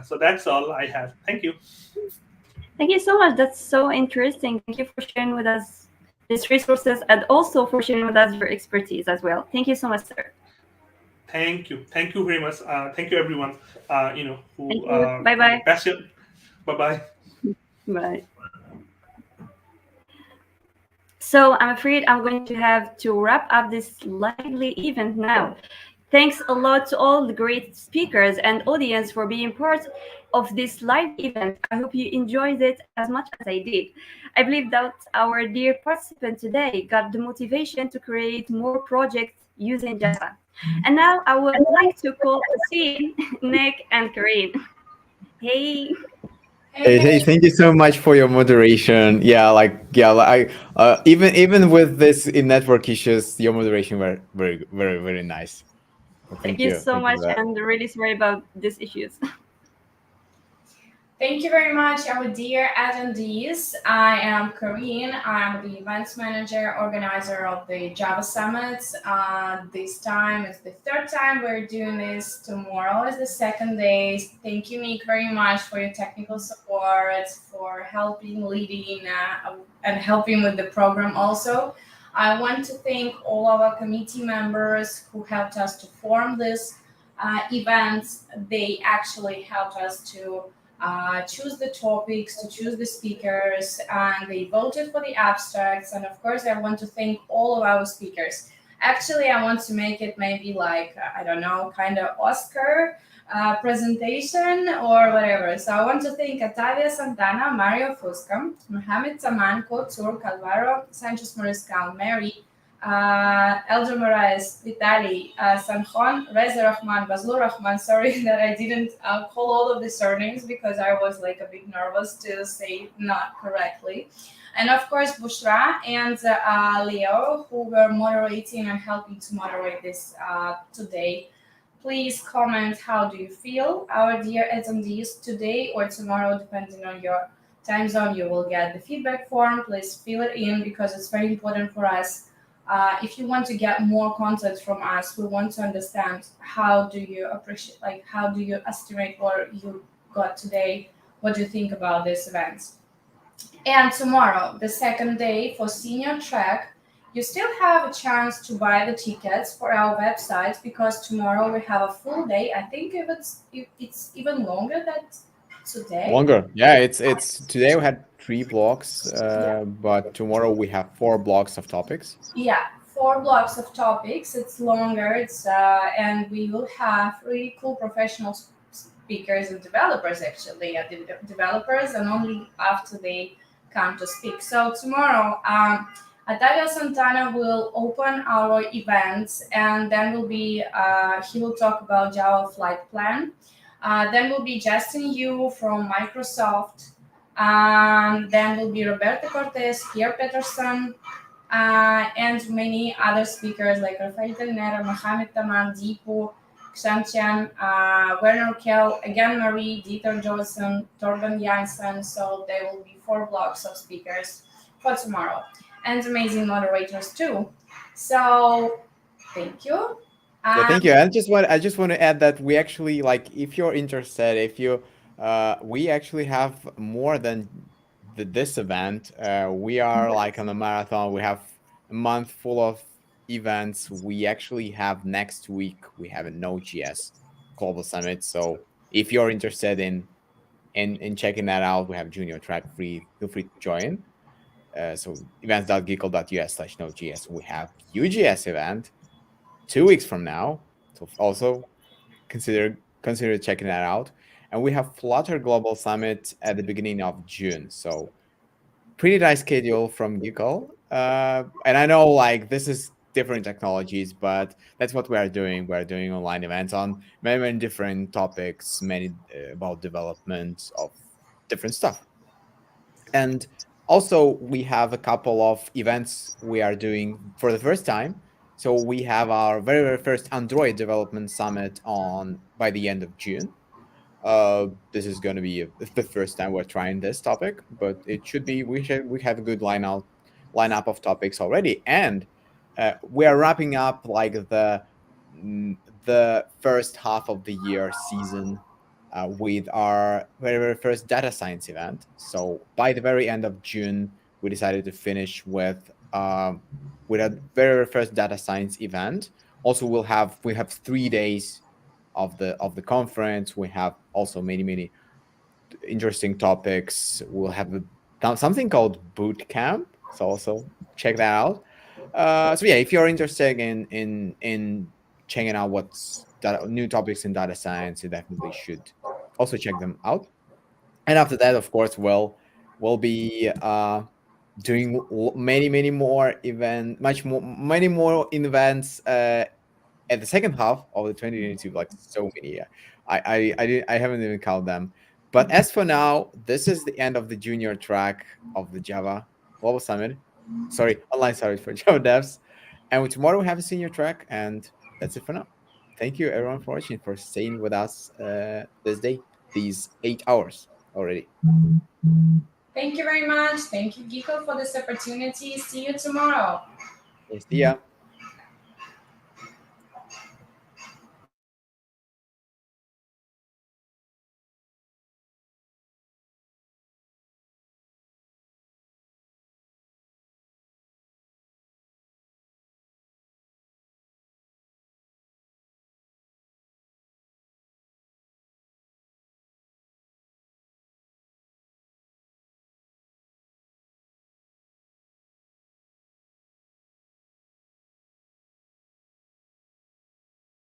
So that's all I have. Thank you. Thank you so much. That's so interesting. Thank you for sharing with us these resources and also for sharing with us your expertise as well. Thank you so much, sir. Thank you very much. Thank you, everyone. Who bye-bye. Passion. Bye-bye. Bye. So I'm afraid I'm going to have to wrap up this lively event now. Thanks a lot to all the great speakers and audience for being part of this live event. I hope you enjoyed it as much as I did. I believe that our dear participant today got the motivation to create more projects using Java. And now I would like to call Hussein, Nick, and Karim. Hey. Hey, thank you so much for your moderation. Even with this in network issues, your moderation were very, very, very nice. Thank you so much, and really sorry about these issues. Thank you very much, our dear attendees. I am Corinne. I'm the events manager, organizer of the Java Summit. This time is the 3rd time we're doing this. Tomorrow is the 2nd day. Thank you, Nick, very much for your technical support, for helping, leading, and helping with the program also. I want to thank all of our committee members who helped us to form this event. They actually helped us to choose the topics, to choose the speakers, and they voted for the abstracts. And of course, I want to thank all of our speakers. Actually, I want to make it maybe like, I don't know, kind of Oscar presentation or whatever. So I want to thank Otavio Santana, Mario Fusco, Mohamed, Taman, Ko Turk, Álvaro Sánchez-Mariscal, Mary, Elder Moraes, Vitalii, Sanhong, Reza, Rahman, Bazlur, Rahman. Sorry that I didn't call all of the surnames because I was like a bit nervous to say not correctly. And of course, Bushra and Leo, who were moderating and helping to moderate this today. Please comment how do you feel, our dear attendees, today or tomorrow, depending on your time zone. You will get the feedback form. Please fill it in because it's very important for us. If you want to get more content from us, we want to understand how do you appreciate, like how do you estimate what you got today? What do you think about this event? And tomorrow, the second day for senior track, you still have a chance to buy the tickets for our website because tomorrow we have a full day. I think if it's even longer than today. Longer, yeah. It's today we had 3 blocks, but tomorrow we have 4 blocks of topics. Yeah, 4 blocks of topics. It's longer. It's and we will have really cool professional speakers and developers. Actually, developers, and only after they come to speak. So tomorrow, Otavio Santana will open our events, and then will be he will talk about Java flight plan. Then will be Justin Yu from Microsoft. Then will be Roberto Cortes, Pierre Peterson, and many other speakers like Rafael Ternera, Mohamed, Taman, Deepu, Kshantian, Werner Kell, again Marie, Dieter Johnson, Torben Janssen. So there will be 4 blocks of speakers for tomorrow, and amazing moderators too. So thank you. Yeah, thank you. I just want to add that we actually, like, if you're interested, if you we actually have more than this event. We are like on a marathon. We have a month full of events. We actually have next week we have a Node.js Global Summit. So if you're interested in checking that out, we have junior track free. Feel free to join. So events.geekle.us/Node.js. We have UGS event 2 weeks from now. So also consider checking that out. And we have Flutter Global Summit at the beginning of June. So pretty nice schedule from Geekle. And I know like this is different technologies, but that's what we are doing. We're doing online events on many different topics, many about development of different stuff. And also we have a couple of events we are doing for the first time. So we have our very first Android development summit by the end of June. This is going to be the first time we're trying this topic, but it should be we have a good lineup of topics already, and we are wrapping up like the first half of the year season with our very first data science event. So by the very end of June, we decided to finish with a very first data science event. Also, we have 3 days of the conference. We have also many interesting topics. We'll have something called boot camp. So also check that out. So yeah, if you're interested in checking out what's new topics in data science, you definitely should also check them out. And after that, of course, we'll be doing many more events, many more events at the second half of the 2022, like so many. I haven't even counted them. But as for now, this is the end of the junior track of the Java Global Summit. Online summit for Java devs. And tomorrow we have a senior track, and that's it for now. Thank you everyone for watching, for staying with us this day, these 8 hours already. Thank you very much. Thank you, Geekle, for this opportunity. See you tomorrow. See ya.